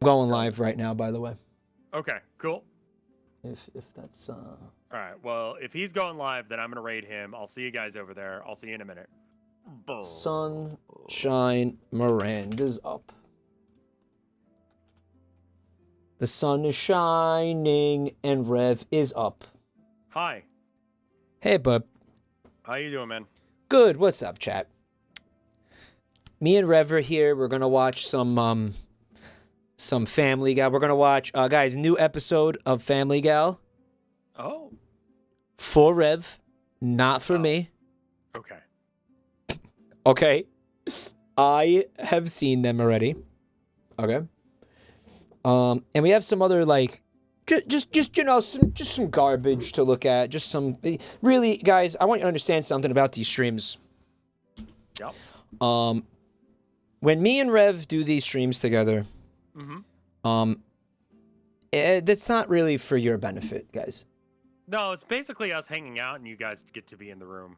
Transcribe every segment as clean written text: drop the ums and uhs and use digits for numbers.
going live right now, by the way. Okay, cool. If that's All right. Well, if he's going live, then I'm gonna raid him. I'll see you guys over there. I'll see you in a minute. Sunshine Miranda's up. The sun is shining and Rev is up. Hi. Hey, bub. How you doing, man? Good. What's up, chat? Me and Rev are here. We're gonna watch some Family Gal. We're gonna watch, guys, new episode of Family Gal. Oh. For Rev, not for me. Okay. Okay. I have seen them already. Okay. And we have some other like, just you know, some garbage to look at. Just some really, guys. I want you to understand something about these streams. Yep. When me and Rev do these streams together, that's not really for your benefit, guys. No, it's basically us hanging out, and you guys get to be in the room.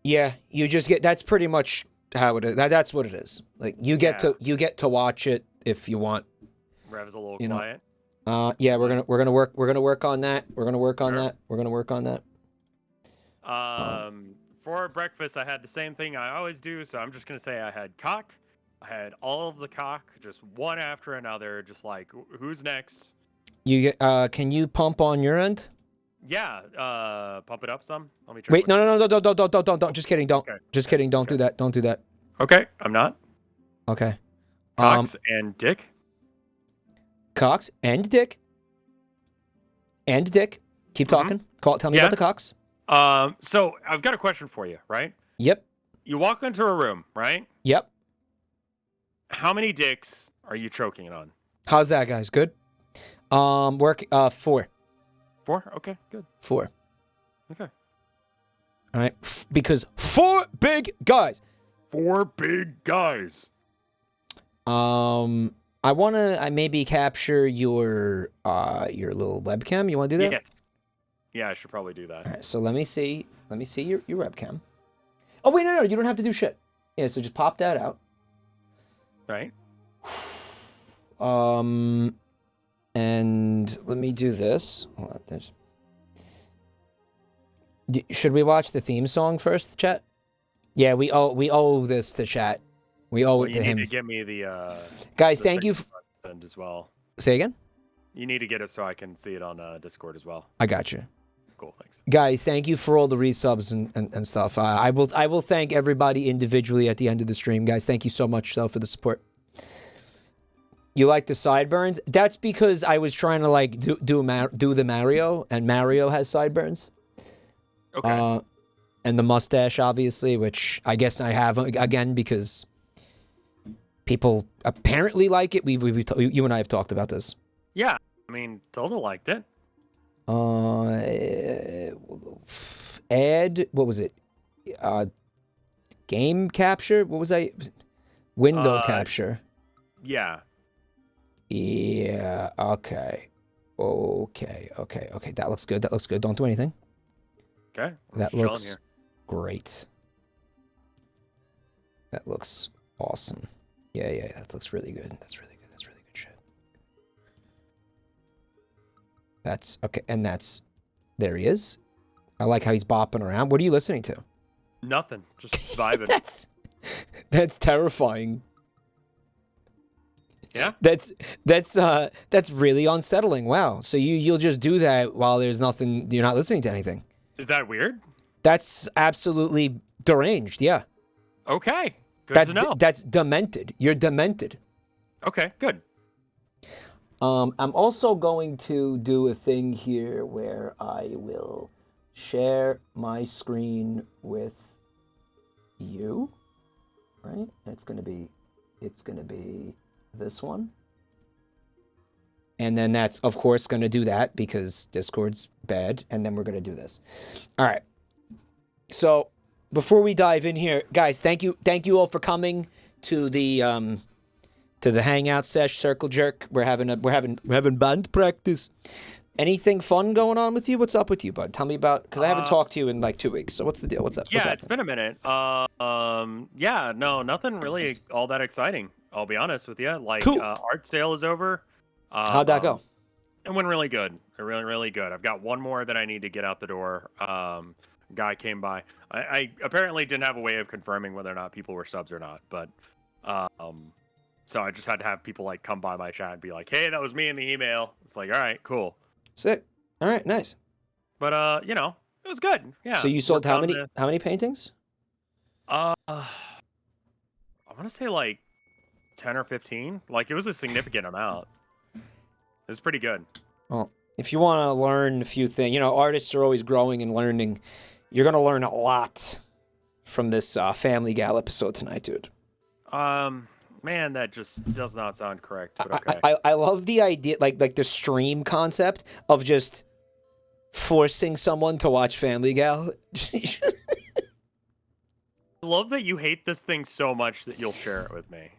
Yeah, you just get. That's pretty much how it is. That's what it is. Like you get to watch it if you want. Rev's a little you quiet. Yeah, we're gonna work on that. We're gonna work on that. For breakfast, I had the same thing I always do, so I'm just gonna say I had cock. I had all of the cock, just one after another, just like who's next? You get. Can you pump on your end? Yeah. Pump it up some. Let me try. Wait, no, don't. Just kidding. Don't. Okay. Just kidding. Don't do that. Don't do that. Okay, I'm not. Okay. Cocks and dick. Cocks and dick. And dick. Keep talking. Tell me about the cocks. So I've got a question for you, right? Yep. You walk into a room, right? Yep. How many dicks are you choking on? How's that, guys? Good. 4. 4? Okay, good. 4. Okay. All right. Because 4 big guys. 4 big guys. I want to maybe capture your little webcam. You want to do that? Yes. Yeah, I should probably do that. All right, so let me see your webcam. Oh, wait, no, you don't have to do shit. Yeah, so just pop that out. Right. And let me do this. Hold on, should we watch the theme song first, chat? Yeah, we owe this to chat. We owe it to him. You need to give me the guys. Thank you. As well. Say again. You need to get it so I can see it on Discord as well. I got you. Cool, thanks. Guys, thank you for all the resubs and stuff. I will thank everybody individually at the end of the stream, guys. Thank you so much for the support. You like the sideburns? That's because I was trying to like do the Mario, and Mario has sideburns. Okay. And the mustache, obviously, which I guess I have again because people apparently like it. You and I have talked about this. Yeah, I mean, Tilda liked it. Add, what was it? Game capture? What was I? Window capture. Yeah. Yeah, okay. That looks good. Don't do anything. Okay. That looks great. That looks awesome. Yeah, that looks really good. That's really good shit. That's okay, and there he is. I like how he's bopping around. What are you listening to? Nothing. Just vibing. That's terrifying. Yeah. That's really unsettling. Wow. So you'll just do that while there's nothing. You're not listening to anything. Is that weird? That's absolutely deranged. Yeah. Okay. Good to know. That's demented. You're demented. Okay. Good. I'm also going to do a thing here where I will share my screen with you. Right? It's gonna be this one. And then that's of course gonna do that because Discord's bad, and then we're gonna do this. All right. So before we dive in here, guys, thank you all for coming to the hangout sesh circle jerk. We're having band practice. Anything fun going on with you? What's up with you, bud? Tell me about, because I haven't talked to you in like 2 weeks. So what's the deal? What's up? Yeah, it's been a minute. Yeah, no, nothing really all that exciting. I'll be honest with you. Like, Cool. art sale is over. How'd that go? It went really good. Really, really good. I've got one more that I need to get out the door. Guy came by. I apparently didn't have a way of confirming whether or not people were subs or not, but so I just had to have people like come by my chat and be like, "Hey, that was me in the email." It's like, all right, cool. Sick. All right, nice. But it was good. Yeah. So you sold Worked how on many paintings? I want to say like 10 or 15. Like, it was a significant amount. It was pretty good. Well, if you want to learn a few things, artists are always growing and learning. You're gonna learn a lot from this Family Gal episode tonight, dude. Man, that just does not sound correct. But okay. I love the idea, like the stream concept of just forcing someone to watch Family Gal. I love that you hate this thing so much that you'll share it with me.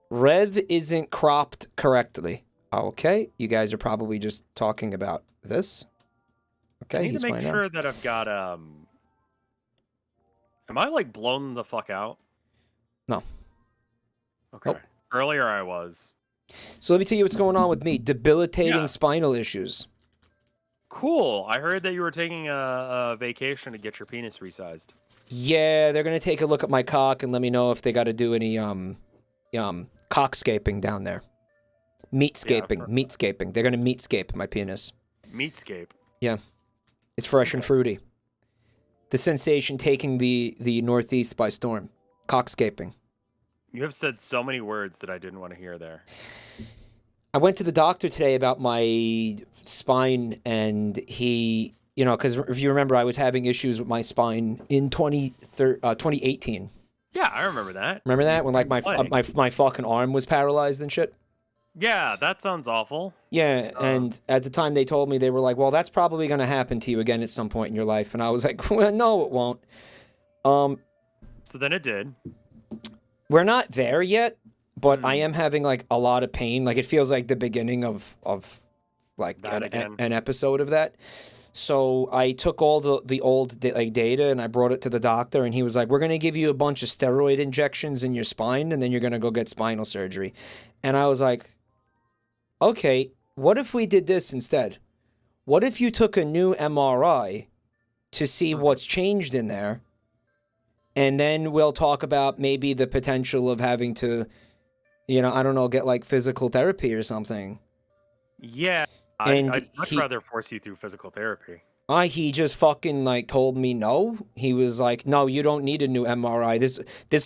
Rev isn't cropped correctly. Okay, you guys are probably just talking about this. Okay, I need he's to make fine sure now. that I've got Am I like blown the fuck out? No. Okay. Nope. Earlier I was. So let me tell you what's going on with me. Debilitating Yeah. spinal issues. Cool. I heard that you were taking a vacation to get your penis resized. Yeah, they're gonna take a look at my cock and let me know if they got to do any cockscaping down there. Meatscaping. They're gonna meatscape my penis. Meatscape. Yeah, it's fresh and fruity. The sensation taking the Northeast by storm. Cockscaping. You have said so many words that I didn't want to hear there. I went to the doctor today about my spine, and he, because if you remember, I was having issues with my spine in 2018. Yeah, I remember that. Remember that when like my fucking arm was paralyzed and shit? Yeah, that sounds awful. Yeah, and at the time they told me, they were like, well, that's probably going to happen to you again at some point in your life. And I was like, well, no, it won't. So then it did. We're not there yet, but I am having like a lot of pain. Like it feels like the beginning of like an episode of that. So I took all the old data and I brought it to the doctor, and he was like, we're going to give you a bunch of steroid injections in your spine, and then you're going to go get spinal surgery. And I was like, okay, what if we did this instead? What if you took a new MRI to see what's changed in there? And then we'll talk about maybe the potential of having to, I don't know, get like physical therapy or something. Yeah, I'd much rather force you through physical therapy. He just fucking like told me no. He was like, no, you don't need a new MRI. This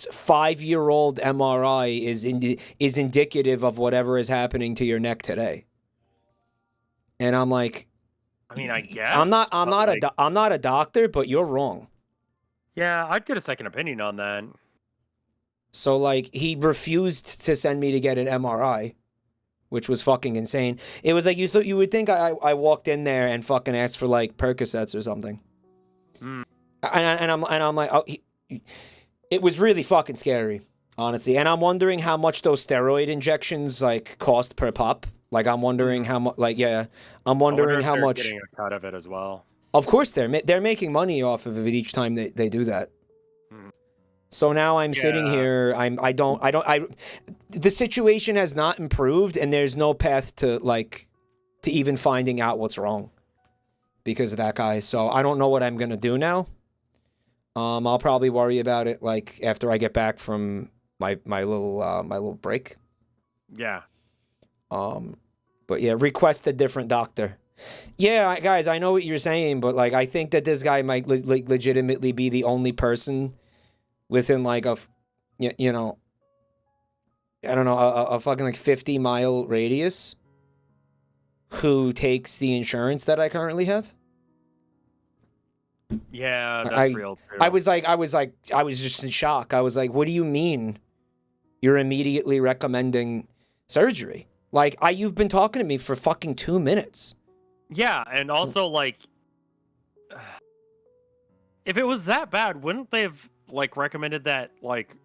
5-year-old MRI is indicative of whatever is happening to your neck today. And I'm like, I mean, I guess I'm not a doctor, but you're wrong. Yeah, I'd get a second opinion on that. So like he refused to send me to get an MRI, which was fucking insane. It was like you would think I walked in there and fucking asked for like Percocets or something. And I'm like, oh, it was really fucking scary, honestly. And I'm wondering how much those steroid injections like cost per pop. Like I'm wondering how much. Like I'm wondering how much. Getting a cut of it as well. Of course they're making money off of it each time they do that. So now I'm sitting here. The situation has not improved, and there's no path to even finding out what's wrong because of that guy. So I don't know what I'm gonna do now. I'll probably worry about it like after I get back from my little break. Yeah. But yeah, request a different doctor. Yeah, guys, I know what you're saying, but like I think that this guy might legitimately be the only person within like a fucking like 50-mile radius who takes the insurance that I currently have. Yeah, that's real too. I was just in shock. I was like, what do you mean you're immediately recommending surgery? Like you've been talking to me for fucking 2 minutes. Yeah, and also like if it was that bad, wouldn't they have like recommended that like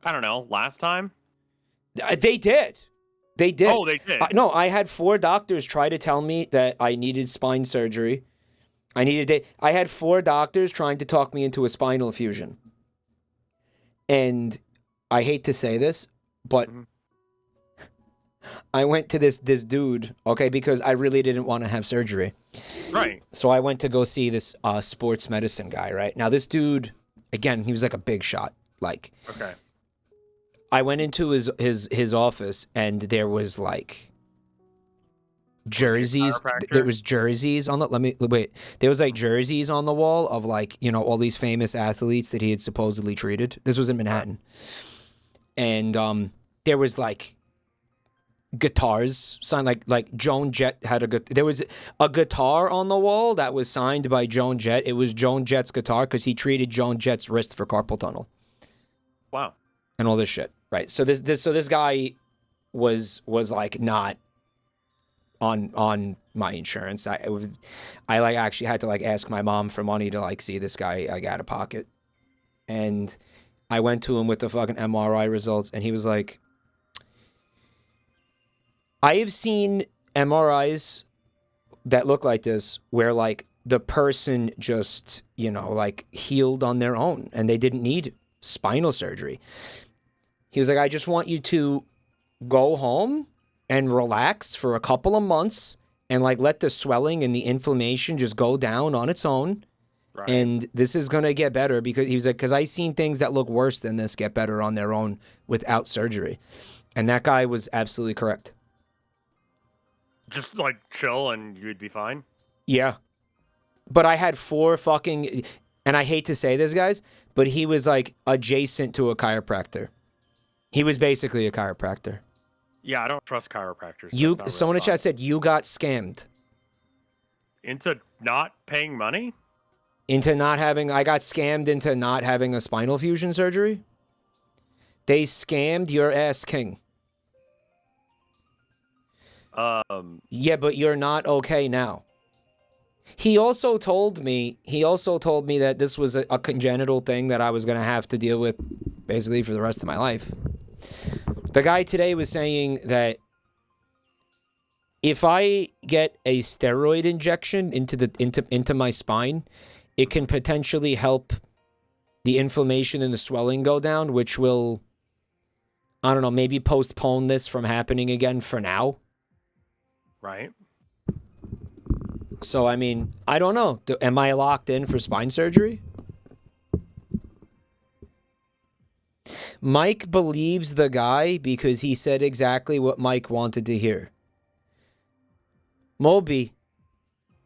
I don't know, last time? They did. Oh, they did. No, I had 4 doctors try to tell me that I needed spine surgery. I had 4 doctors trying to talk me into a spinal fusion. And I hate to say this, but I went to this dude, okay, because I really didn't want to have surgery. Right. So I went to go see this sports medicine guy, right? Now this dude, again, he was like a big shot. Like, Okay. I went into his office and there was like jerseys. There chiropractor? was jerseys on the. Let me wait. There was like jerseys on the wall of like all these famous athletes that he had supposedly treated. This was in Manhattan, and there was like guitars signed like Joan Jett had there was a guitar on the wall that was signed by Joan Jett. It was Joan Jett's guitar because he treated Joan Jett's wrist for carpal tunnel. Wow. And all this shit, right? So this guy was like not on my insurance. I like actually had to like ask my mom for money to like see this guy like out of pocket. And I went to him with the fucking MRI results and he was like, I have seen MRIs that look like this where like the person just, like healed on their own and they didn't need spinal surgery. He was like, I just want you to go home and relax for a couple of months and like let the swelling and the inflammation just go down on its own. Right. And this is going to get better because he was like, because I seen things that look worse than this get better on their own without surgery. And that guy was absolutely correct. Just like chill and you'd be fine. Yeah. But I had 4 fucking, and I hate to say this, guys, but he was like adjacent to a chiropractor. He was basically a chiropractor. Yeah, I don't trust chiropractors. Someone in chat said you got scammed. Into not paying money? I got scammed into not having a spinal fusion surgery. They scammed your ass king. Yeah, but you're not okay now. He also told me that this was a congenital thing that I was going to have to deal with basically for the rest of my life. The guy today was saying that if I get a steroid injection into my spine, it can potentially help the inflammation and the swelling go down, which will, I don't know, maybe postpone this from happening again for now. Right. So, I mean, I don't know. Am I locked in for spine surgery? Mike believes the guy because he said exactly what Mike wanted to hear. Moby,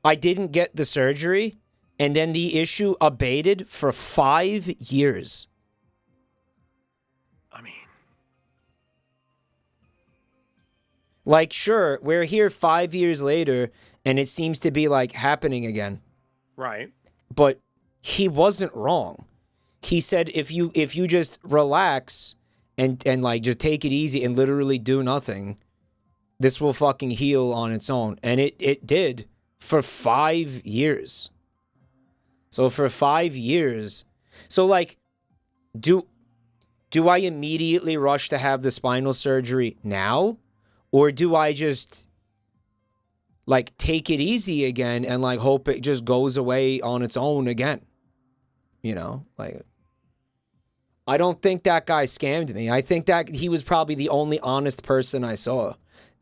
I didn't get the surgery, and then the issue abated for 5 years. I mean, like, sure, we're here 5 years later, and it seems to be, like, happening again. Right. But he wasn't wrong. He said if you just relax and like, just take it easy and literally do nothing, this will fucking heal on its own. And it did for 5 years. So for 5 years. So, like, do I immediately rush to have the spinal surgery now? Or do I just, like, take it easy again and, like, hope it just goes away on its own again? Like, I don't think that guy scammed me. I think that he was probably the only honest person I saw,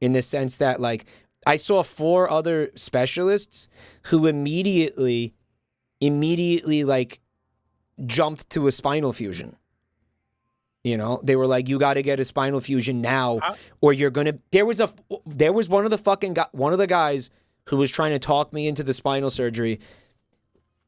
in the sense that, like, I saw 4 other specialists who immediately, like, jumped to a spinal fusion. They were like, you got to get a spinal fusion now, or you're going to, there was one of the guys who was trying to talk me into the spinal surgery,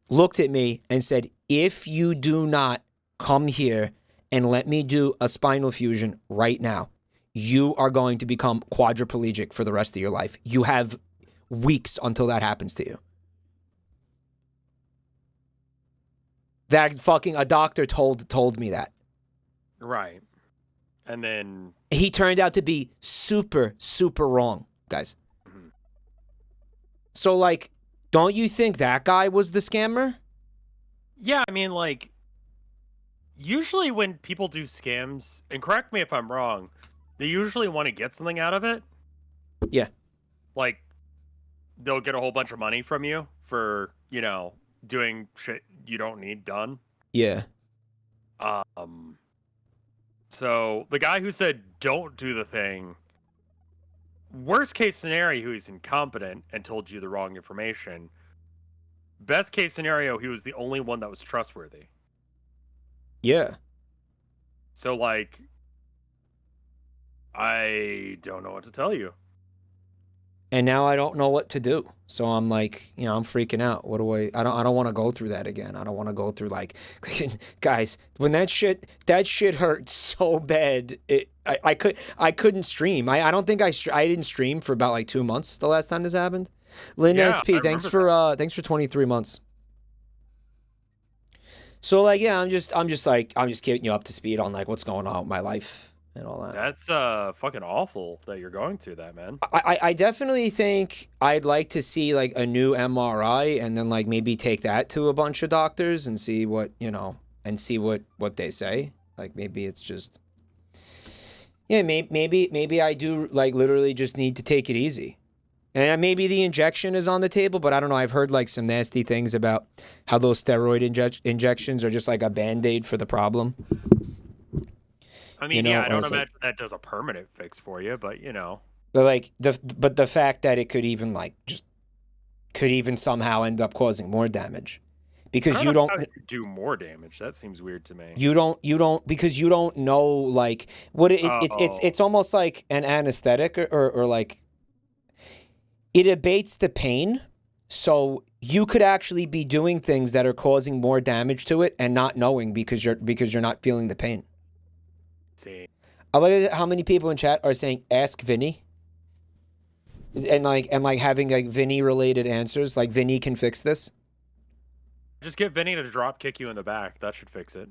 looked at me and said, if you do not come here and let me do a spinal fusion right now, you are going to become quadriplegic for the rest of your life. You have weeks until that happens to you. That fucking, a doctor told me that. Right. And then he turned out to be super, super wrong, guys. Mm-hmm. So, like, don't you think that guy was the scammer? Yeah, I mean, like, usually when people do scams, and correct me if I'm wrong, they usually want to get something out of it. Yeah. Like, they'll get a whole bunch of money from you for, doing shit you don't need done. Yeah. So the guy who said don't do the thing worst case scenario, he's incompetent and told you the wrong information. Best case scenario, he was the only one that was trustworthy. Yeah. So, like, I don't know what to tell you. And now I don't know what to do. So I'm like, I'm freaking out. What do I don't want to go through that again. I don't want to go through like guys, when that shit hurt so bad. I couldn't stream. I don't think I didn't stream for about like 2 months the last time this happened. Lynn Yeah, SP, thanks for 23 months. So like, yeah, I'm just keeping you up to speed on like what's going on with my life and all that. That's fucking awful that you're going through that, man. I definitely think I'd like to see like a new MRI and then like maybe take that to a bunch of doctors and see what what they say. Like maybe it's just maybe I do like literally just need to take it easy. And maybe the injection is on the table, but I don't know. I've heard like some nasty things about how those steroid injections are just like a Band-Aid for the problem. I mean, I don't imagine that does a permanent fix for you, but Like the fact that it could even somehow end up causing more damage, because you don't do more damage. That seems weird to me. You don't because you don't know like what it's almost like an anesthetic or like it abates the pain, so you could actually be doing things that are causing more damage to it and not knowing because you're not feeling the pain. See, I like how many people in chat are saying ask Vinny. And having like Vinny related answers, like Vinny can fix this. Just get Vinny to drop kick you in the back. That should fix it.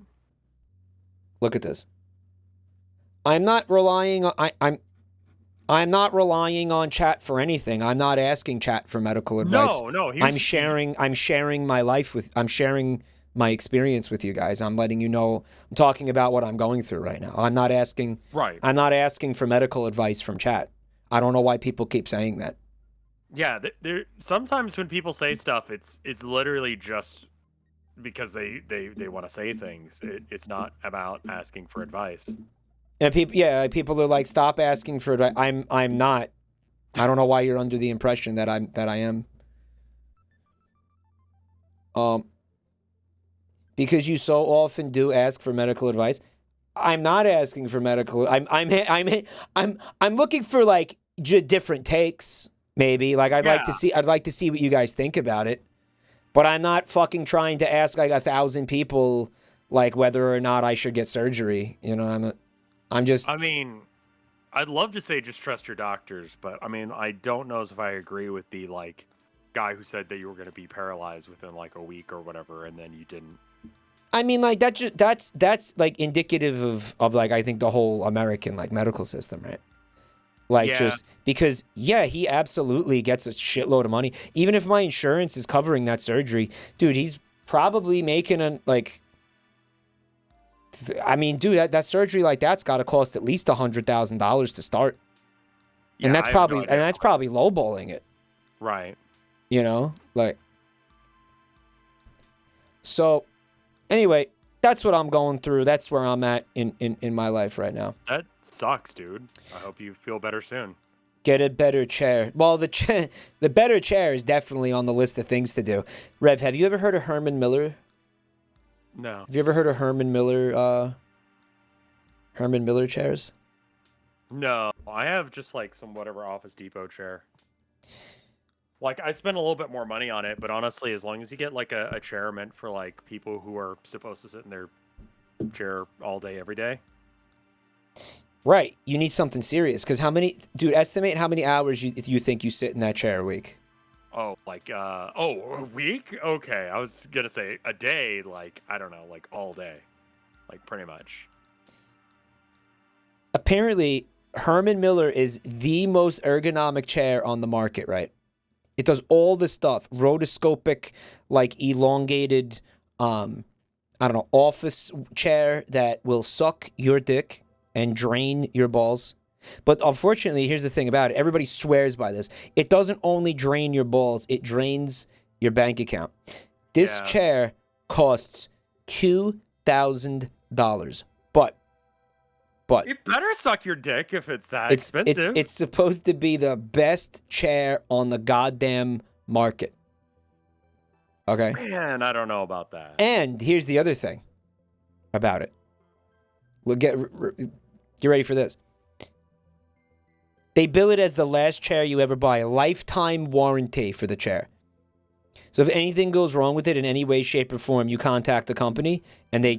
Look at this. I'm not relying on chat for anything. I'm not asking chat for medical advice. No. I'm sharing my life I'm sharing my experience with you guys. I'm letting you know. I'm talking about what I'm going through right now. I'm not asking for medical advice from chat. I don't know why people keep saying that. Yeah, sometimes when people say stuff, it's literally just because they want to say things. It's not about asking for advice. And people are like, stop asking for advice. I'm not. I don't know why you're under the impression that I am. Because you so often do ask for medical advice. I'm not asking for medical. I'm looking for like different takes. Maybe like I'd like to see what you guys think about it. But I'm not fucking trying to ask like 1,000 people like whether or not I should get surgery. I'm just. I mean, I'd love to say just trust your doctors, but I mean, I don't know if I agree with the like guy who said that you were going to be paralyzed within like a week or whatever, and then you didn't. I mean, like that's like indicative of like I think the whole American like medical system, right? Like just because he absolutely gets a shitload of money. Even if my insurance is covering that surgery, dude, he's probably making I mean, dude, that surgery like that's got to cost at least $100,000 to start, and that's probably lowballing it, right? Like so. Anyway, that's what I'm going through. That's where I'm at in my life right now. That sucks, dude. I hope you feel better soon. Get a better chair. Well, the better chair is definitely on the list of things to do. Rev, have you ever heard of Herman Miller? No. Have you ever heard of Herman Miller chairs? No, I have just like some whatever Office Depot chair. Like, I spend a little bit more money on it, but honestly, as long as you get, like, a chair meant for, like, people who are supposed to sit in their chair all day, every day. Right. You need something serious, because estimate how many hours you think you sit in that chair a week. Oh, like, a week? Okay, I was gonna say a day, like, I don't know, like, all day. Like, pretty much. Apparently, Herman Miller is the most ergonomic chair on the market, right? It does all this stuff, rotoscopic, like elongated, office chair that will suck your dick and drain your balls. But unfortunately, here's the thing about it. Everybody swears by this. It doesn't only drain your balls, it drains your bank account. This chair costs $2,000. But But You better suck your dick if it's that it's expensive. it's supposed to be the best chair on the goddamn market. Okay? Man, I don't know about that. And here's the other thing about it. We'll get ready for this. They bill it as the last chair you ever buy, a lifetime warranty for the chair. So if anything goes wrong with it in any way, shape, or form, you contact the company and they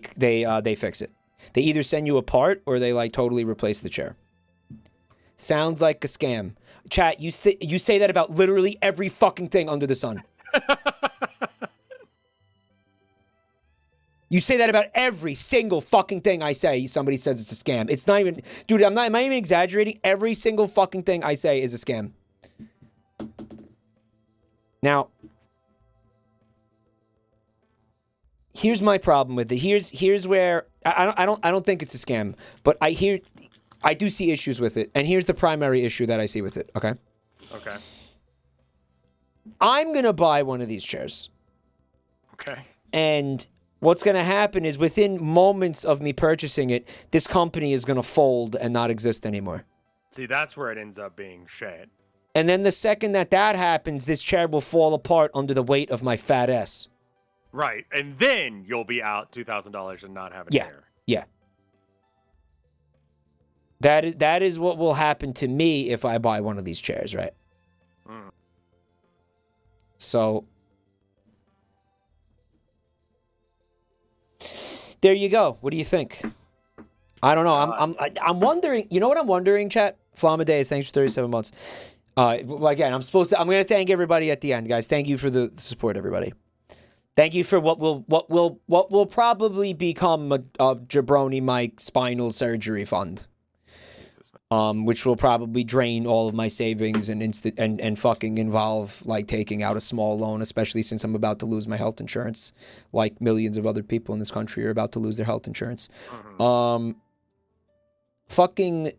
fix it. They either send you a part or they like totally replace the chair. Sounds like a scam. Chat, you say that about literally every fucking thing under the sun. You say that about every single fucking thing I say. Somebody says it's a scam. It's not even... Dude, am I even exaggerating? Every single fucking thing I say is a scam. Now, here's my problem with it. Here's where... I don't think it's a scam. But I do see issues with it. And here's the primary issue that I see with it, okay? Okay. I'm going to buy one of these chairs. Okay. And... what's going to happen is within moments of me purchasing it, this company is going to fold and not exist anymore. See, that's where it ends up being shit. And then the second that happens, this chair will fall apart under the weight of my fat ass. Right. And then you'll be out $2,000 and not have a chair. Yeah. That is what will happen to me if I buy one of these chairs, right? Mm. So... there you go. What do you think? I don't know. I'm wondering. You know what I'm wondering, chat? Flamadeus, thanks for 37 months. Again, I'm going to thank everybody at the end, guys. Thank you for the support, everybody. Thank you for what will probably become a Jabroni Mike spinal surgery fund. Which will probably drain all of my savings and fucking involve like taking out a small loan, especially since I'm about to lose my health insurance, like millions of other people in this country are about to lose their health insurance. Mm-hmm. Fucking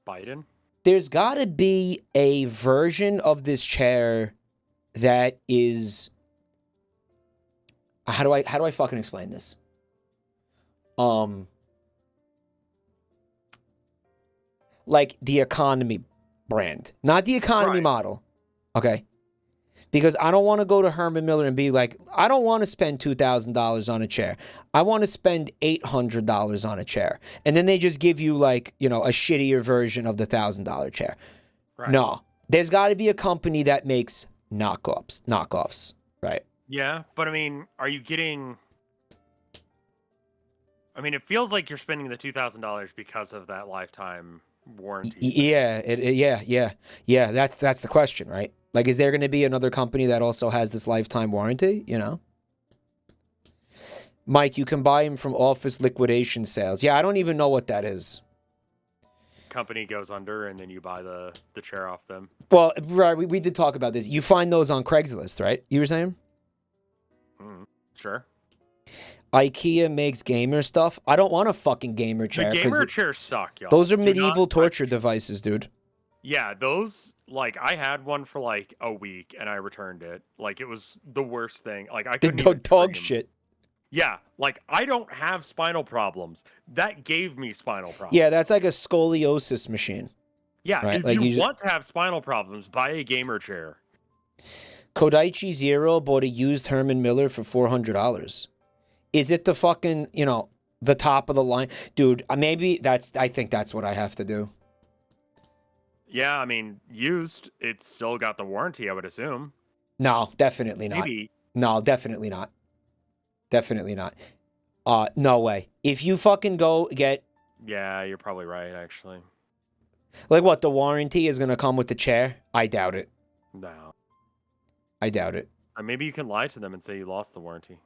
Biden. There's got to be a version of this chair that is. How do I fucking explain this? Like the economy brand, not the economy model. Okay. Because I don't want to go to Herman Miller and be like, I don't want to spend $2,000 on a chair. I want to spend $800 on a chair. And then they just give you like, a shittier version of the $1,000 chair. Right. No, there's got to be a company that makes knockoffs, right? Yeah. But I mean, are you getting, it feels like you're spending the $2,000 because of that lifetime warranty. Yeah. That's the question, right? Like, is there going to be another company that also has this lifetime warranty? Mike, you can buy them from office liquidation sales. Yeah, I don't even know what that is. Company goes under and then you buy the chair off them. Well, right, we did talk about this. You find those on Craigslist, right? You were saying? Sure. IKEA makes gamer stuff. I don't want a fucking gamer chair. The gamer chairs suck, y'all. Those are medieval torture devices, dude. Yeah, those, I had one for, a week, and I returned it. It was the worst thing. I couldn't even dog shit. Yeah, I don't have spinal problems. That gave me spinal problems. Yeah, that's like a scoliosis machine. Yeah, right? If you want to have spinal problems, buy a gamer chair. Kodaichi Zero bought a used Herman Miller for $400. Is it the fucking, the top of the line? Dude, I think that's what I have to do. Yeah, used, it's still got the warranty, I would assume. No, definitely not. Maybe. No, definitely not. Definitely not. No way. If you fucking go get... Yeah, you're probably right, actually. Like what, the warranty is going to come with the chair? I doubt it. No. I doubt it. Maybe you can lie to them and say you lost the warranty.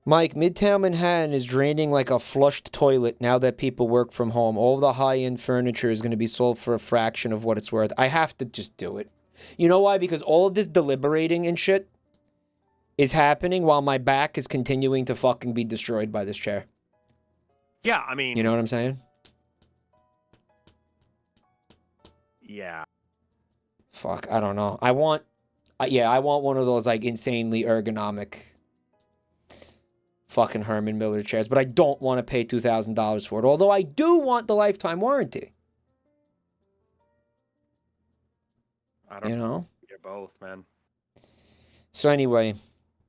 Mike, Midtown Manhattan is draining like a flushed toilet now that people work from home. All the high-end furniture is going to be sold for a fraction of what it's worth. I have to just do it. You know why? Because all of this deliberating and shit is happening while my back is continuing to fucking be destroyed by this chair. Yeah, You know what I'm saying? Yeah. Fuck, I don't know. I want one of those, insanely ergonomic fucking Herman Miller chairs, but I don't want to pay $2,000 for it. Although I do want the lifetime warranty. I don't get both, man. So anyway,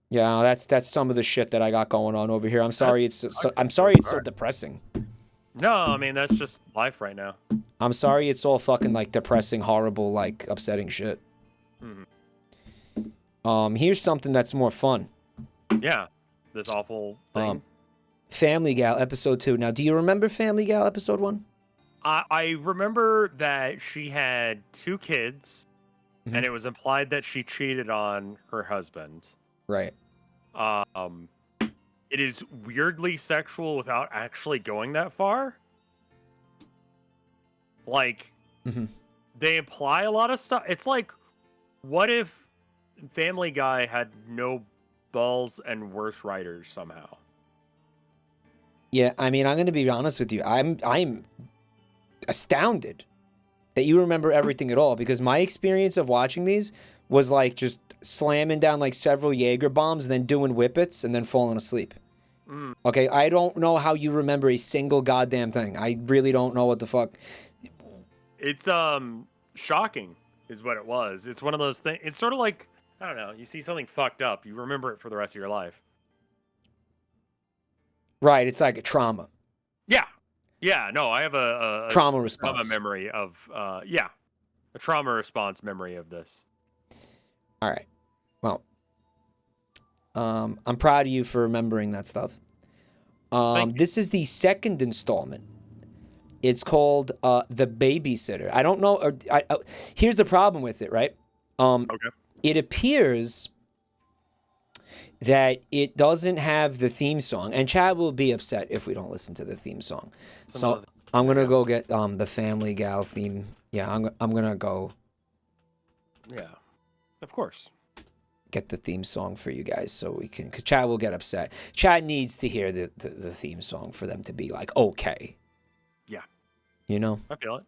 yeah, that's some of the shit that I got going on over here. I'm sorry it's so depressing. No, I mean that's just life right now. I'm sorry it's all fucking like depressing, horrible, like upsetting shit. Here's something that's more fun. Yeah, this awful thing. Family Gal episode 2. Now, do you remember Family Gal episode 1? I remember that she had 2 kids, and it was implied that she cheated on her husband. Right. It is weirdly sexual without actually going that far. Like, they imply a lot of stuff. It's like, what if Family Guy had no balls and worse writers somehow? Yeah, I mean, I'm going to be honest with you. I'm astounded that you remember everything at all, because my experience of watching these was like just slamming down like several Jaeger bombs and then doing whippets and then falling asleep. Okay, I don't know how you remember a single goddamn thing. I really don't know what the fuck. It's shocking is what it was. It's one of those things. It's sort of like, I don't know, you see something fucked up, you remember it for the rest of your life. Right, it's like a trauma. Yeah, no, I have a trauma response. Trauma memory of, a trauma response memory of this. All right. Well, I'm proud of you for remembering that stuff. This is the second installment. It's called The Babysitter. I don't know. Here's the problem with it, right? Okay. It appears that it doesn't have the theme song, and Chad will be upset if we don't listen to the theme song. So I'm gonna go get the Family Gal theme. Yeah, I'm gonna go. Yeah, of course. Get the theme song for you guys so we can, because Chad will get upset. Chad needs to hear the theme song for them to be like okay. Yeah. You know? I feel it.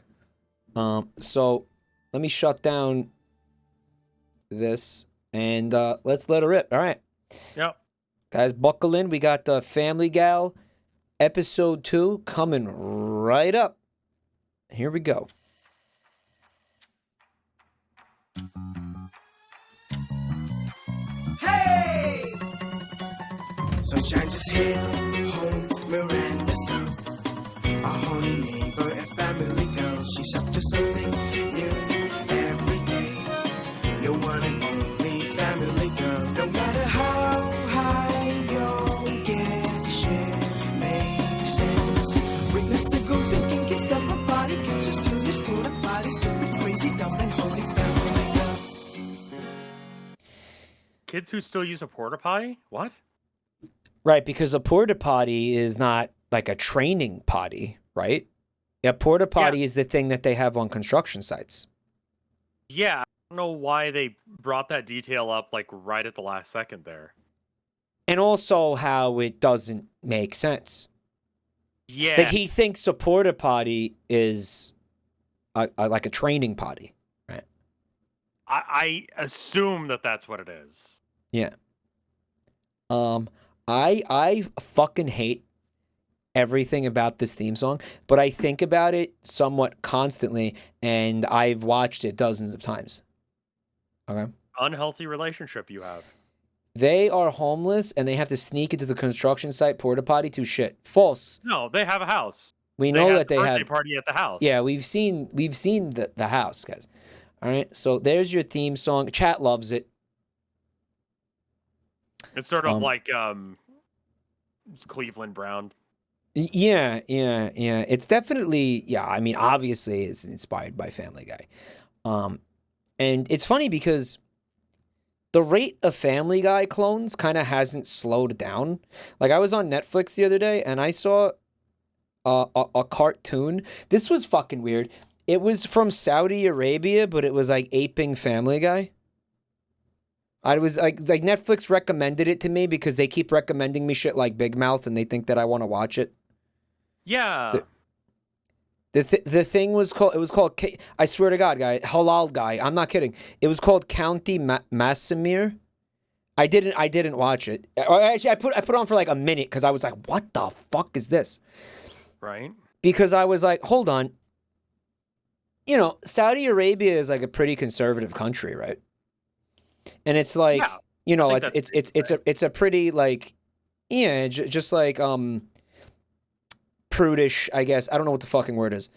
So let me shut down this and let's let her rip. All right. Yep. Guys, buckle in. We got Family Gal episode 2 coming right up. Here we go. Hey! Sunshine just hit home, Miranda served. A honey neighbor and family girl. She's up to something new every day. Your one and only family girl. No matter how high you'll get, the shit makes sense. Witness the good thinking, get stuff a body, gives us to this porta potty, stupid, crazy, dumb, and holy family girl. Kids who still use a porta potty? What? Right, because a porta potty is not like a training potty, right? A porta potty is the thing that they have on construction sites. Yeah, I don't know why they brought that detail up like right at the last second there. And also how it doesn't make sense. Yeah. Like he thinks a porta potty is like a training potty, right? I assume that that's what it is. Yeah. I fucking hate everything about this theme song, but I think about it somewhat constantly, and I've watched it dozens of times. Okay. Unhealthy relationship you have. They are homeless, and they have to sneak into the construction site porta potty to shit. False. No, they have a house. We know that they have a party at the house. Yeah, we've seen the house, guys. All right, so there's your theme song. Chat loves it. It's sort of like Cleveland Brown. Yeah. It's definitely, I mean, obviously it's inspired by Family Guy. And it's funny because the rate of Family Guy clones kind of hasn't slowed down. Like I was on Netflix the other day and I saw a cartoon. This was fucking weird. It was from Saudi Arabia, but it was like aping Family Guy. I was like Netflix recommended it to me because they keep recommending me shit like Big Mouth and they think that I want to watch it. Yeah. The thing was called, I swear to God, guy, Halal Guy. I'm not kidding. It was called County Massamir. I didn't watch it. Or actually, I put on for like a minute because I was like, what the fuck is this? Right. Because I was like, hold on. You know, Saudi Arabia is like a pretty conservative country, right? And it's like, Yeah, you know, I it's think it's a pretty like, yeah, just like prudish, I guess. I don't know what the fucking word is.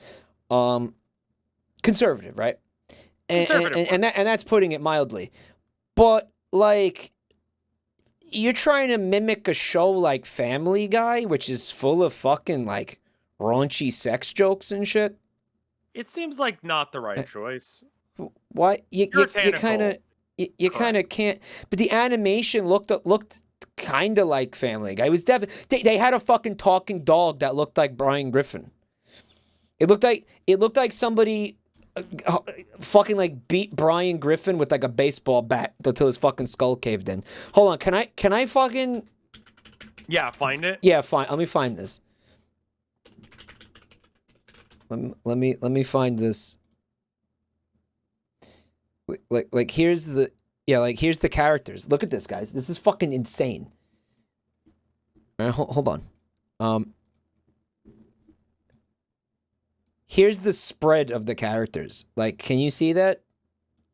Conservative, right? Conservative. And that's putting it mildly. But like, you're trying to mimic a show like Family Guy, which is full of fucking like raunchy sex jokes and shit. It seems like not the right choice. Why you kind of Puritanical. you kind of can't. But the animation looked kind of like Family Guy. It was definitely they had a fucking talking dog that looked like Brian Griffin. It looked like somebody fucking like beat Brian Griffin with like a baseball bat until his fucking skull caved in. Hold on, can I fucking Yeah, find it. yeah, fine. Let me find this. Let me find this. Like here's the here's the characters. Look at this, guys. This is fucking insane. All right, hold on. Here's the spread of the characters. Like, can you see that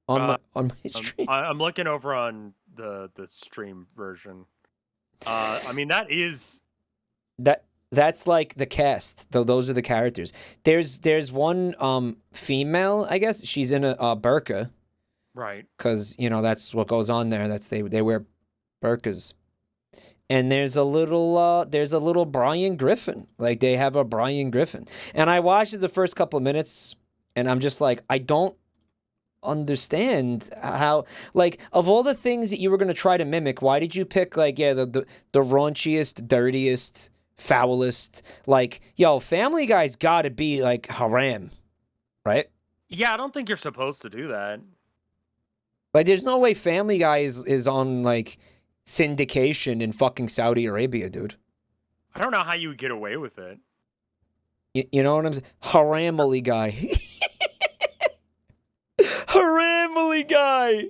on my stream? I'm looking over on the stream version. I mean That's like the cast. Though those are the characters. There's one female, I guess. She's in a burqa. Right. Because, you know, that's what goes on there. They wear burqas. And there's a little Brian Griffin. Like, they have a Brian Griffin. And I watched it the first couple of minutes, and I'm just like, I don't understand how, like, of all the things that you were going to try to mimic, why did you pick, like, the raunchiest, dirtiest, foulest, like, yo, Family Guy's got to be, like, haram, right? Yeah, I don't think you're supposed to do that. Like, there's no way Family Guy is on, like, syndication in fucking Saudi Arabia, dude. I don't know how you would get away with it. You know what I'm saying? Haramily Guy. Haramily Guy.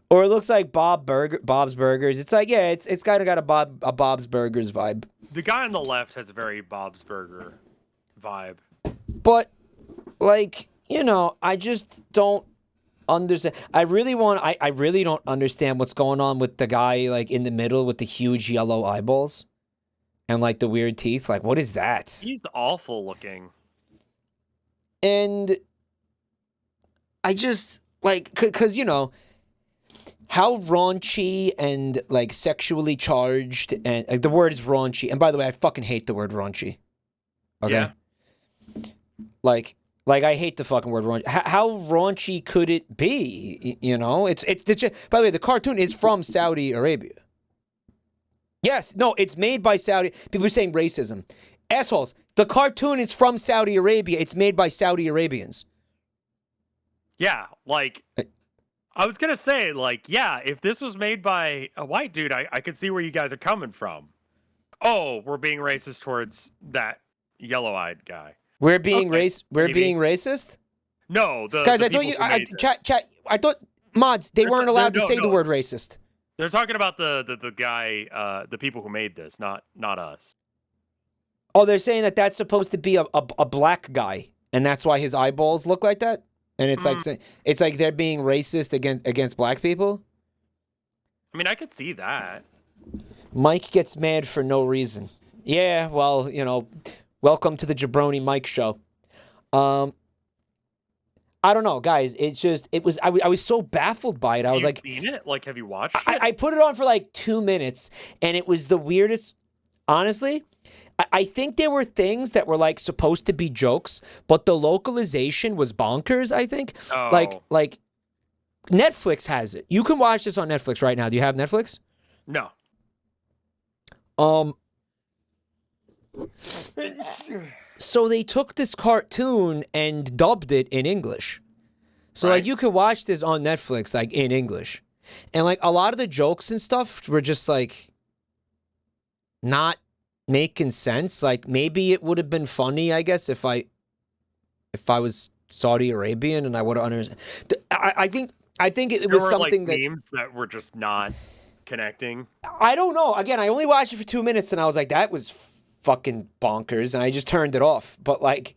Or it looks like Bob's Burgers. It's like, yeah, it's kind of got a Bob's Burgers vibe. The guy on the left has a very Bob's Burger vibe. But, like, you know, I just don't understand. I really don't understand what's going on with the guy like in the middle with the huge yellow eyeballs and like the weird teeth. Like, what is that? He's awful looking. And I just like, cause you know how raunchy and like sexually charged, and like, the word is raunchy. And by the way, I fucking hate the word raunchy. Okay. Yeah. Like, I hate the fucking word raunchy. How raunchy could it be? You know, it's by the way, the cartoon is from Saudi Arabia. Yes, no, it's made by Saudi. People are saying racism. Assholes, the cartoon is from Saudi Arabia. It's made by Saudi Arabians. Yeah, like, I was going to say, like, yeah, if this was made by a white dude, I could see where you guys are coming from. Oh, we're being racist towards that yellow-eyed guy. We're being being racist? No, guys, I thought chat. I thought mods they weren't allowed to say the word racist. They're talking about the guy, the people who made this, not us. Oh, they're saying that that's supposed to be a black guy, and that's why his eyeballs look like that. And it's like they're being racist against black people. I mean, I could see that. Mike gets mad for no reason. Yeah, well, you know. Welcome to the Jabroni Mike show. I don't know, guys. I was so baffled by it. I was like, seen it? Like, have you watched it? I put it on for like 2 minutes, and it was the weirdest. Honestly, I think there were things that were like supposed to be jokes, but the localization was bonkers. I think, like Netflix has it. You can watch this on Netflix right now. Do you have Netflix? No. So they took this cartoon and dubbed it in English. So right. like you could watch this on Netflix like in English. And like a lot of the jokes and stuff were just like not making sense. Like maybe it would have been funny, I guess, if I was Saudi Arabian and I would have understood. I I think it There was were something like that memes that were just not connecting. I don't know. Again, I only watched it for 2 minutes, and I was like, that was fucking bonkers, and I just turned it off. But like,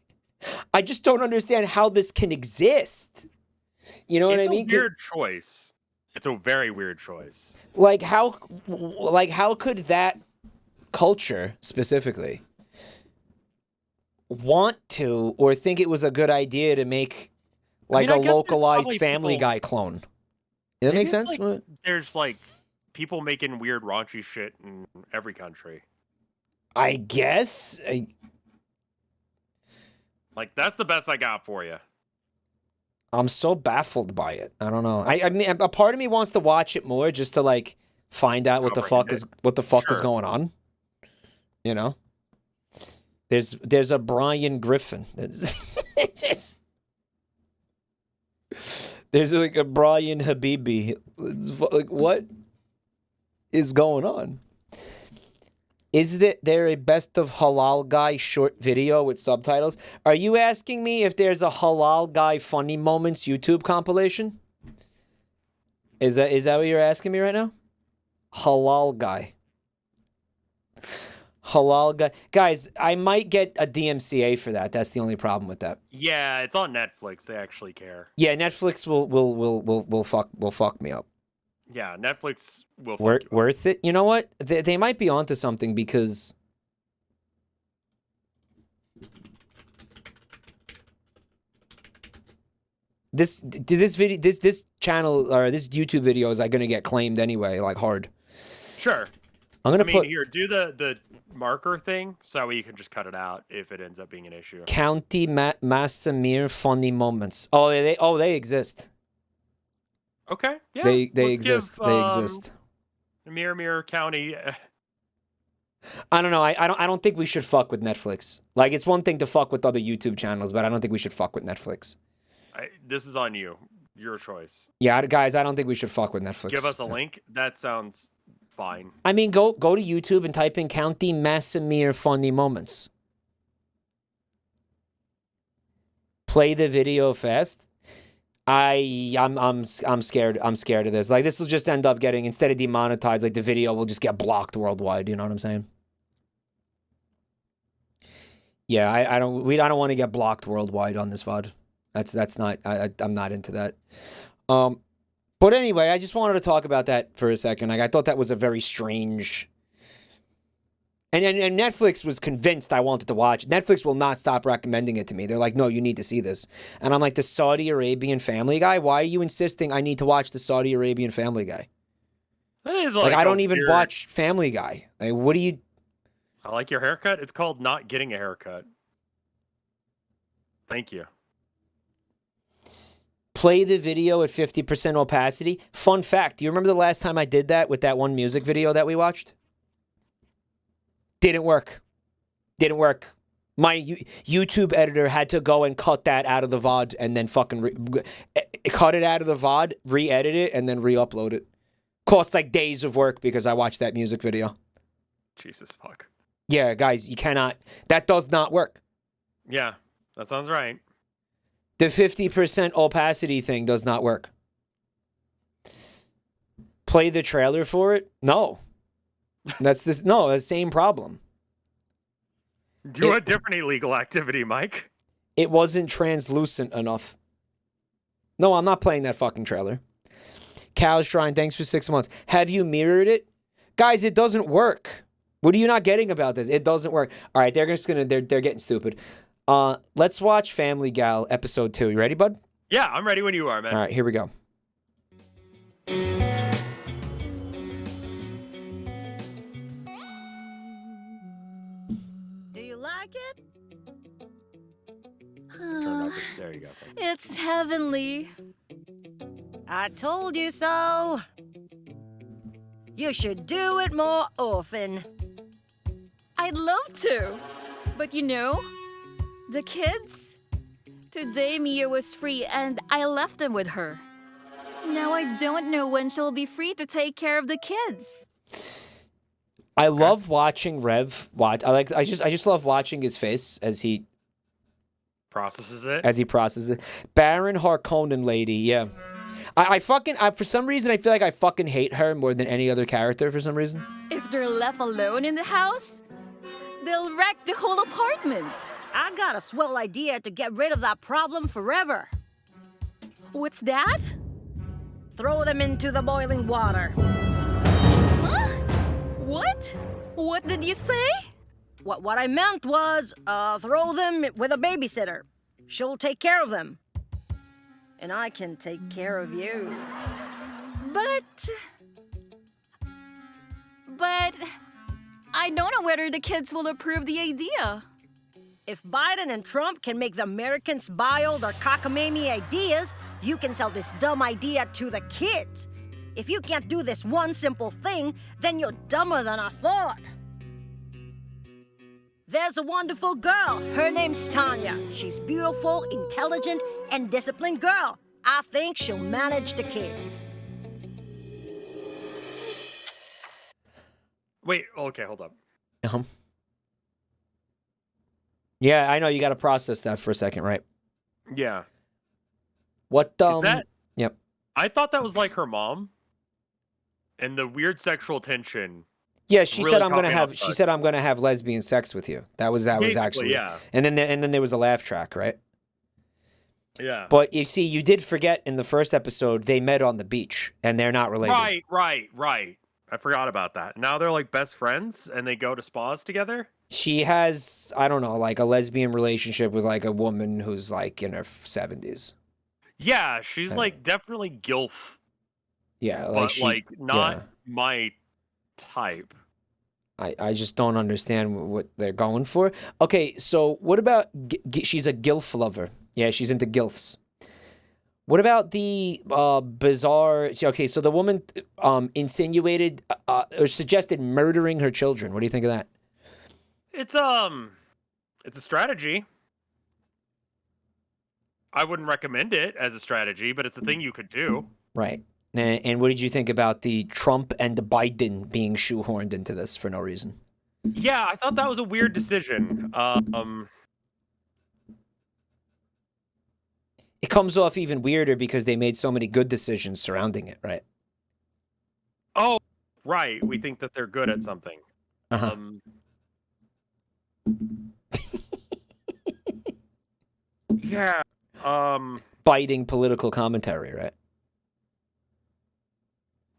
I just don't understand how this can exist. You know what I mean? It's a weird choice. It's a very weird choice. Like how could that culture specifically want to or think it was a good idea to make like I a guess there's localized probably Family people- Guy clone? Does that Maybe make it's sense? like there's like people making weird raunchy shit in every country. I guess. Like that's the best I got for you. I'm so baffled by it. I don't know. I mean, a part of me wants to watch it more just to like find out what the fuck is Sure. going on. You know, there's a Brian Griffin. There's like a Brian Habibi. It's like what is going on? Is there a best of halal guy short video with subtitles? Are you asking me if there's a halal guy funny moments YouTube compilation? Is that what you're asking me right now? Halal guy. Halal guy. Guys, I might get a DMCA for that. That's the only problem with that. Yeah, it's on Netflix. They actually care. Yeah, Netflix will fuck me up. Yeah, Netflix will. Fuck you up. Worth it? You know what? They might be onto something because this channel or this YouTube video is like gonna get claimed anyway, like hard. Sure. I'm gonna put here, do the marker thing so that way you can just cut it out if it ends up being an issue. County Massamir funny moments. Oh, they exist. Okay. Yeah. They let's exist. give, They exist. Mirror County. I don't know. I don't think we should fuck with Netflix. Like it's one thing to fuck with other YouTube channels, but I don't think we should fuck with Netflix. This is on you. Your choice. Yeah, guys, I don't think we should fuck with Netflix. Give us a link. That sounds fine. I mean, go to YouTube and type in County Massamir funny moments. Play the video fast. I'm scared. I'm scared of this. Like this will just end up getting, instead of demonetized, like the video will just get blocked worldwide. You know what I'm saying? Yeah, I don't want to get blocked worldwide on this VOD. That's not. I'm not into that. But anyway, I just wanted to talk about that for a second. Like I thought that was a very strange. And Netflix was convinced I wanted to watch. Netflix will not stop recommending it to me. They're like, no, you need to see this. And I'm like, the Saudi Arabian Family Guy? Why are you insisting I need to watch the Saudi Arabian Family Guy? That is Like I don't even watch Family Guy. Like, what do you... I like your haircut. It's called not getting a haircut. Thank you. Play the video at 50% opacity. Fun fact, do you remember the last time I did that with that one music video that we watched? Didn't work. My YouTube editor had to go and cut that out of the VOD and then fucking cut it out of the VOD, re-edit it, and then re-upload it. Cost like days of work because I watched that music video. Jesus fuck. Yeah, guys, you cannot. That does not work. Yeah, that sounds right. The 50% opacity thing does not work. Play the trailer for it? No. That's the same problem. Do a different illegal activity, Mike. It wasn't translucent enough. No, I'm not playing that fucking trailer. Cow's Shrine, thanks for 6 months. Have you mirrored it? Guys, it doesn't work. What are you not getting about this? It doesn't work. All right, they're getting stupid. Let's watch Family Gal episode 2. You ready, bud? Yeah, I'm ready when you are, man. All right, here we go. Do you like it? Turn up. There you go. Thanks. It's heavenly. I told you so. You should do it more often. I'd love to. But you know, the kids? Today Mia was free and I left them with her. Now I don't know when she'll be free to take care of the kids. I love watching Rev watch. I just love watching his face as he Processes it. processes it. Baron Harkonnen lady, yeah. I for some reason I feel like I fucking hate her more than any other character for some reason. If they're left alone in the house, they'll wreck the whole apartment. I got a swell idea to get rid of that problem forever. What's that? Throw them into the boiling water. Huh? What? What did you say? What I meant was, throw them with a babysitter. She'll take care of them. And I can take care of you. But I don't know whether the kids will approve the idea. If Biden and Trump can make the Americans buy all their cockamamie ideas, you can sell this dumb idea to the kids. If you can't do this one simple thing, then you're dumber than I thought. There's a wonderful girl. Her name's Tanya. She's beautiful, intelligent, and disciplined girl. I think she'll manage the kids. Wait, okay, hold up. Yeah, I know you got to process that for a second, right? Yeah. What Is that, Yep. I thought that was like her mom. And the weird sexual tension. Yeah, she really said I'm caught gonna me have. off She guard. said I'm gonna have lesbian sex with you. That was Basically, actually. yeah. And then there was a laugh track, right? Yeah. But you see, you did forget in the first episode they met on the beach and they're not related. Right. I forgot about that. Now they're like best friends and they go to spas together. She has, I don't know, like a lesbian relationship with like a woman who's like in her 70s. Yeah, she's like definitely gilf, Yeah, but like not my type. I just don't understand what they're going for. Okay, so what about she's a gilf lover? Yeah, she's into gilfs. What about the bizarre? Okay, so the woman insinuated or suggested murdering her children. What do you think of that? It's a strategy. I wouldn't recommend it as a strategy, but it's a thing you could do. Right. And what did you think about the Trump and the Biden being shoehorned into this for no reason? Yeah, I thought that was a weird decision. It comes off even weirder because they made so many good decisions surrounding it, right? Oh, right. We think that they're good at something. Uh-huh. Yeah. Biting political commentary, right?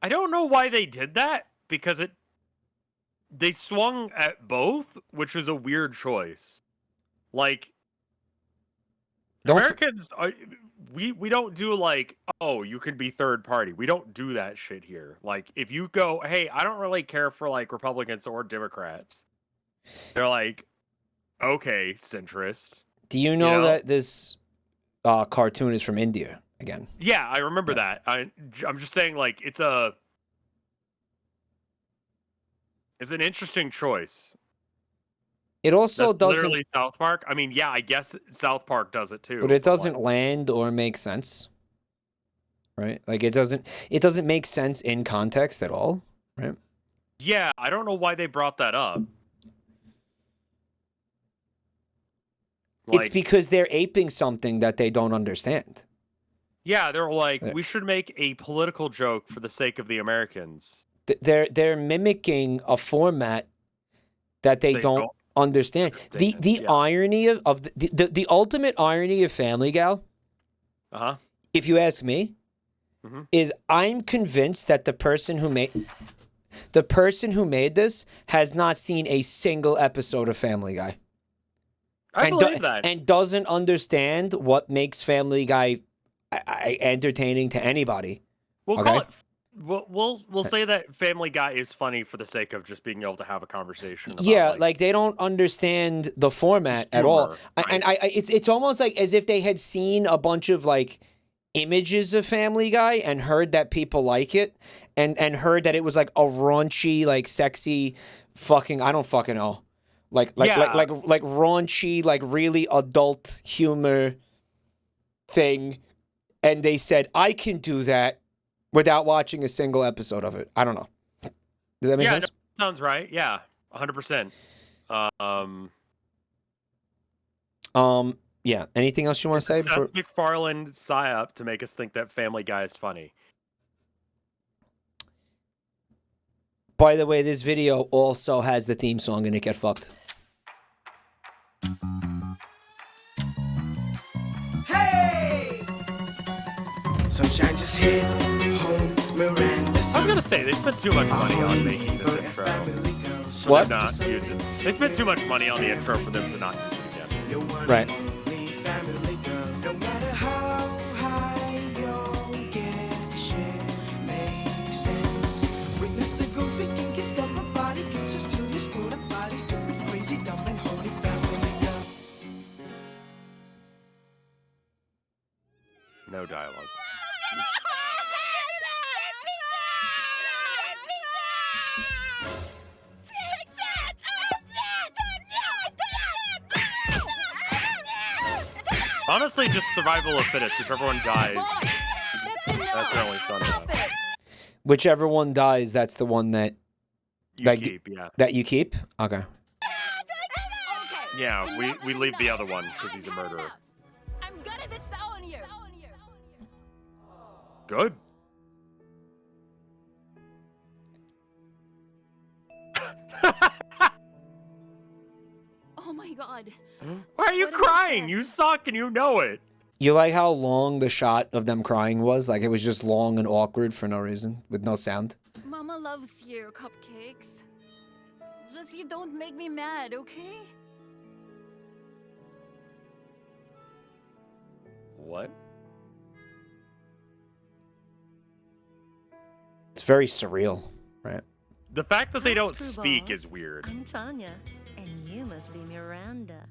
I don't know why they did that because they swung at both, which was a weird choice. Like Americans we don't do like, oh, you can be third party. We don't do that shit here. Like if you go, hey, I don't really care for like Republicans or Democrats. They're like, okay, centrist. Do you know that this cartoon is from India again? Yeah, I remember that. I'm just saying, like, it's an interesting choice. It also That's doesn't. literally South Park. I mean, yeah, I guess South Park does it too. But it doesn't land or make sense, right? Like it doesn't make sense in context at all, right? Yeah, I don't know why they brought that up. It's because they're aping something that they don't understand. Yeah, they're like, we should make a political joke for the sake of the Americans. They're mimicking a format that they don't understand. The irony of the ultimate irony of Family Gal, if you ask me, is I'm convinced that the person who made this has not seen a single episode of Family Guy. I believe that. And doesn't understand what makes Family Guy entertaining to anybody. We'll call it. We'll say that Family Guy is funny for the sake of just being able to have a conversation. About, like they don't understand the format at all. Right. It's almost like as if they had seen a bunch of like images of Family Guy and heard that people like it, and heard that it was like a raunchy, like sexy, fucking I don't fucking know. Like raunchy, like really adult humor thing, and they said I can do that without watching a single episode of it. I don't know. Does that make sense? No, sounds right. Yeah, 100%. Yeah. Anything else you want to say Seth before? MacFarlane psyop to make us think that Family Guy is funny. By the way, this video also has the theme song in it. Get fucked. Hey! Sunshine just hit home, Miranda. I was gonna say they spent too much money on making this intro. For What? them not use it. They spent too much money on the intro for them to not use it again. Right. Family girl. No matter how high you get, the shit makes sense. Witness a goofy can get stuff, my body gives us to your school of body, stupid, crazy, dumb, and holy family girl. No dialogue. Honestly, just survival of fittest. Whichever one dies, that's their only son. Whichever one dies, that's the one that You keep, yeah. that you keep. Okay. Yeah, we leave the other one because he's a murderer. I'm gonna disown you. Good. Oh my god. Why are you What did I crying? say? You suck and you know it. You like how long the shot of them crying was? Like it was just long and awkward for no reason, with no sound. Mama loves you, cupcakes. Just you don't make me mad, okay? What? It's very surreal, right? The fact that they Hi, don't Screwballs. speak is weird. I'm Tanya, and you must be Miranda.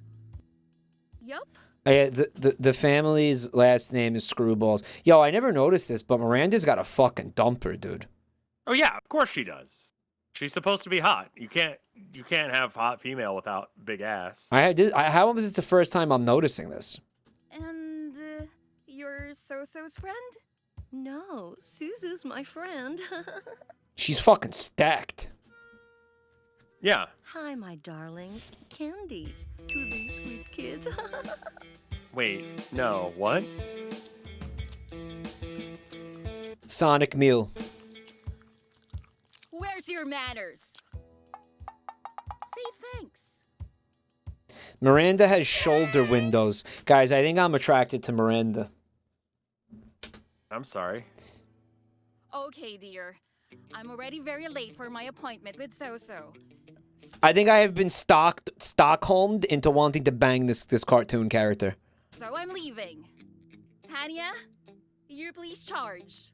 Yup. Yeah, the family's last name is Screwballs. Yo, I never noticed this, but Miranda's got a fucking dumper, dude. Oh yeah, of course she does. She's supposed to be hot. You can't have hot female without big ass. How was this the first time I'm noticing this? And you're So-So's friend? No, Suzu's my friend. She's fucking stacked. Yeah. Hi, my darlings. Candies to these sweet kids. Wait, no, what? Sonic meal. Where's your manners? Say thanks. Miranda has shoulder windows. Guys, I think I'm attracted to Miranda. I'm sorry. Okay, dear. I'm already very late for my appointment with So-So. I think I have been Stockholmed into wanting to bang this cartoon character. So I'm leaving. Tanya, you please charge.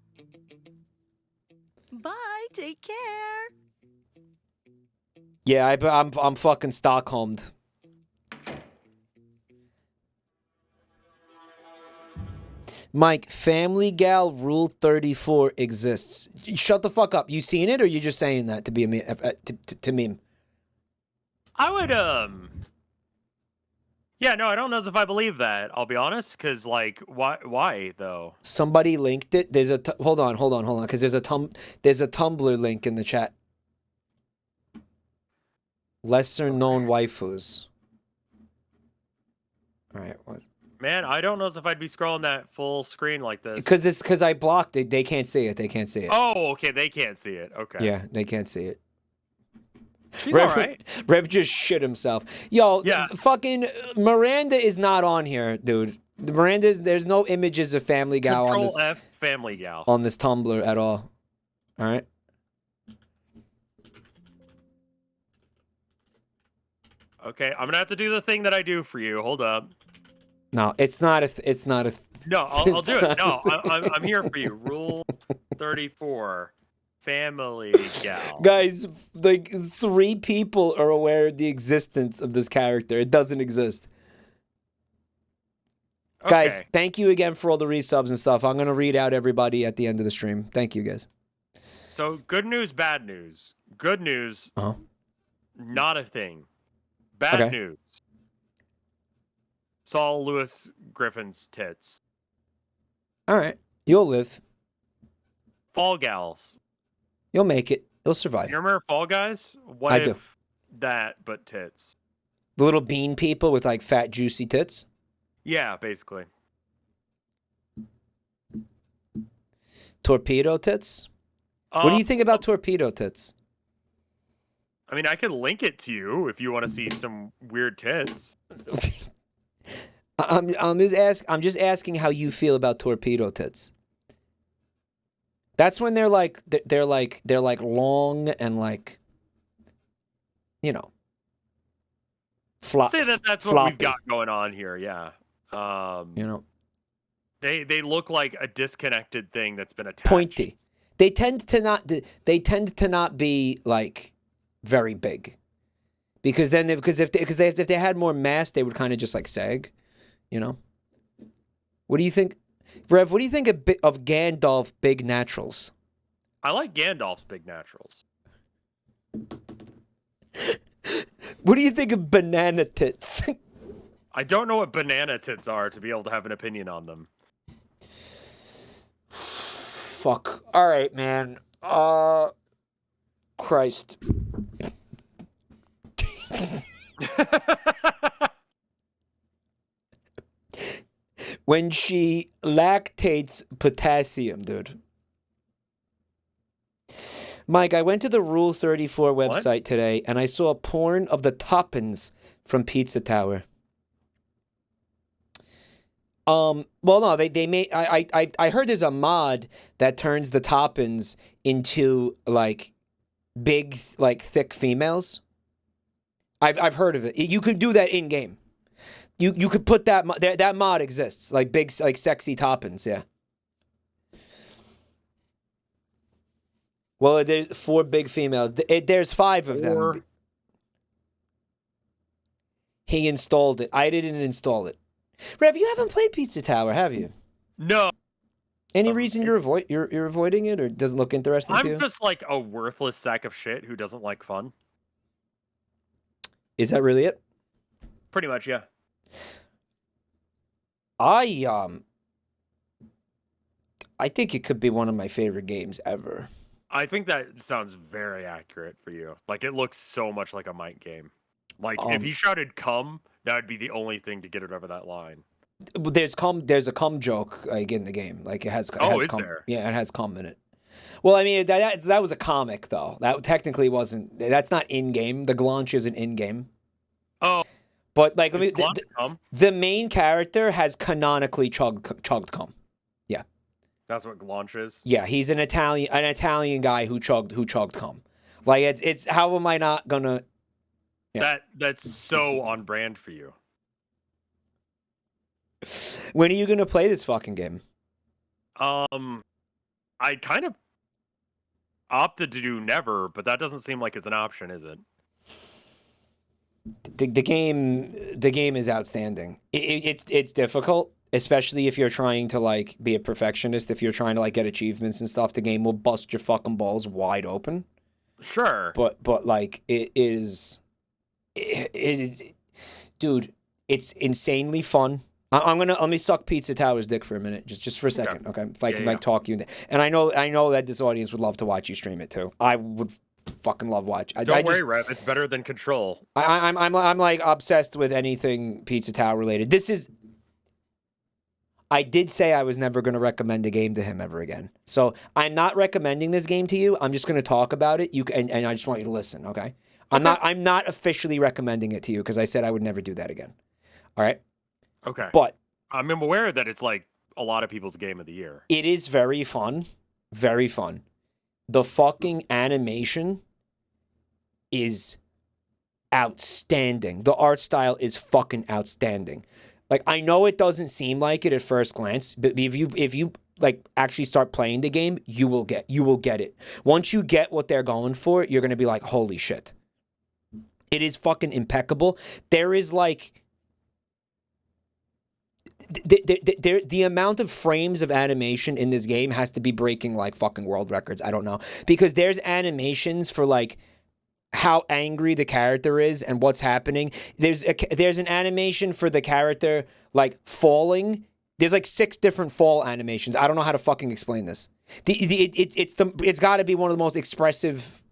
Bye. Take care. Yeah, I'm fucking Stockholmed. Mike, Family Gal Rule 34 exists. Shut the fuck up. You seen it, or you just saying that to be a to meme? I would Yeah, no, I don't know if I believe that. I'll be honest, because like, why though? Somebody linked it. There's a hold on, because there's a Tumblr link in the chat. Lesser known waifus. All right, what? Man, I don't know if I'd be scrolling that full screen like this. Because I blocked it. They can't see it. They can't see it. Oh, okay, they can't see it. Okay. Yeah, they can't see it. She's alright. Rev just shit himself. Yo, Yeah. fucking Miranda is not on here, dude. There's no images of Family Gal Control F Family Gal. on this Tumblr at all. All right. Okay, I'm gonna have to do the thing that I do for you. Hold up. No, it's not a. No, I'll do it. No, I'm here for you. Rule 34. Family Gal. Guys, like 3 people are aware of the existence of this character. It doesn't exist. Okay. Guys, thank you again for all the resubs and stuff. I'm gonna read out everybody at the end of the stream. Thank you, guys. So, good news, bad news. Good news, Uh-huh. not a thing. Bad Okay. news. Saul Lewis Griffin's tits. All right, you'll live. Fall Gals. You'll make it. You'll survive. You remember Fall Guys? What I if do. that, but tits? The little bean people with like fat, juicy tits. Yeah, basically. Torpedo tits? What do you think about torpedo tits? I mean, I can link it to you if you want to see some weird tits. I'm just asking how you feel about torpedo tits. That's when they're like long and like, you know, Say that's floppy. what we've got going on here. Yeah. You know, they look like a disconnected thing that's been attached. pointy. They tend to not be like very big, because if they had more mass, they would kind of just like sag. You know. What do you think, Rev? What do you think of Gandalf big naturals? I like Gandalf's big naturals. What do you think of banana tits? I don't know what banana tits are to be able to have an opinion on them. Fuck. All right, man. Christ. When she lactates potassium, dude. Mike, I went to the Rule 34 website today, and I saw porn of the toppings from Pizza Tower. Well, no, they made. I heard there's a mod that turns the toppings into like big, like thick females. I've heard of it. You could do that in game. You could put that mod exists, like big, like sexy toppings. Yeah. Well, there's 4 big females. There's 5 of them. He installed it. I didn't install it. Rev, you haven't played Pizza Tower, have you? No. Any reason you're avoiding it, or doesn't look interesting to you? I'm just like a worthless sack of shit who doesn't like fun. Is that really it? Pretty much, yeah. I think it could be one of my favorite games ever. I think that sounds very accurate for you. Like, it looks so much like a Mike game. Like, if he shouted "come," that would be the only thing to get it over that line. There's a cum joke like in the game. Like it has. Is cum. there? Yeah, it has cum in it. Well, I mean that was a comic though. That technically wasn't. That's not in game. The Glaunch isn't in game. Oh. But like, the main character has canonically chugged cum. Yeah. That's what Glaunch is. Yeah, he's an Italian guy who chugged cum. Like it's how am I not gonna? Yeah. That's so on brand for you. When are you gonna play this fucking game? I kind of opted to do never, but that doesn't seem like it's an option, is it? The game is outstanding. It's difficult, especially if you're trying to like be a perfectionist. If you're trying to like get achievements and stuff, the game will bust your fucking balls wide open. Sure. But like it is, dude. It's insanely fun. Let me suck Pizza Tower's dick for a minute, just for a second, okay? If I can like talk you, and I know that this audience would love to watch you stream it too. I would fucking love watch. Don't worry, Rev. It's better than Control. I'm like obsessed with anything Pizza Tower related. I did say I was never going to recommend a game to him ever again. So I'm not recommending this game to you. I'm just going to talk about it. And I just want you to listen, okay? I'm not officially recommending it to you because I said I would never do that again. All right? Okay. But I'm aware that it's like a lot of people's game of the year. It is very fun. Very fun. The fucking animation is outstanding. The art style is fucking outstanding. Like, I know it doesn't seem like it at first glance, but if you like actually start playing the game, you will get it. Once you get what they're going for, you're gonna be like, holy shit. It is fucking impeccable. There is like the amount of frames of animation in this game has to be breaking like fucking world records. I don't know, because there's animations for like how angry the character is and what's happening. There's an animation for the character like falling. There's like 6 different fall animations. I don't know how to fucking explain this. It's got to be one of the most expressive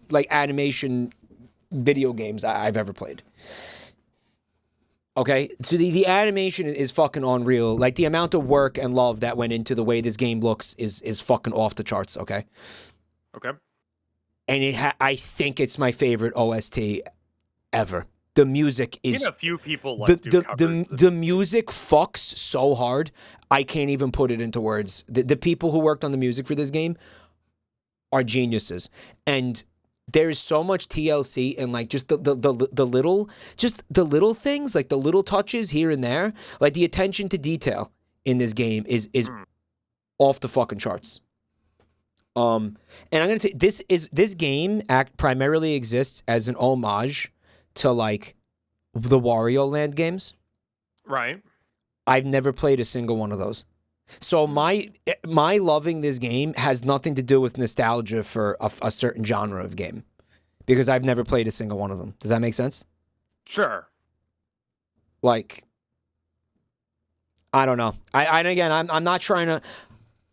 like animation video games I've ever played. Okay, so the animation is fucking unreal. Like the amount of work and love that went into the way this game looks is fucking off the charts. Okay, Okay. and I think it's my favorite OST ever. The music is a few people like do covers. the music fucks so hard. I can't even put it into words. The people who worked on the music for this game are geniuses, and there's so much TLC and like just the little things, like the little touches here and there, like the attention to detail in this game is off the fucking charts. And I'm gonna take this game primarily exists as an homage to like the Wario Land games. Right. I've never played a single one of those. So my loving this game has nothing to do with nostalgia for a certain genre of game, because I've never played a single one of them. Does that make sense? Sure. Like, I don't know. I'm not trying to.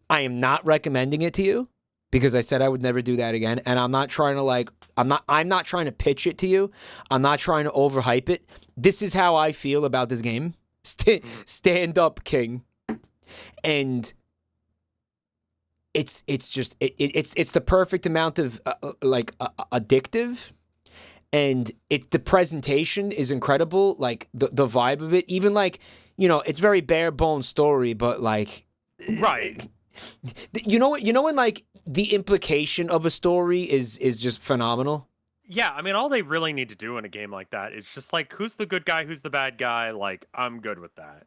I am not recommending it to you because I said I would never do that again, and I'm not trying to like. I'm not trying to pitch it to you. I'm not trying to overhype it. This is how I feel about this game. Stand up, King. And it's just it's the perfect amount of addictive, and the presentation is incredible. Like the vibe of it, even like, you know, it's very bare bones story, but like, right. You know when like the implication of a story is just phenomenal. Yeah, I mean, all they really need to do in a game like that is just like, who's the good guy, who's the bad guy. Like, I'm good with that.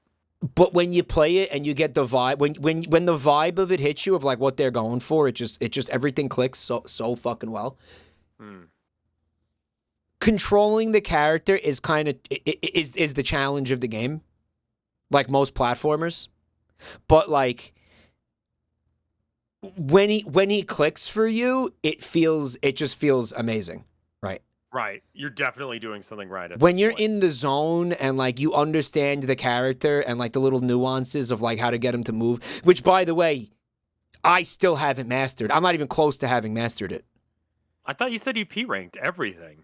But when you play it and you get the vibe, when the vibe of it hits you of like what they're going for, it just everything clicks so fucking well. Controlling the character is kind of is the challenge of the game, like most platformers. But like when he clicks for you, it just feels amazing, right? Right. You're definitely doing something right at When this you're point. in the zone and like you understand the character and like the little nuances of like how to get him to move, which by the way, I still haven't mastered. I'm not even close to having mastered it. I thought you said you P ranked everything.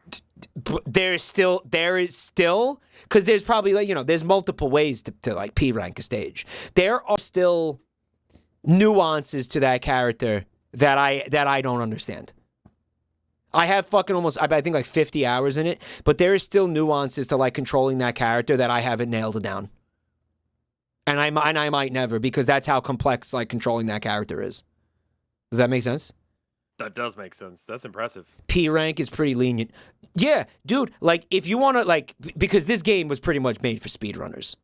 But there is still because there's probably like, you know, there's multiple ways to like P rank a stage. There are still nuances to that character that I don't understand. I have fucking almost, I think like 50 hours in it, but there is still nuances to like controlling that character that I haven't nailed down. And I might never, because that's how complex like controlling that character is. Does that make sense? That does make sense. That's impressive. P rank is pretty lenient. Yeah, dude, like if you want to like, because this game was pretty much made for speedrunners.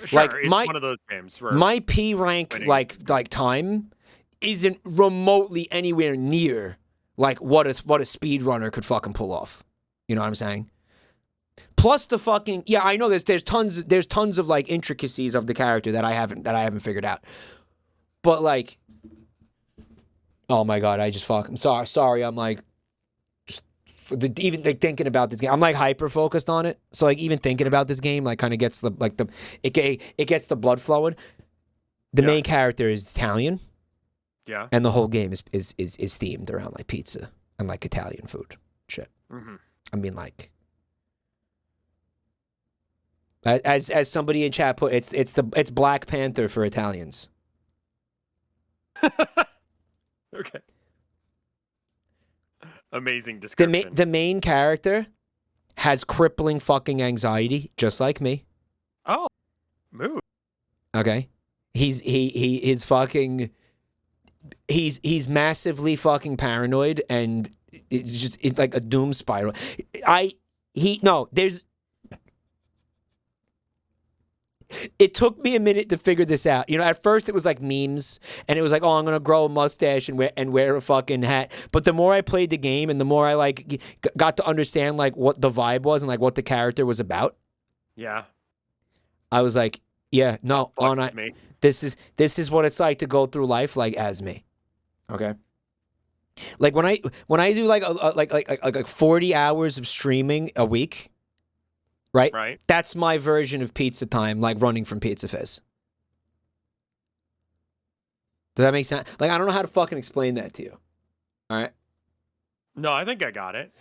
Sure, Like, it's one of those games where My P rank winning. like time isn't remotely anywhere near like what a speedrunner could fucking pull off. You know what I'm saying? Plus the fucking, yeah, I know there's tons of like intricacies of the character that I haven't figured out. But like, oh my god, I'm sorry, I'm like just even like thinking about this game, I'm like hyper focused on it. So like even thinking about this game like kind of gets it gets the blood flowing. The main character is Italian. Yeah. And the whole game is themed around like pizza and like Italian food shit. Mm-hmm. I mean, like, as somebody in chat put, it's Black Panther for Italians. Okay. Amazing description. The main character has crippling fucking anxiety, just like me. Oh, move. Okay, he's massively fucking paranoid, and it's like a doom spiral. It took me a minute to figure this out. You know, at first it was like memes, and it was like, oh, I'm gonna grow a mustache and wear a fucking hat. But the more I played the game, and the more I like got to understand like what the vibe was and like what the character was about. Yeah. I was like, yeah, no, Me. this is what it's like to go through life like as me. Okay. Like when I do like 40 hours of streaming a week. Right? Right. That's my version of pizza time, like running from Pizza Fizz. Does that make sense? Like, I don't know how to fucking explain that to you. All right? No, I think I got it.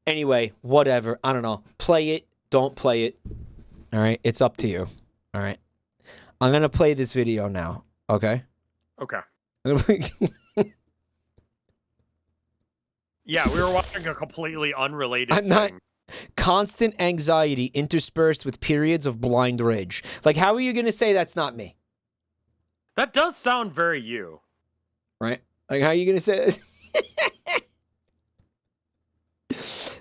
Anyway, whatever. I don't know. Play it. Don't play it. All right, it's up to you. All right, I'm gonna play this video now. Okay. Okay. I'm gonna play- Yeah, we were watching a completely unrelated I'm not- thing. Constant anxiety interspersed with periods of blind rage. Like, how are you gonna say that's not me? That does sound very you. Right? Like, how are you gonna say it?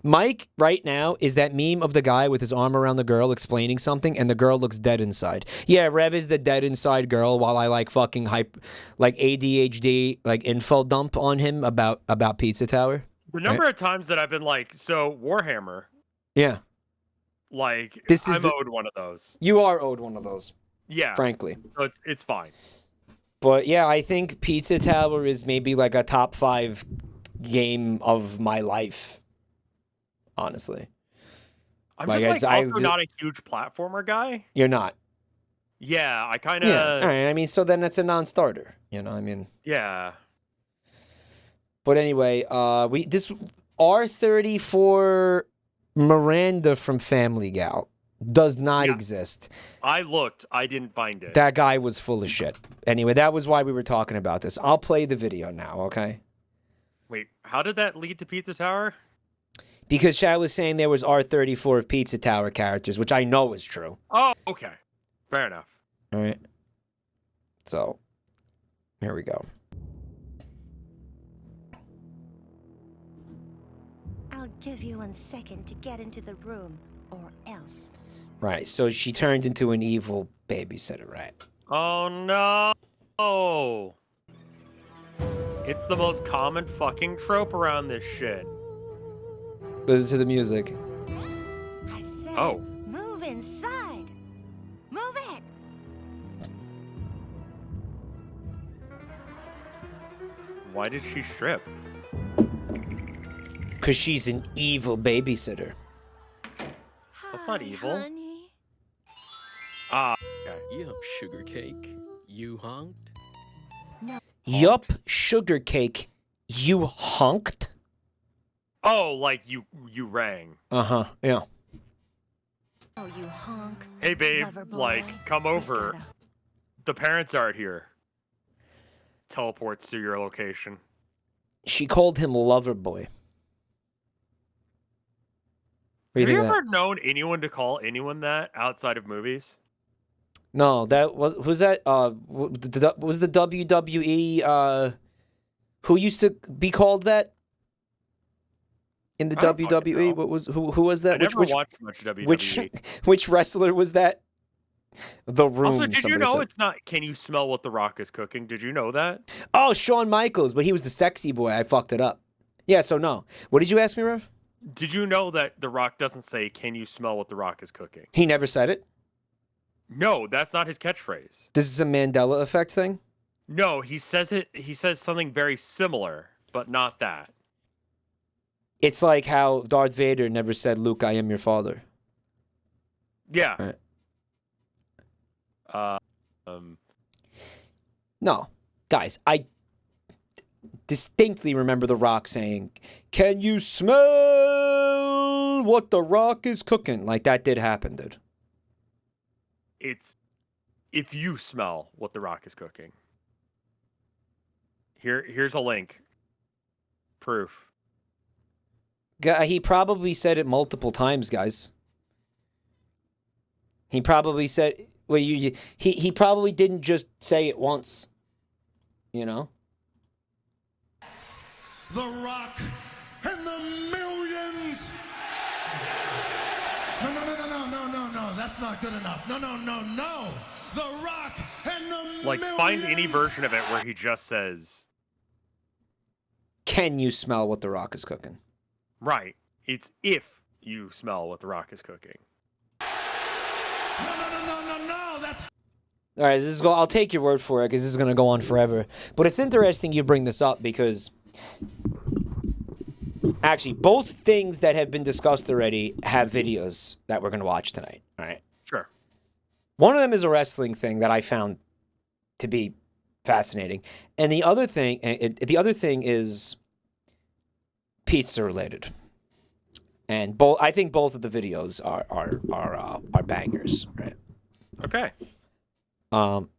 Mike, right now, is that meme of the guy with his arm around the girl explaining something, and the girl looks dead inside. Yeah, Rev is the dead inside girl, while I like fucking like ADHD, like info dump on him about Pizza Tower. The number of times that I've been like, so Warhammer, Yeah, like, This is I'm the- owed one of those. you are owed one of those, Yeah, frankly. so it's fine. But yeah, I think Pizza Tower is maybe like a top 5 game of my life. Honestly, I'm Like, just I- also not a huge platformer guy. you're not. Yeah, I kind of. Yeah, all right. I mean, so then it's a non-starter. You know, I mean. Yeah. But anyway, this R34 Miranda from Family Gal does not exist. I looked. I didn't find it. That guy was full of shit. Anyway, that was why we were talking about this. I'll play the video now, okay? Wait, how did that lead to Pizza Tower? Because Chad was saying there was R34 of Pizza Tower characters, which I know is true. Oh, okay. Fair enough. All right. So, here we go. I'll give you 1 second to get into the room, or else. Right. So she turned into an evil babysitter, right? Oh no. It's the most common fucking trope around this shit. Listen to the music. I said, Oh. move inside. Move it. Why did she strip? Because she's an evil babysitter. That's not Hi, evil. honey. Ah, okay. Yup, sugar cake. You honked? Yup, sugar cake. You honked? Oh, like you rang. Uh-huh, yeah. Oh, you honk. Hey babe, Lover boy. like come We over. gotta- The parents aren't here. Teleports to your location. She called him lover boy. What do Have you you think of ever known anyone to call anyone that outside of movies? that? No, that was that was the WWE who used to be called that in the I don't fucking WWE? know. What was who was that? I never watched much WWE. Which wrestler was that? The Room. Also, did you somebody know said. it's not? Can you smell what the Rock is cooking? Did you know that? Oh, Shawn Michaels, but he was the sexy boy. I fucked it up. Yeah, so no. What did you ask me, Rev? Did you know that the Rock doesn't say, "Can you smell what the Rock is cooking"? He never said it. No, that's not his catchphrase. This is a Mandela effect thing. No, he says it. He says something very similar, but not that. It's like how Darth Vader never said, "Luke, I am your father." Yeah. Right. No, guys, I distinctly remember The Rock saying, "Can you smell what The Rock is cooking?" Like that did happen, dude. It's if you smell what the Rock is cooking. Here's a link. Proof. He probably said it multiple times, guys. He probably said, well, he probably didn't just say it once. You know? The Rock and the millions. No. That's not good enough. No. The Rock and the Like, millions. find any version of it where he just says, Can you smell what The Rock is cooking? right. It's if you smell what the Rock is cooking. No. That's All right, I'll take your word for it because this is going to go on forever. But it's interesting you bring this up because actually both things that have been discussed already have videos that we're going to watch tonight. All right. Sure. One of them is a wrestling thing that I found to be fascinating, and the other thing is pizza related. And I think both of the videos are bangers, right? Okay. Um,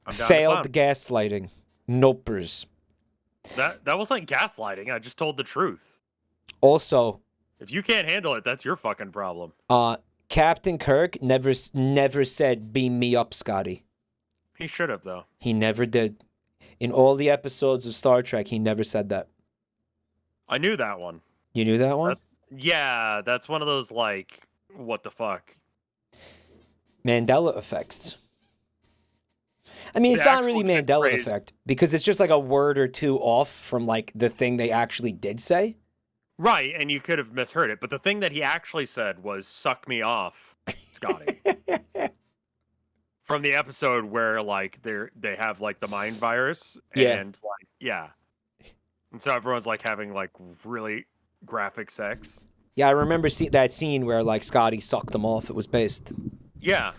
I'm down to failed clown. gaslighting, nopers. That wasn't gaslighting. I just told the truth. Also, If you can't handle it, that's your fucking problem. Captain Kirk never said "beam me up, Scotty." He should have though. He never did. In all the episodes of Star Trek, he never said that. I knew that one. You knew that one? That's one of those like, what the fuck? Mandela effects. I mean, it's The not really actual Mandela catchphrase- effect because it's just like a word or two off from like the thing they actually did say. Right, and you could have misheard it, but the thing that he actually said was "suck me off, Scotty." From the episode where like they have like the mind virus, Yeah. and like and so everyone's like having like really graphic sex. Yeah, I remember that scene where like Scotty sucked them off. It was based. Yeah,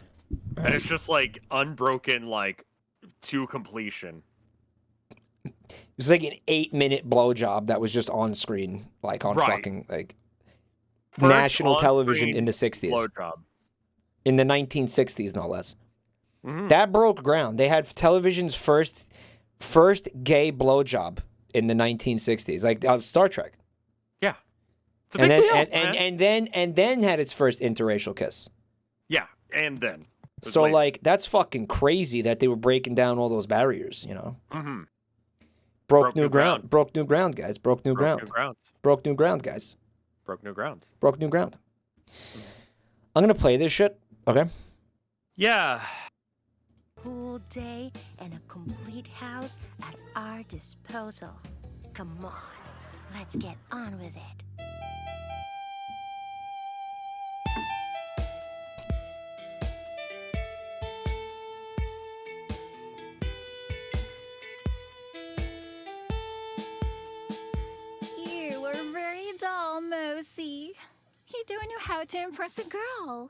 and it's just like unbroken, like to completion. It was like an 8-minute blowjob that was just on screen, like on Right. fucking like First national television on-screen in the 60s. blowjob. In the 1960s, no less. Mhm. That broke ground. They had television's first gay blowjob in the 1960s, like Star Trek. Yeah, it's a And big then deal. and then had its first interracial kiss. Yeah, and then. It was So later. like that's fucking crazy that they were breaking down all those barriers, you know. Mhm. Broke new ground. Broke new ground, guys. Broke new Broke ground. new grounds. Broke new ground, guys. Broke new grounds. Broke new ground. I'm gonna play this shit. Okay. Yeah. Cool day and a complete house at our disposal. Come on, let's get on with it. You are very dull, Mosey. You don't know how to impress a girl.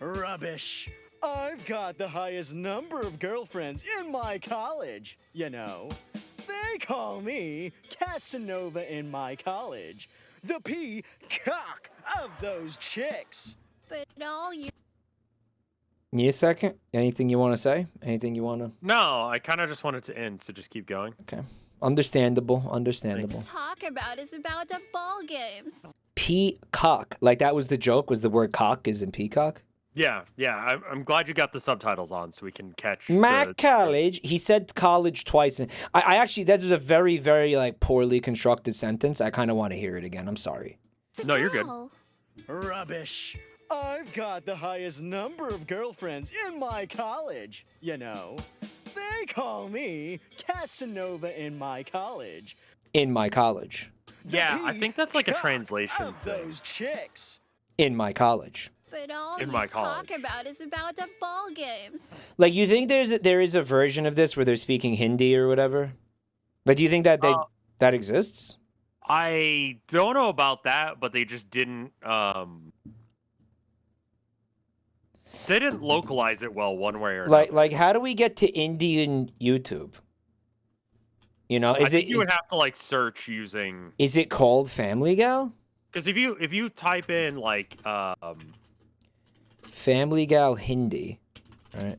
Rubbish. I've got the highest number of girlfriends in my college, you know. They call me Casanova in my college. The peacock of those chicks. But all you Need a second? Anything you want to say? Anything you want to? No, I kind of just wanted to end, so just keep going. Okay. Understandable. Understandable. talk about is about the ball games. Peacock. Like that was the joke. Was the word cock is in peacock? Yeah. I'm glad you got the subtitles on so we can catch. My college. He said college twice. I actually that was a very very like poorly constructed sentence. I kind of want to hear it again. I'm sorry. It's a No, you're good. girl. Rubbish. I've got the highest number of girlfriends in my college, you know. They call me Casanova in my college. In my college. The Yeah, I think that's like a peacock translation of thing. those chicks. In my college. But all In you my talk college. about is about the ball games. Like you think there is a version of this where they're speaking Hindi or whatever? But do you think that that exists? I don't know about that, but they just didn't. They didn't localize it well one way or another. Like how do we get to Indian YouTube? You know, I think you would have to like search using, is it called Family Gal? because if you type in like Family Gal Hindi. All right.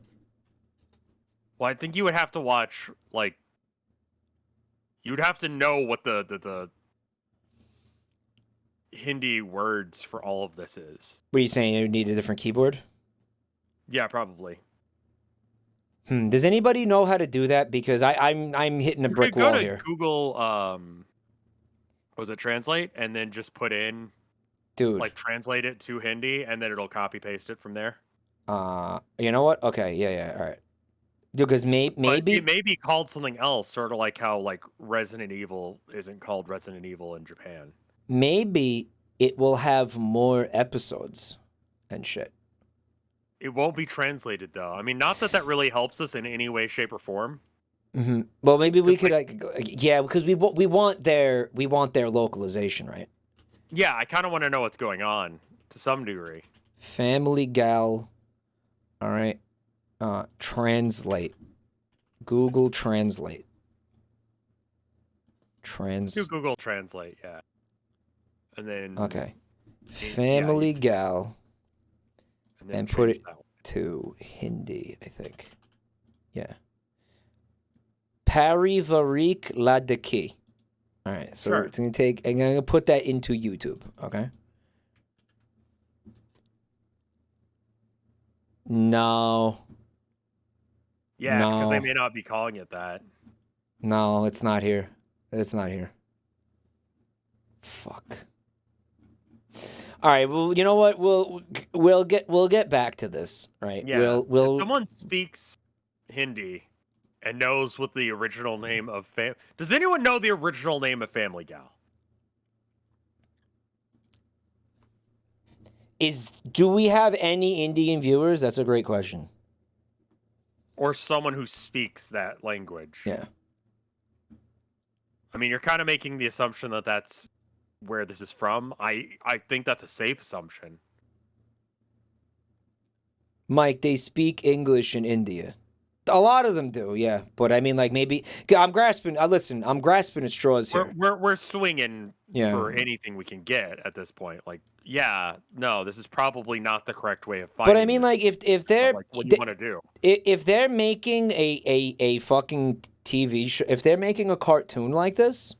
well, I think you would have to watch like, you'd have to know what the Hindi words for all of this is. What are you saying? You need a different keyboard? Yeah, probably. Does anybody know how to do that? Because I'm hitting a You brick could go wall to here. Google, was it translate, and then just put in Dude. like translate it to Hindi, and then it'll copy paste it from there. You know what? Okay, yeah, all right. Dude, because But maybe it may be called something else, sort of like how like Resident Evil isn't called Resident Evil in Japan. maybe it will have more episodes and shit. It won't be translated though. I mean, not that that really helps us in any way, shape, or form. Well, maybe we 'Cause, could, yeah, because we want their localization, right? Yeah, I kind of want to know what's going on to some degree. Family Gal. All right. Translate. Google Translate. Do Google Translate, yeah. And then Okay. Family Gal, and put change it that one. to Hindi, I think. Yeah. Parivarik Ladaki. All right, so Sure. it's gonna take. I'm gonna put that into YouTube. Okay. No, Yeah, because they No. may not be calling it that. no, it's not here. It's not here. Fuck. All right. Well, you know what? We'll get back to this. Right. Yeah. If We'll. someone speaks Hindi and knows what the original name of does anyone know the original name of Family Gal? Do we have any Indian viewers? That's a great question. Or someone who speaks that language? Yeah. I mean, you're kind of making the assumption that that's where this is from. I think that's a safe assumption. Mike, they speak English in India. A lot of them do, yeah. But I mean, like maybe I'm grasping. Listen, I'm grasping at straws here. We're swinging Yeah. for anything we can get at this point. Like, yeah, no, this is probably not the correct way of fighting. But I mean, this, like if they're like, what do you want to do? if they're making a fucking TV show, if they're making a cartoon like this,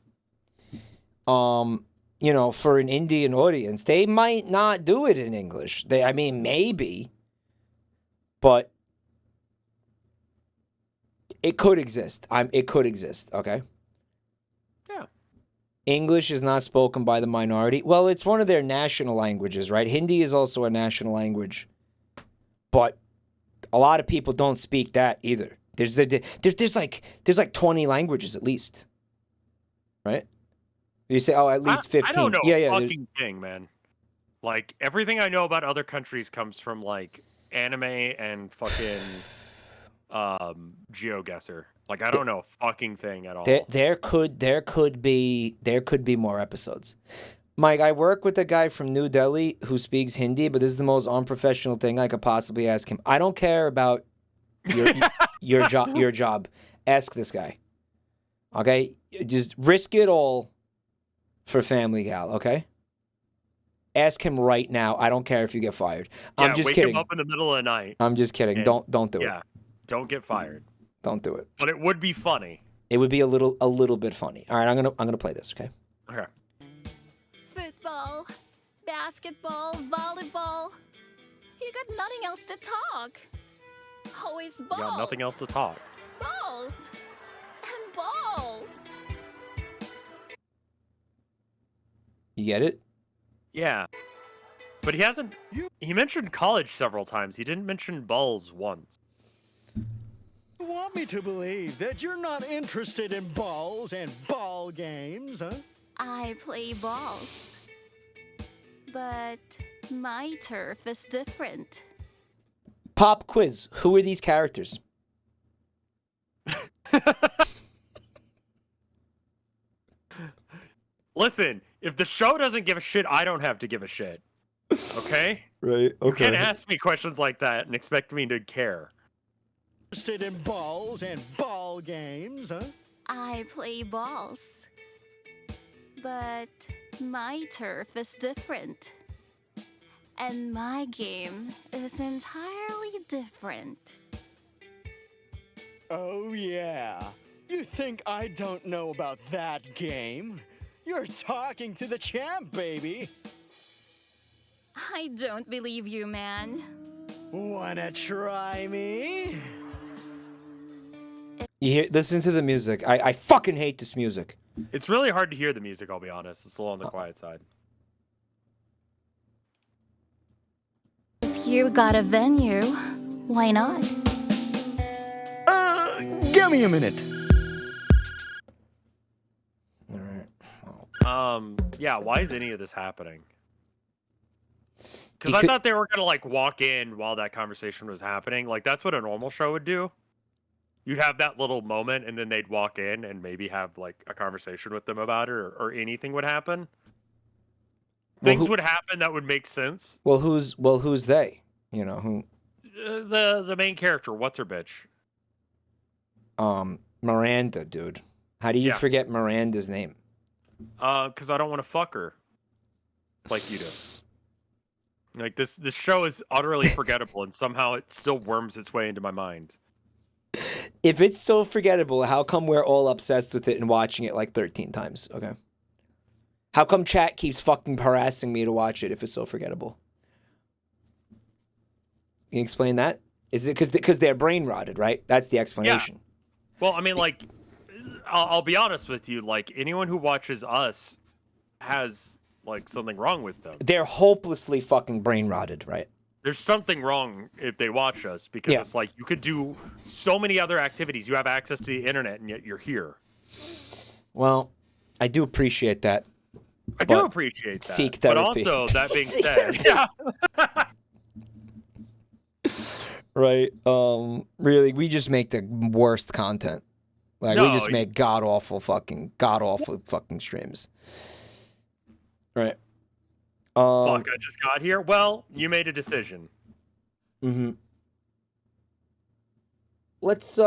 you know, for an Indian audience, they might not do it in English. I mean, maybe, but it could exist. It could exist. Okay. Yeah. English is not spoken by the minority. Well, it's one of their national languages, right? Hindi is also a national language, but a lot of people don't speak that either. There's like 20 languages at least, right? You say, oh, at least 15. I don't know yeah, a yeah. fucking thing, man. Like, everything I know about other countries comes from, like, anime and fucking GeoGuessr. Like, I don't know a fucking thing at all. There could be more episodes. Mike, I work with a guy from New Delhi who speaks Hindi, but this is the most unprofessional thing I could possibly ask him. I don't care about your job. Ask this guy. Okay? Just risk it all for Family Gal, okay? Ask him right now. I don't care if you get fired. Yeah, I'm just wake kidding. him up in the middle of the night. I'm just kidding. and- Don't do it. Yeah, don't get fired. Don't do it. But it would be funny. It would be a little bit funny. All right, I'm gonna play this, okay? Okay. Football, basketball, volleyball. You got nothing else to talk. Always balls. You got nothing else to talk. Balls. And balls. You get it? Yeah. But he hasn't. He mentioned college several times. He didn't mention balls once. You want me to believe that you're not interested in balls and ball games, huh? I play balls. But my turf is different. Pop quiz. Who are these characters? Listen, if the show doesn't give a shit, I don't have to give a shit. Okay? Right. You can't ask me questions like that and expect me to care. Interested in balls and ball games, huh? I play balls. But my turf is different. And my game is entirely different. Oh, yeah. You think I don't know about that game? You're talking to the champ, baby. I don't believe you, man. Wanna try me? Listen to the music. I fucking hate this music. It's really hard to hear the music, I'll be honest. It's a little on the quiet side. If you got a venue, why not? Give me a minute. All right. Yeah, why is any of this happening? Because He I could- thought they were gonna like walk in while that conversation was happening. Like that's what a normal show would do. You'd have that little moment, and then they'd walk in and maybe have like a conversation with them about it, or anything would happen. Things would happen that would make sense. Well, who's they? You know who? The main character, what's her bitch? Miranda, dude. How do you Yeah. forget Miranda's name? Because I don't want to fuck her like you do. Like this show is utterly forgettable, and somehow it still worms its way into my mind. If it's so forgettable, how come we're all obsessed with it and watching it like 13 times? Okay. How come chat keeps fucking harassing me to watch it if it's so forgettable? Can you explain that? Is it because they're brain rotted, right? That's the explanation. Yeah. Well, I mean, like, I'll be honest with you. Like, anyone who watches us has, like, something wrong with them. They're hopelessly fucking brain rotted, right? There's something wrong if they watch us because it's like you could do so many other activities. You have access to the internet, and yet you're here. Well, I do appreciate that. I do appreciate that. Seek therapy. But also, that being said, yeah. Right. Really, we just make the worst content. Like we just make god awful fucking streams. Right. Fuck, I just got here. Well, you made a decision. Mm-hmm. Let's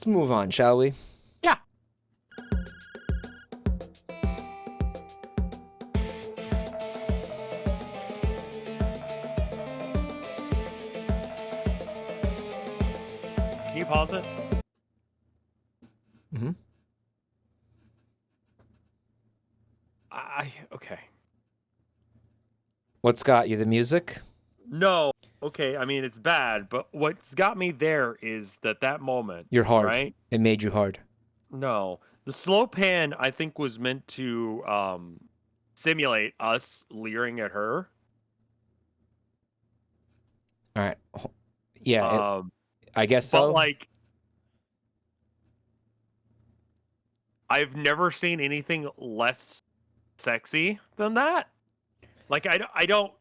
move on, shall we? Yeah. Can you pause it? Mm-hmm. Okay. What's got you? The music? No. Okay, I mean, it's bad, but what's got me there is that moment. You're hard. Right? It made you hard. No. The slow pan, I think, was meant to simulate us leering at her. All right. Yeah, I guess but so. Like, I've never seen anything less sexy than that. Like, I don't.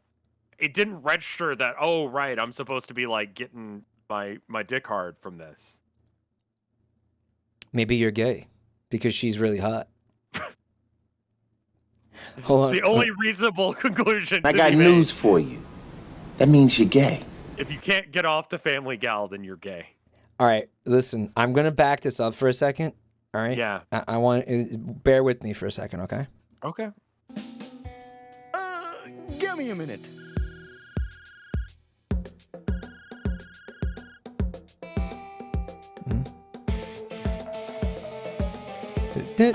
It didn't register that. Oh, right, I'm supposed to be like getting my dick hard from this. Maybe you're gay because she's really hot. Hold on. It's the only reasonable conclusion. I got news for you. That means you're gay. If you can't get off to Family Gal, then you're gay. All right, listen. I'm gonna back this up for a second. All right. Yeah. I want bear with me for a second, okay? Okay. Give me a minute. It's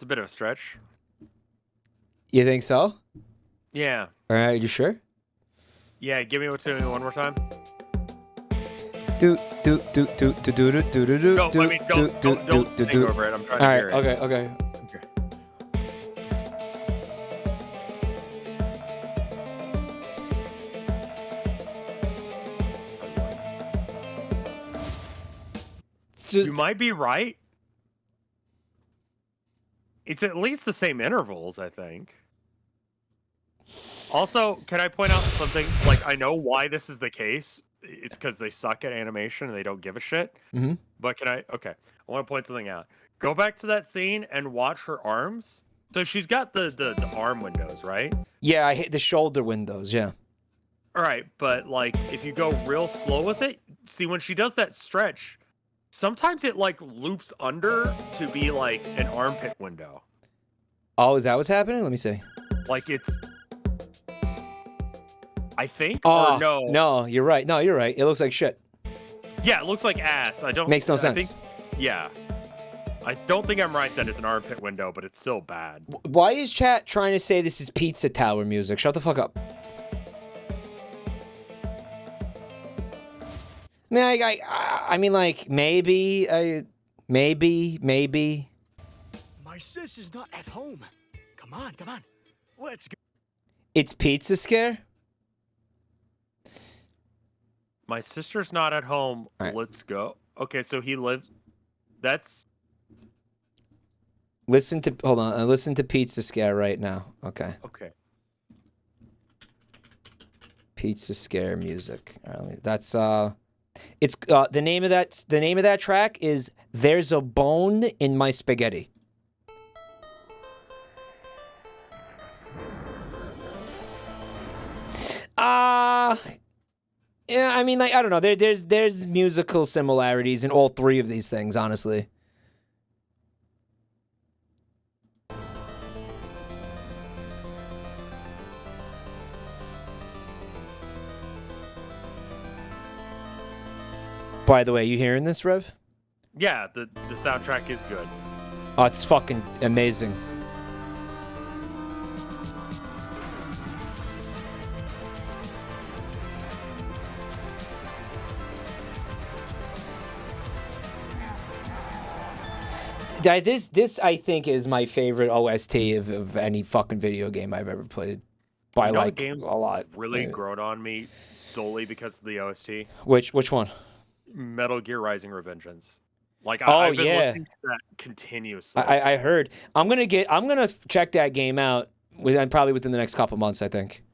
a bit of a stretch. You think so? Yeah. All right, you sure? Yeah, give me one more time. No, I mean, don't sing over it. I'm trying to hear it. Okay. You might be right. It's at least the same intervals, I think. Also, can I point out something? Like, I know why this is the case. It's because they suck at animation and they don't give a shit. Mm-hmm. But can I? Okay, I want to point something out. Go back to that scene and watch her arms. So she's got the arm windows, right? Yeah, I hit the shoulder windows. Yeah. All right, but like if you go real slow with it, see when she does that stretch, sometimes it like loops under to be like an armpit window. Oh, is that what's happening? Let me see. Like it's. I think. Oh, or no. No, you're right. No, you're right. It looks like shit. Yeah, it looks like ass. I don't. Makes no sense. Think, yeah. I don't think I'm right that it's an armpit window, but it's still bad. Why is chat trying to say this is Pizza Tower music? Shut the fuck up. I mean, like, maybe. My sis is not at home. Come on. Let's go. It's Pizza Scare? My sister's not at home. Right. Let's go. Okay, so he lives. That's. Hold on. Listen to Pizza Scare right now. Okay. Okay. Pizza Scare music. All right, that's it's the name of that track is There's a Bone in My Spaghetti. Yeah, I mean, like, I don't know. There's musical similarities in all three of these things, honestly. By the way, you hearing this, Rev? Yeah, the soundtrack is good. Oh, it's fucking amazing. This I think is my favorite OST of any fucking video game I've ever played. By like a lot. Really grown on me solely because of the OST. Which one? Metal Gear Rising: Revengeance. Like I've been listening to that continuously. I heard. I'm gonna check that game out probably within the next couple months. I think.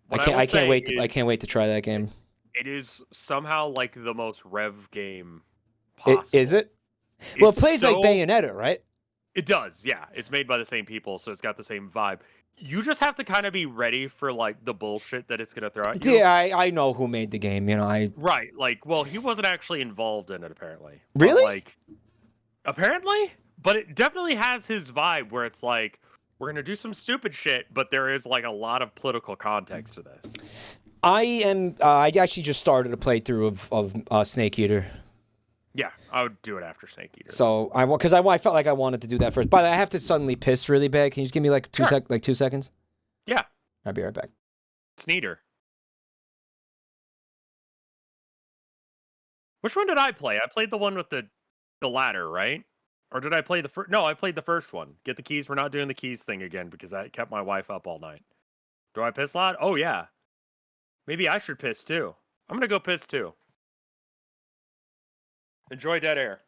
I can't wait to try that game. It is somehow like the most Rev game possible. Is it? Well, it plays like Bayonetta, right? It does, yeah. It's made by the same people, so it's got the same vibe. You just have to kind of be ready for like the bullshit that it's gonna throw at you. Yeah, I know who made the game. You know, right. Like, well, he wasn't actually involved in it apparently. Really? But, like, apparently, but it definitely has his vibe where it's like we're gonna do some stupid shit, but there is like a lot of political context to this. I actually just started a playthrough of Snake Eater. Yeah, I would do it after Snake Eater. So I felt like I wanted to do that first. By the way, I have to suddenly piss really bad. Can you just give me like 2 seconds? Yeah. I'll be right back. Sneeder. Which one did I play? I played the one with the ladder, right? Or did I play the first? No, I played the first one. Get the keys. We're not doing the keys thing again because that kept my wife up all night. Do I piss loud? Oh, yeah. Maybe I should piss too. I'm going to go piss too. Enjoy dead air.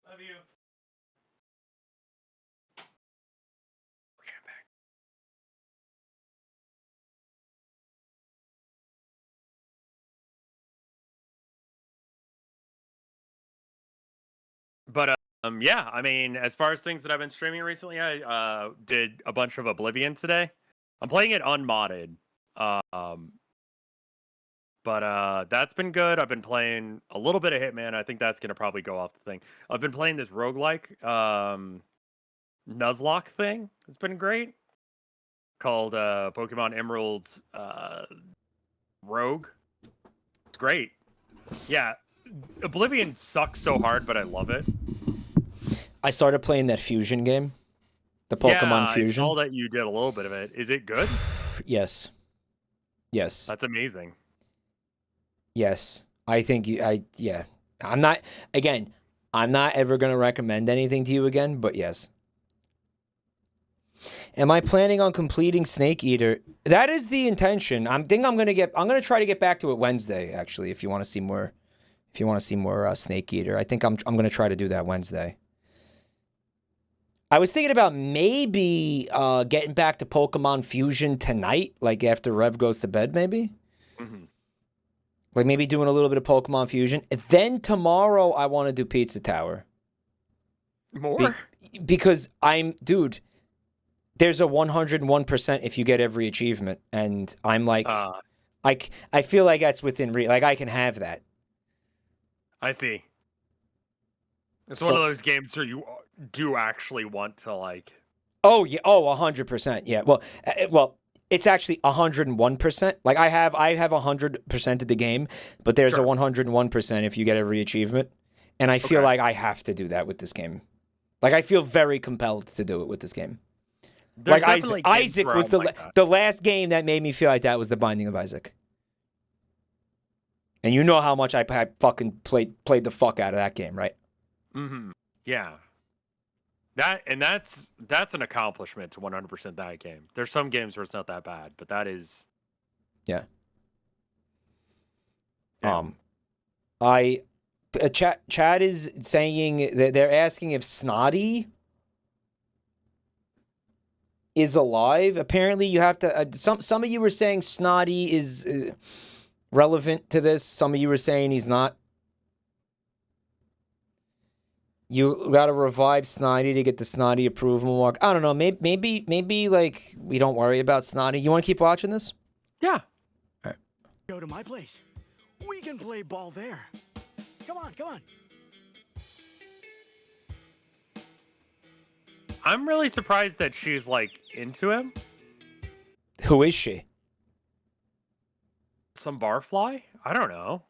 Love you. But yeah, I mean, as far as things that I've been streaming recently, I did a bunch of Oblivion today. I'm playing it unmodded. But that's been good. I've been playing a little bit of Hitman. I think that's gonna probably go off the thing. I've been playing this roguelike Nuzlocke thing. It's been great. Called Pokemon Emerald's Rogue. It's great. Yeah. Oblivion sucks so hard, but I love it. I started playing that Fusion game. The Pokemon Fusion. I saw that you did a little bit of it. Is it good? Yes. Yes. That's amazing. Yes. I think yeah. I'm not ever going to recommend anything to you again, but yes. Am I planning on completing Snake Eater? That is the intention. I'm going to try to get back to it Wednesday actually if you want to see more Snake Eater. I think I'm going to try to do that Wednesday. I was thinking about maybe getting back to Pokemon Fusion tonight, like after Rev goes to bed, maybe. Mm-hmm. Like maybe doing a little bit of Pokemon Fusion. And then tomorrow I want to do Pizza Tower. More? Because there's a 101% if you get every achievement. And I'm like, I feel like that's within like I can have that. I see. It's one of those games where you do actually want to like. Oh yeah. Oh, 100%. Yeah. Well, it's actually 101%. Like I have 100% of the game, but there's a 101% if you get every achievement, and I feel like I have to do that with this game. Like I feel very compelled to do it with this game. There's Like definitely kids Isaac where was I'm like that. the last game that made me feel like that was The Binding of Isaac. And you know how much I fucking played the fuck out of that game, right? Mm-hmm. Yeah. That's an accomplishment to 100% that game. There's some games where it's not that bad, but that is. Yeah. Damn. Chad is saying that they're asking if Snotty is alive. Apparently, you have to. Some of you were saying Snotty is relevant to this. Some of you were saying he's not. You got to revive Snotty to get the Snotty approval mark. I don't know. Maybe like we don't worry about Snotty. You want to keep watching this? Yeah. Go to my place. We can play ball there. Come on, come on. I'm really surprised that she's like into him. Who is she? Some barfly? I don't know.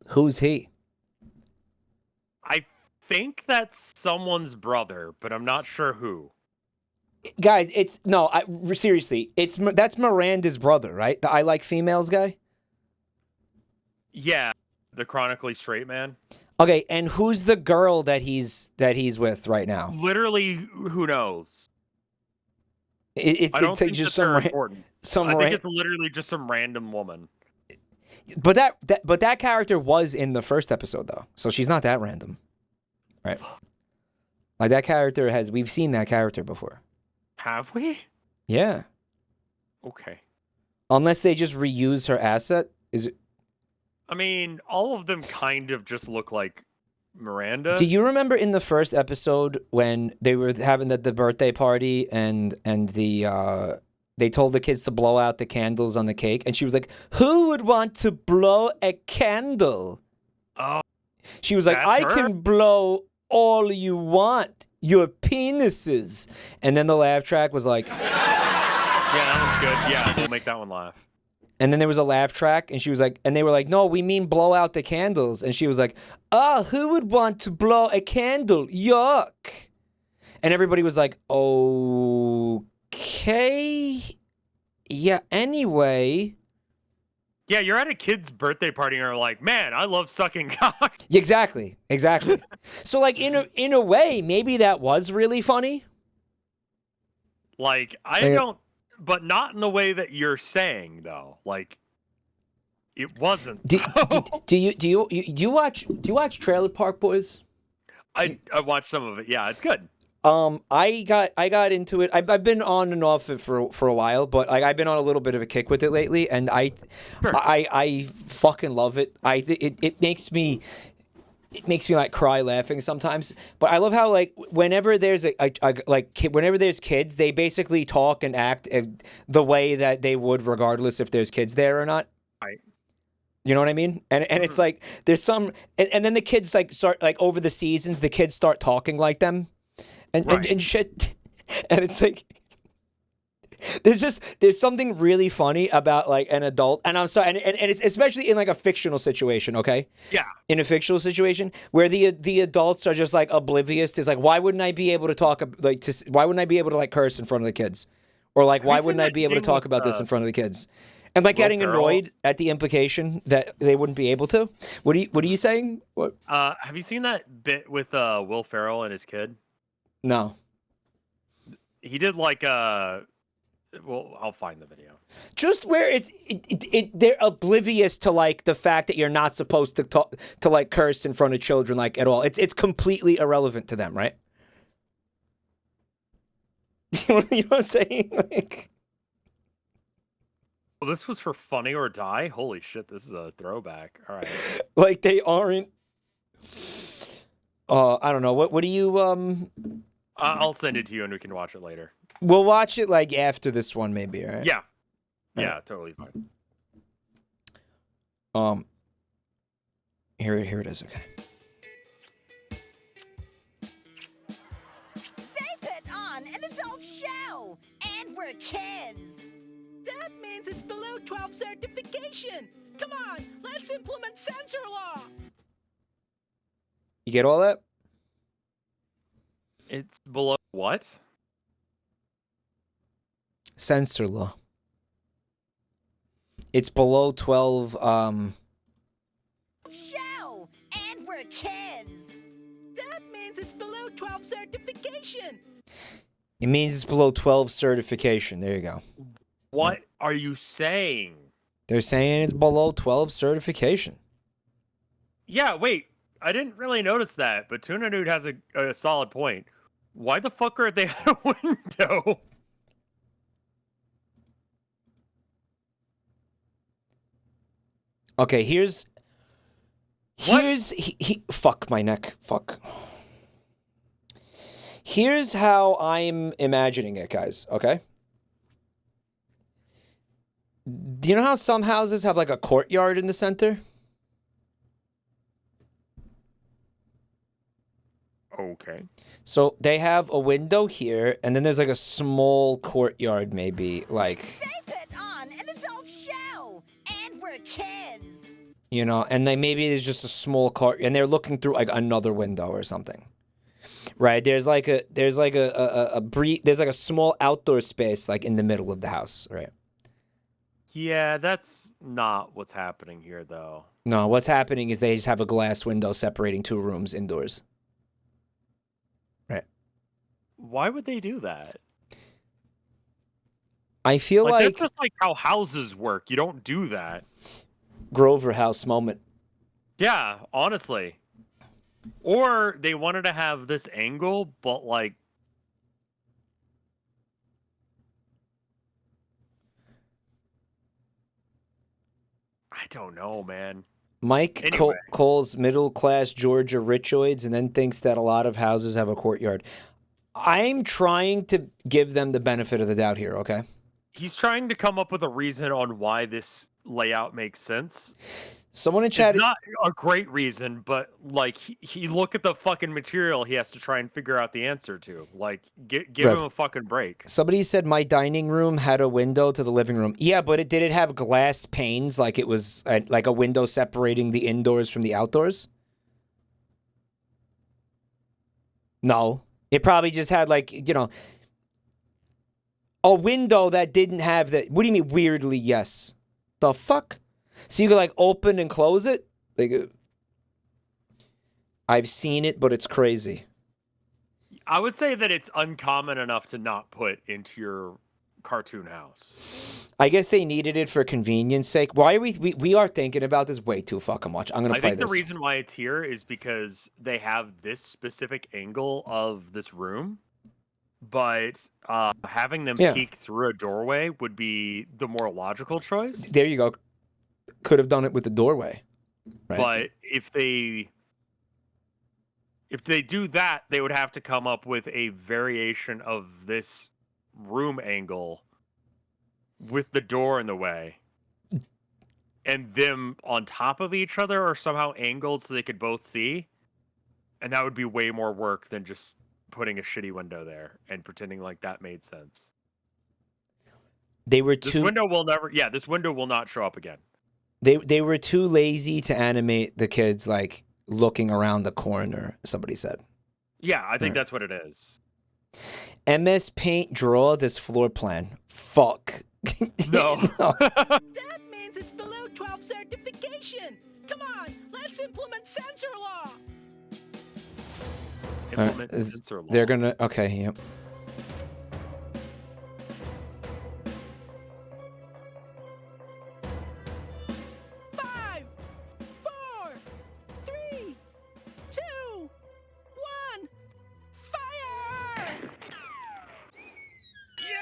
Who's he? I think that's someone's brother, but I'm not sure who. Guys, it's no. Seriously, that's Miranda's brother, right? The I Like Females guy. Yeah, the chronically straight man. Okay, and who's the girl that he's with right now? Literally, who knows? It's I don't like think just that they're some important. some. I think it's literally just some random woman. But that character was in the first episode though, so she's not that random, right? Like that character we've seen that character before. Have we? Yeah. Okay. Unless they just reuse her asset, is it? I mean, all of them kind of just look like Miranda. Do you remember in the first episode when they were having the birthday party and they told the kids to blow out the candles on the cake, and she was like, "Who would want to blow a candle?" Oh, she was like, "I can blow all you want, your penises." And then the laugh track was like, yeah, that one's good. Yeah, we'll make that one laugh. and then there was a laugh track, and she was like, and they were like, "No, we mean blow out the candles." And she was like, who would want to blow a candle? Yuck. And everybody was like, okay. Yeah, anyway. Yeah, you're at a kid's birthday party and you're like, man, I love sucking cock. Exactly. So, like, in a way, maybe that was really funny. Like, I don't, but not in the way that you're saying, though. Like, it wasn't. Do you watch Trailer Park Boys? I watched some of it. Yeah, it's good. I got into it. I've been on and off it for a while, but like I've been on a little bit of a kick with it lately, and I fucking love it. It makes me like cry laughing sometimes. But I love how like whenever there's whenever there's kids, they basically talk and act the way that they would regardless if there's kids there or not. Right. You know what I mean? And it's like there's some and then the kids like start like over the seasons the kids start talking like them. And shit, and it's like there's something really funny about like an adult, and I'm sorry, and it's especially in like a fictional situation, okay? Yeah. In a fictional situation where the adults are just like oblivious to, like, why wouldn't I be able to talk why wouldn't I be able to like curse in front of the kids, or like why wouldn't I be able to talk about this in front of the kids, and like getting annoyed at the implication that they wouldn't be able to. What are you saying? What? Have you seen that bit with Will Ferrell and his kid? No. He did like well, I'll find the video. Just where they're oblivious to like the fact that you're not supposed to talk to like curse in front of children like at all. It's completely irrelevant to them, right? You know what I'm saying? Like, well, this was for Funny or Die. Holy shit, this is a throwback. All right. Like they aren't. I don't know. What do you I'll send it to you and we can watch it later. We'll watch it like after this one, maybe. Right? Yeah. All Yeah, right. totally fine. Here it is. Okay. They put on an adult show, and we're kids. That means it's below 12 certification. Come on, let's implement censor law. You get all that? It's below what? Sensor law. It's below 12. Show! And we're kids! That means it's below 12 certification. It means it's below 12 certification. There you go. What are you saying? They're saying it's below 12 certification. Yeah, wait. I didn't really notice that, but Tuna Dude has a solid point. Why the fuck are they at a window? Okay, here's fuck my neck. Fuck. Here's how I'm imagining it, guys, okay? Do you know how some houses have like a courtyard in the center? Okay. So they have a window here, and then there's like a small courtyard, maybe, like, They put on an adult show! And we're kids! you know, and then maybe there's just a small court, and they're looking through like another window or something. Right? There's like a small outdoor space like in the middle of the house, right? Yeah, that's not what's happening here, though. No, what's happening is they just have a glass window separating two rooms indoors. Right. Why would they do that? I feel like that's just like how houses work. You don't do that. Grover House moment. Yeah, honestly. Or they wanted to have this angle, but like... I don't know, man. Mike Anyway. calls middle-class Georgia richoids and then thinks that a lot of houses have a courtyard. I'm trying to give them the benefit of the doubt here, okay? He's trying to come up with a reason on why this layout makes sense. Someone in chat... It's not a great reason, but like he look at the fucking material he has to try and figure out the answer to. Like, give Rev, him a fucking break. Somebody said my dining room had a window to the living room. Yeah, but did it have glass panes like it was like a window separating the indoors from the outdoors? No. It probably just had like, you know, a window that didn't have that. What do you mean weirdly yes? The fuck? So you could like open and close it? Like, I've seen it, but it's crazy. I would say that it's uncommon enough to not put into your cartoon house. I guess they needed it for convenience sake. Why are we are thinking about this way too fucking much. I'm gonna play this. I think the reason why it's here is because they have this specific angle of this room, but having them peek through a doorway would be the more logical choice. There you go. Could have done it with the doorway. Right? But if they do that, they would have to come up with a variation of this room angle with the door in the way. And them on top of each other or somehow angled so they could both see. And that would be way more work than just putting a shitty window there and pretending like that made sense. They were This window will not show up again. They were too lazy to animate the kids like looking around the corner, somebody said. Yeah, I think that's what it is. MS Paint draw this floor plan. Fuck. No. No. That means it's below 12 certification. Come on, let's implement sensor law. Implement sensor law. They're gonna okay, yep.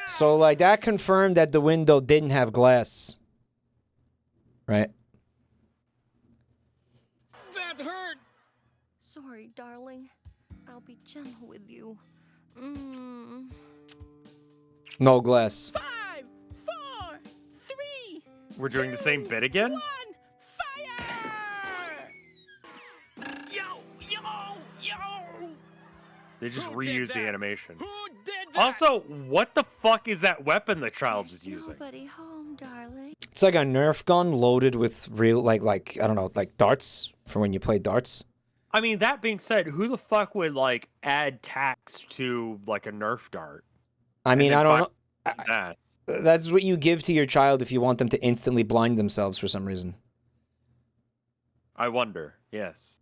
So, like, that confirmed that the window didn't have glass. Right? That hurt. Sorry, darling. I'll be gentle with you. No glass. 5, 4, 3. We're doing the same bit again? 1, fire! Yo! They just reused the animation. Who did that? Also, what the fuck is that weapon the child is using? Nobody home, darling. It's like a Nerf gun loaded with real, like I don't know, like darts for when you play darts. I mean, that being said, who the fuck would, like, add tax to, like, a Nerf dart? I mean, I don't know. That's what you give to your child if you want them to instantly blind themselves for some reason. I wonder. Yes.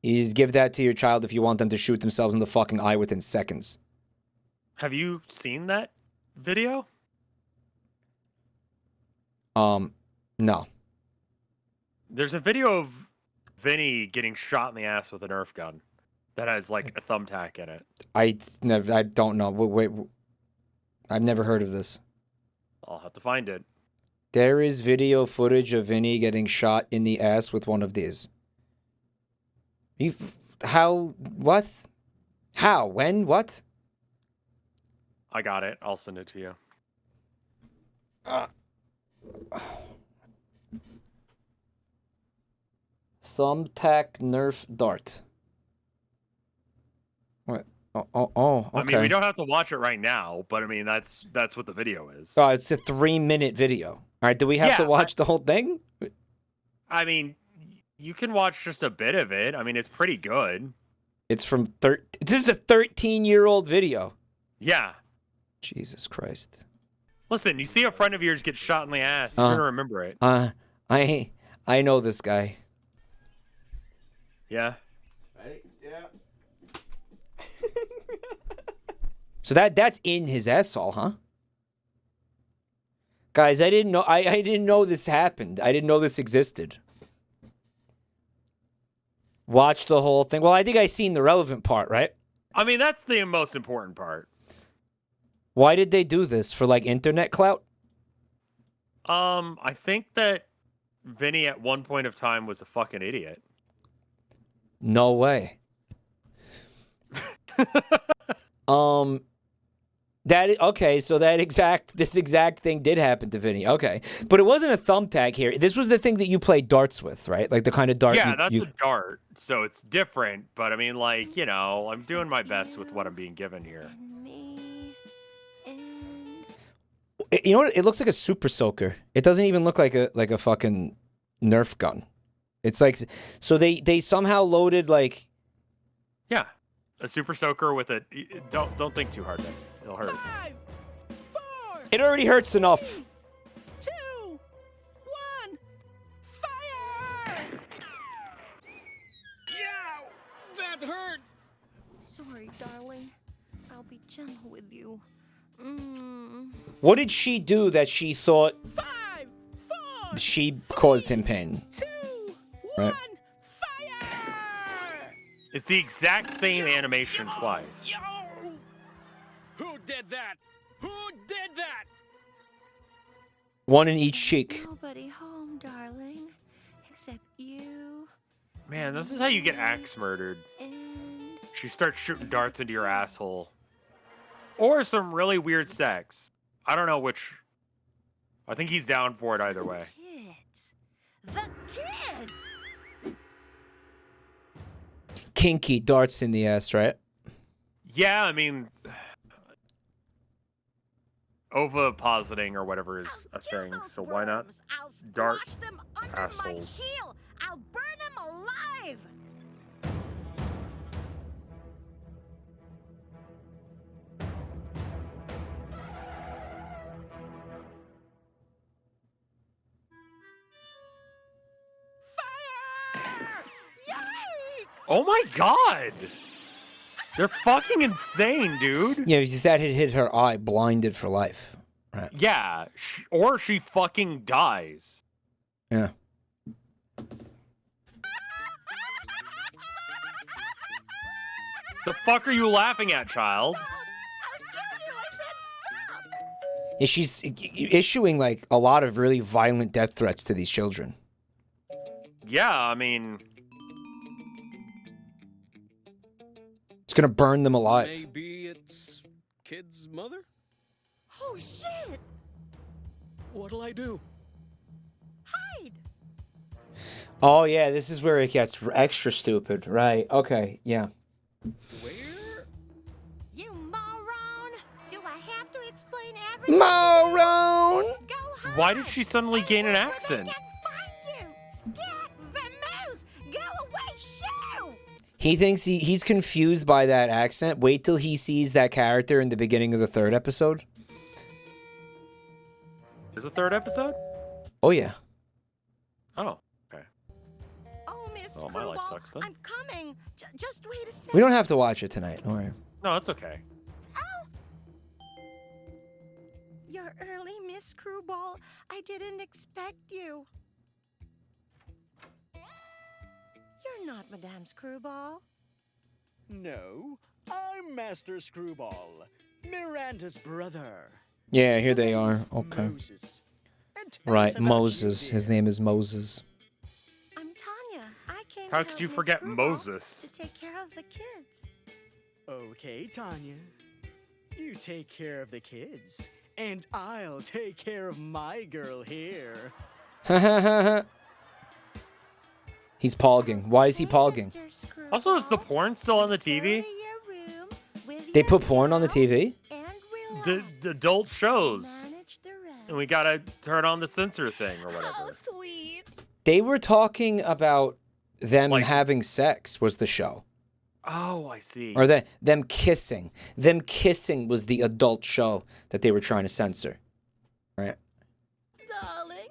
You just give that to your child if you want them to shoot themselves in the fucking eye within seconds. Have you seen that video? No. There's a video of Vinny getting shot in the ass with a Nerf gun that has like a thumbtack in it. I don't know. Wait, I've never heard of this. I'll have to find it. There is video footage of Vinny getting shot in the ass with one of these. How? What? How? When? What? I got it. I'll send it to you. Thumbtack Nerf dart. What? Oh, okay. I mean, we don't have to watch it right now, but I mean, that's what the video is. Oh, it's a 3-minute video. All right, do we have to watch the whole thing? I mean, you can watch just a bit of it. I mean, it's pretty good. It's from This is a 13-year-old video. Yeah. Jesus Christ. Listen, you see a friend of yours get shot in the ass, you're gonna remember it. I know this guy. Yeah. Right? Yeah. So that's in his asshole, huh? Guys, I didn't know. I didn't know this happened. I didn't know this existed. Watch the whole thing. Well, I think I seen the relevant part, right? I mean, that's the most important part. Why did they do this? For like internet clout? I think that Vinny at one point of time was a fucking idiot. No way. Okay, so this exact thing did happen to Vinny. Okay. But it wasn't a thumbtack here. This was the thing that you played darts with, right? Like the kind of dart Yeah, that's a dart, so it's different, but I mean, like, you know, I'm doing my best with what I'm being given here. You know what? It looks like a super soaker. It doesn't even look like a fucking Nerf gun. It's like, so they somehow loaded like, yeah, a super soaker with a. Don't think too hard, then it'll hurt. 5, 4. It already hurts enough. 2, 1, fire! Yow! That hurt! Sorry, darling. I'll be gentle with you. What did she do that she thought 5, 4. she caused him pain? 2, 1, Right. fire! It's the exact same animation twice. Yo! Who did that? Who did that? One in each cheek. Nobody home, darling, except you Man, this is how you get axe murdered. and She starts shooting darts into your asshole. Or some really weird sex. I don't know which. I think he's down for it either way. kids. The kids! Kinky darts in the ass, right? Yeah, I mean, ovipositing or whatever is a thing, so why not Worms. I'll dart squash them under my assholes? heel. I'll burn them alive. Fire! Yikes! Oh my god! They're fucking insane, dude. Yeah, because that had hit her eye, blinded for life. Right. Yeah, or she fucking dies. Yeah. The fuck are you laughing at, child? I'll kill you. I said stop. Yeah, she's issuing like a lot of really violent death threats to these children. Yeah, I mean, It's gonna burn them alive. Maybe it's kid's mother? Oh shit! What'll I do? Hide. Oh yeah, this is where it gets extra stupid. Right. Okay. Yeah. Where? You moron! Do I have to explain everything? Moron! Go hide. why did she suddenly gain an Where they accent? can find you. Scat the moose. Go away, shoo! He thinks he's confused by that accent. Wait till he sees that character in the beginning of the 3rd episode. There's a third episode? Oh yeah. Oh, okay. Oh, Miss Well, my life Screwball, sucks then. I'm coming. Just wait a second. We don't have to watch it tonight. Don't worry. No, it's okay. Ow! You're early, Miss Screwball. I didn't expect you. You're not Madame Screwball. No, I'm Master Screwball, Miranda's brother. Yeah, here they My are. name's Okay. Moses. And tell us Right, about you, Moses. His dear. name is Moses. I'm Tanya. I came How to could help you Miss forget Screwball Moses? to take care of the kids. Okay, Tanya. You take care of the kids, and I'll take care of my girl here. Ha ha ha ha. He's pogging. Why is he pogging? Mr. Screwball, Also, is the porn still on the TV? go to your room with They your put porn on the gal TV? and The relax. adult shows. Manage the rest. And we gotta turn on the censor thing or How whatever. sweet. They were talking about them Like- having sex was the show. Oh, I see. Or them kissing. Them kissing was the adult show that they were trying to censor. Right? Darling.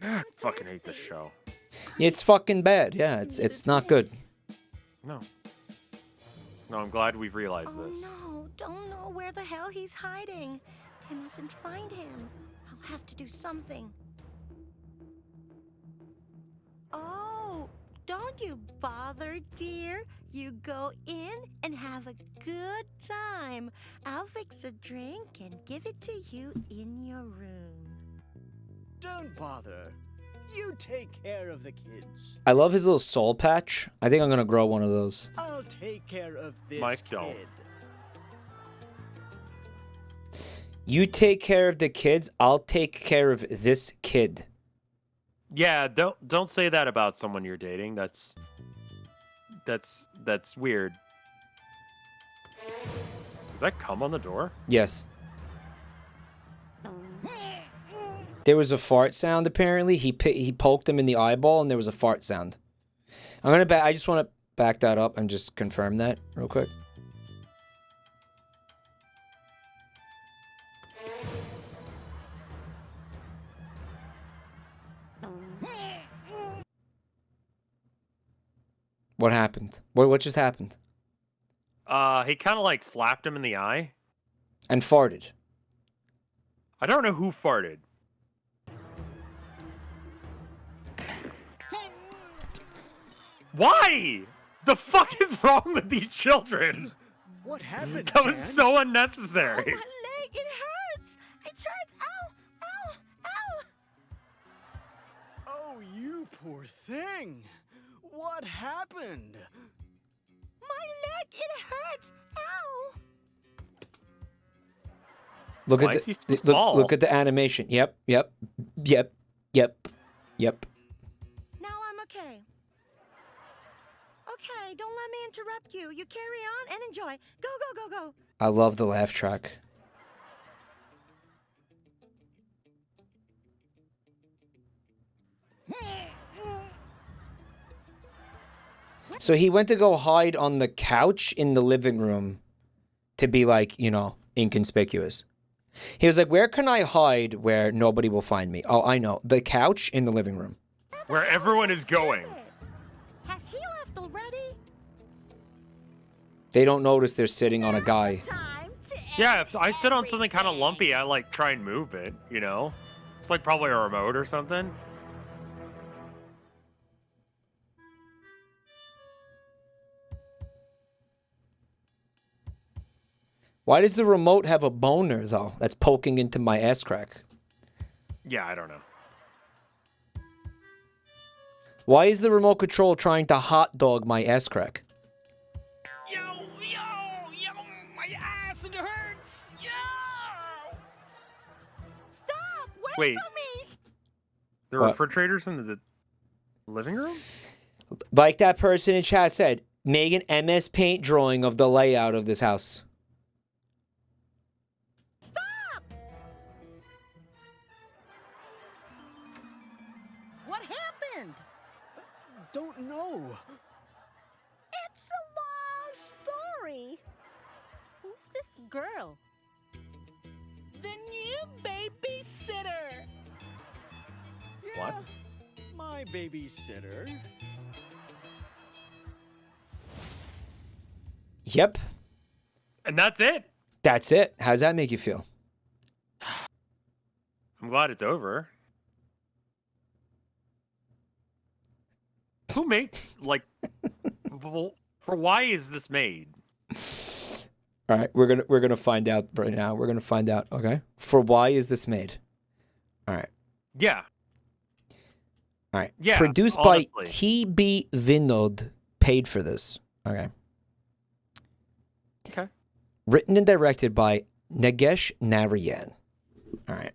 I fucking hate this show. It's fucking bad. Yeah, it's not good. No. No, I'm glad we've realized Oh this. no, don't know where the hell he's hiding. They mustn't find him. I'll have to do something. Oh, don't you bother, dear. You go in and have a good time. I'll fix a drink and give it to you in your room. Don't bother. You take care of the kids. I love his little soul patch. I think I'm gonna grow one of those. I'll take care of this Mike, don't. kid. You take care of the kids, I'll take care of this kid. Yeah, don't say that about someone you're dating. That's weird. Does that come on the door? Yes. There was a fart sound apparently. He poked him in the eyeball and there was a fart sound. I just want to back that up and just confirm that real quick. What happened? What just happened? He kind of like slapped him in the eye. And farted. I don't know who farted. Why? The fuck is wrong with these children? What happened? That was Ken? so Oh, unnecessary. my leg, it hurts. It hurts. Ow, ow, ow. Oh, you poor thing. What happened? My leg, it hurts. Ow. Look Why at is he so the small? look at the animation. Yep. Now I'm okay. Okay, don't let me interrupt you. You carry on and enjoy. Go, go, go, go. I love the laugh track. So he went to go hide on the couch in the living room to be like, inconspicuous. He was like, where can I hide where nobody will find me? Oh, I know. The couch in the living room. Where everyone is going. Has he left already? They don't notice they're sitting on a guy. Time to Yeah, if I sit on something kind of lumpy, I like try and move it, you know? It's like probably a remote or something. Why does the remote have a boner, though, that's poking into my ass crack? Yeah, I don't know. Why is the remote control trying to hot dog my ass crack? Yo, my ass, it hurts. Yo! Stop! Wait Wait. for me! The What? refrigerators in the living room? Like that person in chat said, make an MS Paint drawing of the layout of this house. Stop! What happened? Don't know. It's a long story. Who's this girl? The new baby babysitter. What? My babysitter. Yep. And that's it. That's it. How's that make you feel? I'm glad it's over. Who made well, for why is this made? All right, we're gonna find out right now. We're gonna find out. Okay. For why is this made? All right. Yeah. All right. Yeah. Produced honestly. by TB Vinod. Paid for this. Okay. Okay. Written and directed by Nagesh Narayan. All right.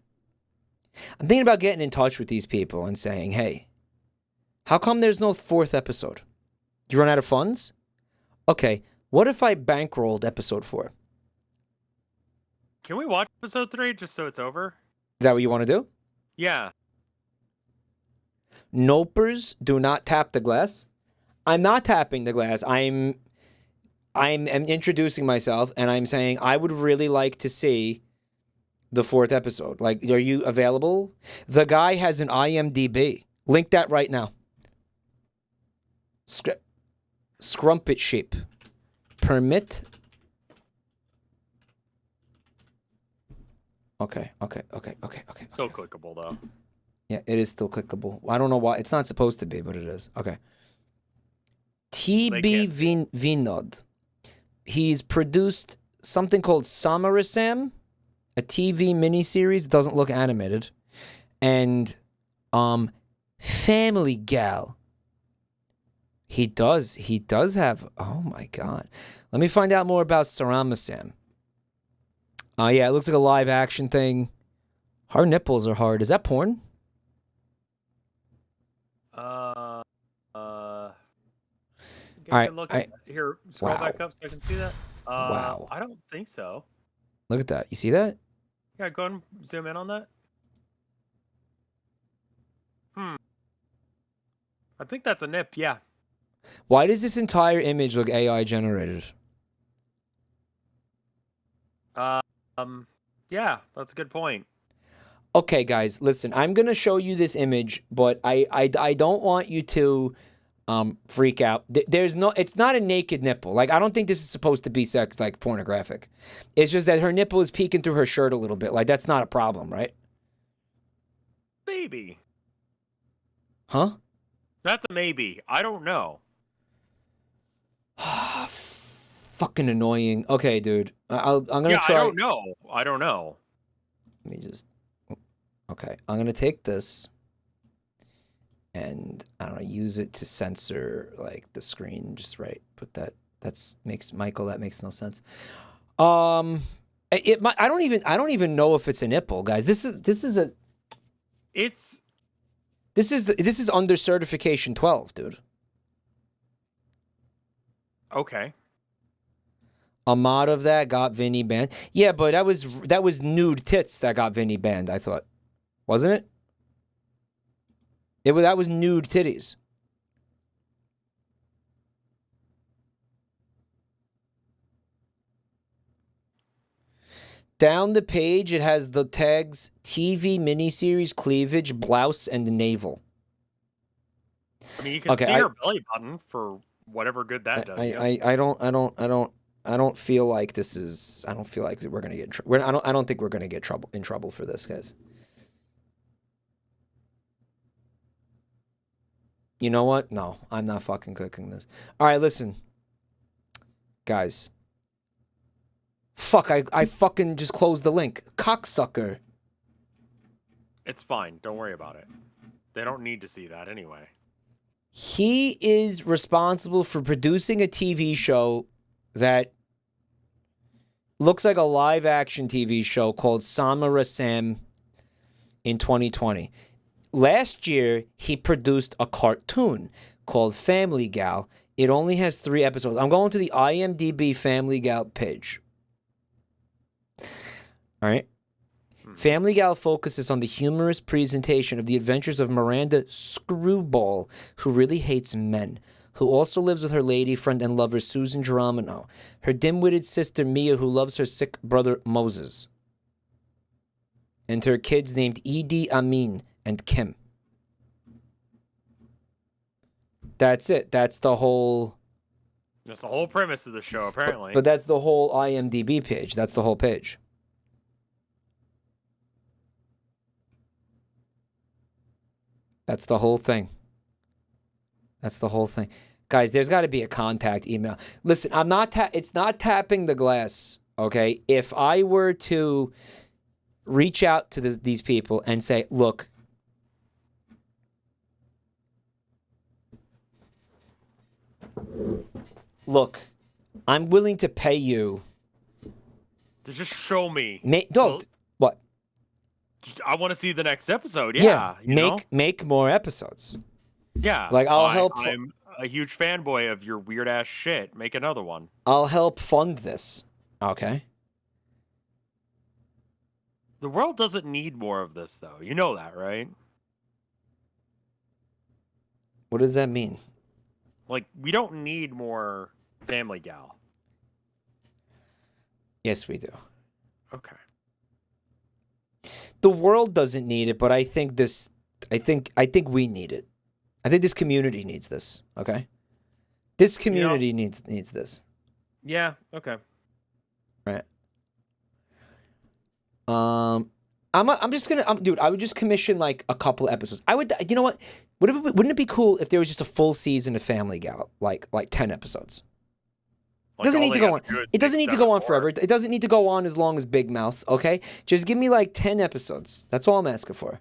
I'm thinking about getting in touch with these people and saying, hey, how come there's no 4th episode? You run out of funds? Okay, what if I bankrolled episode 4? Can we watch episode 3 just so it's over? Is that what you want to do? Yeah. Nopers, do not tap the glass. I'm not tapping the glass. I'm introducing myself and I'm saying I would really like to see the 4th episode. Like, are you available? The guy has an IMDb. Link that right now. Scrumpet sheep. Permit. Okay. Still clickable though. Yeah, it is still clickable. I don't know why. It's not supposed to be, but it is. Okay. TB Vinod. He's produced something called Samarasam, a TV miniseries. Doesn't look animated. And Family Gal. He does have, oh my God. Let me find out more about Saramasam. Yeah, it looks like a live action thing. Her nipples are hard. Is that porn? All right, here, scroll wow. back up so I can see that. Wow. I don't think so. Look at that. You see that? Yeah, go ahead and zoom in on that. I think that's a nip, yeah. Why does this entire image look AI generated? Yeah, that's a good point. Okay, guys, listen. I'm gonna show you this image, but I don't want you to freak out. It's not a naked nipple. Like, I don't think this is supposed to be sex, like pornographic. It's just that her nipple is peeking through her shirt a little bit. Like, that's not a problem, right? Maybe. Huh? That's a maybe. I don't know. Fucking annoying. Okay, dude. I'm gonna try. I don't know. Let me just. Okay, I'm gonna take this, and I don't know, use it to censor like the screen. Just right. Put that. That makes no sense. I don't even know if it's a nipple, guys. This is under certification 12, dude. Okay. A mod of that got Vinny banned. Yeah, but that was nude tits that got Vinny banned, I thought. Wasn't it? That was nude titties. Down the page, it has the tags TV miniseries, cleavage, blouse, and navel. I mean, you can see her belly button for whatever good that does. I don't feel like this is. I don't feel like we're gonna get in trouble. I don't think we're gonna get in trouble for this, guys. You know what? No, I'm not fucking clicking this. All right, listen, guys. Fuck! I fucking just closed the link. Cocksucker. It's fine. Don't worry about it. They don't need to see that anyway. He is responsible for producing a TV show that looks like a live-action TV show called Samarasam in 2020. Last year, he produced a cartoon called Family Gal. It only has 3 episodes. I'm going to the IMDb Family Gal page. All right. Family Gal focuses on the humorous presentation of the adventures of Miranda Screwball, who really hates men, who also lives with her lady friend and lover Susan Geronimo, her dim-witted sister Mia, who loves her sick brother Moses. and her kids named Idi Amin and Kim. That's it. That's the whole premise of the show, apparently. But that's the whole IMDb page. That's the whole page. That's the whole thing. That's the whole thing. Guys, there's got to be a contact email. Listen, it's not tapping the glass, okay? If I were to reach out to these people and say, look, I'm willing to pay you to just show me. What? I want to see the next episode. Yeah. Make more episodes. Yeah. Like I'll help. I'm a huge fanboy of your weird ass shit. Make another one. I'll help fund this. Okay. The world doesn't need more of this, though. You know that, right? What does that mean? Like, we don't need more Family Gal. Yes, we do. Okay. The world doesn't need it, but I think we need it. I think this community needs this. Okay. This community needs this. Yeah. Okay. Right. I'm just gonna, dude. I would just commission like a couple episodes. I would. You know what? Wouldn't it be cool if there was just a full season of Family Gal, like 10 episodes? It doesn't need to go on. It doesn't need to go on forever. It doesn't need to go on as long as Big Mouth. Okay, just give me like 10 episodes. That's all I'm asking for.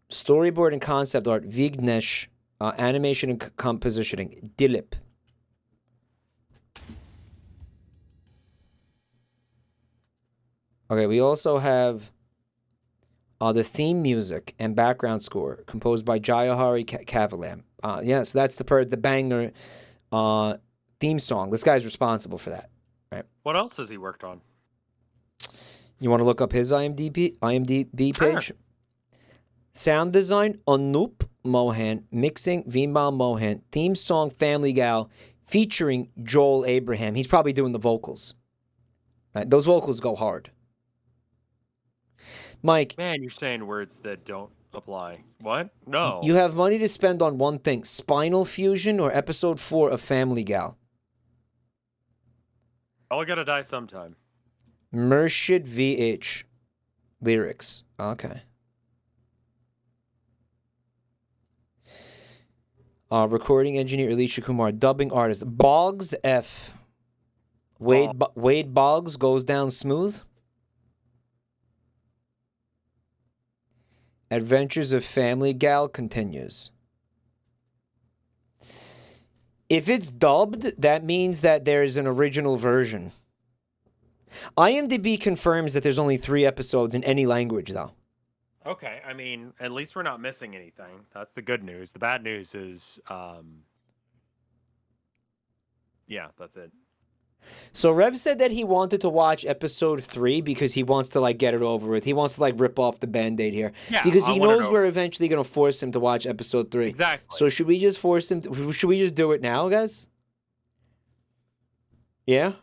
Storyboard and concept art, Vignesh. Animation and compositioning, Dilip. Okay, we also have the theme music and background score composed by Jayahari Kavalam. Yes, that's the banger theme song. This guy's responsible for that, right? What else has he worked on? You want to look up his IMDb page? Sure. Sound design, Anup Mohan. Mixing, Vimal Mohan. Theme song, Family Gal, featuring Joel Abraham. He's probably doing the vocals. Right? Those vocals go hard. Mike. Man, you're saying words that don't apply. What? No. You have money to spend on one thing. Spinal Fusion or episode 4 of Family Gal? All gotta die sometime. Murshid VH. Lyrics. Okay. Recording engineer Alicia Kumar. Dubbing artist Boggs F. Wade Boggs goes down smooth. Adventures of Family Gal continues. If it's dubbed, that means that there is an original version. IMDb confirms that there's only 3 episodes in any language, though. Okay, I mean, at least we're not missing anything. That's the good news. The bad news is, yeah, that's it. So Rev said that he wanted to watch episode 3 because he wants to like get it over with. He wants to like rip off the Band-Aid here. Yeah, because he knows we're eventually going to force him to watch episode 3. Exactly. So should we just force him should we just do it now, guys? Yeah?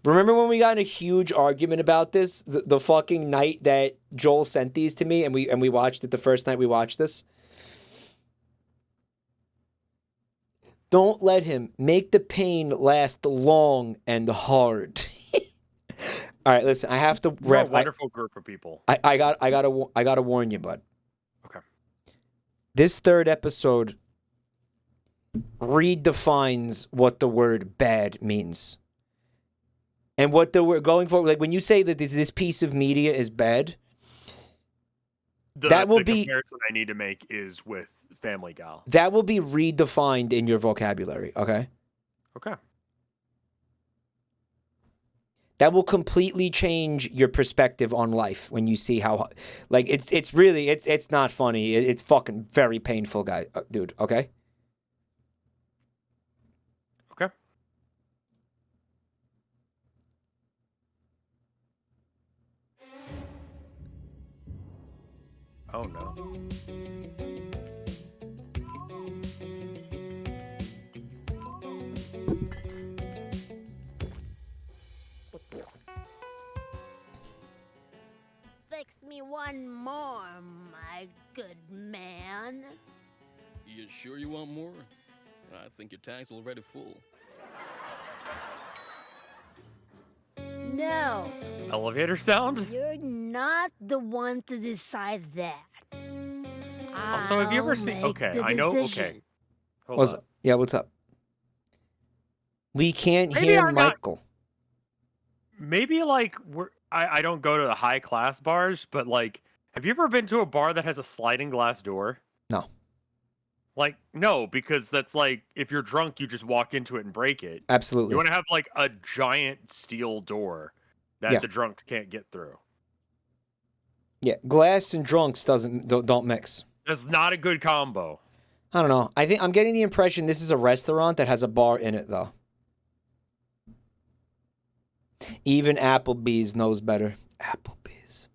Remember when we got in a huge argument about this the fucking night that Joel sent these to me and we watched it the first night we watched this? Don't let him make the pain last long and hard. All right, listen. I have to. We're a wonderful group of people. I gotta warn you, bud. Okay. This 3rd episode redefines what the word bad means, and what we're going for. Like when you say that this piece of media is bad, that will the be comparison I need to make is with Family Gal. That will be redefined in your vocabulary. Okay. Okay. That will completely change your perspective on life when you see how, like, it's really not funny. It's fucking very painful, guy, dude. Okay. Okay. Oh no. one more, my good man. You sure you want more? I think your tank's already full. No, Elevator sound? you're not the one to decide that. Also, have you ever I'll seen... make Okay, the I know... Okay. decision. Hold What's up. up? Yeah, what's up? We can't Maybe hear I'm not- Michael. Maybe, like, I don't go to the high-class bars, but, like, have you ever been to a bar that has a sliding glass door? No. Like, no, because that's like, if you're drunk, you just walk into it and break it. Absolutely. You want to have, like, a giant steel door that Yeah. the drunks can't get through. Yeah, glass and drunks don't mix. That's not a good combo. I don't know. I think I'm getting the impression this is a restaurant that has a bar in it, though. Even Applebee's knows better. Applebee's.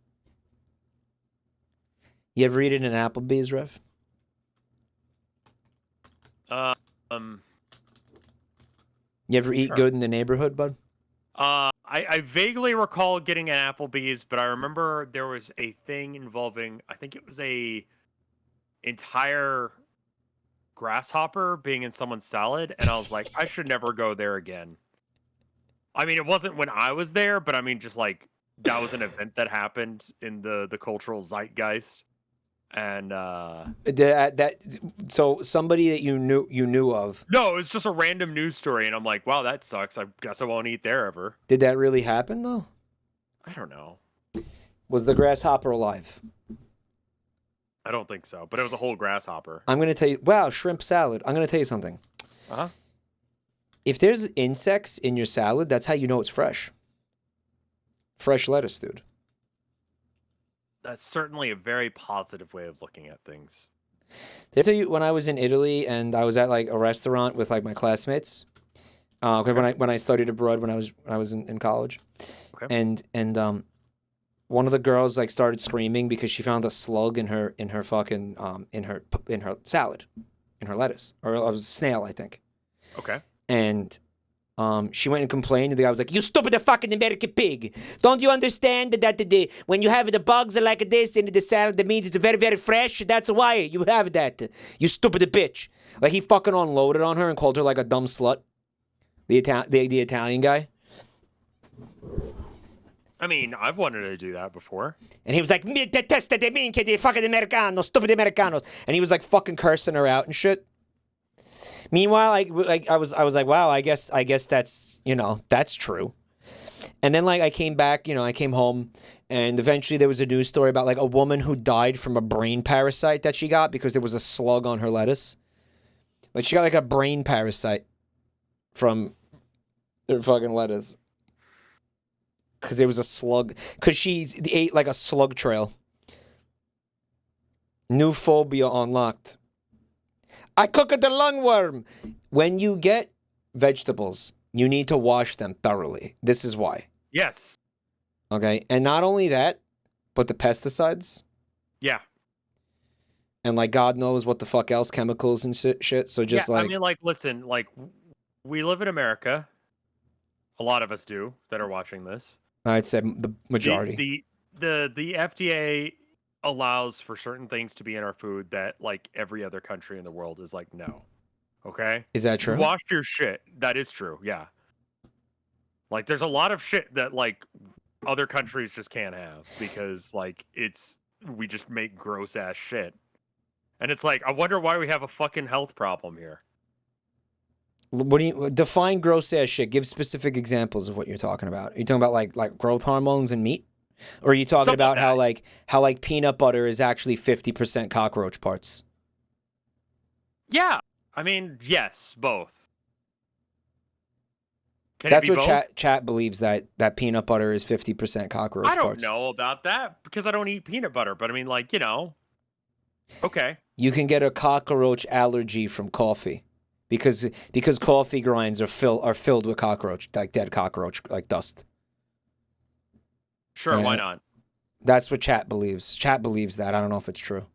You ever eat it in Applebee's, Rev? You ever eat Sure. good in the neighborhood, bud? I vaguely recall getting an Applebee's, but I remember there was a thing involving, I think it was a entire grasshopper being in someone's salad, and I was like, I should never go there again. I mean, it wasn't when I was there, but I mean, just like, that was an event that happened in the cultural zeitgeist. And So somebody that you knew of, no, it was just a random news story, and I'm like, wow, that sucks. I guess I won't eat there ever. did that really happen though? I don't know. Was the grasshopper alive? I don't think so, but it was a whole grasshopper. I'm gonna tell you. Wow, shrimp salad. I'm gonna tell you something. Uh-huh. If there's insects in your salad, that's how you know it's fresh. Fresh lettuce, dude. That's certainly a very positive way of looking at things. Did I tell you when I was in Italy and I was at like a restaurant with like my classmates? When I studied abroad when I was in college, Okay. and one of the girls like started screaming because she found a slug in her fucking in her salad, in her lettuce, or it was a snail, I think. Okay. And she went and complained, and the guy was like, "You stupid fucking American pig! Don't you understand that when you have the bugs like this in the salad, that means it's very, very fresh? That's why you have that, you stupid bitch!" Like, he fucking unloaded on her and called her like a dumb slut. The Italian guy. I mean, I've wanted to do that before. And he was like, "Mi detesta de minchia di fucking Americanos, stupid Americanos," and he was like fucking cursing her out and shit. Meanwhile, I was like, wow, I guess that's, that's true. And then like I came home, and eventually there was a news story about like a woman who died from a brain parasite that she got because there was a slug on her lettuce. Like, she got like a brain parasite from her fucking lettuce because there was a slug. Because she ate like a slug trail. New phobia unlocked. I cooked the lungworm. When you get vegetables, you need to wash them thoroughly. This is why. Yes. Okay? And not only that, but the pesticides. Yeah. And like God knows what the fuck else, chemicals and shit. So just I mean, like, listen, like, we live in America. A lot of us do that are watching this. I'd say the majority. The FDA allows for certain things to be in our food that like every other country in the world is like, no. Okay? Is that true? Wash your shit. That is true. Yeah. Like, there's a lot of shit that like other countries just can't have because like we just make gross ass shit. And it's like, I wonder why we have a fucking health problem here. What do you define gross ass shit? Give specific examples of what you're talking about. Are you talking about like growth hormones in meat? Or are you talking Something about like how peanut butter is actually 50% cockroach parts? Yeah. I mean, yes, both. Can That's it be what both? chat believes, that peanut butter is 50% cockroach I don't parts. know about that because I don't eat peanut butter, but I mean, like, okay. You can get a cockroach allergy from coffee because coffee grinds are filled with cockroach, like dead cockroach, like dust. Sure, why Right. not? That's what chat believes. Chat believes that. I don't know if it's true.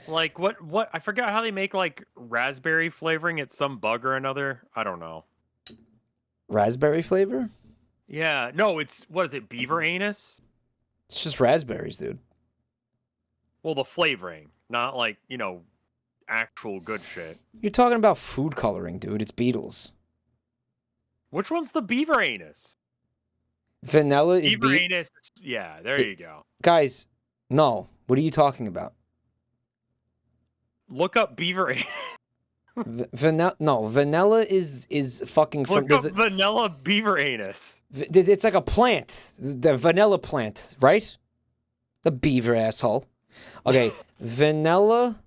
Like, what? I forgot how they make, like, raspberry flavoring. It's some bug or another. I don't know. Raspberry flavor? Yeah. No, what is it, beaver anus? It's just raspberries, dude. Well, the flavoring, not like, actual good shit. You're talking about food coloring, dude. It's Beatles. Which one's the beaver anus? Vanilla is Beaver anus. Yeah, there you go. Guys, no. What are you talking about? Look up beaver anus. Vanilla. No, vanilla is fucking. Look up vanilla beaver anus. It's like a plant, the vanilla plant, right? The beaver asshole. Okay, vanilla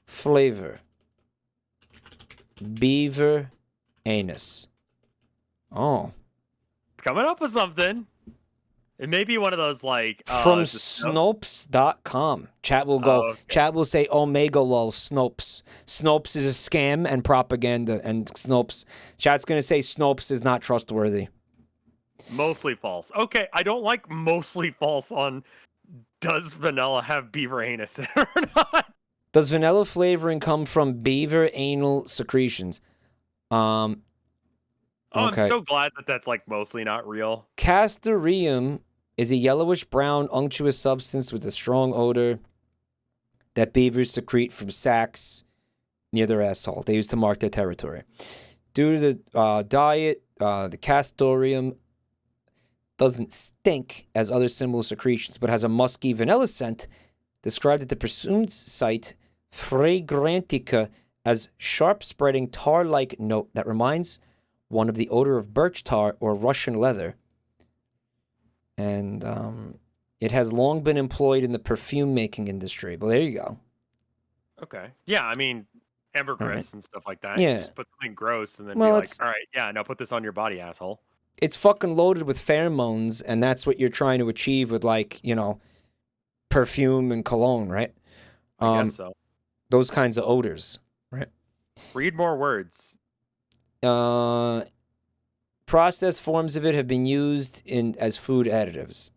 flavor. Beaver anus. Oh. It's coming up with something. It may be one of those like from Snopes.com. Chat will go. okay. Chat will say Omega lol Snopes. Snopes is a scam and propaganda, and Snopes. Chat's gonna say Snopes is not trustworthy. Mostly false. Okay, I don't like mostly false on does vanilla have beaver anus in it or not? Does vanilla flavoring come from beaver anal secretions? Oh, Okay. I'm so glad that that's like mostly not real. Castoreum is a yellowish-brown unctuous substance with a strong odor that beavers secrete from sacs near their asshole. They use to mark their territory. Due to the diet, the castoreum doesn't stink as other similar secretions, but has a musky vanilla scent described at the presumed site Fragrantica as sharp-spreading tar-like note that reminds one of the odor of birch tar or Russian leather. And it has long been employed in the perfume making industry. Well, there you go. Okay. Yeah, I mean, ambergris and stuff like that. Yeah. You just put something gross and then Well, be like, it's- all right, yeah, now put this on your body, asshole. It's fucking loaded with pheromones, and that's what you're trying to achieve with, like, perfume and cologne, right? I guess so. Those kinds of odors, right? Read more words. Processed forms of it have been used as food additives,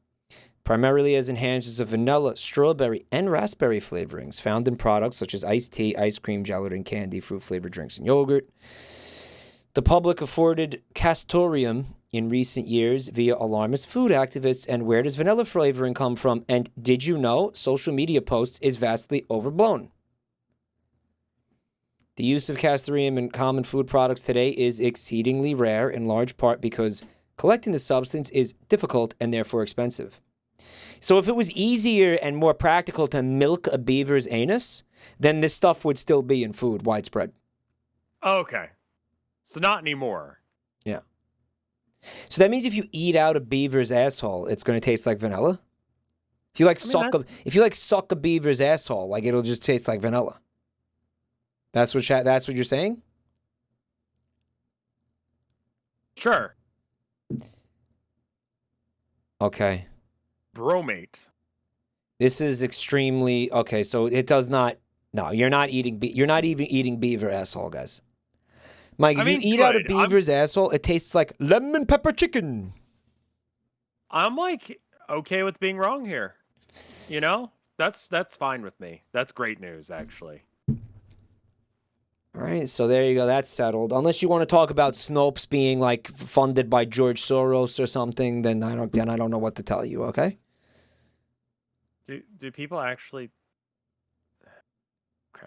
primarily as enhancers of vanilla, strawberry, and raspberry flavorings found in products such as iced tea, ice cream, gelatin, candy, fruit-flavored drinks, and yogurt. The public afforded castoreum in recent years via alarmist food activists. And where does vanilla flavoring come from? And did you know social media posts is vastly overblown? The use of castoreum in common food products today is exceedingly rare, in large part because collecting the substance is difficult and therefore expensive. So if it was easier and more practical to milk a beaver's anus, then this stuff would still be in food widespread. Okay. So not anymore. Yeah. So that means if you eat out a beaver's asshole, it's going to taste like vanilla? If you suck a beaver's asshole, like it'll just taste like vanilla. That's what you're saying? Sure. Okay. Bromate. This is extremely okay, so it does not. No, you're not even eating beaver asshole, guys. Mike, if you eat out a beaver's asshole, it tastes like lemon pepper chicken. I'm like okay with being wrong here. That's fine with me. That's great news, actually. All right, so there you go. That's settled. Unless you want to talk about Snopes being like funded by George Soros or something, then I don't know what to tell you. Okay. Do people actually? Okay.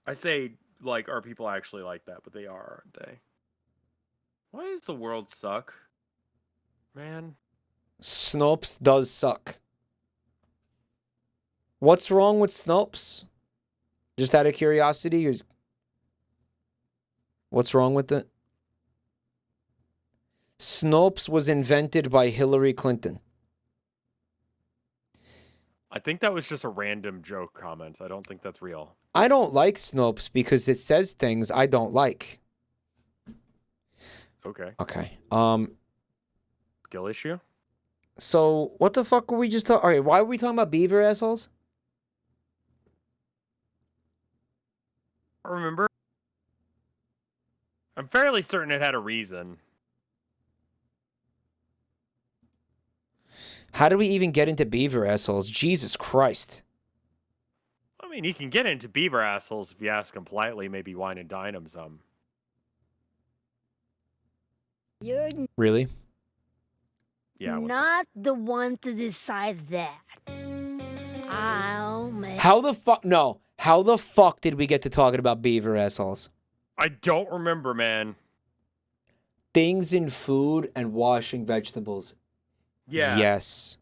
I say like, are people actually like that? But they are, aren't they? Why does the world suck, man? Snopes does suck. What's wrong with Snopes? Just out of curiosity, what's wrong with it? Snopes was invented by Hillary Clinton. I think that was just a random joke comment. I don't think that's real. I don't like Snopes because it says things I don't like. Okay. Okay. Skill issue? So, what the fuck were we just talking? All right, why were we talking about beaver assholes? Remember? I'm fairly certain it had a reason. How do we even get into beaver assholes? Jesus Christ. I mean, you can get into beaver assholes if you ask them politely, maybe wine and dine them some. Really? Yeah. Not the one to decide that. I'll make... How the fuck? No. How the fuck did we get to talking about beaver assholes? I don't remember, man. Things in food and washing vegetables. Yeah. Yes.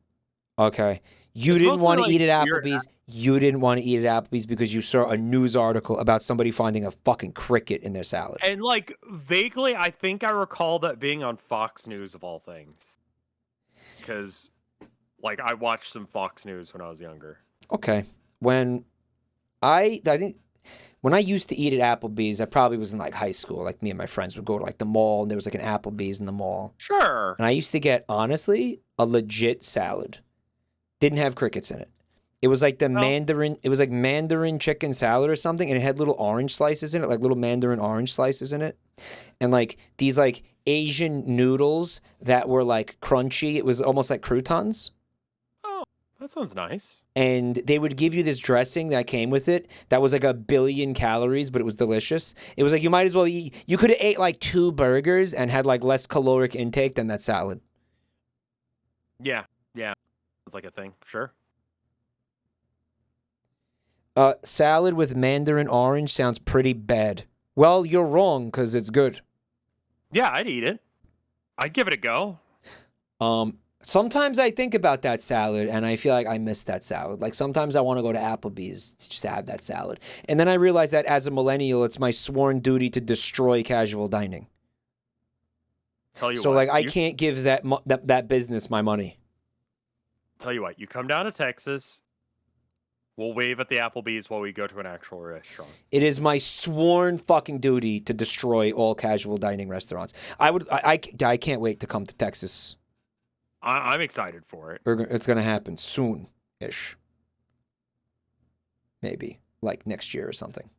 Okay. You It's didn't mostly, want to like, eat at weird Applebee's. You didn't want to eat at Applebee's because you saw a news article about somebody finding a fucking cricket in their salad. And, like, vaguely, I think I recall that being on Fox News, of all things. Because, like, I watched some Fox News when I was younger. Okay. When I think when I used to eat at Applebee's, I probably was in like high school. Like me and my friends would go to like the mall, and there was like an Applebee's in the mall. Sure. And I used to get, honestly, a legit salad. Didn't have crickets in it. It was like Mandarin. It was like Mandarin chicken salad or something, and it had little orange slices in it, like little Mandarin orange slices in it, and like these like Asian noodles that were like crunchy. It was almost like croutons. Oh, that sounds nice. And they would give you this dressing that came with it that was like 1 billion calories, but it was delicious. It was like you might as well eat. You could have ate like 2 burgers and had like less caloric intake than that salad. Yeah. It's like a thing. Sure. Salad with Mandarin orange sounds pretty bad. Well, you're wrong because it's good. Yeah, I'd eat it. I'd give it a go. Sometimes I think about that salad and I feel like I miss that salad. Like sometimes I want to go to Applebee's just to have that salad. And then I realize that as a millennial, it's my sworn duty to destroy casual dining. Tell you so what, like I can't give that business my money. Tell you what, you come down to Texas, we'll wave at the Applebee's while we go to an actual restaurant. It is my sworn fucking duty to destroy all casual dining restaurants. I can't wait to come to Texas. I'm excited for it. It's going to happen soon-ish. Maybe. Like next year or something.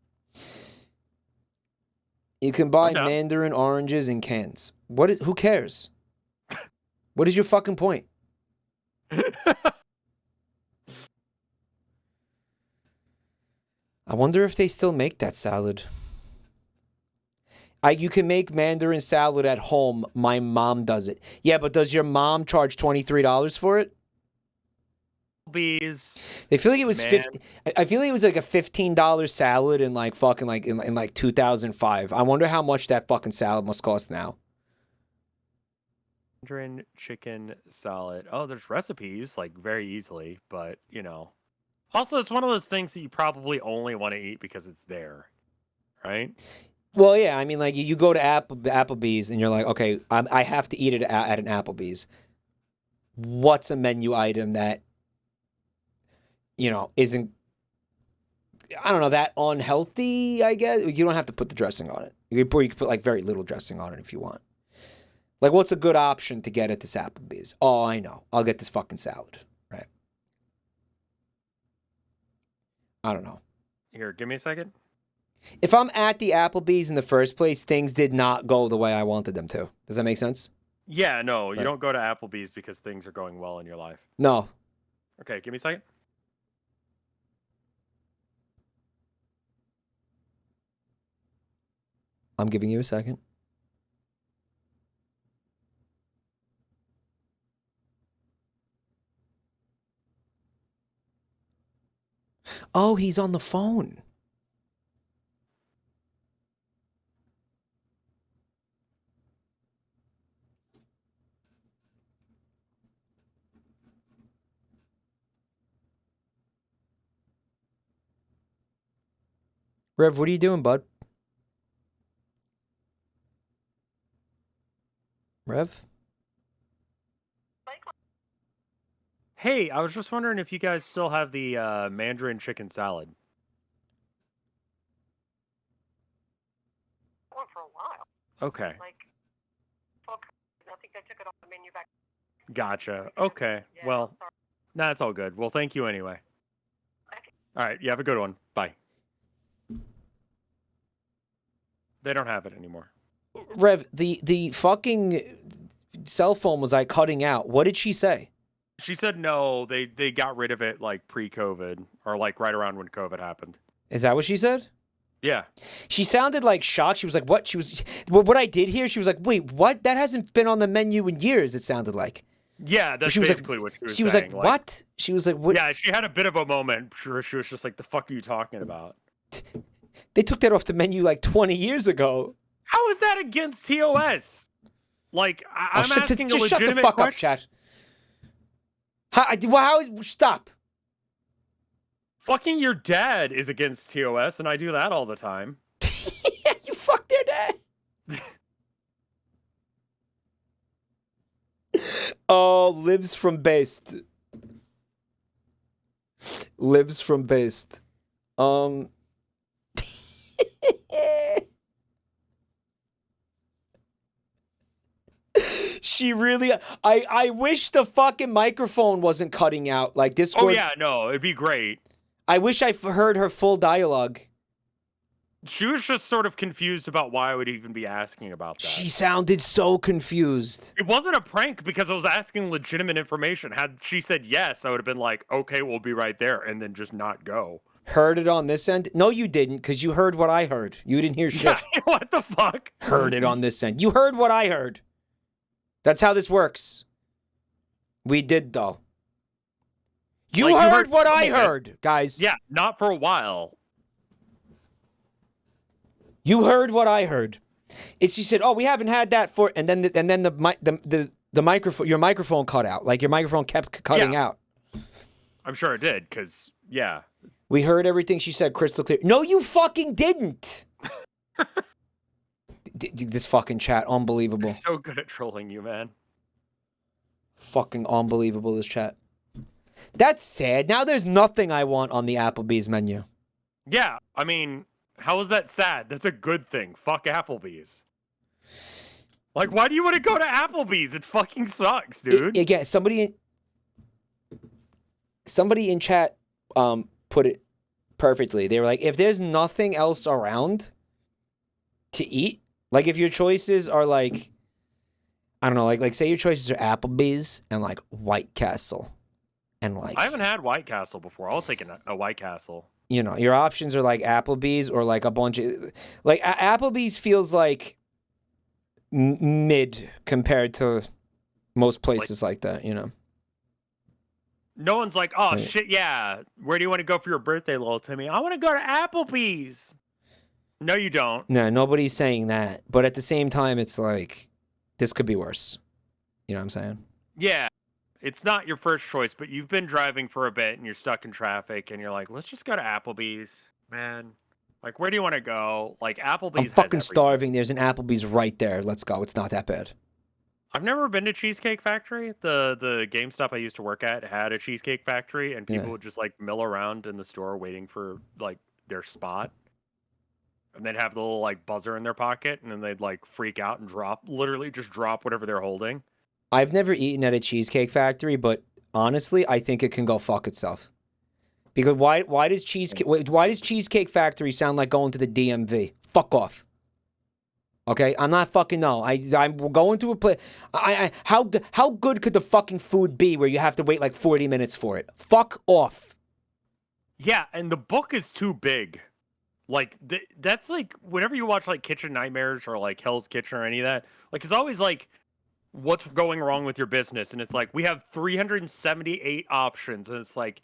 You can buy Mandarin oranges in cans. Who cares? What is your fucking point? I wonder if they still make that salad. You can make Mandarin salad at home. My mom does it. Yeah, but does your mom charge $23 for it? Bees. They feel like it was $50. I feel like it was like a $15 salad in like fucking like in like 2005. I wonder how much that fucking salad must cost now. Mandarin chicken salad. Oh, there's recipes like very easily, but you know. Also, it's one of those things that you probably only want to eat because it's there, right? Well, yeah. I mean, like you go to Applebee's and you're like, okay, I have to eat it at an Applebee's. What's a menu item that isn't, I don't know, that unhealthy? I guess you don't have to put the dressing on it. You can put like very little dressing on it if you want. Like, what's a good option to get at this Applebee's? Oh, I know. I'll get this fucking salad, right? I don't know. Here, give me a second. If I'm at the Applebee's in the first place, things did not go the way I wanted them to. Does that make sense? Yeah, no, you don't go to Applebee's because things are going well in your life. No. Okay, give me a second. I'm giving you a second. Oh, he's on the phone. Rev, what are you doing, bud? Rev? Hey, I was just wondering if you guys still have the Mandarin chicken salad. One for a while. Okay. Like, I think I took it off the menu back. Gotcha. Okay. Yeah, well, sorry. nah, it's all good. Well, thank you anyway. All right. You have a good one. Bye. They don't have it anymore. Rev, the fucking cell phone was like cutting out. What did she say? She said no, they got rid of it like pre-COVID or like right around when COVID happened. Is that what she said? Yeah. She sounded like shocked. She was like, what? What I did here, she was like, wait, what? That hasn't been on the menu in years, it sounded like. Yeah, that's she was basically like, what she was She was saying. like, what? She was like, what? Yeah, she had a bit of a moment. Sure, she was just like, the fuck are you talking about? They took that off the menu like 20 years ago. How is that against TOS? Like, I'm asking a just shut the legitimate fuck question. up, chat. How is... Stop. Fucking your dad is against TOS, and I do that all the time. Yeah, you fucked their dad. Oh, lives from based. Lives from based. She really... I wish the fucking microphone wasn't cutting out. Like, Discord... Oh, yeah, no, it'd be great. I wish I heard her full dialogue. She was just sort of confused about why I would even be asking about that. She sounded so confused. It wasn't a prank because I was asking legitimate information. Had she said yes, I would have been like, okay, we'll be right there, and then just not go. Heard it on this end? No, you didn't, because you heard what I heard. You didn't hear shit. Yeah, what the fuck? Heard it on this end. You heard what I heard. That's how this works. We did, though. You heard what I heard, guys. Yeah, not for a while. You heard what I heard. She said, "Oh, we haven't had that for," and then the microphone, your microphone cut out. Like your microphone kept cutting out. I'm sure it did, because yeah. We heard everything she said crystal clear. No, you fucking didn't. This fucking chat, unbelievable. I'm so good at trolling you, man. Fucking unbelievable, this chat. That's sad. Now there's nothing I want on the Applebee's menu. Yeah, I mean, how is that sad? That's a good thing. Fuck Applebee's. Like, why do you want to go to Applebee's? It fucking sucks, dude. Again, somebody in chat put it perfectly. They were like, if there's nothing else around to eat, like if your choices are like, I don't know, like say your choices are Applebee's and like White Castle. And like, I haven't had White Castle before. I'll take a White Castle. You know, your options are like Applebee's or like a bunch of... Like, Applebee's feels like mid compared to most places like that, you know? No one's like, oh, shit, yeah. Where do you want to go for your birthday, little Timmy? I want to go to Applebee's. No, you don't. No, nobody's saying that. But at the same time, it's like, this could be worse. You know what I'm saying? Yeah. It's not your first choice, but you've been driving for a bit and you're stuck in traffic and you're like, let's just go to Applebee's, man. Like, where do you want to go? Like, Applebee's. I'm fucking starving. There's an Applebee's right there. Let's go. It's not that bad. I've never been to Cheesecake Factory. The GameStop I used to work at had a Cheesecake Factory, and people would just like mill around in the store waiting for like their spot. And they'd have the little like buzzer in their pocket, and then they'd like freak out and literally just drop whatever they're holding. I've never eaten at a Cheesecake Factory, but honestly, I think it can go fuck itself. Because why does Cheesecake Factory sound like going to the DMV? Fuck off. Okay, I'm not fucking no. I'm going to a place. How good could the fucking food be where you have to wait like 40 minutes for it? Fuck off. Yeah, and the book is too big. Like that's like whenever you watch like Kitchen Nightmares or like Hell's Kitchen or any of that, like it's always like, what's going wrong with your business? And it's like, we have 378 options, and it's like,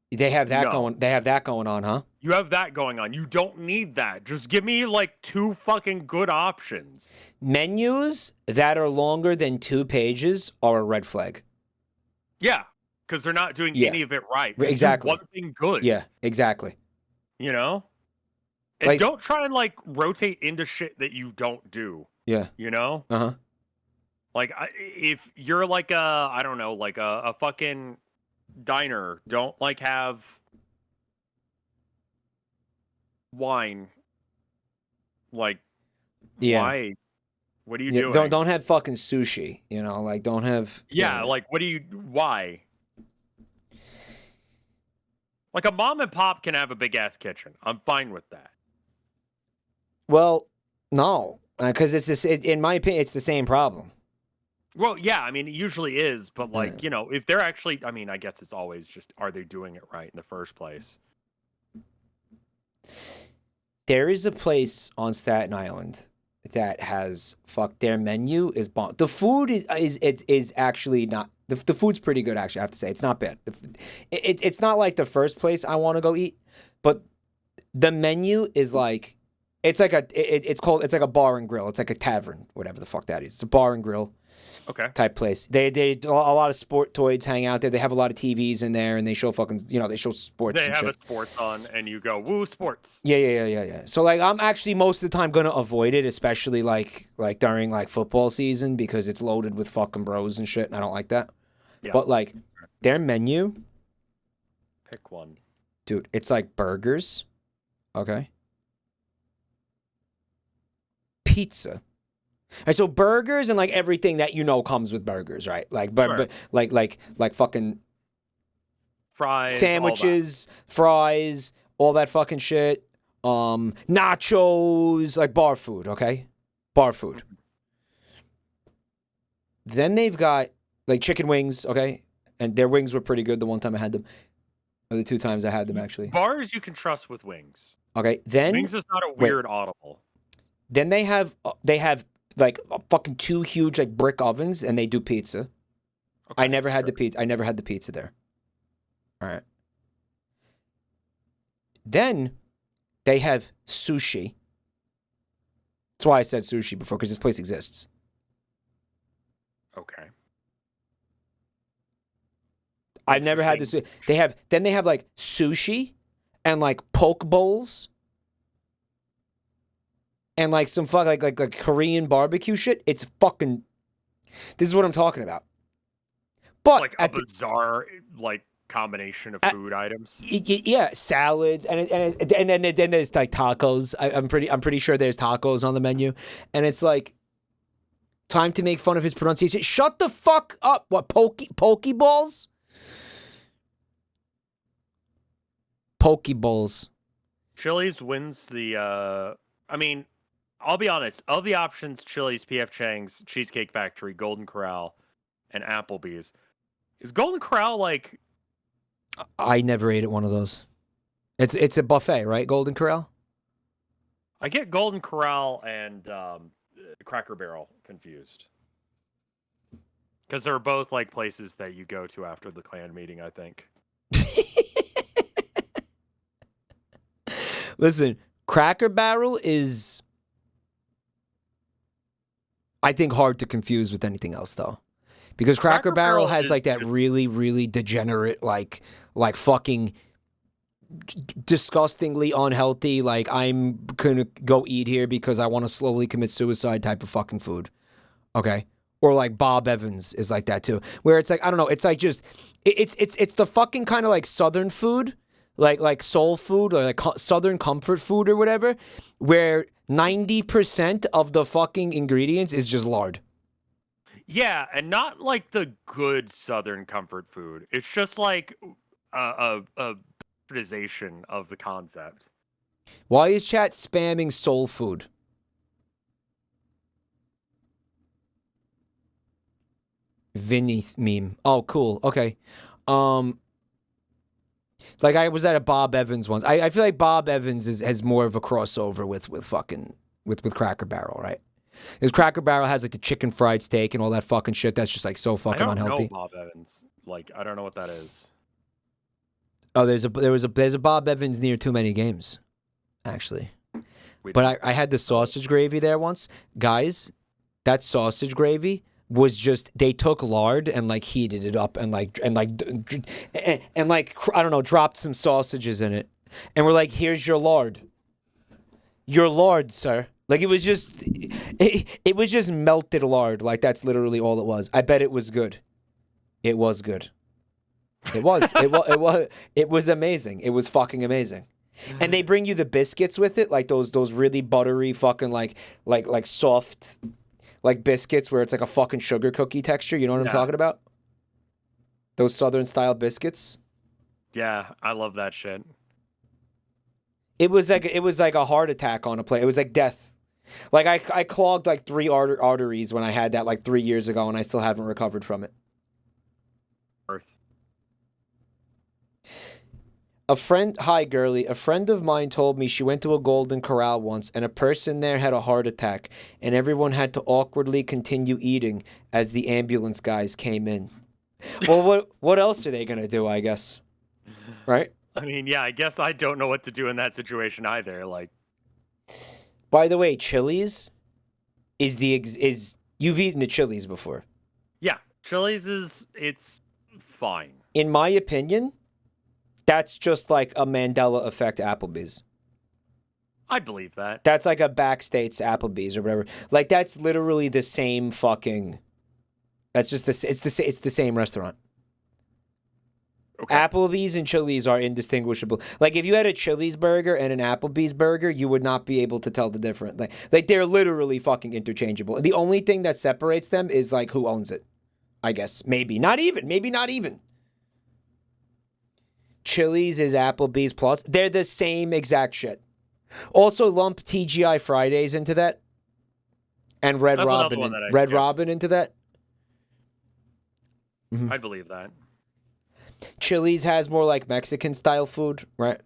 they have that going. They have that going on, huh? You have that going on. You don't need that. Just give me like 2 fucking good options. Menus that are longer than 2 pages are a red flag. Yeah, because they're not doing any of it right. Just exactly. do one thing good. Yeah, exactly. You know? And like, don't try and like rotate into shit that you don't do. Yeah. You know? Uh-huh. Like, if you're like I don't know, like a fucking diner, don't like have wine. Like, why? What are you doing? Don't have fucking sushi, you know, like don't have... Yeah, like why? Like a mom and pop can have a big ass kitchen. I'm fine with that. Well, no, because in my opinion, it's the same problem. Well, yeah, I mean, it usually is, but like, you know, if they're actually, I mean, I guess it's always just, are they doing it right in the first place? There is a place on Staten Island that has fucked their menu is bomb. The food is actually not the food's pretty good actually. I have to say it's not bad. It's not like the first place I want to go eat, but the menu is like it's like it's like a bar and grill. It's like a tavern, whatever the fuck that is. It's a bar and grill. Okay. Type place. They a lot of sport toys hang out there. They have a lot of TVs in there, and they show fucking they show sports. They and have shit. a sports on, and you go woo sports. Yeah. So like, I'm actually most of the time gonna avoid it, especially like during like football season because it's loaded with fucking bros and shit, and I don't like that. Yeah. But like, their menu, Pick one. dude, it's like burgers, okay, pizza. And so burgers and like everything that comes with burgers, right? Like, but like fucking Fries, sandwiches, fries, all that fucking shit. Nachos, like bar food, okay? Bar food. Then they've got like chicken wings, okay? And their wings were pretty good the one time I had them. Or the two times I had them actually. Bars you can trust with wings. Okay, then Wings is not a weird audible. Then they have like fucking two huge like brick ovens and they do pizza. Okay, I never had the pizza. I never had the pizza there. All right. Then they have sushi. That's why I said sushi before, because this place exists. Okay. I've never had this. They have like sushi and like poke bowls and like some like Korean barbecue shit. It's fucking. This is what I'm talking about. But like a bizarre like combination of food items. Yeah, salads and then there's like tacos. I'm pretty sure there's tacos on the menu, and it's like time to make fun of his pronunciation. Shut the fuck up! What pokeballs? Pokeballs. Chili's wins the. I mean, I'll be honest. Of the options, Chili's, P.F. Chang's, Cheesecake Factory, Golden Corral, and Applebee's, is Golden Corral like? I never ate at one of those. It's a buffet, right? Golden Corral. I get Golden Corral and Cracker Barrel confused because they're both like places that you go to after the clan meeting. I think. Listen, Cracker Barrel is, I think, hard to confuse with anything else, though. Because Cracker Barrel has, like, that really, really degenerate, like fucking disgustingly unhealthy, like, I'm gonna go eat here because I want to slowly commit suicide type of fucking food. Okay? Or, like, Bob Evans is like that, too. Where it's like, I don't know, it's like just, it's the fucking kind of, like, Southern food, like soul food or like Southern comfort food or whatever, where 90% of the fucking ingredients is just lard. Yeah, and not like the good Southern comfort food. It's just like a bastardization of the concept. Why is chat spamming soul food? Vinny meme. Oh, cool. Okay. Like I was at a Bob Evans once. I feel like Bob Evans has more of a crossover with Cracker Barrel, right? Because Cracker Barrel has like the chicken fried steak and all that fucking shit that's just like so fucking unhealthy. I don't know Bob Evans. Like I don't know what that is. Oh, there's a Bob Evans near Too Many Games, actually. But I had the sausage gravy there once, guys. That sausage gravy was just, they took lard and like heated it up and like I don't know, dropped some sausages in it, and we're like, here's your lard, sir. Like it was just melted lard. Like that's literally all it was. I bet it was good. It was good. It was amazing. It was fucking amazing. And they bring you the biscuits with it, like those really buttery fucking like soft like biscuits where it's like a fucking sugar cookie texture. You know what I'm talking about? Those Southern style biscuits. Yeah, I love that shit. It was like a heart attack on a plate. It was like death. Like I clogged like 3 arteries when I had that like 3 years ago, and I still haven't recovered from it. Earth. Hi, girly. A friend of mine told me she went to a Golden Corral once and a person there had a heart attack and everyone had to awkwardly continue eating as the ambulance guys came in. Well, what else are they going to do, I guess? Right? I mean, yeah, I guess I don't know what to do in that situation either. Like, by the way, Chili's is you've eaten at Chili's before. yeah, Chili's it's fine. In my opinion, that's just like a Mandela effect Applebee's. I believe that. That's like a backstates Applebee's or whatever. Like that's literally the same fucking. That's just it's the same restaurant. Okay. Applebee's and Chili's are indistinguishable. Like if you had a Chili's burger and an Applebee's burger, you would not be able to tell the difference. Like they're literally fucking interchangeable. The only thing that separates them is like who owns it. I guess maybe not even. Chili's is Applebee's plus. They're the same exact shit. Also lump TGI Fridays into that. And Red Robin into that. Mm-hmm. I believe that. Chili's has more like Mexican style food, right?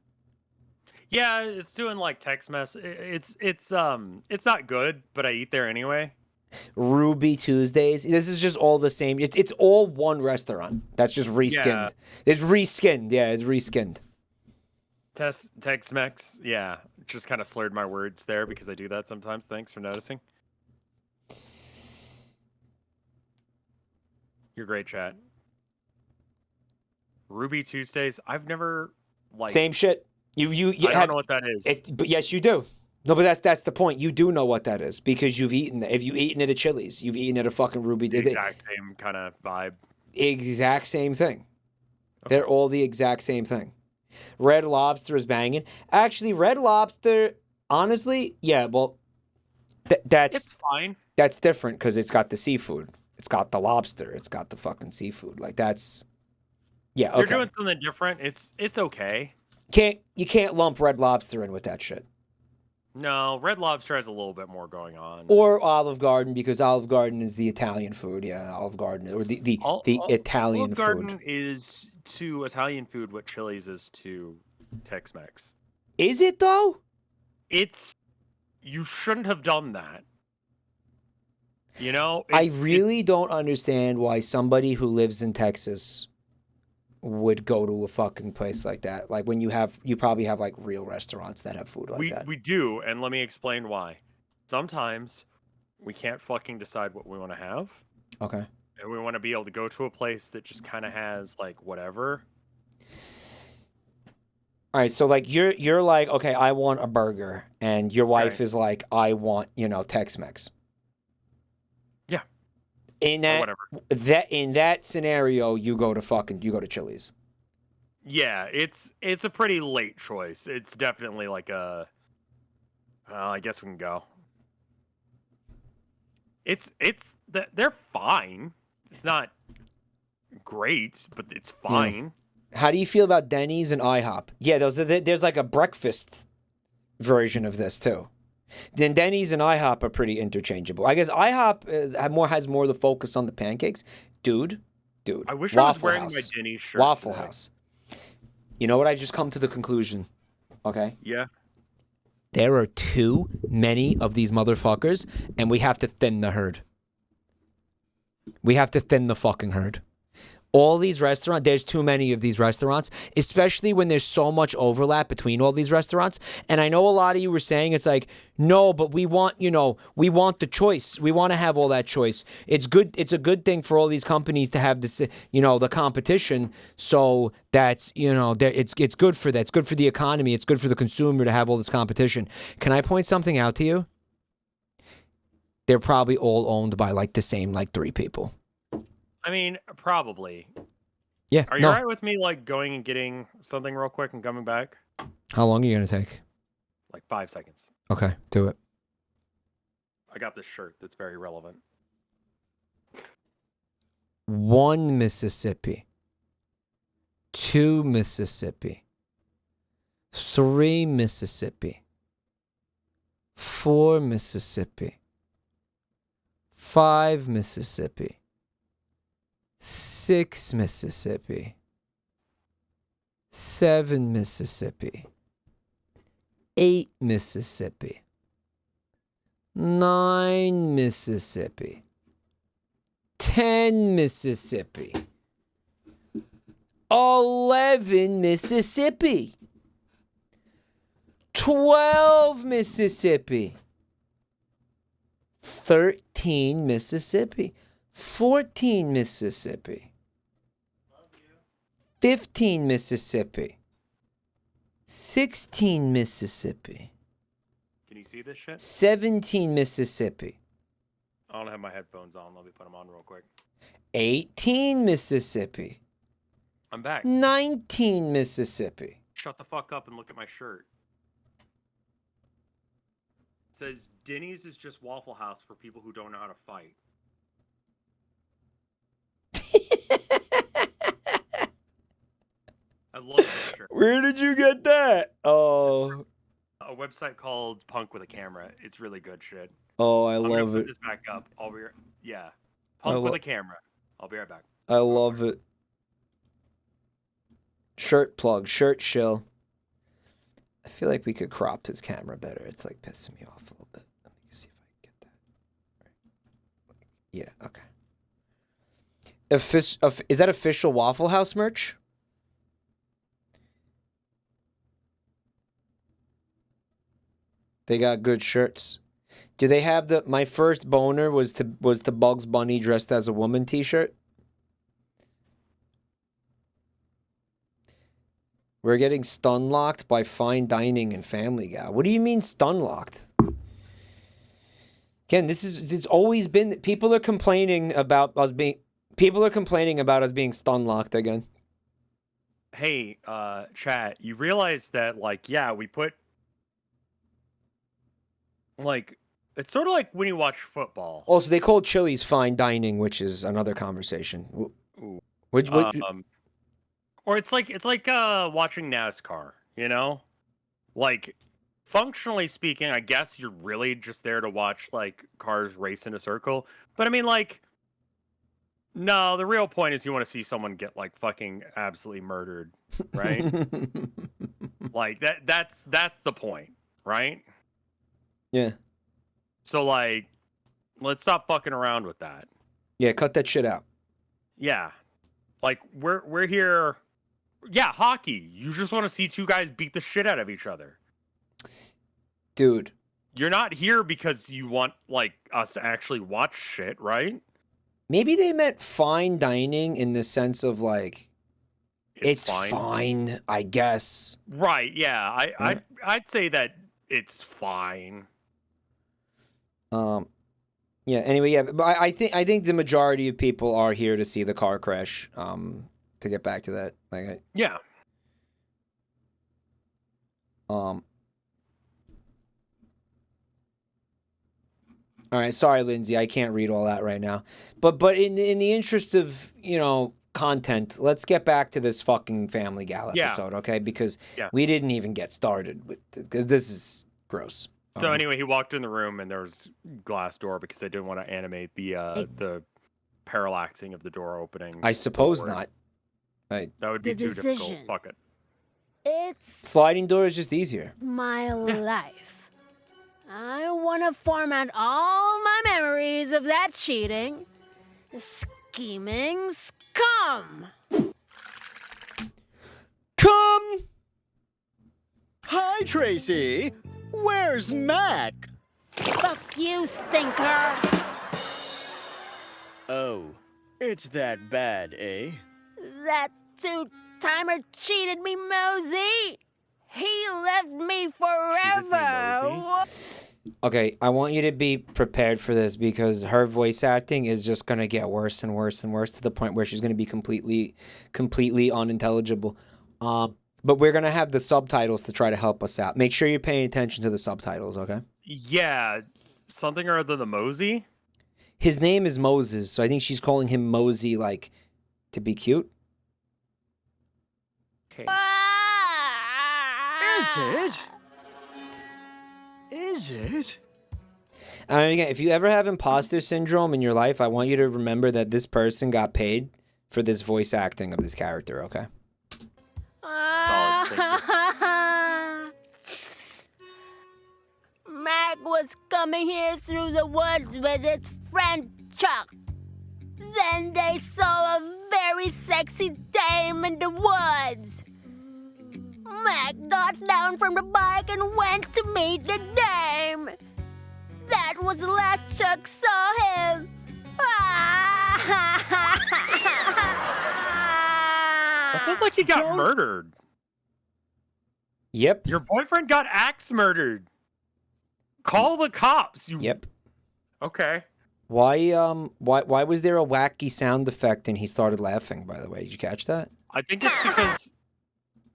Yeah, it's doing like Tex-Mex. It's not good, but I eat there anyway. Ruby Tuesdays. This is just all the same. It's all one restaurant. That's just reskinned. Yeah. It's reskinned. Yeah, it's reskinned. Tex-Mex. Yeah, just kind of slurred my words there because I do that sometimes. Thanks for noticing. You're great, chat. Ruby Tuesdays. I've never like same shit. You I don't know what that is. But yes, you do. No, but that's the point. You do know what that is because you've eaten. If you've eaten it at Chili's, you've eaten at a fucking Ruby. Exact same kind of vibe. Exact same thing. Okay. They're all the exact same thing. Red Lobster is banging. Actually, Red Lobster, honestly, yeah. Well, that's it's fine. That's different because it's got the seafood. It's got the lobster. It's got the fucking seafood. Like that's. Yeah, okay. You're doing something different. It's okay. You can't lump Red Lobster in with that shit. No, Red Lobster has a little bit more going on. Or Olive Garden because Olive Garden is the Italian food. Yeah, Olive Garden or the Italian Olive Garden food. is to Italian food what Chili's is to Tex-Mex. Is it though? You shouldn't have done that. You know, I really don't understand why somebody who lives in Texas would go to a fucking place like that. Like when you probably have like real restaurants that have food like that. We do, and let me explain why. Sometimes we can't fucking decide what we want to have. Okay. And we want to be able to go to a place that just kind of has like whatever. All right, so like you're like, okay, I want a burger, and your wife is like, I want, Tex-Mex. Yeah. In that scenario, you go to Chili's. Yeah, it's a pretty late choice. It's definitely like I guess we can go. They're fine. It's not great, but it's fine. How do you feel about Denny's and IHOP? Yeah, there's like a breakfast version of this too. Then Denny's and IHOP are pretty interchangeable. I guess IHOP has more the focus on the pancakes. Dude. I wish I was wearing my Denny's shirt. Waffle House. You know what? I've just come to the conclusion. Okay? Yeah. There are too many of these motherfuckers, and we have to thin the herd. We have to thin the fucking herd. All these restaurants, there's too many of these restaurants, especially when there's so much overlap between all these restaurants. And I know a lot of you were saying it's like, no, but we want the choice. We want to have all that choice. It's good. It's a good thing for all these companies to have this, the competition. So that's, it's good for that. It's good for the economy. It's good for the consumer to have all this competition. Can I point something out to you? They're probably all owned by like the same like 3 people. I mean, probably. Yeah. Are you all right with me like going and getting something real quick and coming back? How long are you going to take? Like 5 seconds. Okay, do it. I got this shirt that's very relevant. 1 Mississippi. 2 Mississippi. 3 Mississippi. 4 Mississippi. 5 Mississippi. 6 Mississippi. 7 Mississippi. 8 Mississippi. 9 Mississippi. 10 Mississippi. 11 Mississippi. 12 Mississippi. 13 Mississippi. 14 Mississippi. 15 Mississippi. 16 Mississippi. Can you see this shit? 17 Mississippi. I don't have my headphones on. Let me put them on real quick. 18 Mississippi. I'm back. 19 Mississippi. Shut the fuck up and look at my shirt. It says Denny's is just Waffle House for people who don't know how to fight. I love that shirt. Where did you get that? Oh. A website called Punk with a Camera. It's really good shit. Oh, I I'm gonna love put it. this back up. Yeah. Punk with a Camera. I'll be right back. I love it. Shirt plug, shirt shill. I feel like we could crop his camera better. It's like pissing me off a little bit. Let me see if I can get that. Yeah, okay. Is that official Waffle House merch? They got good shirts. Do they have the my first boner was to Bugs Bunny dressed as a woman t-shirt? We're getting stun locked by fine dining and Family Guy. What do you mean stun locked? Ken, it's always been people are complaining about us being stun locked again. Hey, chat, you realize that we put it's sort of like when you watch football. Also, they call Chili's fine dining, which is another conversation. Or it's like watching NASCAR, you know? Like, functionally speaking, I guess you're really just there to watch cars race in a circle. But I mean, no, the real point is you want to see someone get fucking absolutely murdered, right? That's the point, right? Yeah. So let's stop fucking around with that. Yeah, cut that shit out. Yeah. We're here. Yeah, hockey. You just want to see two guys beat the shit out of each other. Dude. You're not here because you want us to actually watch shit, right? Maybe they meant fine dining in the sense of it's fine, I guess. Right, yeah. I'd say that it's fine. Yeah, anyway, yeah, but I think the majority of people are here to see the car crash. To get back to that, yeah. All right, sorry, Lindsay, I can't read all that right now. But in the interest of content, let's get back to this fucking Family Guy episode, okay? Because we didn't even get started with because this is gross. So anyway, he walked in the room and there was glass door because they didn't want to animate the parallaxing of the door opening. I suppose forward. not. That would be too difficult. Fuck it. It's sliding door is just easier. My life. I want to format all my memories of that cheating, scheming scum. Come! Hi, Tracy. Where's Mac? Fuck you, stinker. Oh, it's that bad, eh? That two-timer cheated me, Mosey. He left me forever. Okay, I want you to be prepared for this because her voice acting is just gonna get worse and worse and worse to the point where she's gonna be completely unintelligible. But we're gonna have the subtitles to try to help us out. Make sure you're paying attention to the subtitles, okay? Yeah, something or other than Mosey. His name is Moses, so I think she's calling him Mosey, to be cute. Okay. Is it? Is it? Again, if you ever have imposter syndrome in your life, I want you to remember that this person got paid for this voice acting of this character, okay? That's all Mac was coming here through the woods with his friend Chuck. Then they saw a very sexy dame in the woods. Mac got down from the bike and went to meet the dame. That was the last Chuck saw him. That sounds like he got murdered. Yep. Your boyfriend got axe murdered. Call the cops. Yep. Okay. Why was there a wacky sound effect and he started laughing, by the way? Did you catch that? I think it's because...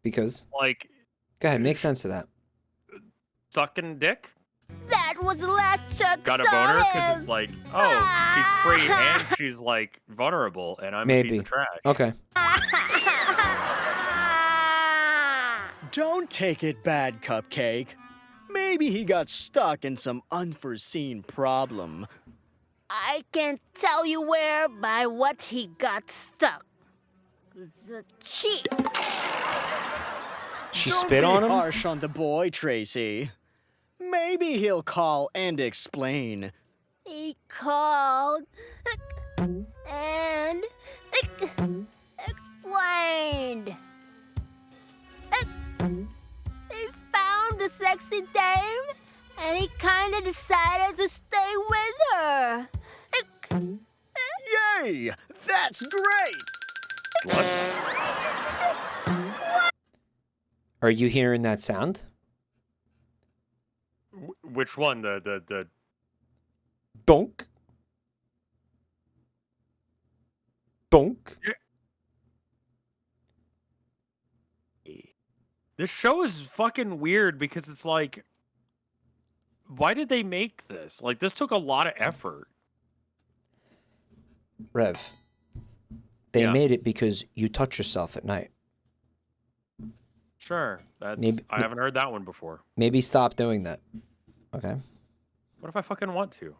Because? Like... Go ahead, make sense of that. Sucking dick? That was the last Chuck Got a saw boner? him. Because it's like, oh, she's free and she's, like, vulnerable, and I'm a piece of trash. Okay. Don't take it bad, Cupcake. Maybe he got stuck in some unforeseen problem. I can tell you where by what he got stuck. The cheek. She spit on him? Don't be harsh on the boy, Tracy. Maybe he'll call and explain. He called and explained. He found the sexy dame and he kind of decided to stay with her. Yay! That's great! Are you hearing that sound? Which one? The Donk? Donk? This show is fucking weird because it's like, why did they make this? Like, this took a lot of effort. Rev, they made it because you touch yourself at night. Sure. That's, I haven't heard that one before. Maybe stop doing that. Okay. What if I fucking want to?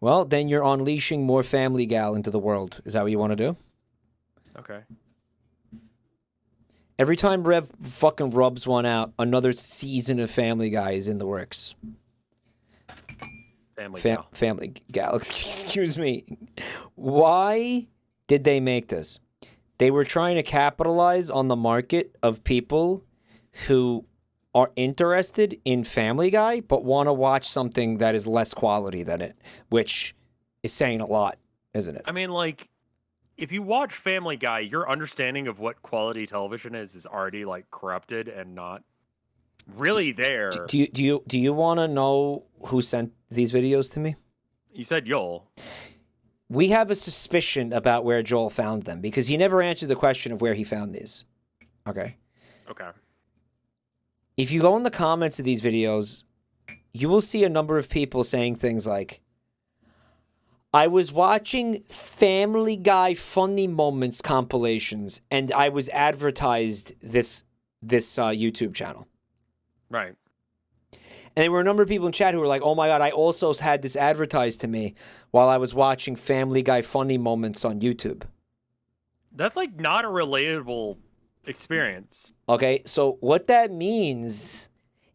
Well, then you're unleashing more Family Gal into the world. Is that what you want to do? Okay. Every time Rev fucking rubs one out, season of Family Guy is in the works. Family Gal, excuse me. Why did they make this? They were trying to capitalize on the market of people who are interested in Family Guy, but want to watch something that is less quality than it, which is saying a lot, isn't it? I mean, like, if you watch Family Guy, your understanding of what quality television is already, like, corrupted and not really there. Do you want to know who sent these videos to me? You said Joel. We have a suspicion about where Joel found them because he never answered the question of where he found these. Okay. Okay. If you go in the comments of these videos, you will see a number of people saying things like, I was watching Family Guy funny moments compilations and I was advertised this YouTube channel. Right. And there were a number of people in chat who were like, oh my God, I also had this advertised to me while I was watching Family Guy funny moments on YouTube. That's like not a relatable experience. Okay, so what that means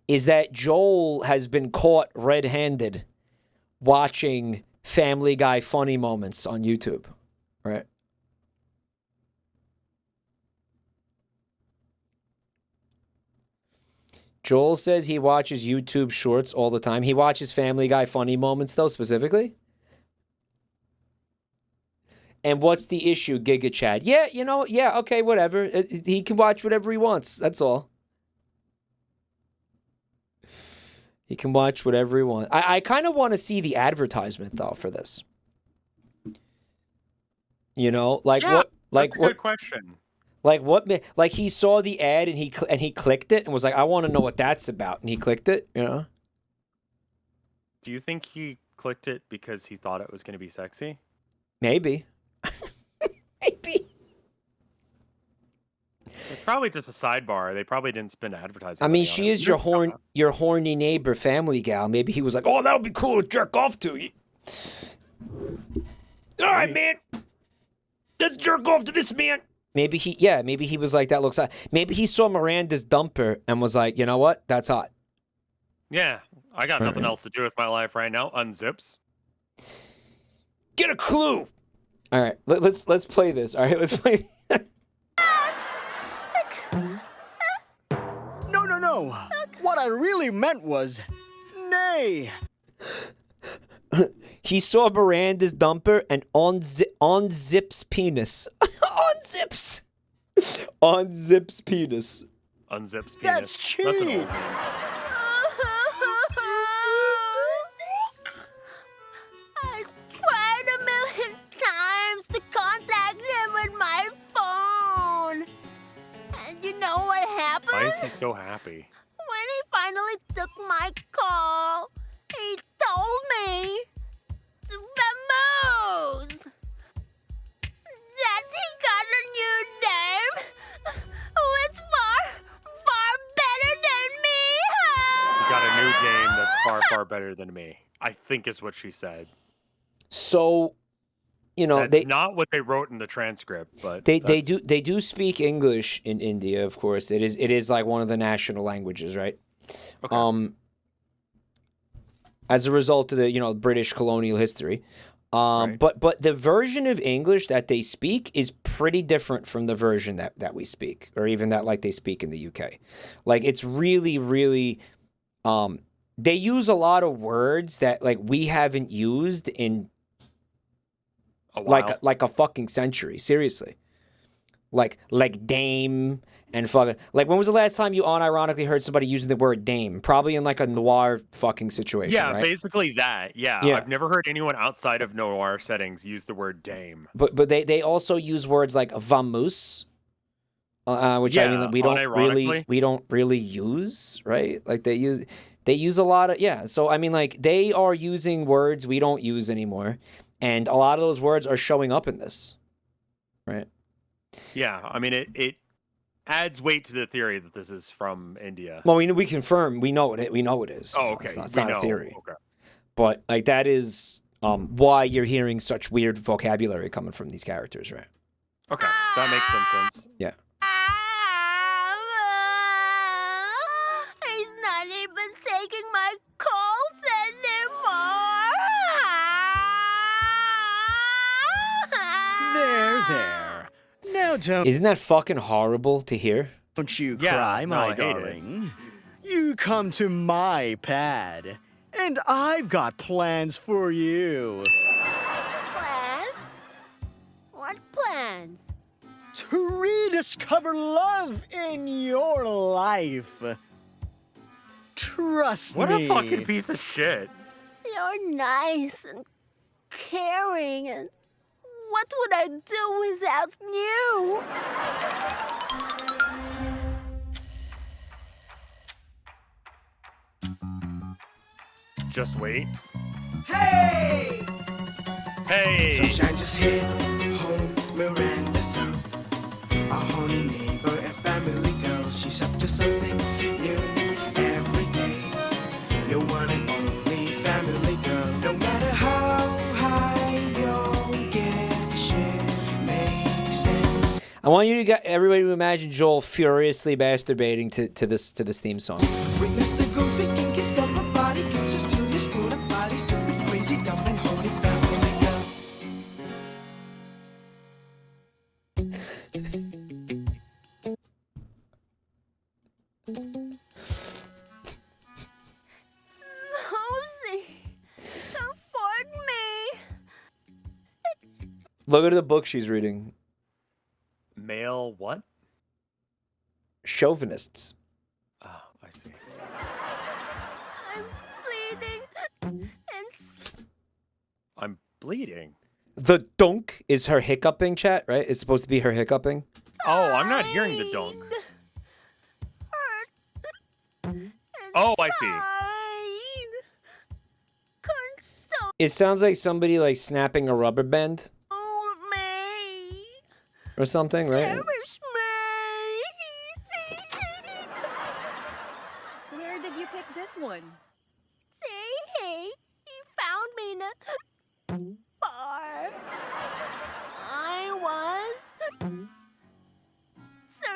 is that Joel has been caught red-handed watching Family Guy funny moments on YouTube, right? Joel says he watches YouTube shorts all the time. He watches Family Guy funny moments, though, specifically. And what's the issue, Giga Chad? Yeah, okay, whatever. He can watch whatever he wants. That's all. He can watch whatever he wants. I kind of want to see the advertisement, though, for this. You know, like yeah, what? Like that's a what? Good question. Like what? Like he saw the ad and he clicked it and was like, I want to know what that's about, and he clicked it. You know. Do you think he clicked it because he thought it was going to be sexy? Maybe. Maybe. It's probably just a sidebar. They probably didn't spend advertising. I mean, she is your horny neighbor, Family Gal. Maybe he was like, oh, that would be cool to jerk off to. All right, man. Let's jerk off to this man. Maybe he was like, that looks hot. Maybe he saw Miranda's dumper and was like, you know what? That's hot. Yeah, I got nothing else to do with my life right now. Unzips. Get a clue. All right, let's play this. All right, let's play. No. What I really meant was, nay. He saw Miranda's dumper and unzips penis. Unzips. Unzips penis. Unzips penis. That's cheap. That's an old name. I tried a million times to contact him with my phone. And you know what happened? Why is he so happy? When he finally took my call, he told me to vamoose. That he got a new dame who is far better than me. You got a new game that's far better than me, I think is what she said. So, you know, That's not what they wrote in the transcript, but they do speak English in India, of course. It is like one of the national languages, right? Okay. As a result of the British colonial history. Right. But the version of English that they speak is pretty different from the version that we speak, or even that like they speak in the UK. Like it's really, really they use a lot of words that like we haven't used in like a fucking century. Seriously. Like dame and fucking like when was the last time you unironically heard somebody using the word dame? Probably in like a noir fucking situation. Yeah, right? basically that. Yeah. I've never heard anyone outside of noir settings use the word dame. But they also use words like vamoose, which I mean we don't really use, right? Like they use a lot of So I mean like they are using words we don't use anymore, and a lot of those words are showing up in this, right? Yeah, I mean it adds weight to the theory that this is from India. Well, we confirm we know it is. Oh, okay. It's not a theory. Okay. But like that is why you're hearing such weird vocabulary coming from these characters, right? Okay, that makes some sense. Yeah. He's not even taking my calls anymore. There. Now don't Isn't that fucking horrible to hear? you cry, my darling. You come to my pad, and I've got plans for you. Plans? What plans? To rediscover love in your life. Trust What me. a fucking piece of shit. You're nice and caring, and what would I do without you? Just wait. Hey! Hey! Sunshine just hit home, Miranda's up. A honey neighbor and family girl. She's up to something new every day. Your one and only family girl. No matter how high you'll get, shit makes sense. I want you to get everybody to imagine Joel furiously masturbating to this theme song. Witness a goofy kinky stuff, her body gives us to this good of bodies, stupid, crazy, dumb, and horny family girl. Mosey, comfort me. Look at the book she's reading. Male what? Chauvinists. Oh, I see. I'm bleeding. And I'm bleeding. The dunk is her hiccuping, chat, right? It's supposed to be her hiccuping. Oh, I'm not hearing the dunk. Oh, I see. It sounds like somebody like snapping a rubber band or something, right? Where did you pick this one? Hey, he found me in a bar. I was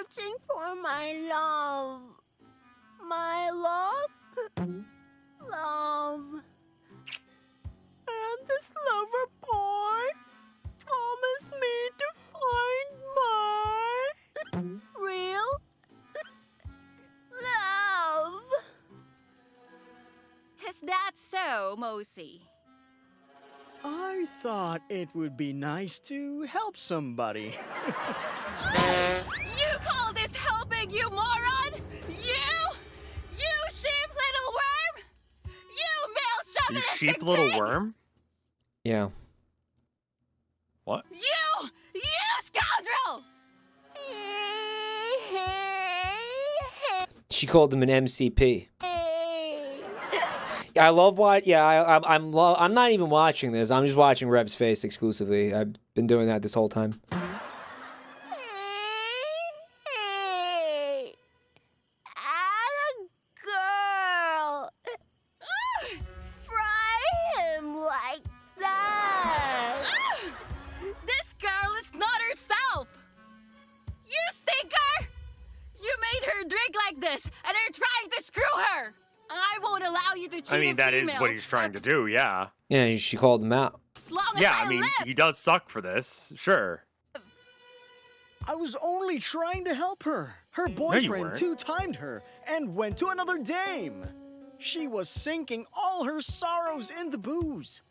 searching for my love. My lost love. And this lover boy promised me to find my real love. Is that so, Mosi? I thought it would be nice to help somebody. You call this helping, you moron? You sheep little worm? You male You chauvinistic sheep little pig! worm? Yeah. What? You scoundrel! She called him an MCP. I love what. Yeah, I'm not even watching this. I'm just watching Rev's face exclusively. I've been doing that this whole time. Girl. Fry him like that. This girl is not herself! You stinker! You made her drink like this, and are trying to screw her! I won't allow you to cheat I mean, a that is female. what he's trying to do, yeah. Yeah, she called him out. As long as Yeah, I I mean, live. he does suck for this, sure. I was only trying to help her. Her you boyfriend weren't. two-timed her and went to another dame. She was sinking all her sorrows in the booze.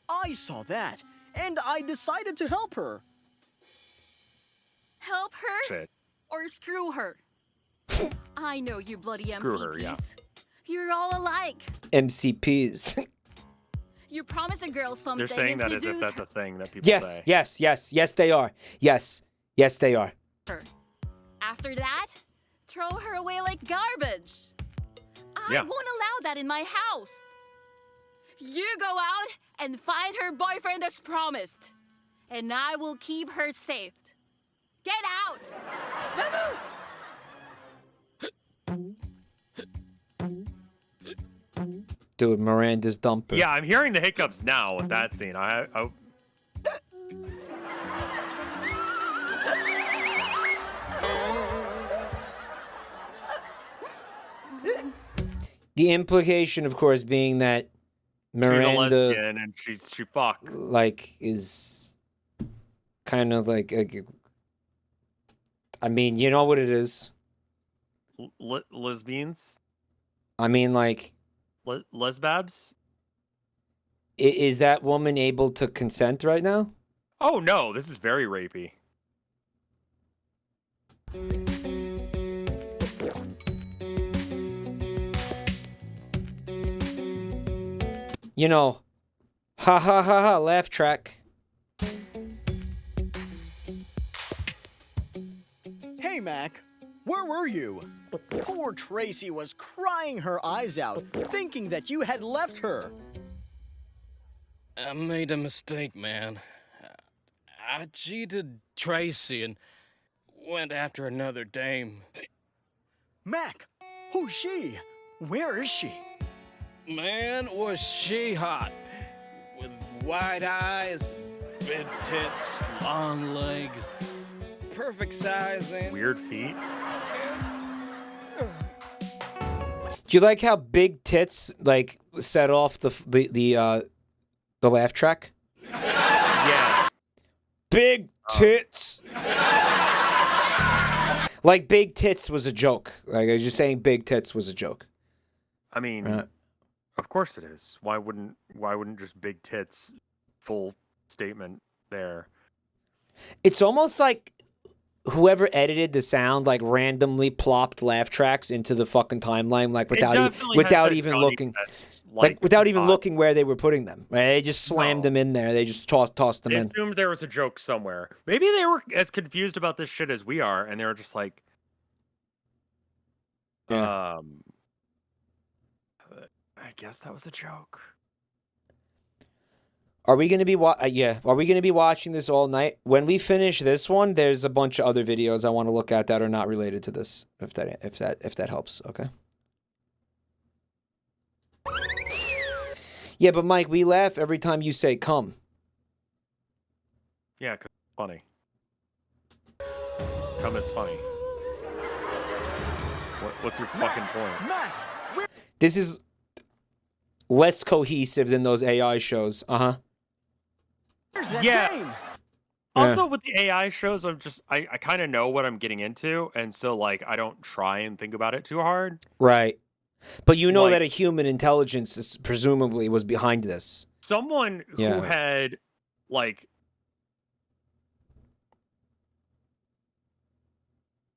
I saw that, and I decided to help her. Help her Shit. or screw her. I know you bloody Screw MCPs. her, yeah. You're all alike. MCPs. You promise a girl something They're saying and that as if seduce that's a thing that people Yes, say. yes, they are. Yes, they are. her. After that, throw her away like garbage. I Yeah. won't allow that in my house. You go out and find her boyfriend as promised, and I will keep her safe. Get out! Vamoose! Dude, Miranda's dumper. Yeah, I'm hearing the hiccups now with that scene. The implication, of course, being that she's a Miranda, lesbian and she fuck. like, is kind of like, I mean, you know what it is. Lesbians? I mean, like, Lesbabs? is that woman able to consent right now? Oh no, this is very rapey. You know, ha ha ha ha, laugh track. Hey, Mac, where were you? Poor Tracy was crying her eyes out, thinking that you had left her. I made a mistake, man. I cheated Tracy and went after another dame. Mac, who's she? Where is she? Man, was she hot. With wide eyes, big tits, long legs, perfect size, and... Weird feet. Do you like how big tits like set off the laugh track? Yeah. Big tits. Like big tits was a joke. Like I was just saying, big tits was a joke. I mean, of course it is. Why wouldn't just big tits full statement there? It's almost like whoever edited the sound like randomly plopped laugh tracks into the fucking timeline, like without even looking, without even looking where they were putting them. Right? They just slammed them in there. They just tossed them They in. assumed there was a joke somewhere. Maybe they were as confused about this shit as we are, and they were just like, I guess that was a joke. Are we gonna be Are we gonna be watching this all night? When we finish this one, there's a bunch of other videos I want to look at that are not related to this. If that helps, okay. Yeah, but Mike, we laugh every time you say "come." Yeah, 'cause it's funny. Come is funny. What's your fucking point? This is less cohesive than those AI shows. Yeah. Also, with the AI shows, I kind of know what I'm getting into, and so like I don't try and think about it too hard. Right. But you know Like- that a human intelligence presumably was behind this. Someone who had like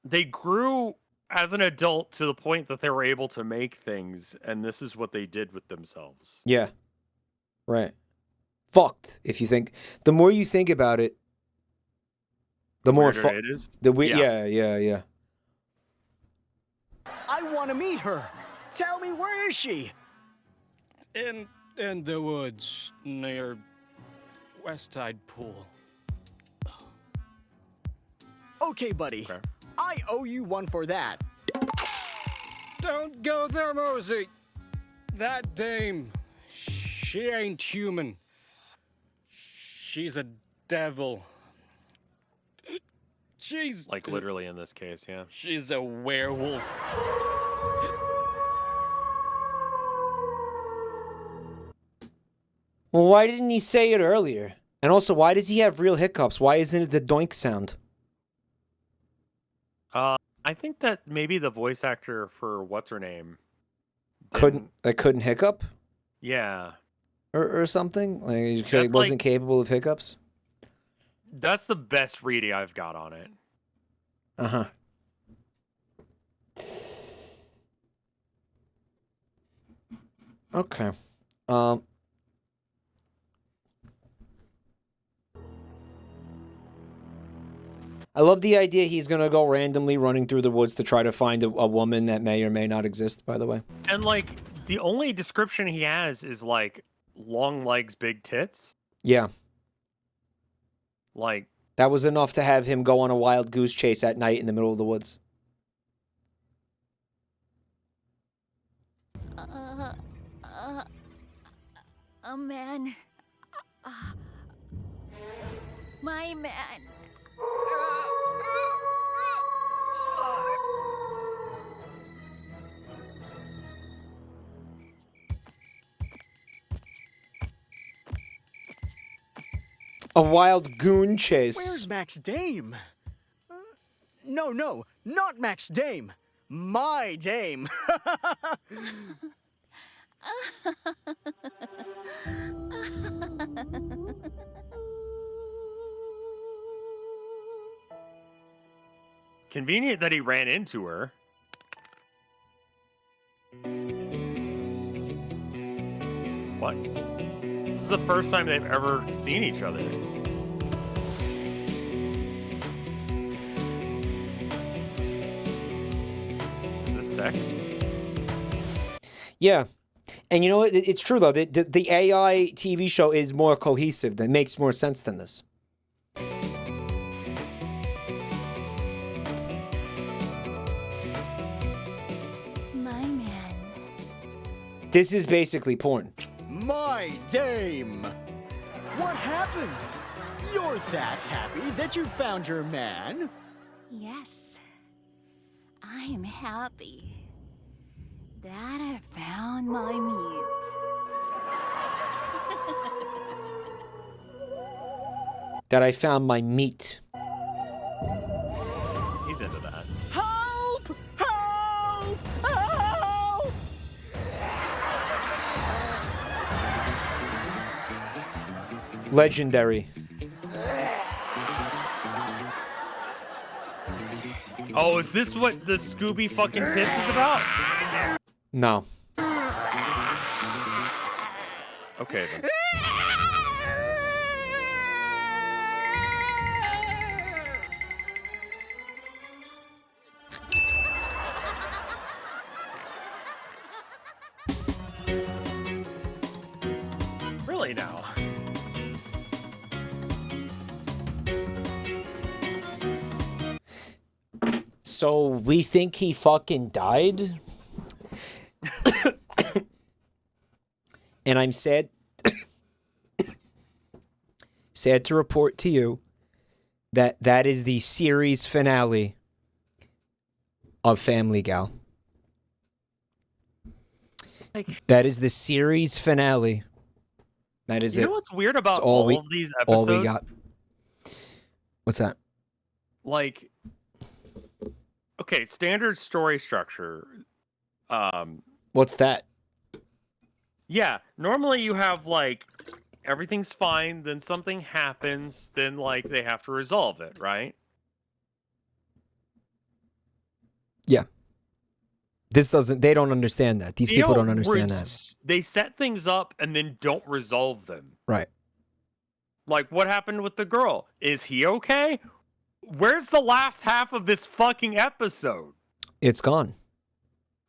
they grew as an adult to the point that they were able to make things, and this is what they did with themselves. Yeah. Right. Fucked, if you think. The more you think about it, the more weirder it is. Yeah. I want to meet her. Tell me, where is she? In the woods near West Side Pool. Okay, buddy. Okay. I owe you one for that. Don't go there, Mosey. That dame, she ain't human. She's a devil. She's Like literally in this case, yeah. She's a werewolf. Well, why didn't he say it earlier? And also, why does he have real hiccups? Why isn't it the doink sound? I think that maybe the voice actor for what's her name Couldn't hiccup? Yeah. Or something? Like he That's wasn't like- capable of hiccups? That's the best reading I've got on it. Uh-huh. Okay. I love the idea he's gonna go randomly running through the woods to try to find a woman that may or may not exist, by the way. And like the only description he has is like long legs, big tits. Yeah. Like That was enough to have him go on a wild goose chase at night in the middle of the woods. A man. My man. A wild goon chase. Where's Max Dame? No, not Max Dame. My Dame. convenient that he ran into her. What? This is the first time they've ever seen each other. Is this sex? Yeah. And you know what? It's true, though. The AI TV show is more cohesive. That makes more sense than this. My man. This is basically porn. My Dame. What happened? You're that happy that you found your man? Yes. I am happy that I found my meat. That I found my meat. He's into that. Help! Help! Help! Legendary. Oh, is this what the Scooby fucking tits is about? No. Okay, then. Really now? So we think he fucking died? And I'm sad to report to you that that is the series finale of Family Gal. That is the series finale. That is You it. know what's weird about It's all of these episodes? All we got. What's that? Like, okay, standard story structure. What's that? Yeah, normally you have like everything's fine, then something happens, then like they have to resolve it, right? Yeah. They don't understand that. These people don't understand that. They set things up and then don't resolve them. Right. Like, what happened with the girl? Is he okay? Where's the last half of this fucking episode? It's gone.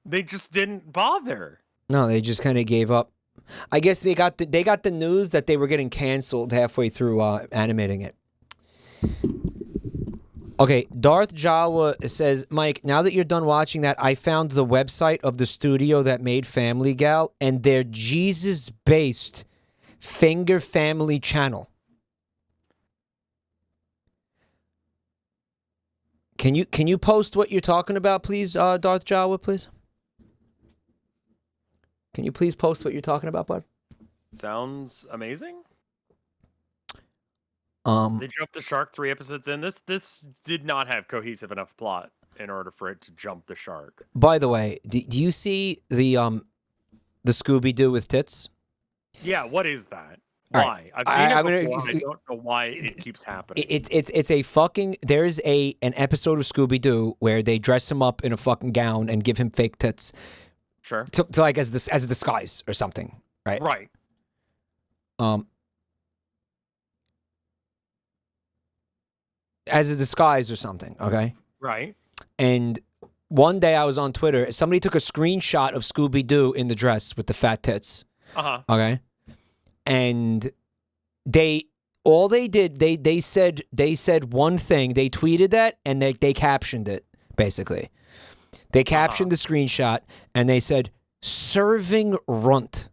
They just didn't bother. No, they just kind of gave up. I guess they got the news that they were getting canceled halfway through animating it. Okay, Darth Jawa says, Mike, now that you're done watching that, I found the website of the studio that made Family Gal and their Jesus-based Finger Family channel. Can you post what you're talking about, please, Darth Jawa, please? Can you please post what you're talking about, bud? Sounds amazing. They jumped the shark 3 episodes in. This did not have cohesive enough plot in order for it to jump the shark. By the way, do you see the Scooby-Doo with tits? Yeah, what is that? All Why? right. I've seen it before. I don't know why it keeps happening. It's a fucking. There's an episode of Scooby-Doo where they dress him up in a fucking gown and give him fake tits. Sure. To like as a disguise or something, right? Right. As a disguise or something, okay? Right. And one day I was on Twitter. Somebody took a screenshot of Scooby-Doo in the dress with the fat tits. Okay. And they said one thing. They tweeted that and they captioned it, basically. They captioned the screenshot and they said, serving runt.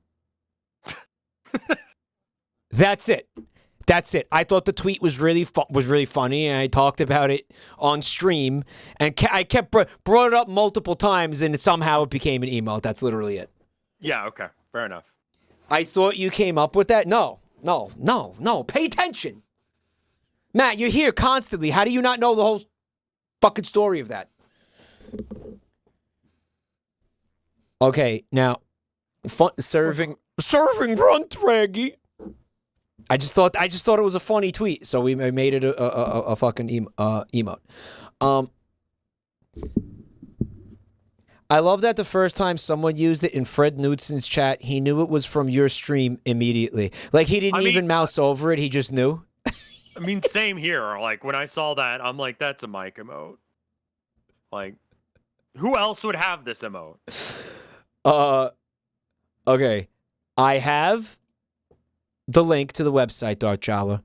That's it. That's it. I thought the tweet was really funny, and I talked about it on stream, and I kept brought it up multiple times, and somehow it became an emote. That's literally it. Yeah, okay. Fair enough. I thought you came up with that? No. Pay attention. Matt, you're here constantly. How do you not know the whole fucking story of that? Okay, now, serving runt, Raggy. I just thought it was a funny tweet, so we made it a fucking emote. I love that the first time someone used it in Fred Knudsen's chat, he knew it was from your stream immediately. Like, he didn't even mouse over it, he just knew. I mean, same here. Like, when I saw that, I'm like, that's a Mike emote. Like, who else would have this emote? Okay. I have the link to the website, Darth Jawa.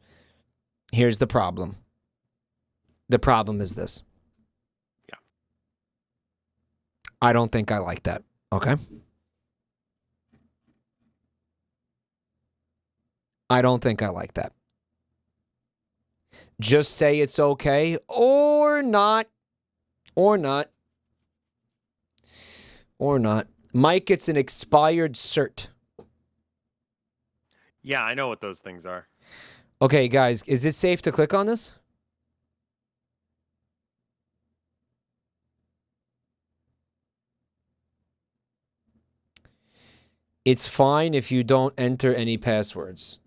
Here's the problem. The problem is this. Yeah. I don't think I like that. Okay? I don't think I like that. Just say it's okay or not. Or not. Or not. Mike, it's an expired cert. Yeah, I know what those things are. Okay, guys, is it safe to click on this? It's fine if you don't enter any passwords.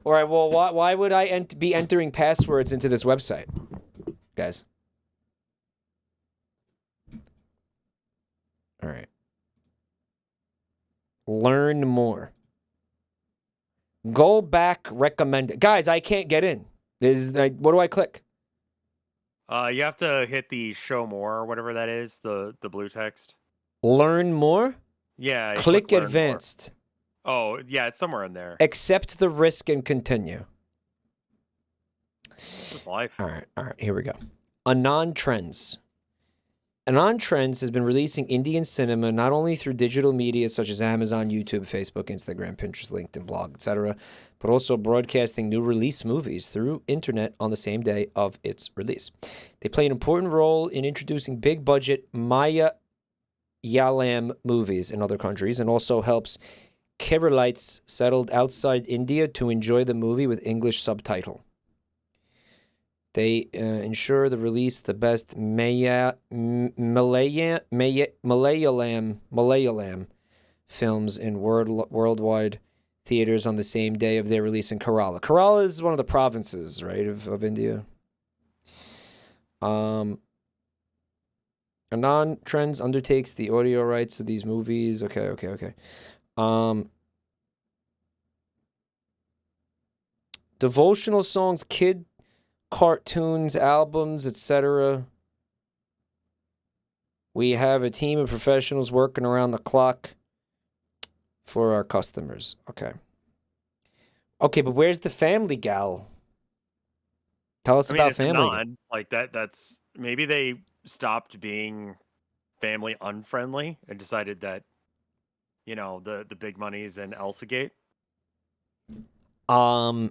All right, well, why would I be entering passwords into this website, guys? All right. Learn more. Go back, recommended. Guys, I can't get in. What do I click? You have to hit the show more or whatever that is, the blue text. Learn more? Yeah. Click advanced. More. Oh, yeah, it's somewhere in there. Accept the risk and continue. It's life. All right, here we go. Anon Trends. Anon Trends has been releasing Indian cinema not only through digital media such as Amazon, YouTube, Facebook, Instagram, Pinterest, LinkedIn, blog, etc., but also broadcasting new release movies through internet on the same day of its release. They play an important role in introducing big-budget Maya Malayalam movies in other countries, and also helps Keralites settled outside India to enjoy the movie with English subtitle. They ensure the release the best Malayalam films in worldwide theaters on the same day of their release in Kerala. Kerala is one of the provinces, right, of India. Anand Trends undertakes the audio rights of these movies. Okay. Devotional songs, kid cartoons, albums, etc. We have a team of professionals working around the clock for our customers. Okay, but where's the Family Gal? Tell us about Family Gal. Like that's maybe they stopped being family unfriendly and decided that, you know, the big money's in Elsa Gate. I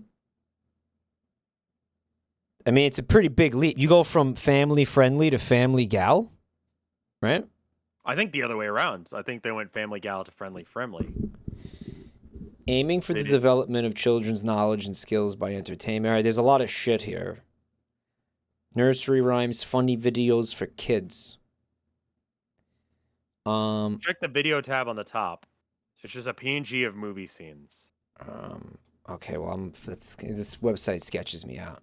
mean, it's a pretty big leap. You go from family friendly to Family Gal, right? I think the other way around. I think they went Family Gal to friendly. Aiming for the development of children's knowledge and skills by entertainment. All right, there's a lot of shit here. Nursery rhymes, funny videos for kids. Check the video tab on the top. It's just a PNG of movie scenes. Okay, well, this website sketches me out.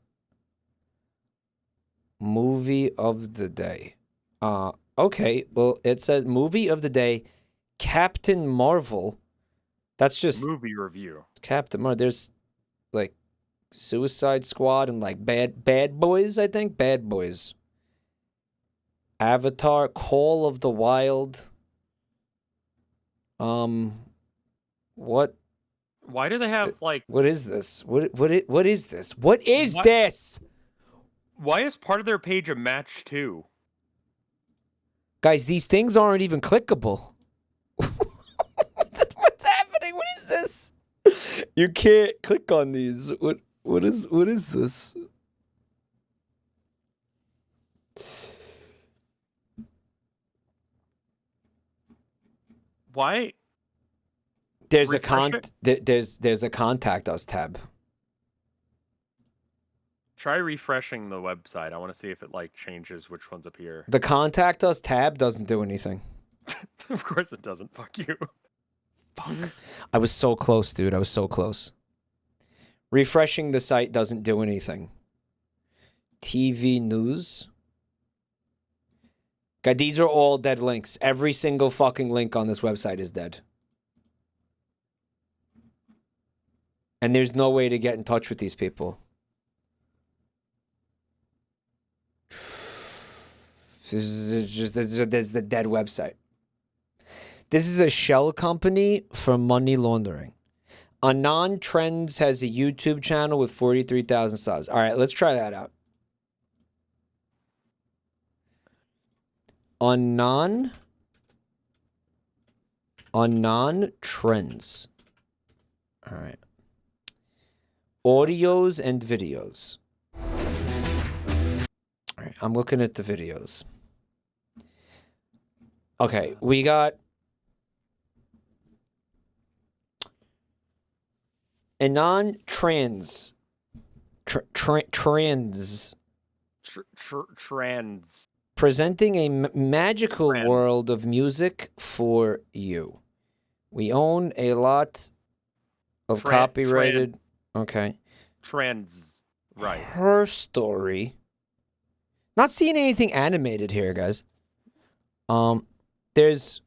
Movie of the day. Okay, well, it says movie of the day, Captain Marvel. That's just movie review. Captain Marvel. There's like Suicide Squad and like Bad Boys, I think. Bad Boys. Avatar, Call of the Wild. What? Why do they have like? What is this? What is this? What is this? Why is part of their page a match too? Guys, these things aren't even clickable. What's happening? What is this? You can't click on these. What is this? Why? There's a contact us tab. Try refreshing the website. I want to see if it like changes which ones appear. The contact us tab doesn't do anything. Of course it doesn't. Fuck you. Fuck. I was so close, dude. I was so close. Refreshing the site doesn't do anything. TV news. God, these are all dead links. Every single fucking link on this website is dead. And there's no way to get in touch with these people. This is the dead website. This is a shell company for money laundering. Anand Trends has a YouTube channel with 43,000 subs. All right, let's try that out. Anand Trends. All right. Audios and videos. All right, I'm looking at the videos. Okay, we got Anand Trends. Trends. Trends. Presenting a magical world of music for you. We own a lot of copyrighted. Okay. Trends. Right. Her story. Not seeing anything animated here, guys. There's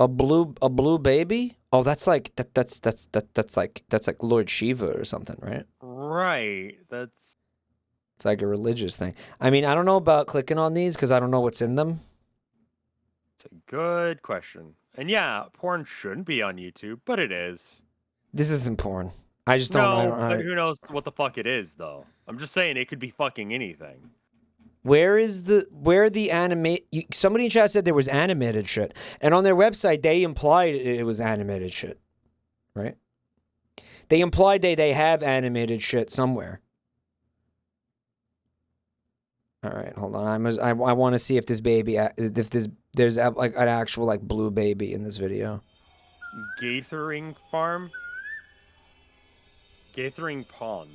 a blue baby. Oh, that's like that's like Lord Shiva or something, right? Right. It's like a religious thing. I mean, I don't know about clicking on these because I don't know what's in them. It's a good question. And yeah, porn shouldn't be on YouTube, but it is. This isn't porn. I just don't know. But who knows what the fuck it is, though? I'm just saying it could be fucking anything. Where the animate? Somebody in chat said there was animated shit, and on their website they implied it was animated shit, right? They implied they have animated shit somewhere. All right, hold on. I want to see if this baby, if there's like an actual like blue baby in this video. Gathering farm. Gathering pond.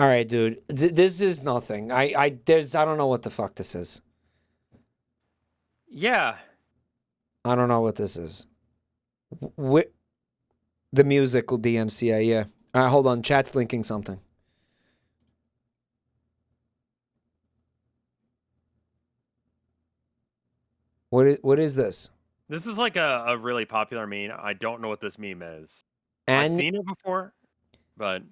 All right, dude. This is nothing. I don't know what the fuck this is. Yeah. I don't know what this is. The musical DMCA, yeah. All right, hold on. Chat's linking something. What is this? This is like a really popular meme. I don't know what this meme is. And I've seen it before, but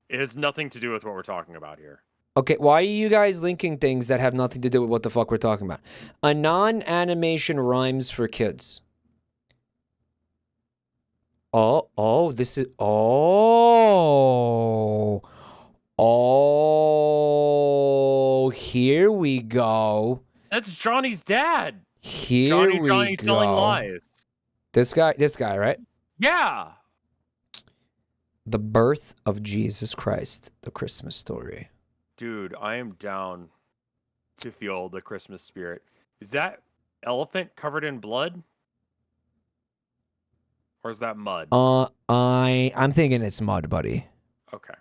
it has nothing to do with what we're talking about here. okay, why are you guys linking things that have nothing to do with what the fuck we're talking about? A non-animation rhymes for kids. This is here we go. That's Johnny's dad. Here we Johnny go. telling lies. This guy, right? Yeah. The birth of Jesus Christ, the Christmas story. Dude, I am down to feel the Christmas spirit. Is that elephant covered in blood? Or is that mud? I'm thinking it's mud, buddy. Okay.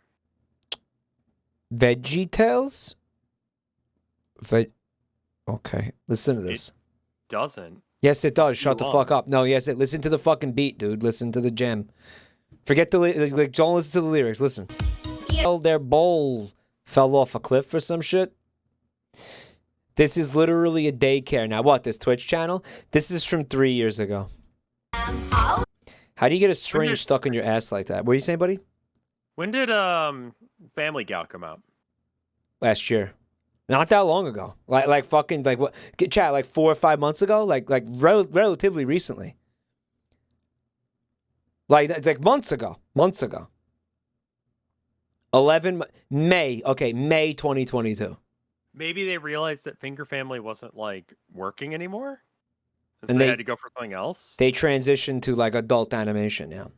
Veggie Tales? Okay, listen to this. It doesn't. Yes, it does. Shut the fuck up. No, yes, listen to the fucking beat, dude. Listen to the jam. Forget the like. Don't listen to the lyrics. Listen. Yeah. Their bowl fell off a cliff or some shit. This is literally a daycare now. What? This Twitch channel? This is from 3 years ago. How do you get a syringe stuck in your ass like that? What are you saying, buddy? When did Family Gal come out? Last year. Not that long ago. Like fucking like what? Chat like 4 or 5 months ago. Like relatively recently. Like it's like months ago. 11 May. Okay, May 2022. Maybe they realized that Finger Family wasn't like working anymore, so And they they- had to go for something else. They transitioned to like adult animation now.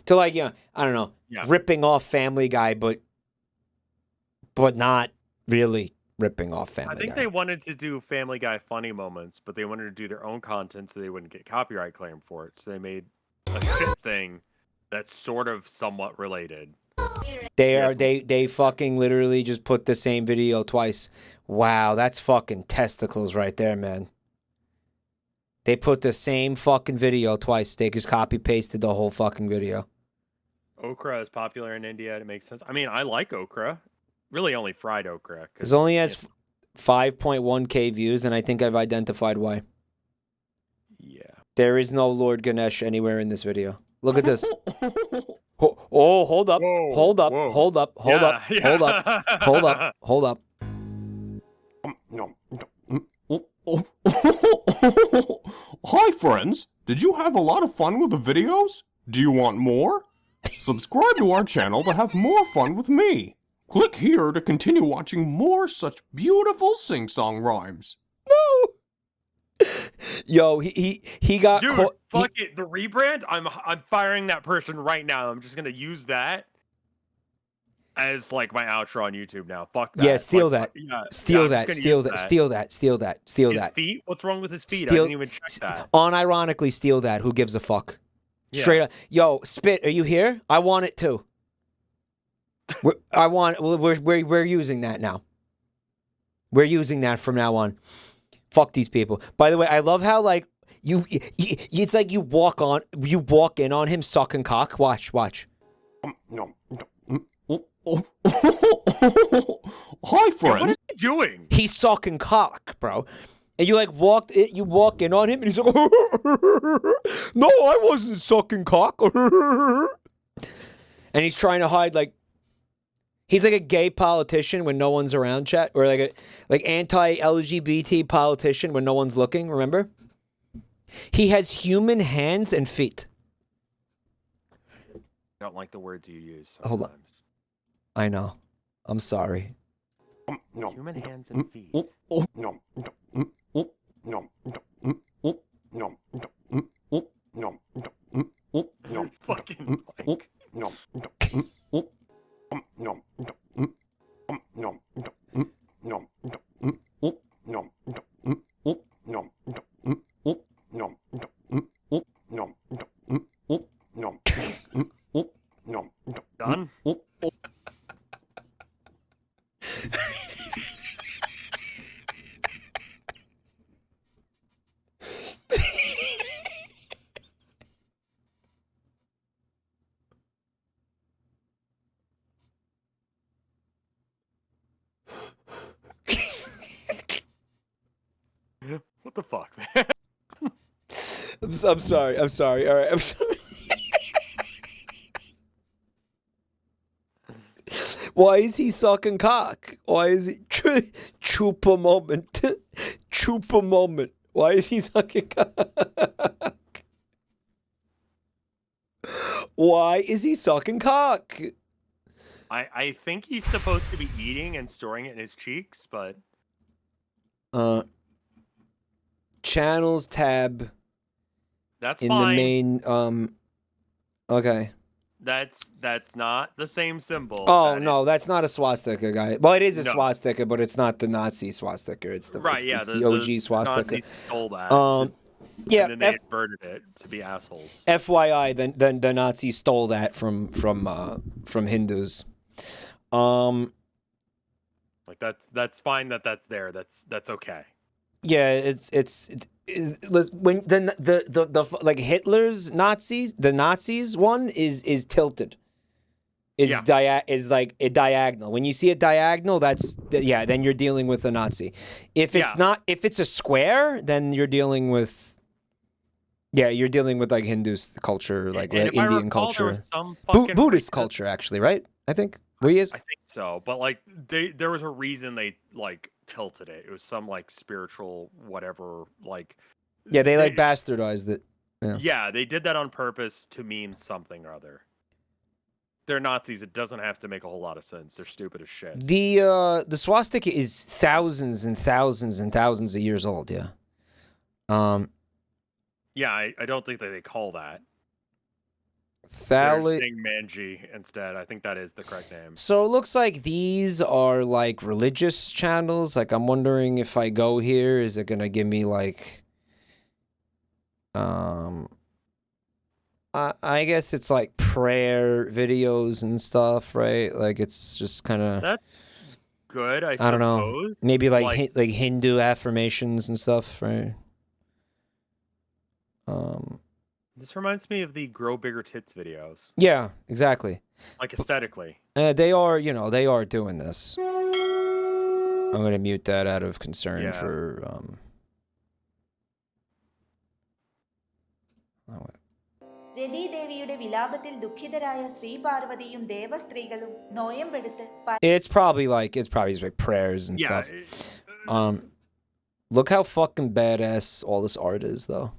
To like, you know, I don't know, ripping off Family Guy, but not really ripping off Family I think Guy. they wanted to do Family Guy funny moments, but they wanted to do their own content so they wouldn't get copyright claim for it. So they made a shit thing that's sort of somewhat related. They fucking literally just put the same video twice. Wow, that's fucking testicles right there, man. They put the same fucking video twice. They just copy pasted the whole fucking video. Okra is popular in India. It makes sense. I mean, I like okra. Really, only fried okra. It only has 5.1k views, and I think I've identified why. Yeah. There is no Lord Ganesh anywhere in this video. Look at this. Hold up. Hold up. Hold up. Hold up. Hold up. Hold up. Hold up. Hi, friends. Did you have a lot of fun with the videos? Do you want more? Subscribe to our channel to have more fun with me. Click here to continue watching more such beautiful sing-song rhymes. Yo, he got Dude, caught. fuck it. The rebrand. I'm firing that person right now. I'm just gonna use that as like my outro on YouTube now. Fuck that. Yeah, steal Like, that. yeah, Steal I'm that. just Steal gonna that. use Steal that. Steal that. Steal His that. feet? What's wrong with his feet? I Steal- didn't even check that. Unironically steal that. Who gives a fuck? Yeah. Straight up. Yo, Spit, are you here? I want it too. We're using that now. We're using that from now on. Fuck these people. By the way, I love how like you it's like you walk in on him sucking cock. Watch. Hi, friends. What is he doing? He's sucking cock, bro. And you like walk in on him and he's like, no, I wasn't sucking cock. And he's trying to hide like he's like a gay politician when no one's around, chat, or like anti-LGBT politician when no one's looking, remember? He has human hands and feet. I don't like the words you use sometimes. Hold on. I know. I'm sorry. Human hands and feet. Fucking Mike. Done? What the fuck, man? I'm sorry. I'm sorry. All right. I'm sorry. Why is he sucking cock? Why is he chupa moment? Chupa moment. Why is he sucking cock? Why is he sucking cock? I think he's supposed to be eating and storing it in his cheeks, but Channels tab. That's in fine. the main. Okay. That's not the same symbol. Oh no, that's not a swastika, guy. Well, it is a No. swastika, but it's not the Nazi swastika. It's the Right, it's the OG swastika. Nazis stole that. Yeah. And then they inverted it to be assholes. FYI, then the Nazis stole that from Hindus. Like that's fine that that's there. That's okay. Yeah, it's when the like Hitler's Nazis, the Nazis one is tilted. Is like a diagonal. When you see a diagonal, then you're dealing with a Nazi. If it's not, if it's a square, then you're dealing with like Hindu culture, like Indian culture, Buddhist culture, actually, right? I think. I think so, but like there was a reason they like tilted it. It was some like spiritual whatever. Like they like bastardized it. Yeah, they did that on purpose to mean something or other. They're Nazis. It doesn't have to make a whole lot of sense. They're stupid as shit. The swastika is thousands and thousands and thousands of years old. Yeah. Yeah, I don't think that they call that. They're saying Manji instead. I think that is the correct name. So it looks like these are like religious channels. Like I'm wondering if I go here, is it gonna give me like, I guess it's like prayer videos and stuff, right? Like it's just kind of. That's good. I don't know. suppose. Maybe like Hindu affirmations and stuff, right? This reminds me of the Grow Bigger Tits videos. Yeah, exactly. Like aesthetically. They are doing this. I'm going to mute that out of concern for രതീദേവിയുടെ വിലാപത്തിൽ ദുഃഖിതരായ ശ്രീപാർവതിയും ദേവസ്ത്രീകളും നോയമ്പെടുത്ത് It's probably like prayers and stuff. Look how fucking badass all this art is, though.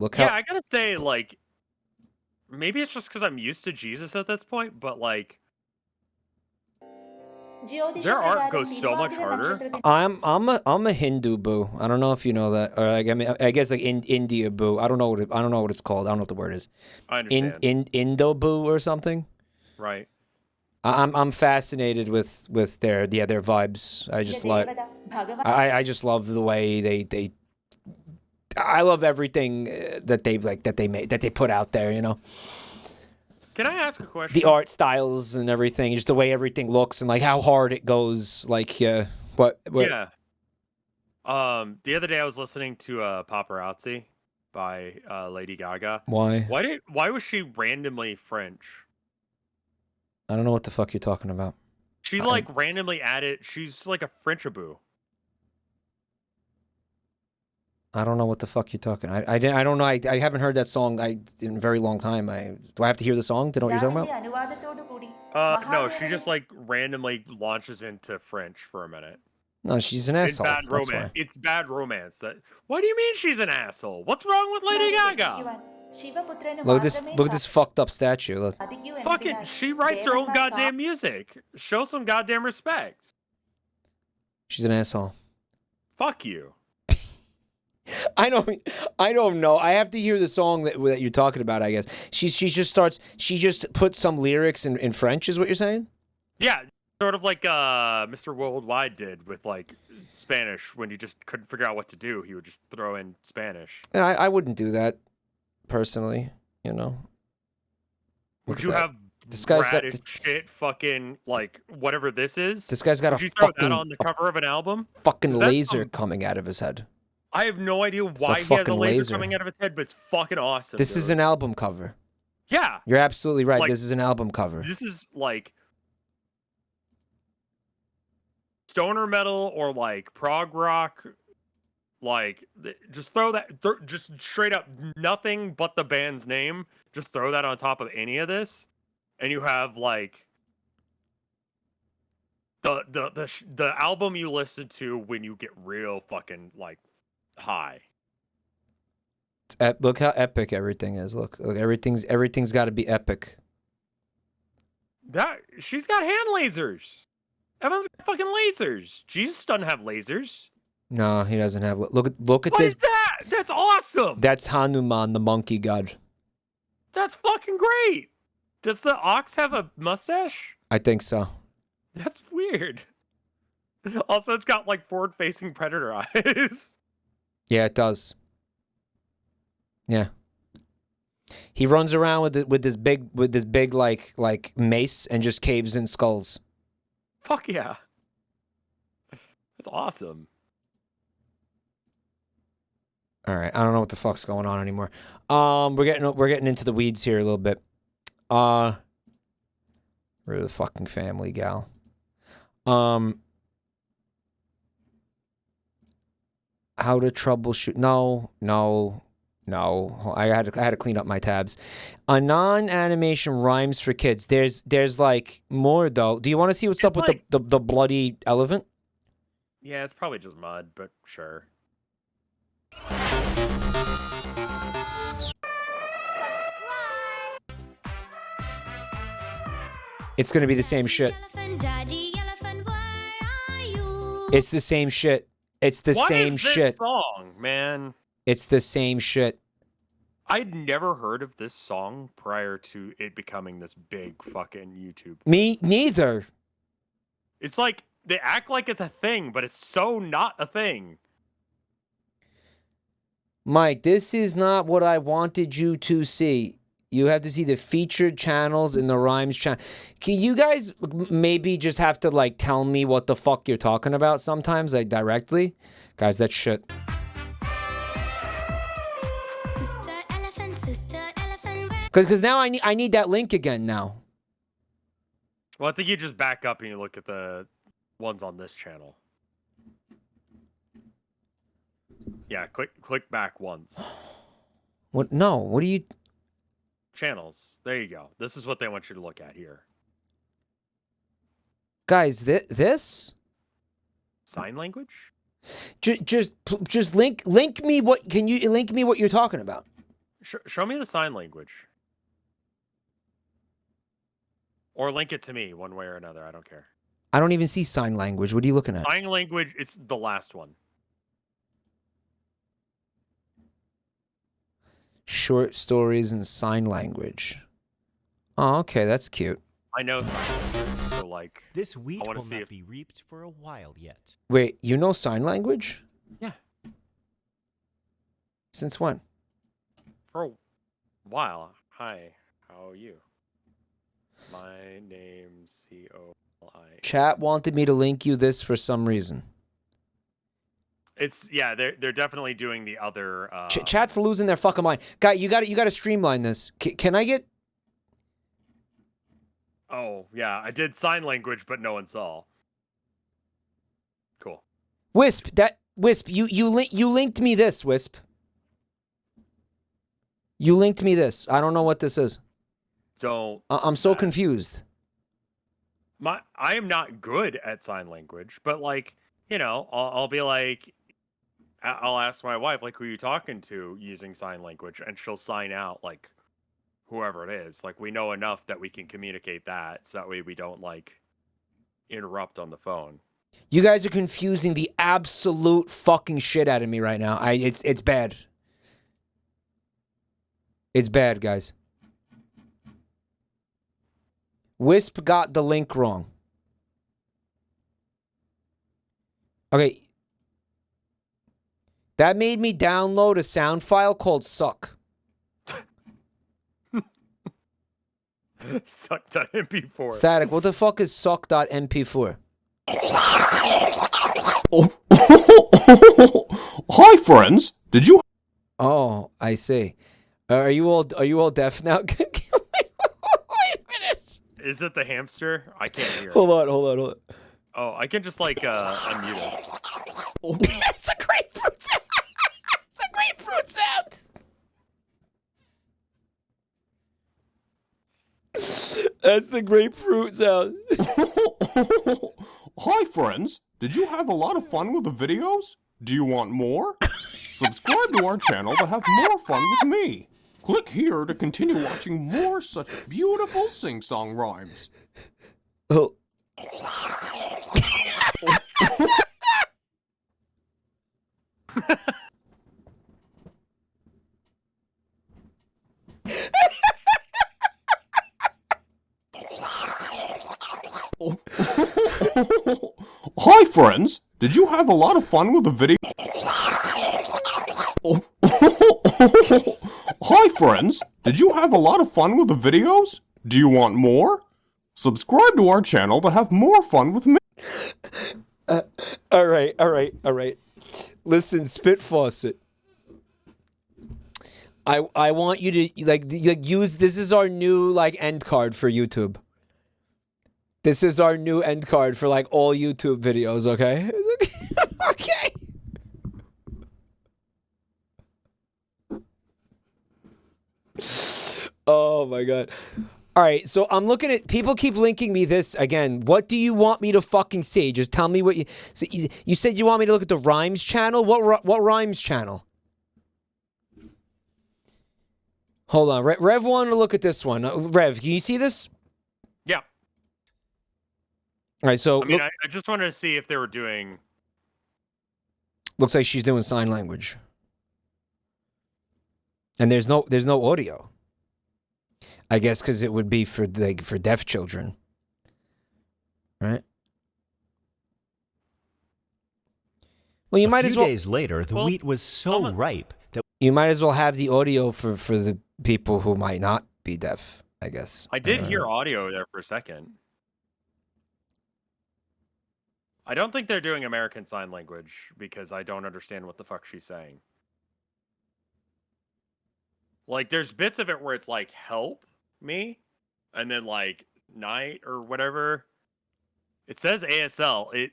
Look how. Yeah, I gotta say, like, maybe it's just because I'm used to Jesus at this point, but like, their art goes so much harder. I'm a Hindu boo. I don't know if you know that, or like, I mean, I guess like India boo. I don't know what it's called. I don't know what the word is. I understand. Indo boo or something. Right. I'm fascinated with their vibes. I just I just love the way they. I love everything that they put out there. You know. Can I ask a question? The art styles and everything, just the way everything looks and like how hard it goes. Like, what? Yeah. The other day I was listening to Paparazzi by Lady Gaga. Why? Why was she randomly French? I don't know what the fuck you're talking about. She randomly added. She's like a Frenchaboo. I don't know what the fuck you're talking. I don't know. I haven't heard that song in a very long time. Do I have to hear the song to know what you're talking about? No, she just like randomly launches into French for a minute. No, she's an asshole. Bad romance. It's bad romance. What do you mean she's an asshole? What's wrong with Lady Gaga? Look at this fucked up statue. Look. Fucking, she writes her own goddamn music. Show some goddamn respect. She's an asshole. Fuck you. I don't know. I have to hear the song that you're talking about, I guess. She just puts some lyrics in French, is what you're saying? Yeah, sort of like Mr. Worldwide did with like Spanish when you just couldn't figure out what to do. He would just throw in Spanish. I wouldn't do that personally. You know. Would you have this guy's got radish shit fucking like whatever this is? this guy's got Would a you throw fucking that on the cover of an album? fucking 'Cause that's laser some- coming out of his head. I have no idea a why he has a fucking laser, laser. coming out of his head, but it's fucking awesome. This is dude. an album cover. Yeah. You're absolutely right. Like, This is an album cover. This is like stoner metal or like prog rock. Like, just throw that, just straight up nothing but the band's name. Just throw that on top of any of this, and you have like the album you listen to when you get real fucking like high. Look how epic everything is. Look, everything's got to be epic. That she's got hand lasers. Everyone's got fucking lasers. Jesus doesn't have lasers. No, he doesn't have. Look at What this. is that? That's awesome. That's Hanuman, the monkey god. That's fucking great. Does the ox have a mustache? I think so. That's weird. Also, it's got like forward-facing predator eyes. Yeah, it does. Yeah. He runs around with this big like mace and just caves in skulls. Fuck yeah. That's awesome. All right, I don't know what the fuck's going on anymore. We're getting into the weeds here a little bit. We're the fucking family gal. How to troubleshoot? No. I had to clean up my tabs. A non-animation rhymes for kids. There's like more though. Do you want to see what's up with like- the bloody elephant? Yeah, it's probably just mud, but sure. It's gonna be the same shit. It's the same shit. It's the What same is this shit. song, man? It's the same shit. I'd never heard of this song prior to it becoming this big fucking YouTube. Me neither. It's like they act like it's a thing, but it's so not a thing. Mike, this is not what I wanted you to see. You have to see the featured channels in the rhymes channel. Can you guys maybe just have to like tell me what the fuck you're talking about sometimes, like directly? Guys, that's shit. Because now I need that link again now. Well, I think you just back up and you look at the ones on this channel. Yeah, click back once. What? No. What do you? Channels. There you go. This is what they want you to look at here. Guys, this Sign language? just link me what? Can you link me what you're talking about? Show me the sign language. Or link it to me one way or another. I don't care. I don't even see sign language. What are you looking at? Sign language, it's the last one. Short stories and sign language. Oh, okay, that's cute. I know sign language. So like This wheat I want will to see not if be reaped for a while yet. Wait, you know sign language? Yeah. Since when? For a while. Hi, how are you? My name's C-O-L-I. Chat wanted me to link you this for some reason. It's they're definitely doing the other Chat's losing their fucking mind. Guy, you got to streamline this. Can I get? Oh, yeah, I did sign language but no one saw. Cool. Wisp, you linked me this, Wisp. You linked me this. I don't know what this is. So I'm so confused. I am not good at sign language, but like, you know, I'll be like, I'll ask my wife, like, who are you talking to using sign language? And she'll sign out, like, whoever it is. Like, we know enough that we can communicate that, so that way we don't, like, interrupt on the phone. You guys are confusing the absolute fucking shit out of me right now. It's bad. It's bad, guys. Wisp got the link wrong. Okay. That made me download a sound file called Suck. Suck.mp4. Static, what the fuck is suck.mp4? Hi, friends. Did you? Oh, I see. Are you all deaf now? Wait a minute. Is it the hamster? I can't hear. Hold on. Oh, I can just like unmute it. It's a grapefruit sound. It's a grapefruit sound. That's the grapefruit sound. Hi, friends. Did you have a lot of fun with the videos? Do you want more? Subscribe to our channel to have more fun with me. Click here to continue watching more such beautiful sing-song rhymes. Oh. Hi, friends. Did you have a lot of fun with the video? Hi, friends. Did you have a lot of fun with the videos? Do you want more? Subscribe to our channel to have more fun with me. All right. Listen, Spit Faucet. I want you to like use this is our new like end card for YouTube. This is our new end card for like all YouTube videos, okay? Okay. Oh my god. All right, so I'm looking at people keep linking me this again. What do you want me to fucking see? Just tell me what you. So you said you want me to look at the Rhymes channel. What Rhymes channel? Hold on, Rev wanted to look at this one. Rev, can you see this? Yeah. All right, so I mean, I just wanted to see if they were doing. Looks like she's doing sign language, and there's no audio. I guess because it would be for deaf children, right? Well, you might as well. A few days later, the wheat was so ripe that you might as well have the audio for the people who might not be deaf. I guess. I did hear audio there for a second. I don't think they're doing American Sign Language because I don't understand what the fuck she's saying. Like, there's bits of it where it's like, help me, and then like night or whatever. It says ASL.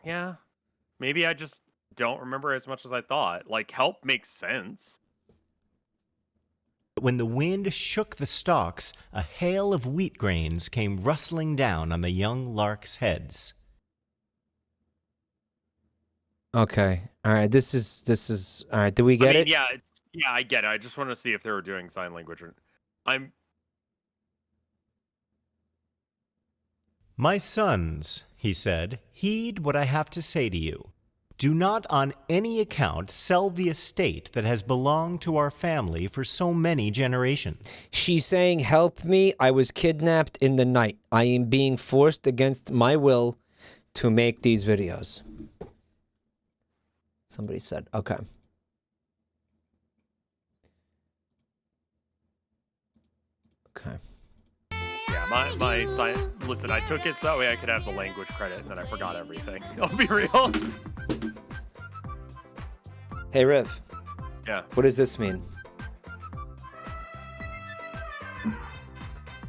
Yeah, maybe I just don't remember as much as I thought. Like, help makes sense. when the wind shook the stalks, a hail of wheat grains came rustling down on the young larks' heads. Okay. All right. This is all right. Did we get it? Yeah, I get it. I just want to see if they were doing sign language. My sons, he said, heed what I have to say to you. Do not on any account sell the estate that has belonged to our family for so many generations. She's saying, help me. I was kidnapped in the night. I am being forced against my will to make these videos. Somebody said, okay. Okay. Yeah, my sign. Listen, I took it so that way I could have the language credit, and then I forgot everything. I'll be real. Hey, Rev. Yeah. What does this mean?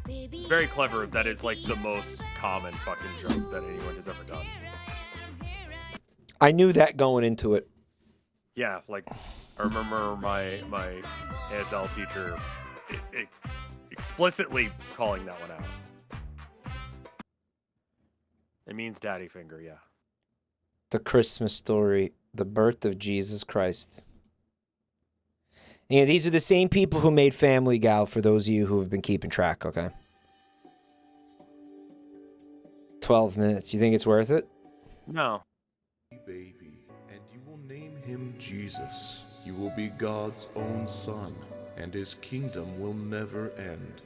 It's very clever. That is like the most common fucking joke that anyone has ever done. I knew that going into it. Yeah, like I remember my ASL teacher explicitly calling that one out. It means daddy finger, yeah. The Christmas story, the birth of Jesus Christ. Yeah, these are the same people who made Family Gal, for those of you who have been keeping track, okay? 12 minutes. You think it's worth it? No. Baby, and you will name him Jesus. You will be God's own son, and his kingdom will never end.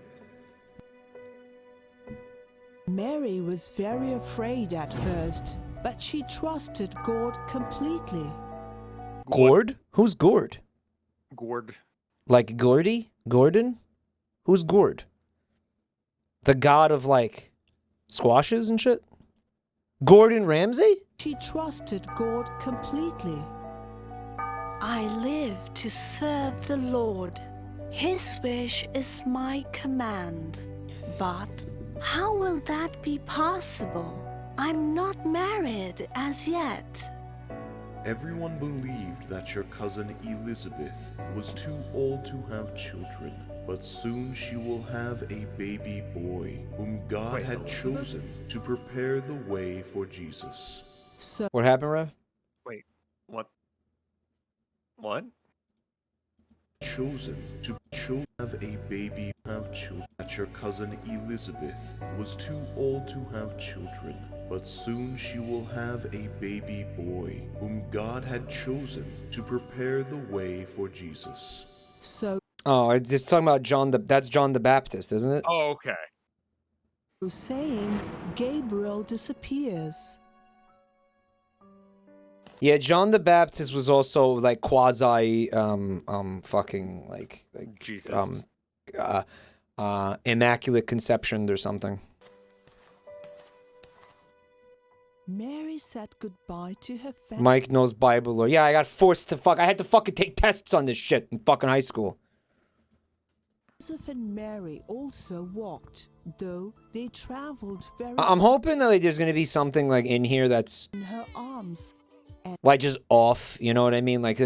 Mary was very afraid at first, but she trusted God completely. Gord? Who's Gord? Gord. Like Gordy? Gordon? Who's Gord? The god of, like, squashes and shit? Gordon Ramsay? She trusted God completely. I live to serve the Lord. His wish is my command. But how will that be possible? I'm not married as yet. Everyone believed that your cousin Elizabeth was too old to have children, but soon she will have a baby boy whom God had chosen to prepare the way for Jesus. What happened, Rev? Wait, what? What? Chosen to have a baby, have children. That your cousin Elizabeth was too old to have children, but soon she will have a baby boy whom God had chosen to prepare the way for Jesus. So. Oh, it's just talking about that's John the Baptist, isn't it? Oh, okay. Saying Gabriel disappears. Yeah, John the Baptist was also like quasi fucking like Jesus. Immaculate Conception or something. Mary said goodbye to her family. Mike knows Bible lore. Yeah, I got forced to I had to fucking take tests on this shit in fucking high school. Joseph and Mary also walked, though they traveled very. I'm hoping that like, there's gonna be something like in here that's in her arms. Like just off, you know what I mean? Like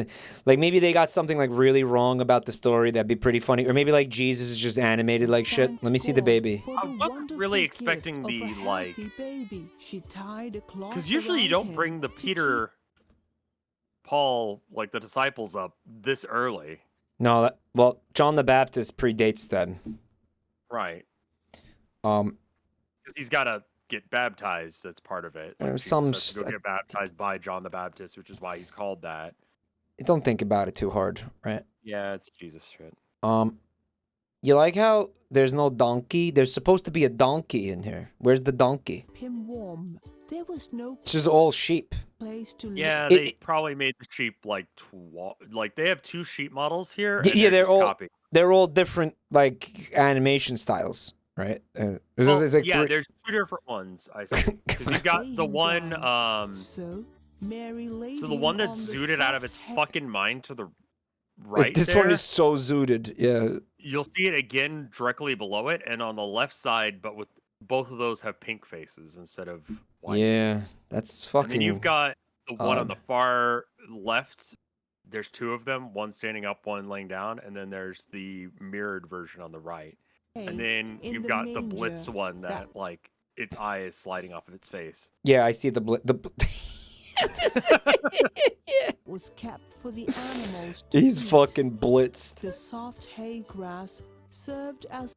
maybe they got something like really wrong about the story. That'd be pretty funny. Or maybe like Jesus is just animated like shit. Let me see the baby. I wasn't really expecting the like, because usually you don't bring the Peter, Paul, like the disciples up this early. No, well, John the Baptist predates then. Right. Because he's got to get baptized. That's part of it. Like Some has to go get baptized by John the Baptist, which is why he's called that. Don't think about it too hard, right? Yeah, it's Jesus shit. You like how there's no donkey? There's supposed to be a donkey in here. Where's the donkey? Him warm. There was no It's just all sheep. place to Yeah, they probably made the sheep like they have 2 sheep models here. And Yeah, they're all all different like animation styles, right? there's 2 different ones. I see. Because you've got the one. So Mary laid So the one him that's on the zooted out of its fucking mind to the right. This one is so zooted. Yeah. You'll see it again directly below it, and on the left side, but with both of those have pink faces instead of white. Yeah, that's fucking. And then you've got the one on odd. the far left. There's 2 of them, one standing up, one laying down, and then there's the mirrored version on the right. And then in you've the got the manger blitzed one that like its eye is sliding off of its face. Yeah, I see the was kept for the animals. He's fucking blitzed. The soft hay grass served as.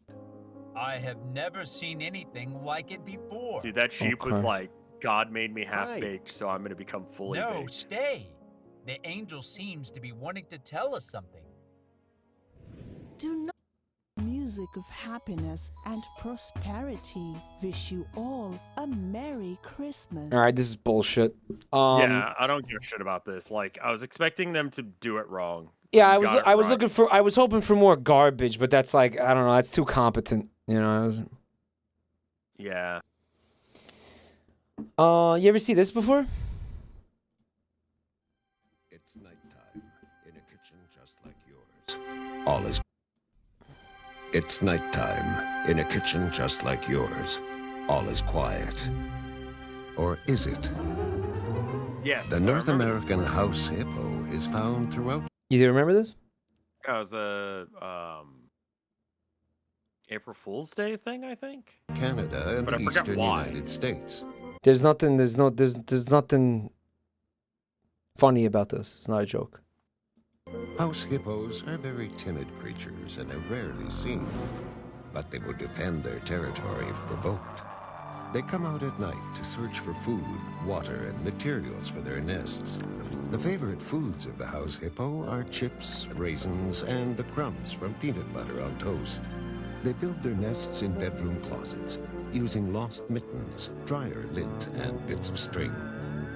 I have never seen anything like it before. Dude, that sheep was Okay. like, God made me half baked, so I'm gonna become fully No, baked. stay. The angel seems to be wanting to tell us something. Do not. Music of happiness and prosperity. Wish you all a Merry Christmas. All right, this is bullshit. Yeah, I don't give a shit about this. Like, I was expecting them to do it wrong. Yeah, You got it I was right. looking for, I was hoping for more garbage, but that's like, I don't know, that's too competent, you know. Yeah. You ever see this before? It's nighttime in a kitchen just like yours. All is. It's nighttime in a kitchen just like yours. All is quiet. Or is it? Yes. The I North remember this. American house hippo is found throughout. You do remember this? That was a April Fool's Day thing, I think. Canada and But I the forgot eastern why. United States. There's nothing funny about this. It's not a joke. House hippos are very timid creatures and are rarely seen, but they will defend their territory if provoked. They come out at night to search for food, water, and materials for their nests. The favorite foods of the house hippo are chips, raisins, and the crumbs from peanut butter on toast. They build their nests in bedroom closets, using lost mittens, dryer lint, and bits of string.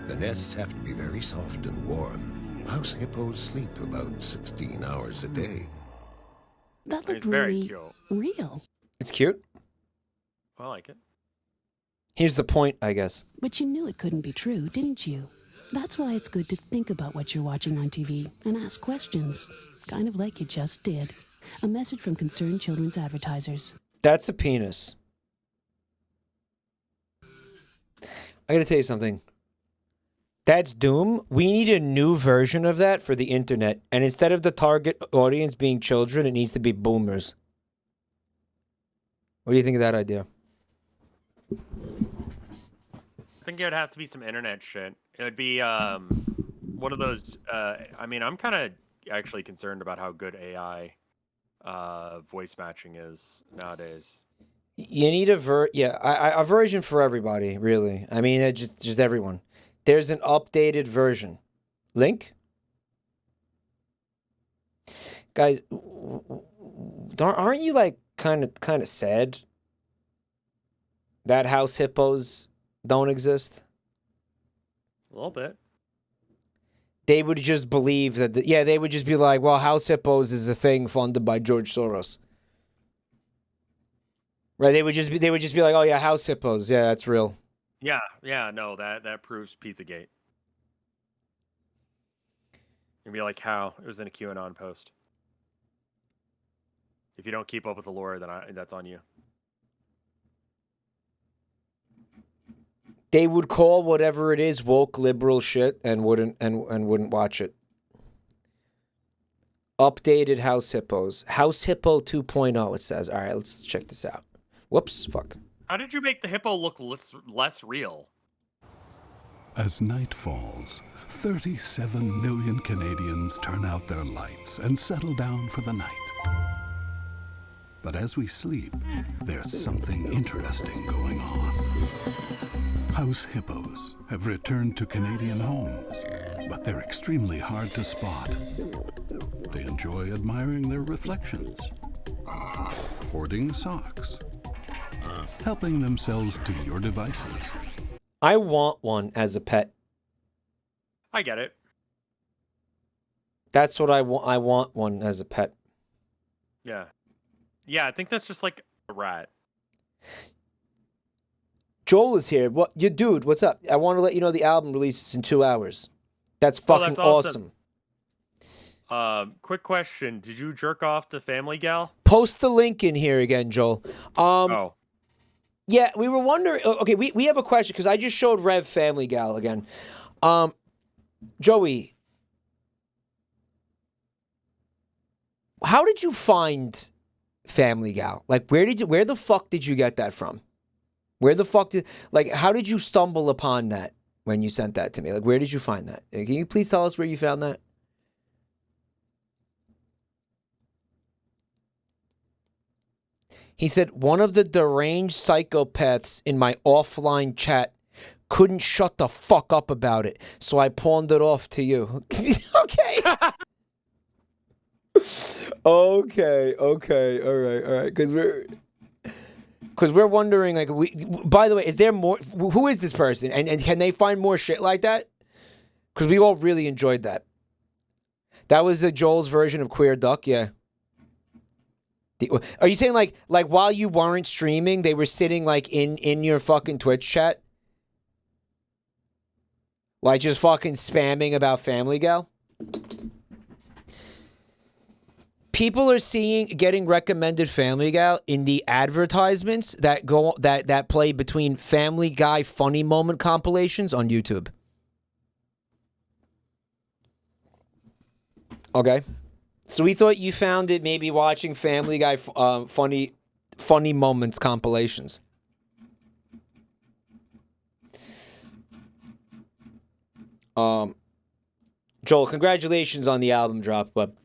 The nests have to be very soft and warm. House hippos sleep about 16 hours a day. That looked It's very really cute. real. It's cute. I like it. Here's the point, I guess. But you knew it couldn't be true, didn't you? That's why it's good to think about what you're watching on TV and ask questions, kind of like you just did. A message from Concerned Children's Advertisers. That's a penis. I gotta tell you something. That's Doom. We need a new version of that for the internet. And instead of the target audience being children, it needs to be boomers. What do you think of that idea? I think it would have to be some internet shit. It would be one of those. I mean, I'm kind of actually concerned about how good AI voice matching is nowadays. You need a a version for everybody, really. I mean, just everyone. There's an updated version. Link? Guys, aren't you like kind of sad that house hippos don't exist? A little bit. They would just believe that they would just be like, well, house hippos is a thing funded by George Soros. Right, they would just be like, oh yeah, house hippos, yeah, that's real. Yeah, no, that proves Pizzagate. You'd be like, how? It was in a QAnon post. If you don't keep up with the lore, then that's on you. They would call whatever it is woke liberal shit and wouldn't watch it. Updated house hippos. House hippo 2.0, it says. All right, let's check this out. Whoops, fuck. How did you make the hippo look less real? As night falls, 37 million Canadians turn out their lights and settle down for the night. But as we sleep, there's something interesting going on. House hippos have returned to Canadian homes, but they're extremely hard to spot. They enjoy admiring their reflections, hoarding socks, helping themselves to your devices. I want one as a pet. I get it. That's what I want. I want one as a pet. Yeah. Yeah, I think that's just like a rat. Joel is here. What, you dude? What's up? I want to let you know the album releases in 2 hours. That's fucking that's awesome. Quick question: did you jerk off to Family Gal? Post the link in here again, Joel. Yeah, we were wondering. Okay, we have a question because I just showed Rev Family Gal again. Joey, how did you find Family Gal? Like, where the fuck did you get that from? Where the fuck how did you stumble upon that when you sent that to me? Like, where did you find that? Can you please tell us where you found that? He said, one of the deranged psychopaths in my offline chat couldn't shut the fuck up about it, so I pawned it off to you. Okay. Okay. All right. Because we're wondering, like, by the way, is there more? Who is this person? And can they find more shit like that? Because we all really enjoyed that. That was the Joel's version of Queer Duck, yeah. Are you saying like while you weren't streaming, they were sitting like in your fucking Twitch chat? Like just fucking spamming about Family Gal? People are getting recommended Family Gal in the advertisements that play between Family Guy funny moment compilations on YouTube. Okay. So we thought you found it maybe watching Family Guy funny moments compilations. Joel, congratulations on the album drop, but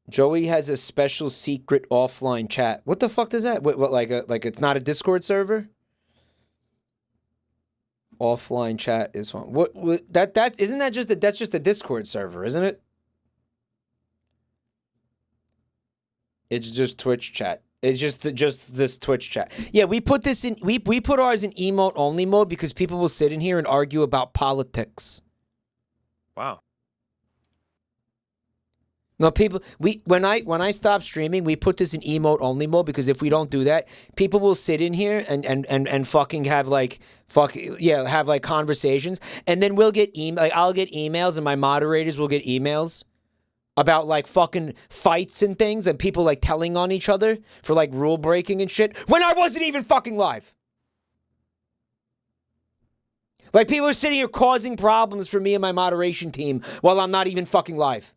Joey has a special secret offline chat. What the fuck does that? What like it's not a Discord server? Offline chat is fun. What that isn't that just that's just a Discord server, isn't it? It's just Twitch chat. It's just this Twitch chat. Yeah, we put this in. We put ours in emote only mode because people will sit in here and argue about politics. Wow. No, people. When I stop streaming, we put this in emote only mode because if we don't do that, people will sit in here and fucking have like have like conversations, and then we'll get I'll get emails, and my moderators will get emails about like fucking fights and things and people like telling on each other for like rule breaking and shit when I wasn't even fucking live. Like people are sitting here causing problems for me and my moderation team while I'm not even fucking live.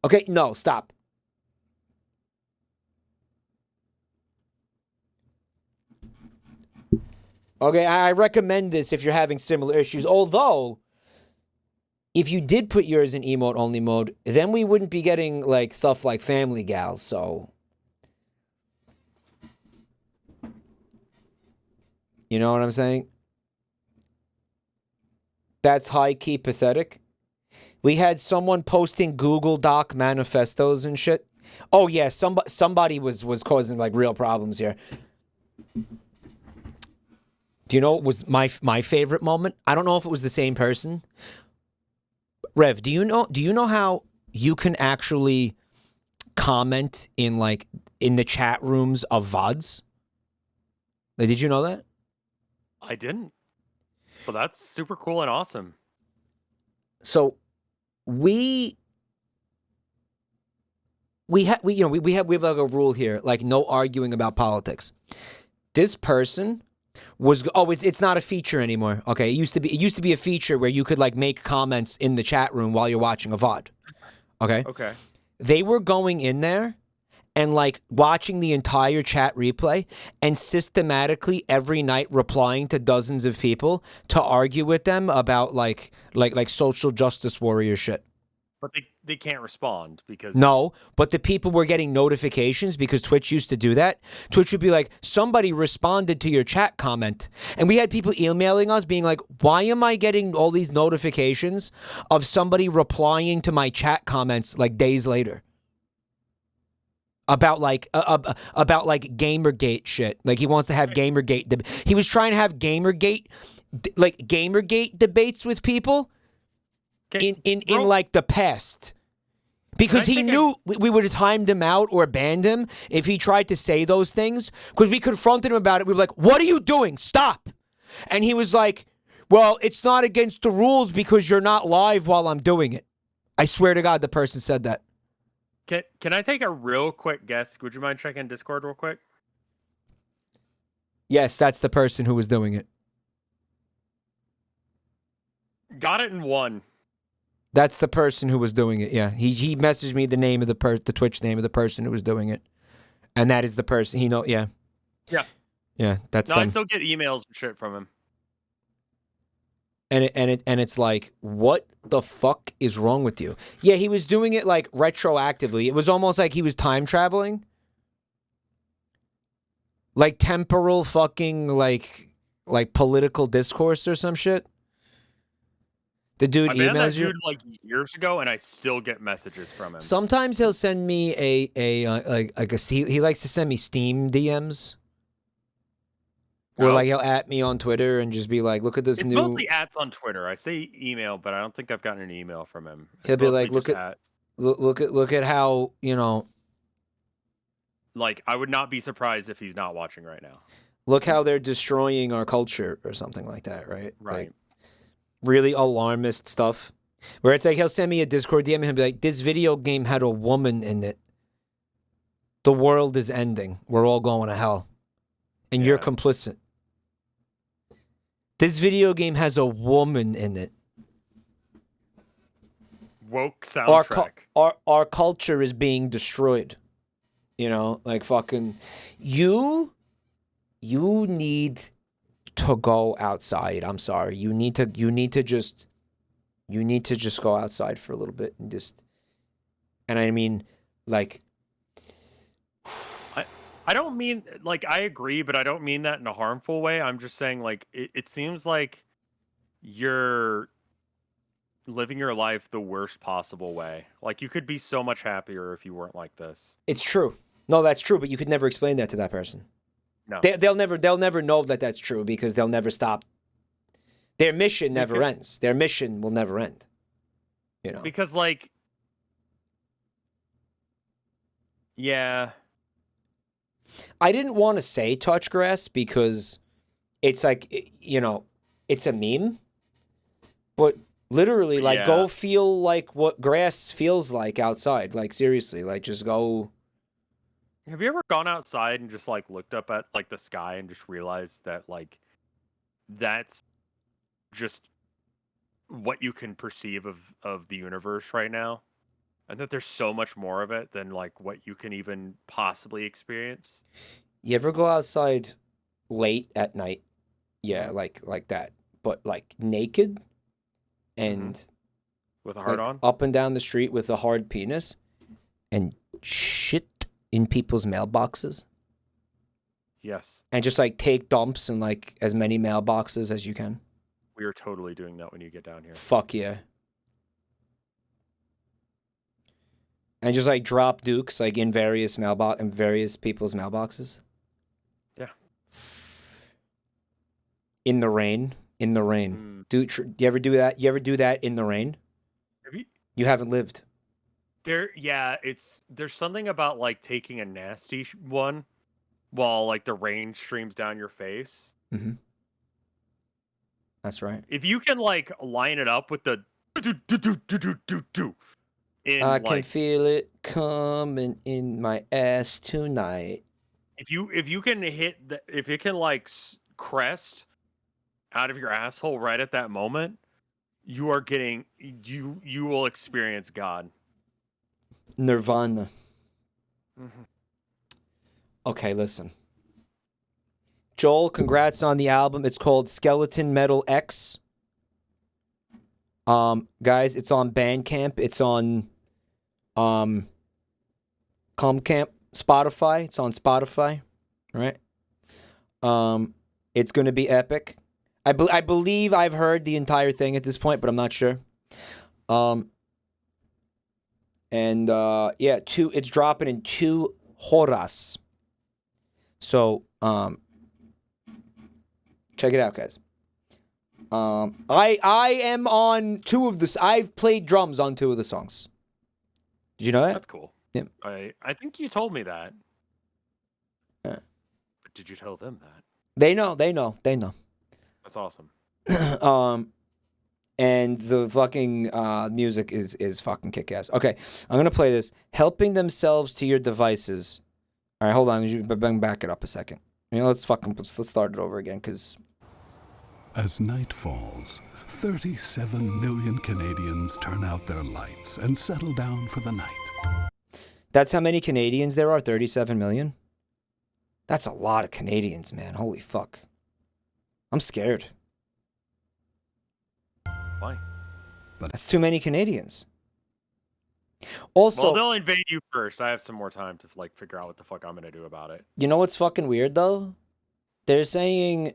Okay, no, stop. Okay, I recommend this if you're having similar issues, although if you did put yours in emote only mode, then we wouldn't be getting like stuff like Family Gal, so you know what I'm saying? That's high-key pathetic. We had someone posting Google Doc manifestos and shit. Oh yeah, somebody was causing like real problems here. Do you know what was my favorite moment? I don't know if it was the same person. Rev, do you know how you can actually comment in the chat rooms of VODs? Like, did you know that? I didn't. Well, that's super cool and awesome. So we have like a rule here, like no arguing about politics. This person was it's not a feature anymore. Okay, it used to be a feature where you could like make comments in the chat room while you're watching a VOD. Okay? Okay. They were going in there and like watching the entire chat replay and systematically every night replying to dozens of people to argue with them about like social justice warrior shit. But they can't respond because... No, but the people were getting notifications because Twitch used to do that. Twitch would be like, somebody responded to your chat comment. And we had people emailing us being like, why am I getting all these notifications of somebody replying to my chat comments like days later? About Gamergate shit. Like he wants to have Gamergate. He was trying to have Gamergate debates with people in like the past. Because he knew we would have timed him out or banned him if he tried to say those things. Because we confronted him about it. We were like, what are you doing? Stop. And he was like, well, it's not against the rules because you're not live while I'm doing it. I swear to God, the person said that. Can I take a real quick guess? Would you mind checking Discord real quick? Yes, that's the person who was doing it. Got it in one. That's the person who was doing it. Yeah, he messaged me the name of the Twitch name of the person who was doing it, and that is the person. Yeah. Yeah, that's. No, I still get emails and shit from him. And it's like, what the fuck is wrong with you? Yeah, he was doing it like retroactively. It was almost like he was time traveling, like temporal fucking like political discourse or some shit. The dude emails that you dude like years ago, and I still get messages from him. Sometimes he'll send me he likes to send me Steam DMs. Or like he'll at me on Twitter and just be like, look at this new... It's mostly ats on Twitter. I say email, but I don't think I've gotten an email from him. He'll be like, look at how, you know... Like, I would not be surprised if he's not watching right now. Look how they're destroying our culture or something like that, right? Right. Like, really alarmist stuff. Where it's like, he'll send me a Discord DM and he'll be like, this video game had a woman in it. The world is ending. We're all going to hell. And you're complicit. This video game has a woman in it. Woke soundtrack. Our culture is being destroyed. You know, like fucking... You need to go outside. I'm sorry. You need to just go outside for a little bit and just... And I mean, like... I don't mean, like, I agree, but I don't mean that in a harmful way. I'm just saying, like, it seems like you're living your life the worst possible way. Like, you could be so much happier if you weren't like this. It's true. No, that's true, but you could never explain that to that person. No. They'll never know that that's true because they'll never stop. Their mission never ends. Their mission will never end. You know. Because like, yeah. I didn't want to say touch grass because it's like, you know, it's a meme. But literally, like, go feel like what grass feels like outside. Like, seriously, like, just go. Have you ever gone outside and just like looked up at like the sky and just realized that like that's just what you can perceive of the universe right now? And that there's so much more of it than like what you can even possibly experience? You ever go outside late at night? Yeah, like that. But like naked and with a hard like, on? up and down the street with a hard penis and shit in people's mailboxes. Yes. And just like take dumps in like as many mailboxes as you can. We are totally doing that when you get down here. Fuck yeah. And just like drop dukes like in various people's mailboxes. Yeah. In the rain. You ever do that? You ever do that in the rain? Have you? You haven't lived. There's something about like taking a nasty one while like the rain streams down your face. Mm-hmm. That's right. If you can like line it up with the I can feel it coming in my ass tonight. If you can if it can like crest out of your asshole right at that moment, you will experience God. Nirvana. Mm-hmm. Okay, listen. Joel, congrats on the album. It's called Skeleton Metal X. Guys, it's on Bandcamp. It's on Comcamp, Spotify. It's on Spotify, right? It's going to be epic. I believe I've heard the entire thing at this point, but I'm not sure. It's dropping in 2 horas. So, check it out, guys. I am on 2 of the. I've played drums on 2 of the songs. Did you know that? That's cool. Yeah. I think you told me that. Yeah. But did you tell them that? They know. That's awesome. And the fucking music is fucking kick-ass. Okay, I'm gonna play this. Helping themselves to your devices. All right, hold on. Back it up a second. Let's start it over again, because... As night falls, 37 million Canadians turn out their lights and settle down for the night. That's how many Canadians there are? 37 million? That's a lot of Canadians, man. Holy fuck. I'm scared. Why? That's too many Canadians. Also, well, they'll invade you first. I have some more time to like figure out what the fuck I'm gonna do about it. You know what's fucking weird though? They're saying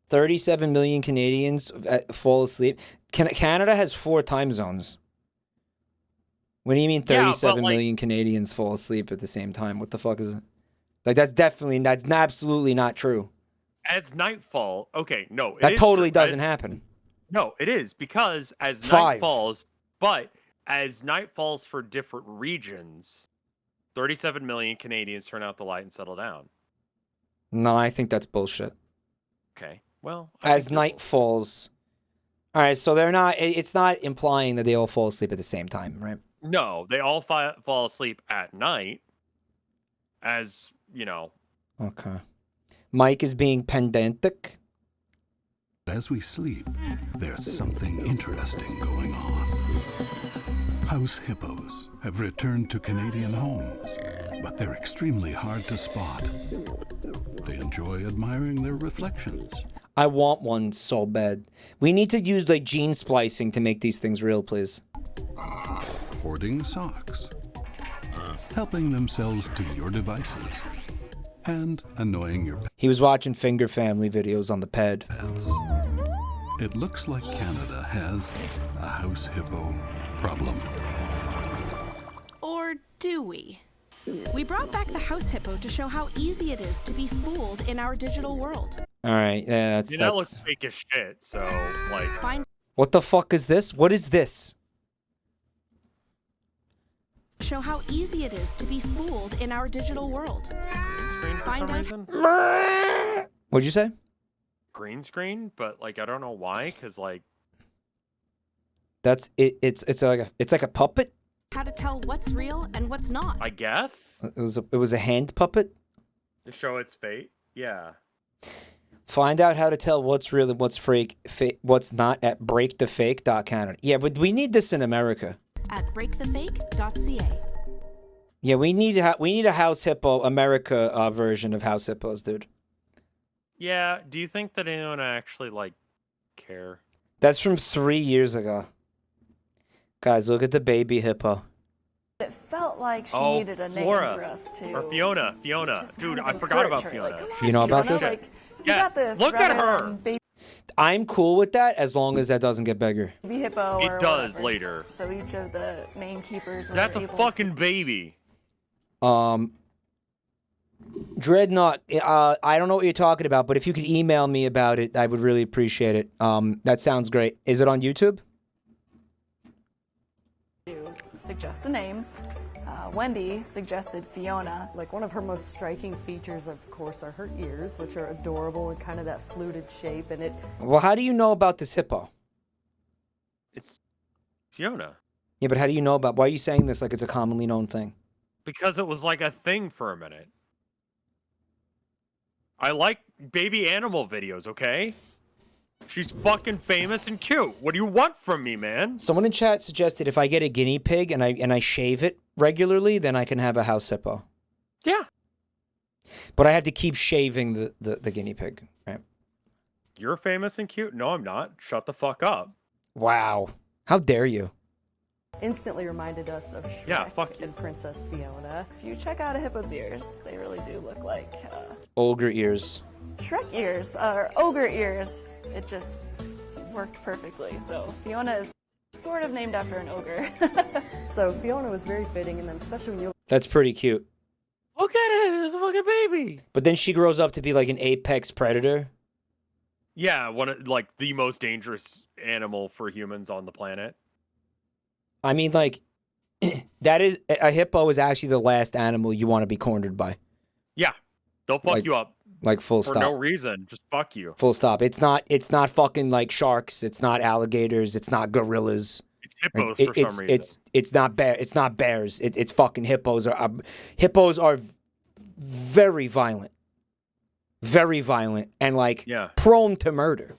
37 million Canadians fall asleep. Canada has 4 time zones. What do you mean 37 million Canadians fall asleep at the same time? What the fuck is it? Like that's absolutely not true. As nightfall, okay, no, that totally doesn't happen. No, it is because as 5. night falls, but as night falls for different regions, 37 million Canadians turn out the light and settle down. No, I think that's bullshit. Okay, well, as night falls. All right, so they're not. It's not implying that they all fall asleep at the same time, right? No, they all fall asleep at night. As you know. Okay. Mike is being pedantic. As we sleep, there's something interesting going on. House hippos have returned to Canadian homes, but they're extremely hard to spot. They enjoy admiring their reflections. I want one so bad. We need to use like gene splicing to make these things real, please. Hoarding socks. Helping themselves to your devices. And annoying your pets. He was watching Finger Family videos on the ped. It looks like Canada has a house hippo problem. Or do we? We brought back the house hippo to show how easy it is to be fooled in our digital world. All right, yeah, That looks fake as shit. So like, What the fuck is this? What is this? Show how easy it is to be fooled in our digital world. green screen for some reason. What'd you say? Green screen, but like I don't know why, because like That's it. It's like a puppet. How to tell what's real and what's not. I guess It was a hand puppet. to show its fate. Yeah. Find out how to tell what's real and what's fake, what's not at breakthefake.canada. Yeah, but we need this in America. At breakthefake.ca. Yeah, we need a House Hippo America version of House Hippos, dude. Yeah. Do you think that anyone actually like care? That's from 3 years ago. Guys, look at the baby hippo. It felt like she Oh, needed a name Flora. for us to. Or Fiona. just Dude, kind of I forgot encourage about her, Fiona. like, come on, You know about Fiona, this? Like, you Yeah, got this. look at rather her. than Baby I'm cool with that as long as that doesn't get bigger. hippo. It or does whatever. later. So each of the name keepers. That's a fucking baby. Dreadnought, I don't know what you're talking about, but if you could email me about it, I would really appreciate it. That sounds great. Is it on YouTube? Suggest a name. Wendy suggested Fiona. Like one of her most striking features, of course, are her ears, which are adorable and kind of that fluted shape. And it. Well, how do you know about this hippo? It's Fiona. Yeah, but how do you know about? Why are you saying this like it's a commonly known thing? Because it was like a thing for a minute. I like baby animal videos, okay? She's fucking famous and cute. What do you want from me, man? Someone in chat suggested if I get a guinea pig and I shave it regularly, then I can have a house hippo. Yeah. But I have to keep shaving the guinea pig, right? You're famous and cute. No, I'm not. Shut the fuck up. Wow. How dare you? Instantly reminded us of Shrek Yeah, fuck you. and Princess Fiona. If you check out a hippo's ears, they really do look like Ogre ears. Shrek ears or ogre ears. It just worked perfectly. So Fiona is sort of named after an ogre. So Fiona was very fitting, and then especially when you. That's pretty cute. Look at it. It's a fucking baby. But then she grows up to be like an apex predator. Yeah, one of like the most dangerous animal for humans on the planet. I mean, like, that is a hippo is actually the last animal you want to be cornered by. Yeah, they'll fuck Like- you up Like full for stop. no reason. Just fuck you. Full stop. It's not fucking like sharks. It's not alligators. It's not gorillas. It's hippos It- for some reason. It's not bear. It's not bears. It's fucking hippos. Hippos are very violent, and like Yeah. prone to murder.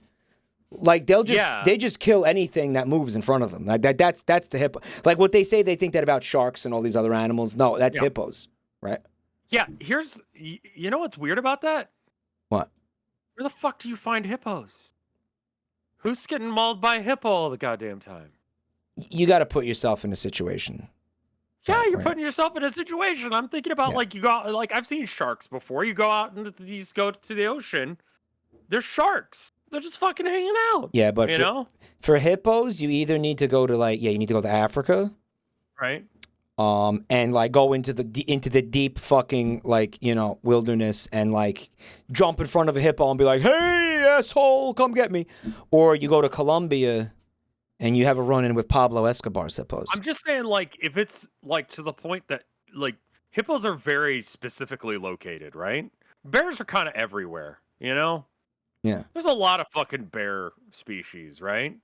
Like Yeah. they just kill anything that moves in front of them. Like that's the hippo. Like what they say they think that about sharks and all these other animals. No, that's Yeah. hippos, right? Yeah, you know what's weird about that? What? Where the fuck do you find hippos? Who's getting mauled by a hippo all the goddamn time? You got to put yourself in a situation. Yeah, you're right. putting yourself in a situation. I'm thinking about like you go like I've seen sharks before. You go out and you just go to the ocean. There's sharks. They're just fucking hanging out. Yeah, but you know, for hippos, you either need to go to you need to go to Africa, right? And like go into the deep fucking wilderness and like jump in front of a hippo and be like, "Hey, asshole, come get me," or you go to Colombia and you have a run-in with Pablo Escobar's hippos. I'm just saying, like, if it's like to the point that like hippos are very specifically located, right? Bears are kind of everywhere, you know. Yeah. There's a lot of fucking bear species, right?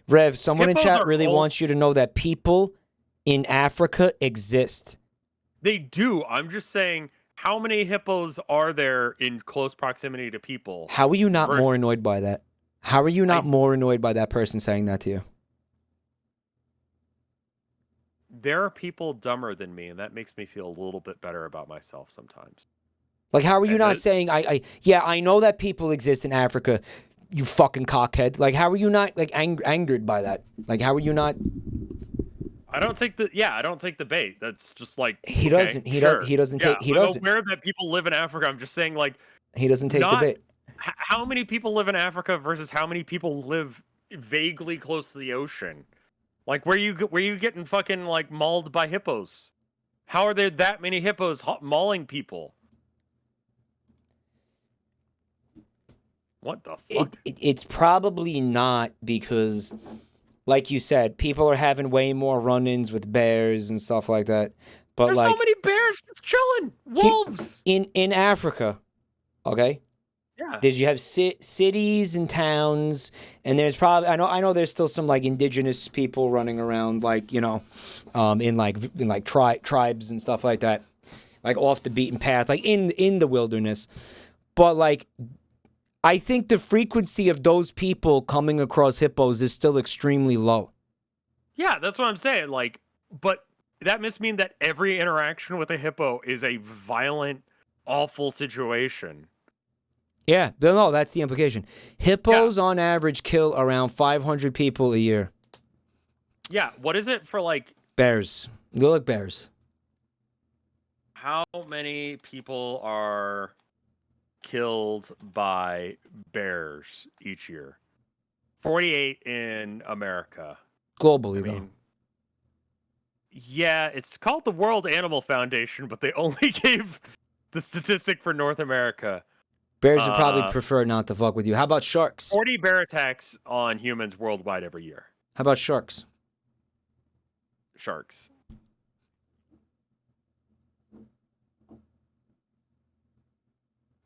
Rev, someone Hippos in chat are really wants you to know that people in Africa exist. They do. I'm just saying, how many hippos are there in close proximity to people? How are you not versus- more annoyed by that? How are you not more annoyed by that person saying that to you? There are people dumber than me, and that makes me feel a little bit better about myself sometimes. Like, how are you And not that- saying, I know that people exist in Africa, you fucking cockhead. Like, how are you not, like, angered by that? Like, how are you not... I don't take the bait. That's just like He okay, doesn't- he sure. does- he doesn't Yeah, take- he I'm doesn't. aware that people live in Africa. I'm just saying, like, He doesn't take the bait. How many people live in Africa versus how many people live vaguely close to the ocean? Like, where you getting fucking like mauled by hippos? How are there that many hippos mauling people? What the fuck? It's probably not because, like you said, people are having way more run-ins with bears and stuff like that. But There's like, so many bears just chilling. Wolves. in Africa, okay? Yeah. Did you have cities and towns, and there's probably I know there's still some like indigenous people running around, like, you know, in like tribes and stuff like that, like off the beaten path, like in the wilderness. But like, I think the frequency of those people coming across hippos is still extremely low. Yeah, that's what I'm saying. Like, but that must mean that every interaction with a hippo is a violent, awful situation. Yeah, no, that's the implication. Hippos on average kill around 500 people a year. Yeah, what is it for like Bears. Go look bears. how many people are killed by bears each year? 48 in America. Globally, though. Yeah, it's called the World Animal Foundation, but they only gave the statistic for North America. Bears would probably prefer not to fuck with you. How about sharks? 40 bear attacks on humans worldwide every year. How about sharks? Sharks.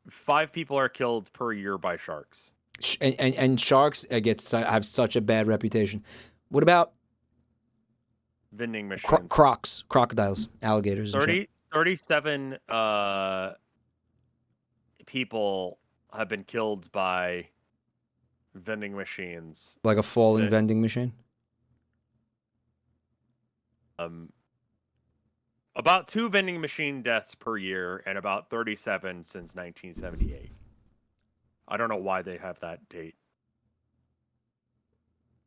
Five people are killed per year by sharks. And sharks have such a bad reputation. What about vending machines? Crocs, crocodiles, alligators. 37 people have been killed by vending machines. Like a falling vending machine? About 2 vending machine deaths per year and about 37 since 1978. I don't know why they have that date.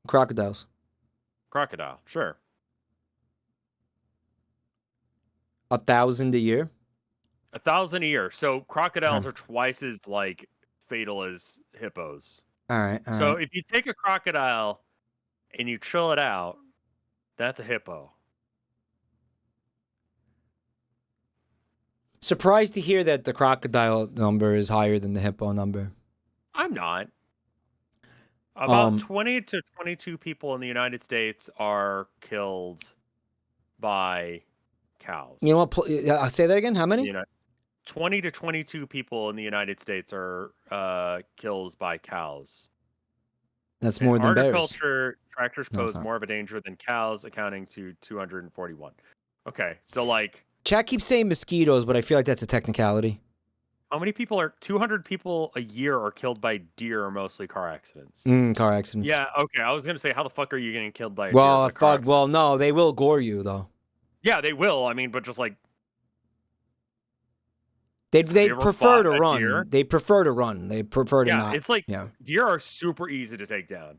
Crocodiles. Crocodile, sure. 1,000 a year? 1,000 a year. So crocodiles are twice as like fatal as hippos. All right. So if you take a crocodile and you chill it out, that's a hippo. Surprised to hear that the crocodile number is higher than the hippo number. I'm not. About 20 to 22 people in the United States are killed by cows. You know what? I'll say that again. How many? 20 to 22 people in the United States are killed by cows. That's more than bears. Agriculture, tractors pose more of a danger than cows, accounting to 241. Okay, so like... Chat keeps saying mosquitoes, but I feel like that's a technicality. How many people 200 people a year are killed by deer, or mostly car accidents? Car accidents. Yeah, okay, I was going to say, how the fuck are you getting killed by a deer? Well, no, they will gore you, though. Yeah, they will, I mean, but just like... They prefer to run. Deer? They prefer to run. They prefer to not. Yeah, it's like, deer are super easy to take down.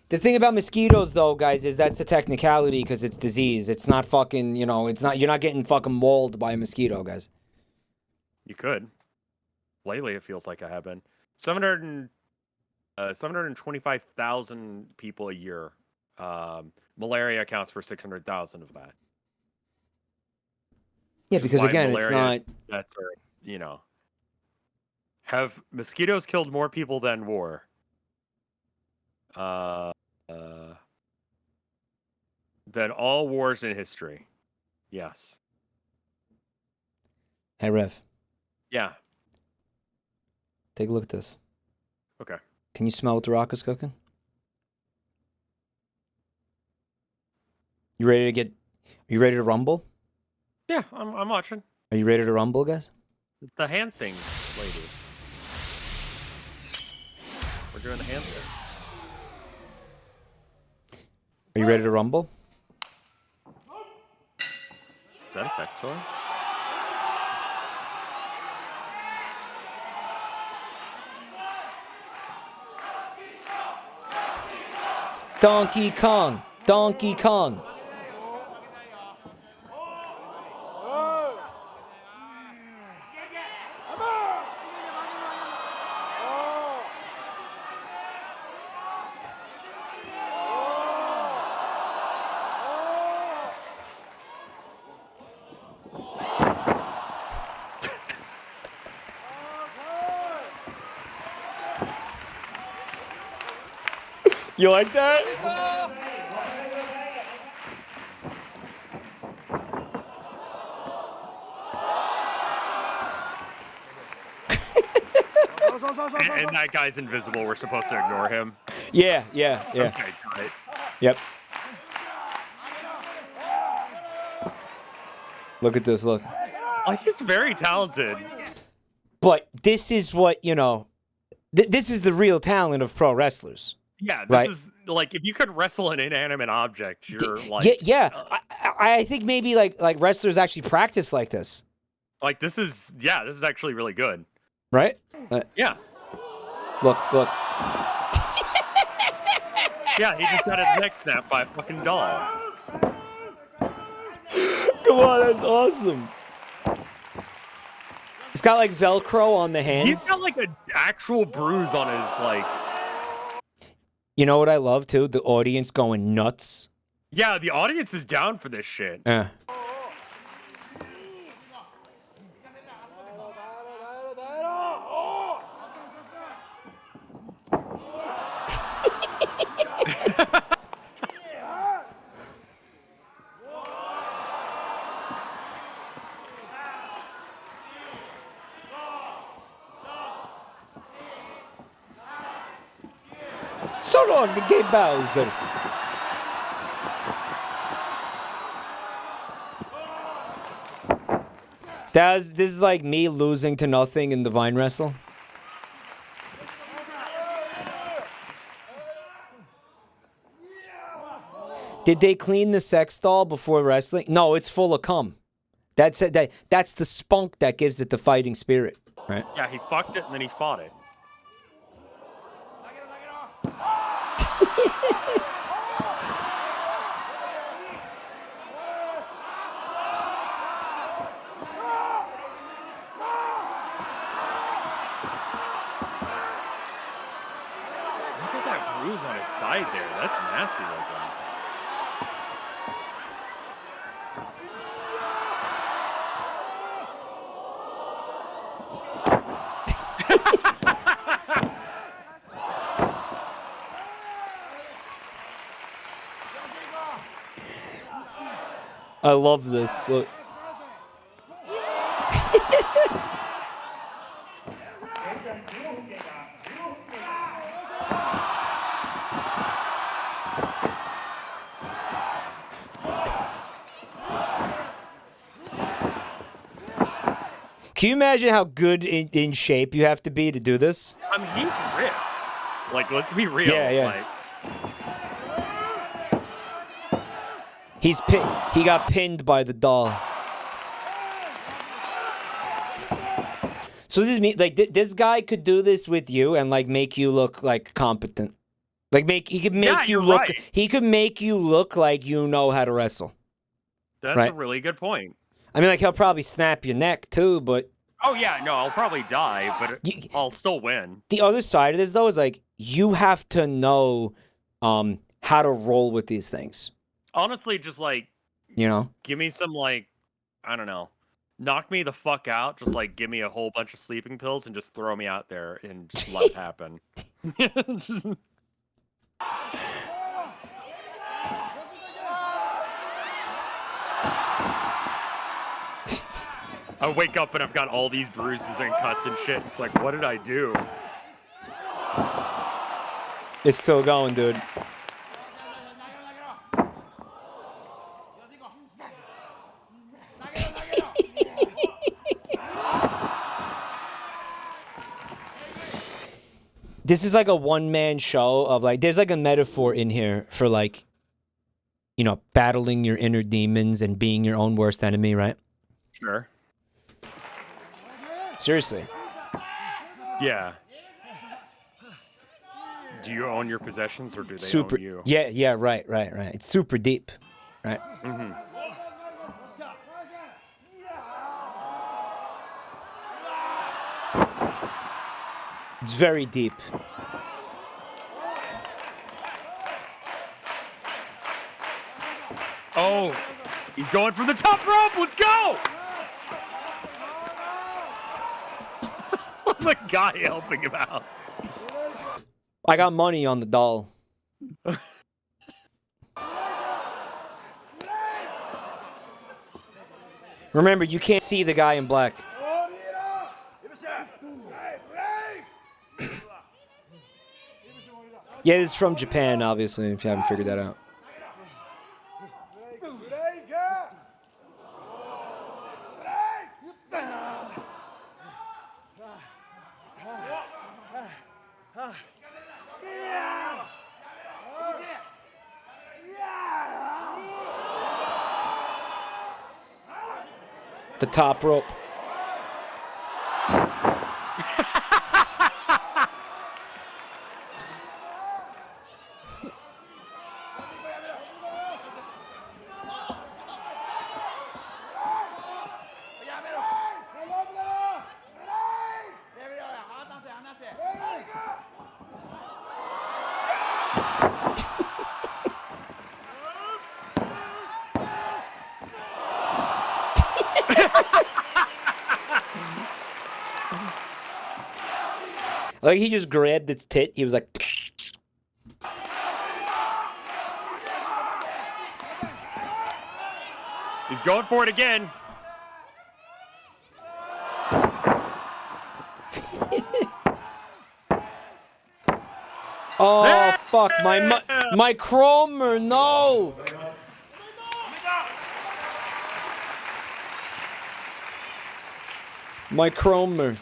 The thing about mosquitoes, though, guys, is that's a technicality because it's disease. It's not fucking, it's not, you're not getting fucking mauled by a mosquito, guys. You could. Lately, it feels like I have been. 725,000 people a year. Malaria accounts for 600,000 of that. Yeah, because again, it's not... That's, have mosquitoes killed more people than war? Than all wars in history. Yes. Hey, Rev. Yeah. Take a look at this. Okay. Can you smell what the Rock is cooking? You ready to rumble? Yeah, I'm watching. Are you ready to rumble, guys? It's the hand thing, lady. We're doing the hand thing. Are you ready to rumble? Is that a sex toy? Donkey Kong! Donkey Kong! You like that? And that guy's invisible. We're supposed to ignore him. Yeah. Okay, got it. Yep. Look at this, look. Like, he's very talented. But this is what, this is the real talent of pro wrestlers. Yeah, this right? is, like, if you could wrestle an inanimate object, you're, like... Yeah. I think maybe, like wrestlers actually practice like this. Like, this is actually really good. Right? Yeah. Look. Yeah, he just got his neck snapped by a fucking doll. Come on, that's awesome. He's got like Velcro on the hands. He's got like an actual bruise on his like. You know what I love too? The audience going nuts. Yeah, the audience is down for this shit. Yeah. So long, the gay Bowser. This is like me losing to nothing in the Vine Wrestle. Did they clean the sex doll before wrestling? No, it's full of cum. That's it. That's the spunk that gives it the fighting spirit, right? Yeah, he fucked it and then he fought it. Look at that bruise on his side there. That's nasty looking. I love this. Look. Can you imagine how good in shape you have to be to do this? I mean, he's ripped. Like, let's be real. Yeah. Like, He got pinned by the doll. So this mean like this guy could do this with you and like make you look like competent. Like he could make you look. Right. He could make you look like you know how to wrestle. that's Right. a really good point. I mean, like he'll probably snap your neck too, but Oh, yeah, no, I'll probably die, but I'll still win. the other side of this though is like you have to know how to roll with these things. Honestly, just like, You know. give me some, like, I don't know, knock me the fuck out. Just like give me a whole bunch of sleeping pills and just throw me out there and just let it happen. Just- I wake up and I've got all these bruises and cuts and shit. It's like, what did I do? It's still going, dude. This is like a one-man show of like, there's like a metaphor in here for like, battling your inner demons and being your own worst enemy, right? Sure. Seriously. Yeah. Do you own your possessions or do they Super. own you? Yeah, right. It's super deep, right? Mm-hmm. It's very deep. Oh, he's going for the top rope. Let's go. The guy helping him out. I got money on the doll. Remember, you can't see the guy in black. Yeah, it's from Japan, obviously, if you haven't figured that out. The top rope. Like, he just grabbed its tit. He was like... He's going for it again. Oh, fuck. My Cromer, no! My Cromer.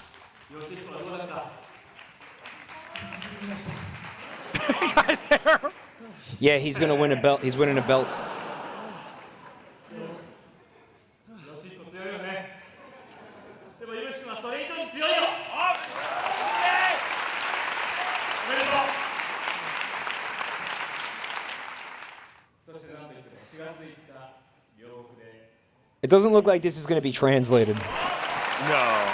Yeah, he's gonna win a belt. He's winning a belt. It doesn't look like this is gonna be translated. No.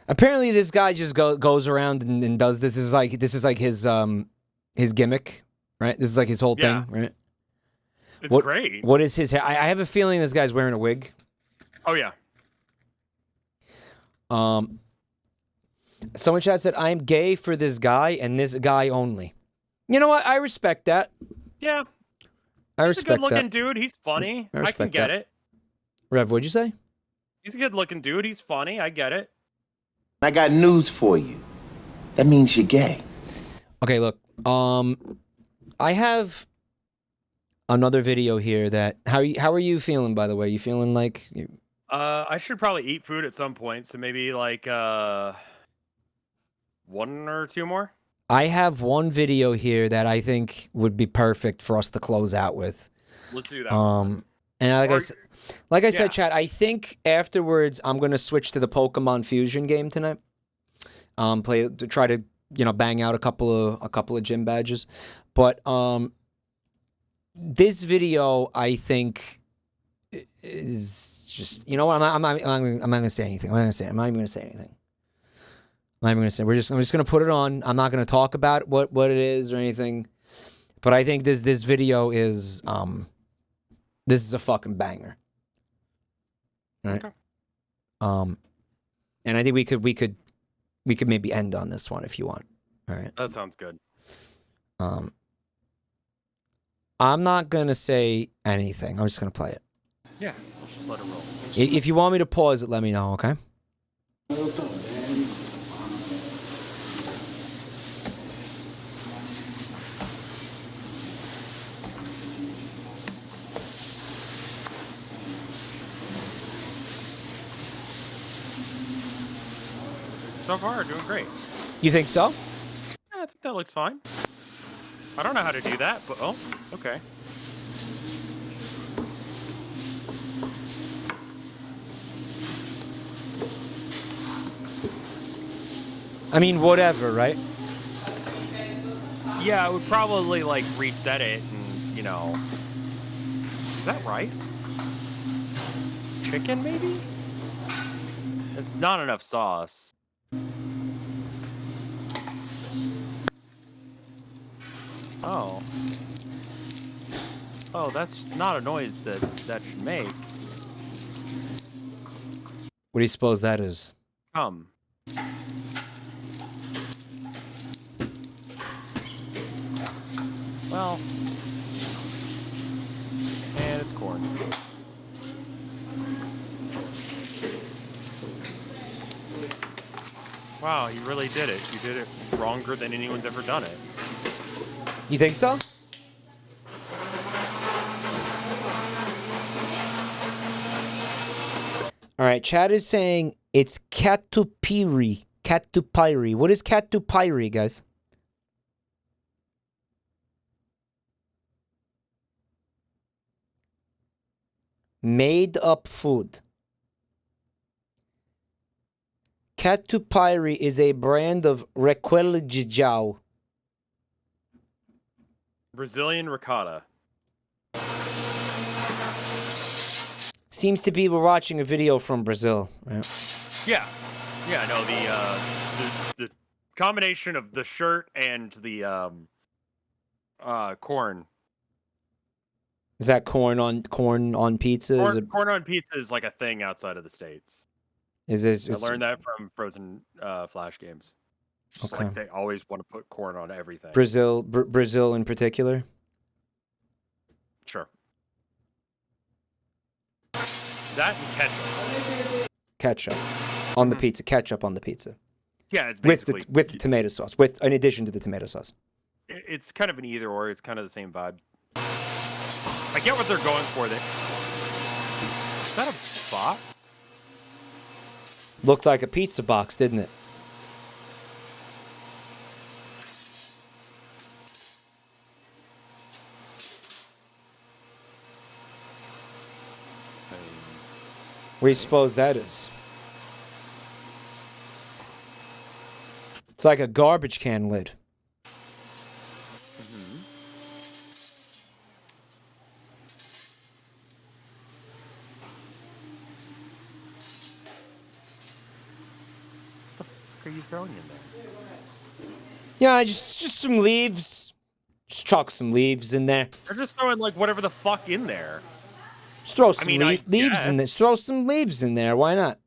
Apparently, this guy just goes around and does this. This is like his gimmick, right? This is like his whole thing, right? It's great. What is his hair? I have a feeling this guy's wearing a wig. Oh yeah. Someone chat said, "I'm gay for this guy and this guy only." You know what? I respect that. Yeah. I He's respect a good-looking that. dude. He's funny. I I can respect get that. it. Rev, what'd you say? He's a good-looking dude. He's funny. I get it. I got news for you. That means you're gay. Okay, look. I have another video here that how are you feeling, by the way? You feeling like I should probably eat food at some point, so maybe like 1 or 2 more. I have one video here that I think would be perfect for us to close out with. Let's do that. And like I said, chat, I think afterwards I'm gonna switch to the Pokemon Fusion game tonight. Try to bang out a couple of gym badges, but this video I think is just what I'm not gonna say anything. I'm not even gonna say anything. I'm just gonna put it on. I'm not gonna talk about what it is or anything, but I think this video is this is a fucking banger. Right. Okay. And I think we could maybe end on this one if you want. All right. That sounds good. I'm not gonna say anything. I'm just gonna play it. Yeah, let's just let it roll. If you want me to pause it, let me know. Okay. So far, doing great. You think so? Yeah, I think that looks fine. I don't know how to do that, but oh, okay. I mean, whatever, right? Yeah, I would probably like reset it and is that rice? Chicken maybe? It's not enough sauce. Oh. Oh, that's not a noise that should make. What do you suppose that is? Come. Well, and it's corn. Wow, you really did it. You did it longer than anyone's ever done it. You think so? All right, Chad is saying it's Katupiri. Katupiri. What is Katupiri, guys? Made up food. Katupiri is a brand of requeijão. Brazilian ricotta. Seems to be we're watching a video from Brazil. Right? Yeah. Yeah, no, the combination of the shirt and the corn. Is that corn on pizza? Corn on pizza is like a thing outside of the States. I learned that from Frozen Flash games. Just Okay. like they always want to put corn on everything. Brazil in particular? Sure. That and ketchup. Ketchup on the pizza. Ketchup on the pizza. Yeah, it's basically with the tomato sauce. In addition to the tomato sauce. It's kind of an either or. It's kind of the same vibe. I get what they're going for. Is that a box? Looked like a pizza box, didn't it? What do you suppose that is? It's like a garbage can lid. What are you throwing in there? Yeah, just some leaves. Just chuck some leaves in there. They're just throwing like whatever the fuck in there. Just throw some I leaves in there. Just throw some leaves in there. Why not?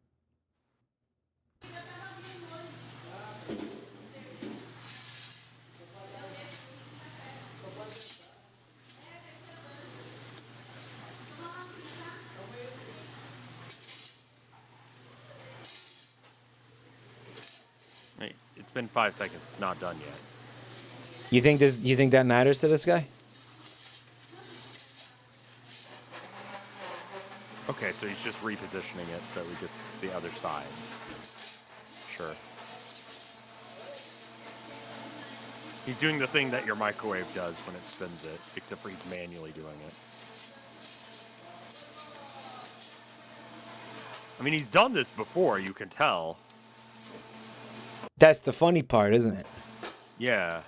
Wait, it's been 5 seconds. It's not done yet. You think that matters to this guy? Okay, so he's just repositioning it so he gets the other side. Sure. He's doing the thing that your microwave does when it spins it, except for he's manually doing it. I mean, he's done this before, you can tell. That's the funny part, isn't it? Yeah.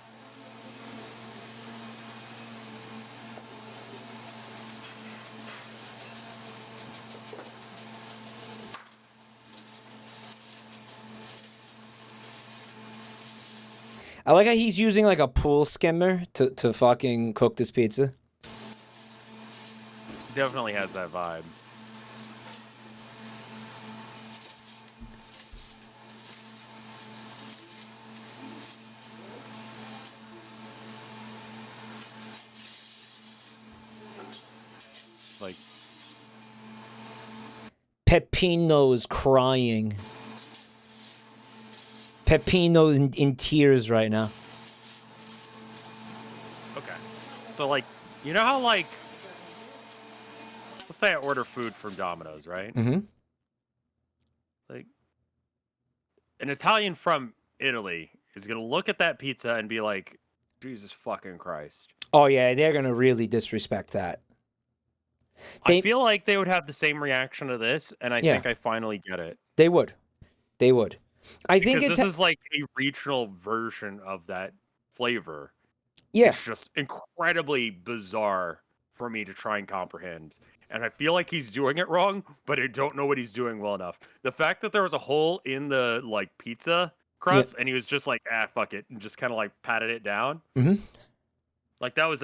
I like how he's using like a pool skimmer to fucking cook this pizza. Definitely has that vibe. Like Pepino's crying. Pepino in tears right now. Okay. So, like, you know how, like, let's say I order food from Domino's, right? Mm-hmm. Like, an Italian from Italy is going to look at that pizza and be like, Jesus fucking Christ. Oh, yeah, they're going to really disrespect that. I feel like they would have the same reaction to this, and I think I finally get it. They would. They would. I think this is like a regional version of that flavor. Yeah. It's just incredibly bizarre for me to try and comprehend. And I feel like he's doing it wrong, but I don't know what he's doing well enough. The fact that there was a hole in the like pizza crust and he was just like, fuck it, and just kind of like patted it down. Mm-hmm. Like that was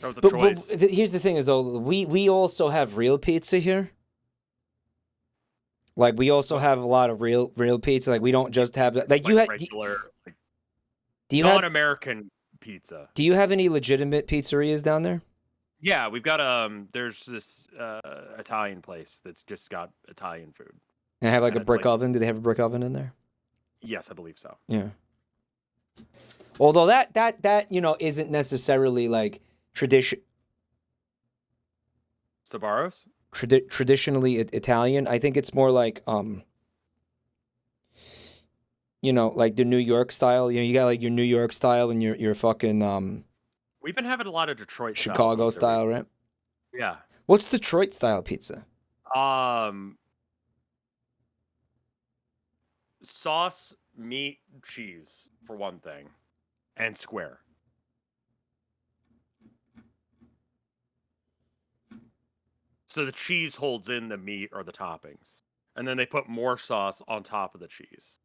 That was a But choice. here's the thing: is though we also have real pizza here. Like we also have a lot of real pizza. Like we don't just have that. Like you had regular, like, do you have non-American pizza. Do you have any legitimate pizzerias down there? Yeah, we've got there's this Italian place that's just got Italian food. And have like And a it's brick oven? Do they have a brick oven in there? Yes, I believe so. Yeah. Although that isn't necessarily like tradition. Sbarro's? Traditionally Italian. I think it's more like like the New York style. You got like your New York style and your fucking We've been having a lot of Detroit Chicago style, right? Yeah. What's Detroit style pizza? Sauce, meat, cheese for one thing, and square. So the cheese holds in the meat or the toppings, and then they put more sauce on top of the cheese.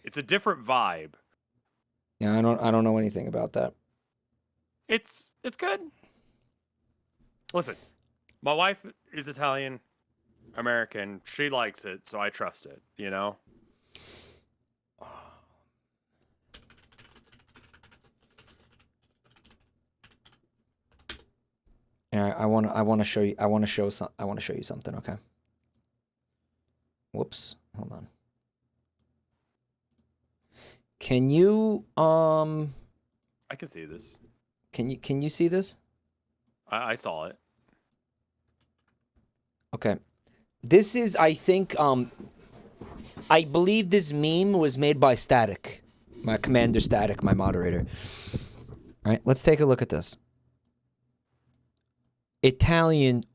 It's a different vibe. Yeah, I don't know anything about that. It's good. Listen, my wife is Italian American. She likes it, so I trust it, Yeah, I want to show you. I want to show you something. Okay. Whoops. Hold on. Can you I can see this. Can you see this? I saw it. Okay. This is, I think, I believe this meme was made by Static, my Commander Static, my moderator. All right, let's take a look at this.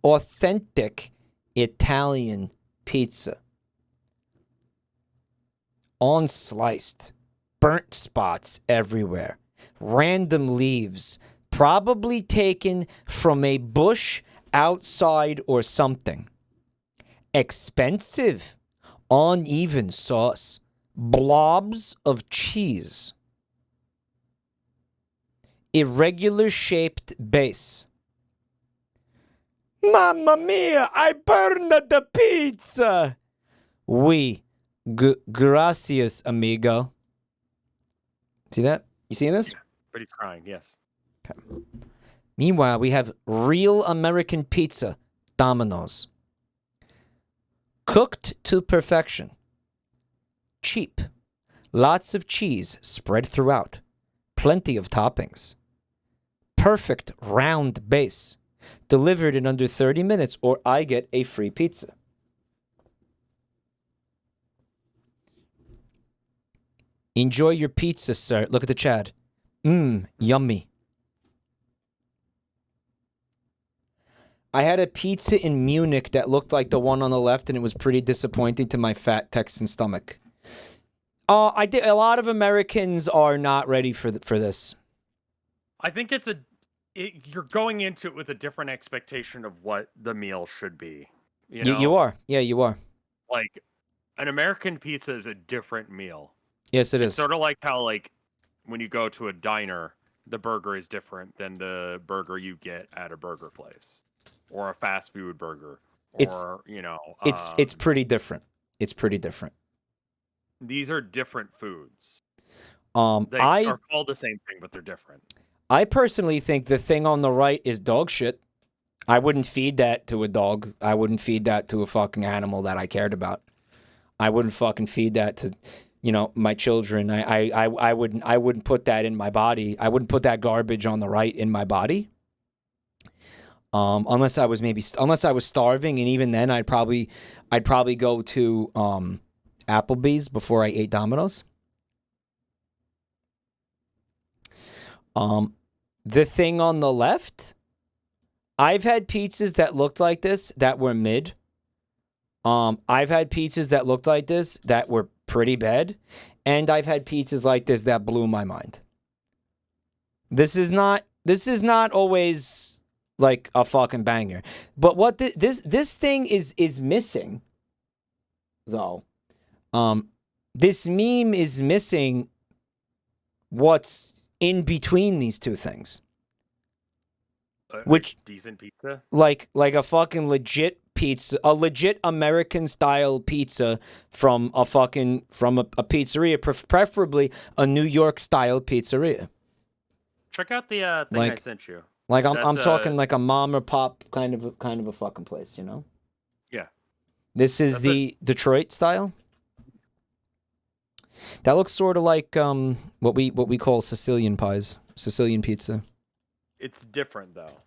Authentic Italian pizza. Unsliced, burnt spots everywhere, random leaves, probably taken from a bush outside or something. Expensive, uneven sauce, blobs of cheese, irregular shaped base. Mamma mia, I burned the pizza! Gracias, amigo. See that? You seeing this? But he's crying, yes. Okay. Meanwhile, we have real American pizza, Domino's. Cooked to perfection. Cheap. Lots of cheese spread throughout. Plenty of toppings. Perfect round base. Delivered in under 30 minutes, or I get a free pizza. Enjoy your pizza, sir. Look at the chat. Yummy. I had a pizza in Munich that looked like the one on the left, and it was pretty disappointing to my fat Texan stomach. I did. A lot of Americans are not ready for this. I think you're going into it with a different expectation of what the meal should be. You are. Yeah, you are. Like, an American pizza is a different meal. Yes, it is. It's sort of like how, like, when you go to a diner, the burger is different than the burger you get at a burger place or a fast food burger. Or, it's pretty different. It's pretty different. These are different foods. They are called the same thing, but they're different. I personally think the thing on the right is dog shit. I wouldn't feed that to a dog. I wouldn't feed that to a fucking animal that I cared about. I wouldn't fucking feed that to, my children. I wouldn't put that in my body. I wouldn't put that garbage on the right in my body. Unless I was starving, and even then I'd probably go to Applebee's before I ate Domino's. The thing on the left, I've had pizzas that looked like this that were mid. I've had pizzas that looked like this that were pretty bad, and I've had pizzas like this that blew my mind. This is not always like a fucking banger. But what this thing is missing, though, this meme is missing what's in between these two things. Which decent pizza? Like a fucking legit pizza, a legit American style pizza from a pizzeria, preferably a New York style pizzeria. Check out the thing I sent you. Like I'm talking like a mom or pop kind of a fucking place, you know? Yeah. This is the Detroit style. That looks sort of like what we call Sicilian pies, Sicilian pizza. It's different though,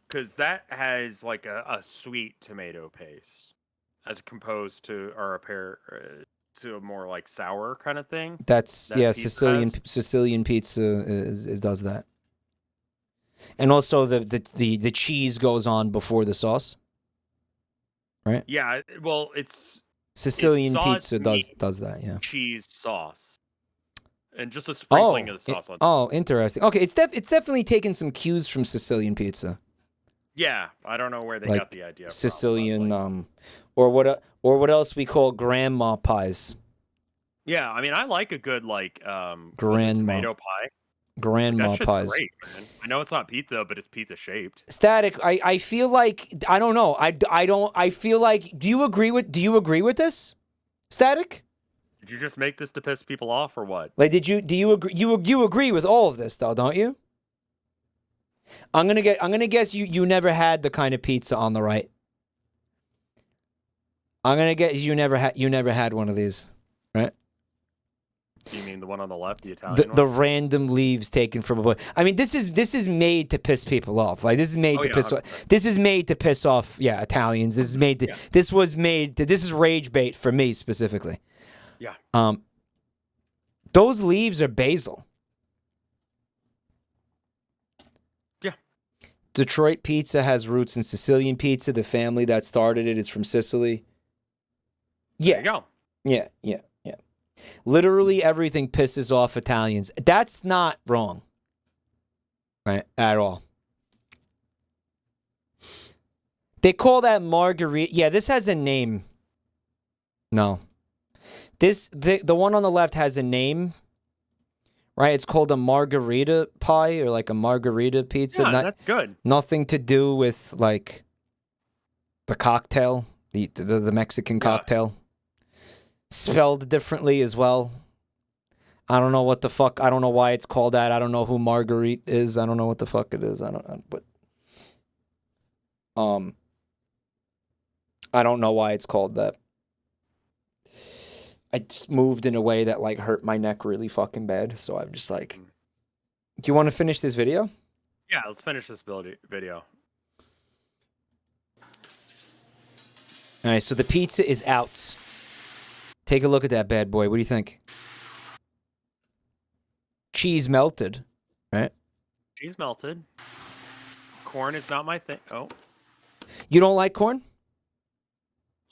because that has like a sweet tomato paste, as composed to to a more like sour kind of thing. That's Sicilian pizza does that, and also the cheese goes on before the sauce, right? Yeah, well, it's Sicilian pizza does that, yeah. Cheese sauce. And just a sprinkling of the sauce on top. Oh, interesting. Okay, it's definitely taken some cues from Sicilian pizza. Yeah, I don't know where they got the idea from. Sicilian, or what else we call grandma pies. Yeah, I mean, I like a good tomato pie. Grandma that shit's pies. Great, man. I know it's not pizza, but it's pizza shaped. Static. I feel like I don't know. I feel like. Do you agree with this, Static? Did you just make this to piss people off or what? Like, do you agree? You agree with all of this though, don't you? I'm gonna guess you never had the kind of pizza on the right. I'm gonna guess you never had one of these, right? You mean the one on the left, the Italian one? The random leaves taken from a boy. I mean, this is made to piss people off. Like this is made to piss off. This is made to piss off Italians. This is made to. This is rage bait for me specifically. Yeah. Those leaves are basil. Yeah. Detroit pizza has roots in Sicilian pizza. The family that started it is from Sicily. Yeah. There you go. Yeah. Literally everything pisses off Italians. That's not wrong. Right? At all. They call that margarita. Yeah, this has a name. No. The one on the left has a name, right? It's called a margarita pie or like a margarita pizza. Yeah, that's good. Nothing to do with like the cocktail, the Mexican cocktail. Spelled differently as well. I don't know what the fuck. I don't know why it's called that. I don't know who Marguerite is. I don't know what the fuck it is. I don't know why it's called that. I just moved in a way that like hurt my neck really fucking bad. So I'm just like, do you want to finish this video? Yeah, let's finish this video. All right, so the pizza is out. Take a look at that bad boy. What do you think? Cheese melted, right? Cheese melted. Corn is not my thing. Oh. You don't like corn?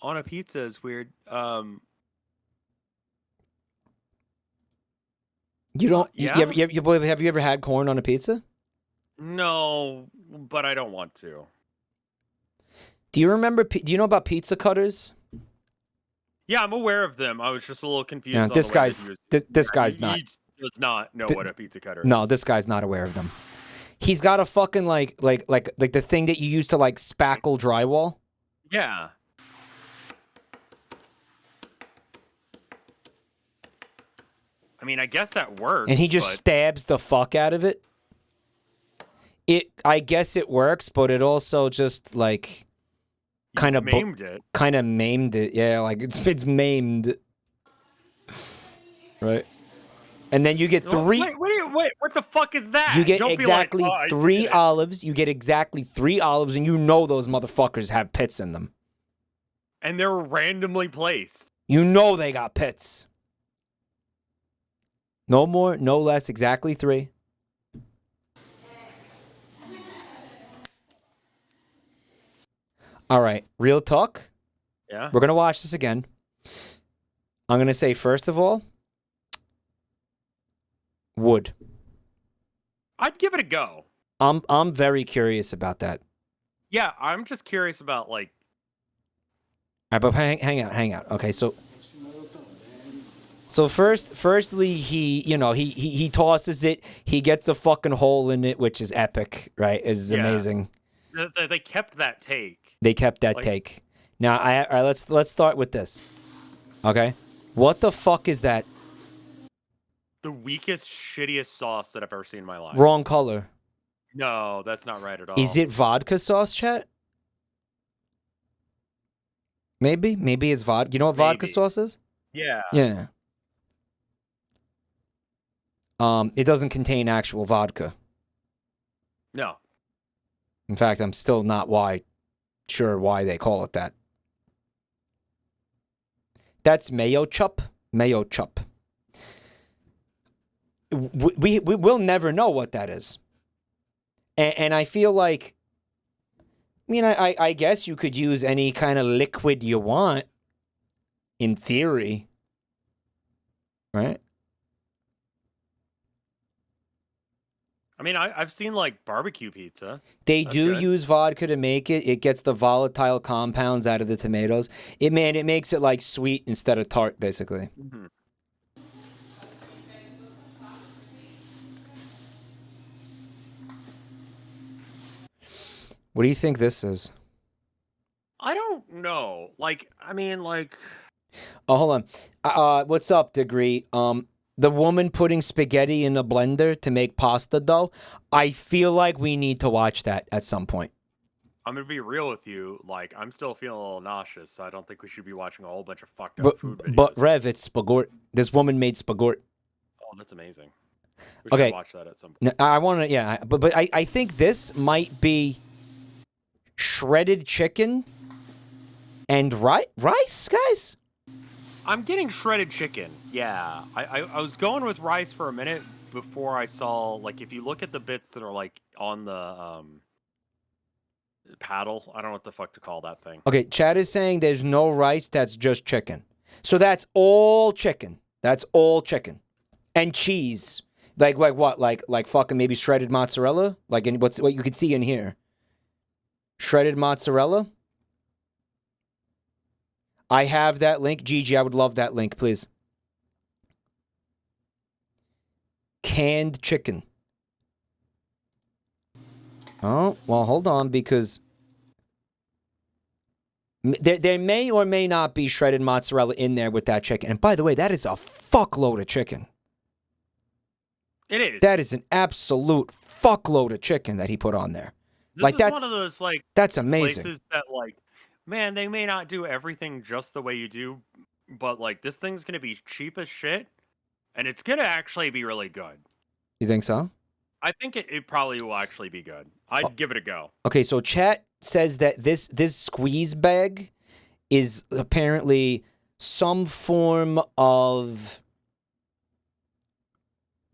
On a pizza is weird. You don't? Yeah. Have you ever had corn on a pizza? No, but I don't want to. Do you remember? Do you know about pizza cutters? Yeah, I'm aware of them. I was just a little confused. Yeah, this guy's not. He does not know what a pizza cutter is. No, this guy's not aware of them. He's got a fucking like the thing that you use to like spackle drywall. Yeah. I mean, I guess that works. And he just stabs the fuck out of it. I guess it works, but it also just like kind of maimed it. Kind of maimed it. Yeah, like it's maimed. Right. And then you get three. Wait, what the fuck is that? You get Don't exactly be like, three olives. You get exactly 3 olives, and you know those motherfuckers have pits in them. And they're randomly placed. You know they got pits. No more, no less, exactly 3. All right, real talk. Yeah. We're going to watch this again. I'm going to say, first of all, wood. I'd give it a go. I'm very curious about that. Yeah, I'm just curious about like. All right, but hang out. Okay, so So firstly, he tosses it. He gets a fucking hole in it, which is epic, right? Is amazing. They kept that take. They kept that take. Now, all right, let's start with this. Okay, what the fuck is that? The weakest, shittiest sauce that I've ever seen in my life. Wrong color. No, that's not right at all. Is it vodka sauce, chat? Maybe it's vodka. You know what vodka sauce is? Yeah. Yeah. It doesn't contain actual vodka. No. In fact, I'm still not sure why they call it that. That's mayo chup. Mayo chup. We will never know what that is. And I feel like, I guess you could use any kind of liquid you want, in theory. Right? I mean, I've seen like barbecue pizza. They That's do good. use vodka to make it. It gets the volatile compounds out of the tomatoes. It makes it like sweet instead of tart, basically. Mm-hmm. What do you think this is? I don't know. Oh, hold on. What's up, Degree? The woman putting spaghetti in a blender to make pasta dough. I feel like we need to watch that at some point. I'm gonna be real with you. Like, I'm still feeling a little nauseous, so I don't think we should be watching a whole bunch of fucked up food videos. But Rev, it's spagort. This woman made spagort. Oh, that's amazing. We Okay. should watch that at some point. I want to, yeah, but I think this might be shredded chicken and rice, guys. I'm getting shredded chicken. Yeah, I was going with rice for a minute before I saw, like, if you look at the bits that are like on the paddle, I don't know what the fuck to call that thing. Okay, Chad is saying there's no rice. That's just chicken. So that's all chicken. That's all chicken and cheese. Like what? Like fucking maybe shredded mozzarella. Like what you could see in here. Shredded mozzarella. I have that link. Gigi, I would love that link, please. Canned chicken. Oh, well, hold on, because there may or may not be shredded mozzarella in there with that chicken. And by the way, that is a fuckload of chicken. It is. That is an absolute fuckload of chicken that he put on there. This is one of those, like, that's amazing. places that, like, man, they may not do everything just the way you do, but, like, this thing's gonna be cheap as shit, and it's gonna actually be really good. You think so? I think it probably will actually be good. I'd give it a go. Okay, so chat says that this squeeze bag is apparently some form of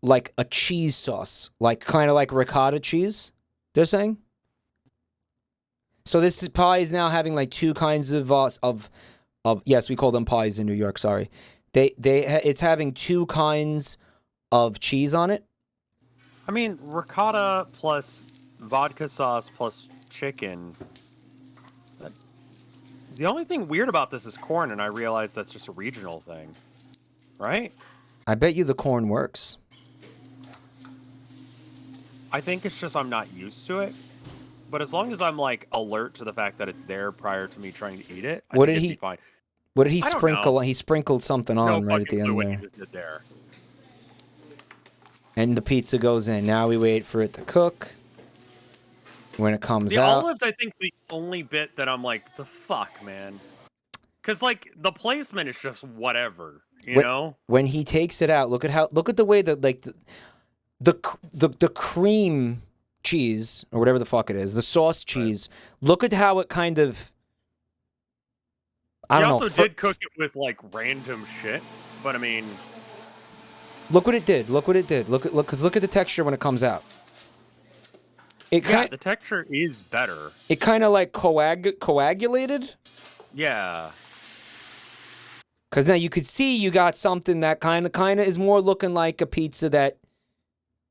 like a cheese sauce, like kind of like ricotta cheese. They're saying. So this pie is now having like two kinds of yes, we call them pies in New York. Sorry, it's having two kinds of cheese on it. I mean, ricotta plus vodka sauce plus chicken. The only thing weird about this is corn, and I realize that's just a regional thing, right? I bet you the corn works. I think it's just I'm not used to it. But as long as I'm, like, alert to the fact that it's there prior to me trying to eat it, I think it'd be fine. What did he I don't sprinkle? know. He sprinkled something on right at the end What he there. just did there. And the pizza goes in. Now we wait for it to cook. When it comes The out. olives, I think, the only bit that I'm like, the fuck, man. Because, like, the placement is just whatever, you know? When he takes it out, look at the way that, like, the cream cheese, or whatever the fuck it is, the sauce cheese, look at how it kind of, I don't know. He also did cook it with, like, random shit, but I mean... Look what it did. Look what it did. Look at the texture when it comes out. The texture is better. It kind of like coagulated. Yeah. Because now you could see you got something that kind of is more looking like a pizza that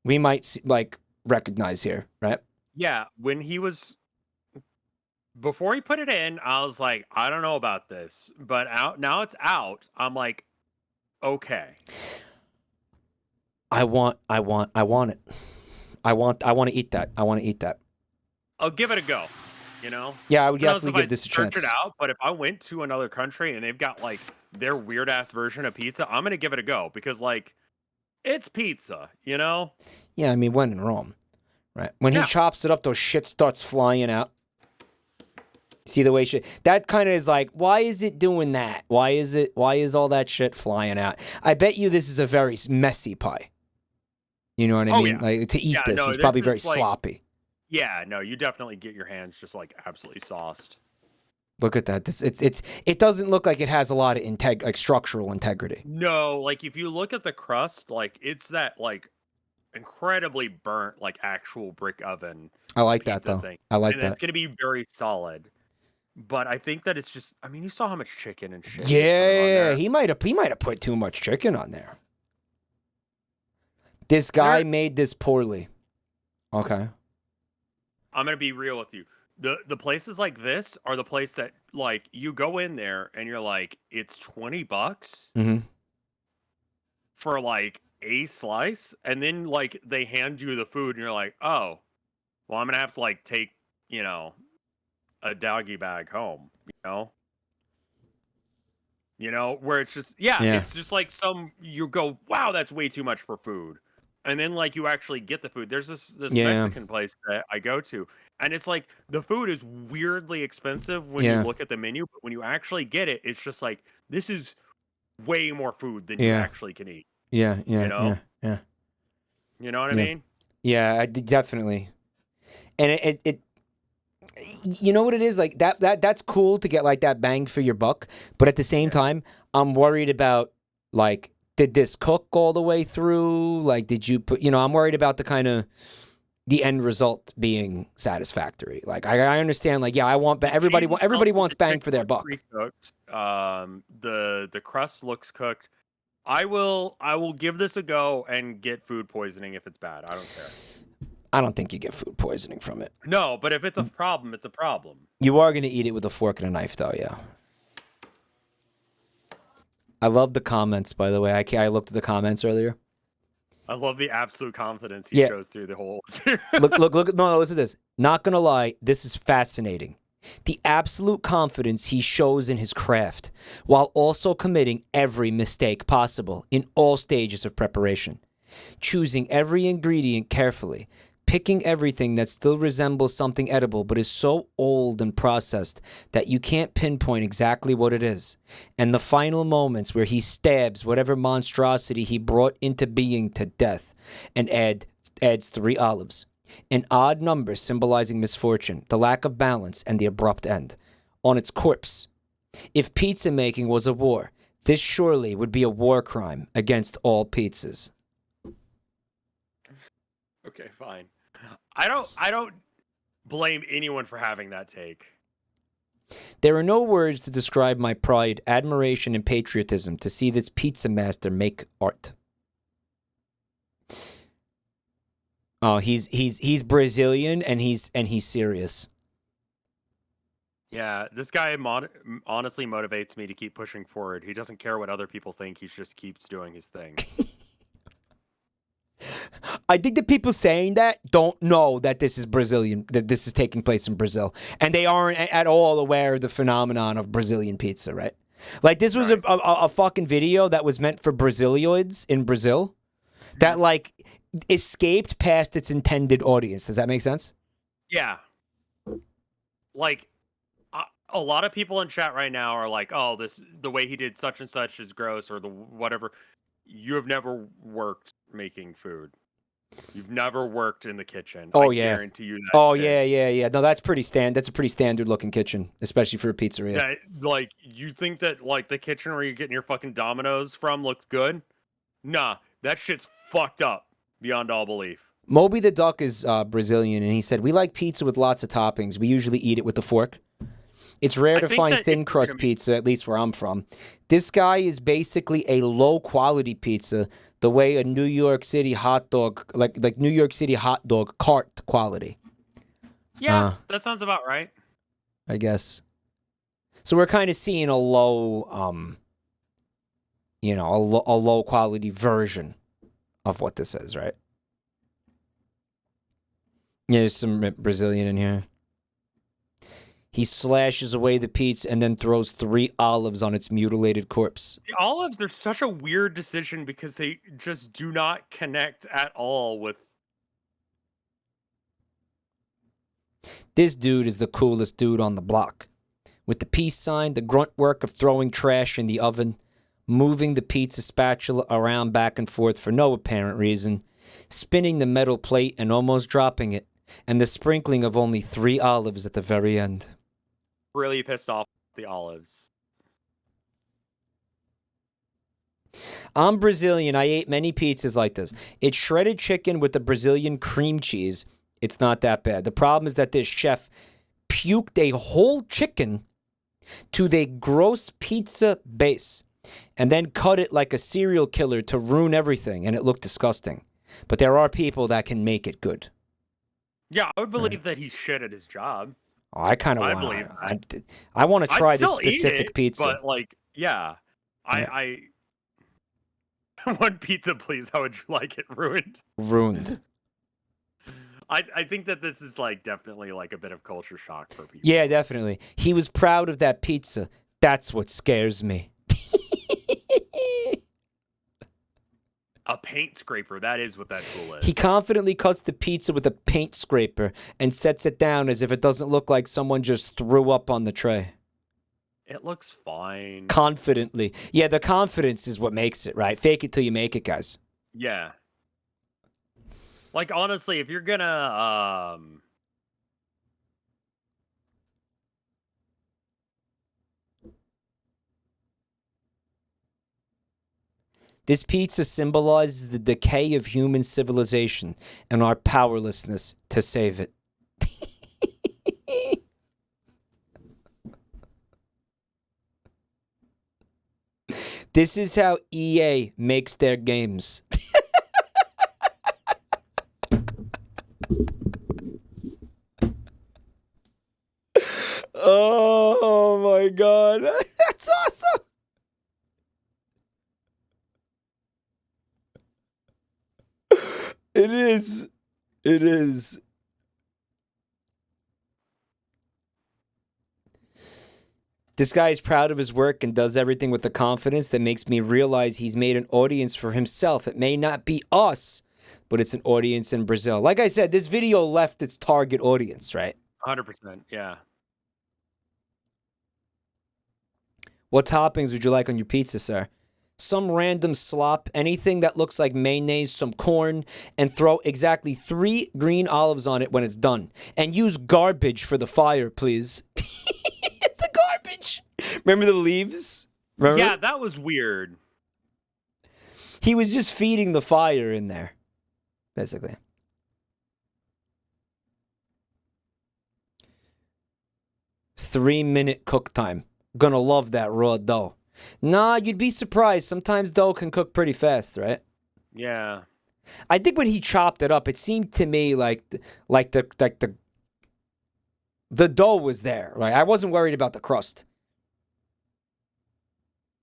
we might recognize here, right? Yeah, before he put it in, I was like, I don't know about this, but now it's out. I'm like, okay. I want it. I want to eat that. I want to eat that. I'll give it a go. You know? Yeah, I would Who knows definitely if give I this a search chance. it out, but if I went to another country and they've got like their weird ass version of pizza, I'm gonna give it a go because like it's pizza, you know? Yeah, I mean, when in Rome, right? When he Yeah. chops it up, those shit starts flying out. See the way shit. That kind of is like, why is it doing that? Why is all that shit flying out? I bet you this is a very messy pie. You know what I mean? Yeah. Like to eat this, no, it's probably very is, like, sloppy. Yeah, no, you definitely get your hands just like absolutely sauced. Look at that. It doesn't look like it has a lot of structural integrity. No, like if you look at the crust, like it's that like incredibly burnt, like actual brick oven. I like that pizza though. Thing. I like and that. it's gonna be very solid. But I think that it's just. I mean, you saw how much chicken and shit. Yeah, he might have put too much chicken on there. This guy made this poorly. Okay. I'm gonna be real with you. The places like this are the place that like you go in there and you're like, it's $20 Mm-hmm. for like a slice, and then like they hand you the food and you're like, oh, well, I'm gonna have to like take, you know, a doggy bag home, you know, where it's just Yeah. it's just like you go, wow, that's way too much for food. And then like you actually get the food. There's this Yeah. Mexican place that I go to, and it's like the food is weirdly expensive when Yeah. you look at the menu, but when you actually get it, it's just like this is way more food than you Yeah. actually can eat. Yeah, You know? yeah. You know what I Yeah. mean? Yeah, definitely. And it you know what it is, like that's cool to get like that bang for your buck, but at the same time, I'm worried about like, did this cook all the way through? Like, did you put, I'm worried about the end result being satisfactory. Like, I understand, like, yeah, I want, but everybody wants bang for their buck. Pre-cooked. The crust looks cooked. I will give this a go and get food poisoning if it's bad. I don't care. I don't think you get food poisoning from it. No, but if it's a problem, it's a problem. You are going to eat it with a fork and a knife, though, yeah. I love the comments, by the way. I looked at the comments earlier. I love the absolute confidence he shows through the whole. look. No, listen to this. Not going to lie, this is fascinating. The absolute confidence he shows in his craft, while also committing every mistake possible in all stages of preparation. Choosing every ingredient carefully, picking everything that still resembles something edible but is so old and processed that you can't pinpoint exactly what it is. And the final moments where he stabs whatever monstrosity he brought into being to death and adds 3 olives. An odd number symbolizing misfortune, the lack of balance, and the abrupt end. On its corpse. If pizza making was a war, this surely would be a war crime against all pizzas. Okay, fine. I don't blame anyone for having that take. There are no words to describe my pride, admiration, and patriotism to see this pizza master make art. Oh, he's Brazilian and he's serious. Yeah, this guy honestly motivates me to keep pushing forward. He doesn't care what other people think. He just keeps doing his thing. I think the people saying that don't know that this is Brazilian, that this is taking place in Brazil, and they aren't at all aware of the phenomenon of Brazilian pizza, right? Like, this was a fucking video that was meant for Brazilioids in Brazil that, like, escaped past its intended audience. Does that make sense? Yeah. Like, a lot of people in chat right now are like, oh, the way he did such and such is gross, or the whatever. You have never worked making food. You've never worked in the kitchen. Oh, I yeah. guarantee you that. Oh, shit. yeah. No, that's pretty That's a pretty standard looking kitchen, especially for a pizzeria. Yeah, like, you think that, like, the kitchen where you're getting your fucking Domino's from looks good? Nah, that shit's fucked up beyond all belief. Moby the Duck is Brazilian, and he said, we like pizza with lots of toppings. We usually eat it with a fork. It's rare to find thin crust pizza, at least where I'm from. This guy is basically a low quality pizza, the way a New York City hot dog, like New York City hot dog cart quality. Yeah, that sounds about right. I guess. So we're kind of seeing a low you know, a low quality version of what this is, right? Yeah, there's some Brazilian in here. He slashes away the pizza and then throws 3 olives on its mutilated corpse. The olives are such a weird decision because they just do not connect at all with... This dude is the coolest dude on the block. With the peace sign, the grunt work of throwing trash in the oven, moving the pizza spatula around back and forth for no apparent reason, spinning the metal plate and almost dropping it, and the sprinkling of only 3 olives at the very end. Really pissed off the olives. I'm Brazilian. I ate many pizzas like this. It's shredded chicken with the Brazilian cream cheese. It's not that bad. The problem is that this chef puked a whole chicken to the gross pizza base and then cut it like a serial killer to ruin everything, and it looked disgusting. But there are people that can make it good. Yeah, I would believe that he's shit at his job. Oh, I kind of believe want. I want to try I'd this still eat specific it, pizza. But like, yeah, I one pizza, please. How would you like it ruined? Ruined. I think that this is like definitely like a bit of culture shock for people. Yeah, definitely. He was proud of that pizza. That's what scares me. A paint scraper. That is what that tool is. He confidently cuts the pizza with a paint scraper and sets it down as if it doesn't look like someone just threw up on the tray. It looks fine. Confidently. Yeah, the confidence is what makes it, right? Fake it till you make it, guys. Yeah. Like, honestly, if you're gonna, This pizza symbolizes the decay of human civilization and our powerlessness to save it. This is how EA makes their games. Oh my god. That's awesome. It is. It is. This guy is proud of his work and does everything with the confidence that makes me realize he's made an audience for himself. It may not be us, but it's an audience in Brazil. Like I said, this video left its target audience, right? 100%, yeah. What toppings would you like on your pizza, sir? Some random slop, anything that looks like mayonnaise, some corn, and throw exactly 3 green olives on it when it's done. And use garbage for the fire, please. The garbage. Remember the leaves? Remember? Yeah, that was weird. He was just feeding the fire in there, basically. Three-minute cook time. Gonna love that raw dough. Nah, you'd be surprised. Sometimes dough can cook pretty fast, right? Yeah. I think when he chopped it up, it seemed to me like the dough was there, right? I wasn't worried about the crust.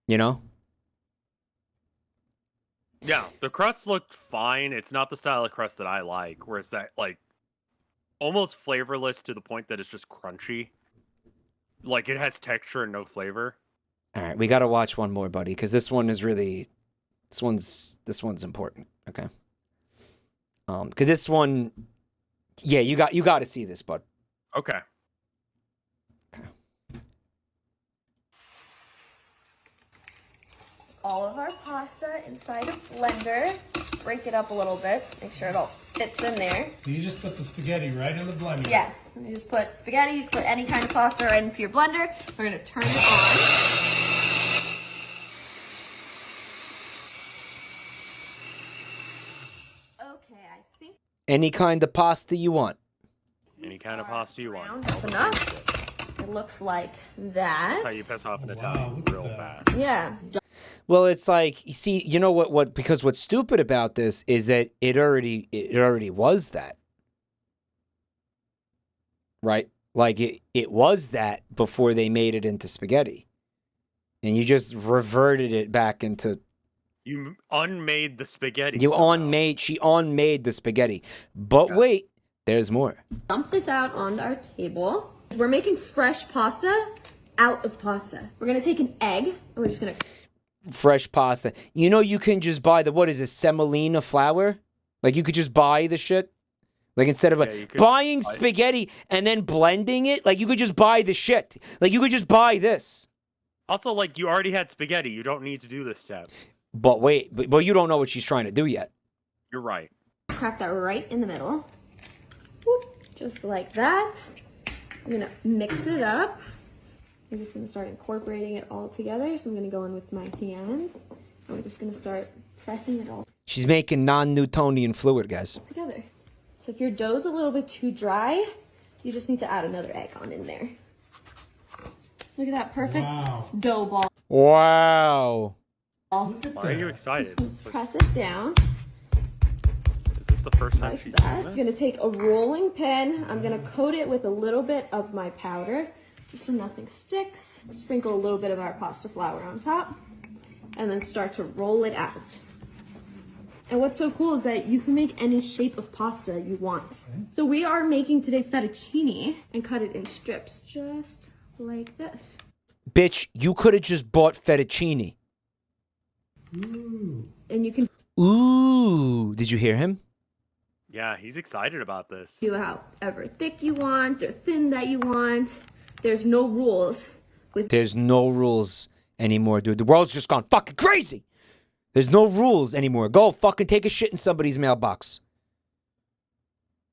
You know? Yeah, the crust looked fine. It's not the style of crust that I like, where it's that, like, almost flavorless to the point that it's just crunchy. Like, it has texture and no flavor. All right, we got to watch one more, buddy, because this one is really, this one's important. Okay. Because this one, yeah, you got to see this, bud. Okay. All of our pasta inside a blender. Just break it up a little bit. Make sure it all fits in there. So you just put the spaghetti right in the blender? Yes. You just put spaghetti, you can put any kind of pasta right into your blender. We're going to turn it on. Okay, I think Any kind of pasta you want. Any kind of pasta you want. that's enough. It looks like that. That's how you piss off an Italian real fast. Yeah. Well, it's like, you see, you know what, because what's stupid about this is that it already was that. Right? Like, it was that before they made it into spaghetti. And you just reverted it back into You unmade the spaghetti. You somehow. she unmade the spaghetti. But wait, there's more. Dump this out on our table. We're making fresh pasta out of pasta. We're gonna take an egg and we're just gonna... Fresh pasta. You know you can just buy the, what is it, semolina flour? Like you could just buy the shit. Like instead of buying spaghetti and then blending it, like you could just buy the shit. Like you could just buy this. Also, like, you already had spaghetti. You don't need to do this step. But wait, but you don't know what she's trying to do yet. You're right. Crack that right in the middle. Whoop, just like that. I'm gonna mix it up. I'm just gonna start incorporating it all together. So I'm gonna go in with my hands. And we're just gonna start pressing it all She's making non-Newtonian fluid, guys. together. So if your dough's a little bit too dry, you just need to add another egg on in there. Look at that perfect dough ball. Wow. Why are you excited? Press it down. Is this the first time she's doing It's this? gonna take a rolling pin. I'm gonna coat it with a little bit of my powder, just so nothing sticks. Sprinkle a little bit of our pasta flour on top, and then start to roll it out. And what's so cool is that you can make any shape of pasta you want. So we are making today fettuccine and cut it in strips, just like this. Bitch, you could have just bought fettuccine. And you can Ooh. Did you hear him? Yeah, he's excited about this. do however thick you want or thin that you want. There's no rules. There's no rules anymore, dude. The world's just gone fucking crazy. There's no rules anymore. Go fucking take a shit in somebody's mailbox.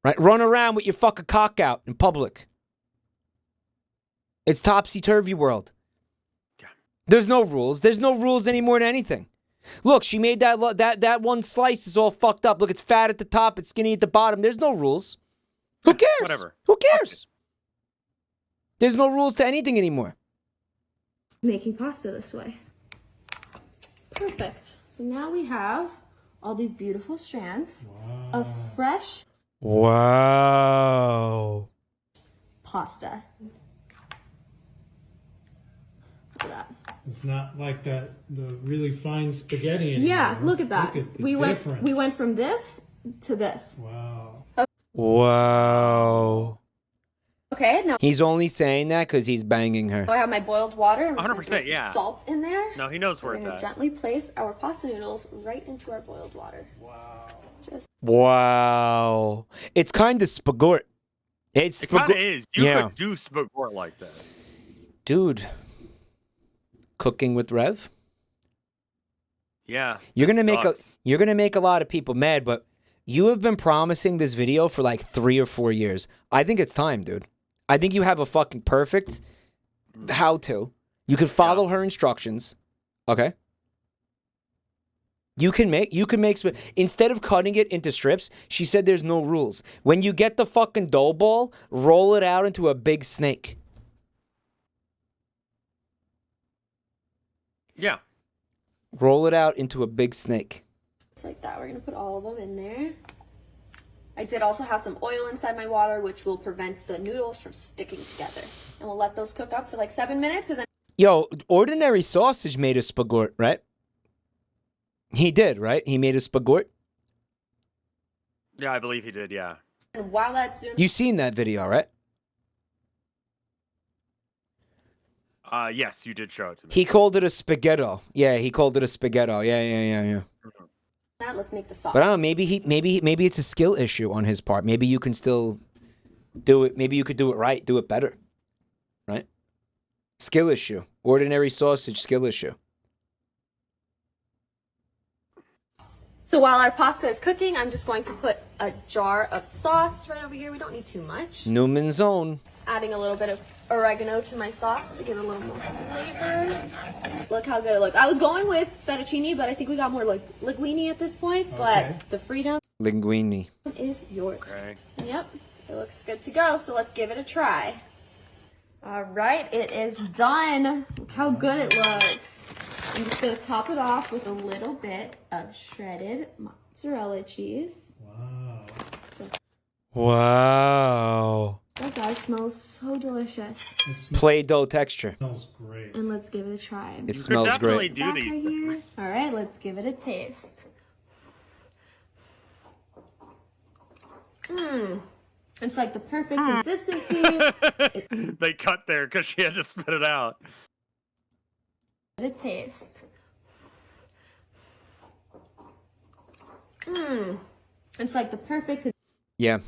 Right? Run around with your fucking cock out in public. It's topsy-turvy world. There's no rules. There's no rules anymore to anything. Look, she made that one slice is all fucked up. Look, it's fat at the top, it's skinny at the bottom. There's no rules. Who cares? Whatever. Who cares? There's no rules to anything anymore. Making pasta this way. Perfect. So now we have all these beautiful strands of fresh Wow. pasta. Look at that. It's not like the really fine spaghetti anymore. Yeah, look at that. Look at the we difference. went from this to this. Wow. Wow. Okay, now He's only saying that because he's banging her. I have my boiled water. I'm just gonna 100%, throw some yeah. salt in there. No, he knows where We're it's gonna at. gently place our pasta noodles right into our boiled water. Wow. It's kind of spagort. It's It kind of spagort. is. You Yeah. could do spaghetti like this. Dude. Cooking with Rev? Yeah. You're this gonna make sucks. you're gonna make a lot of people mad, but you have been promising this video for like 3 or 4 years. I think it's time, dude. I think you have a fucking perfect how-to. You can follow her instructions. Okay? You can make instead of cutting it into strips, she said there's no rules. When you get the fucking dough ball, roll it out into a big snake. Yeah. Roll it out into a big snake. Just like that. We're gonna put all of them in there. I did also have some oil inside my water, which will prevent the noodles from sticking together. And we'll let those cook up for like 7 minutes, and then Yo, Ordinary Sausage made a spagort, right? He did, right? He made a spagort. Yeah, I believe he did, yeah. and while that's doing, You seen that video, right? Yes, you did show it to me. He called it a spaghetto. Yeah, he called it a spaghetto. Yeah. that, let's make the sauce. But I don't know, maybe it's a skill issue on his part. Maybe you can still do it. Maybe you could do it right, do it better. Right? Skill issue. Ordinary Sausage skill issue. So while our pasta is cooking, I'm just going to put a jar of sauce right over here. We don't need too much. Newman's Own. Adding a little bit of oregano to my sauce to give it a little more flavor. Look how good it looks. I was going with fettuccine, but I think we got more like linguine at this point. But the freedom Linguine. is yours. Okay. Yep, it looks good to go. So let's give it a try. All right, it is done. Look how good it looks. I'm just gonna top it off with a little bit of shredded mozzarella cheese. Wow. That guy smells so delicious. Play-Doh texture. Smells great. and let's give it a try. It smells great. Do these things. All right, let's give it a taste. It's like the perfect consistency. They cut there because she had to spit it out. A taste. It's like the perfect. Yeah.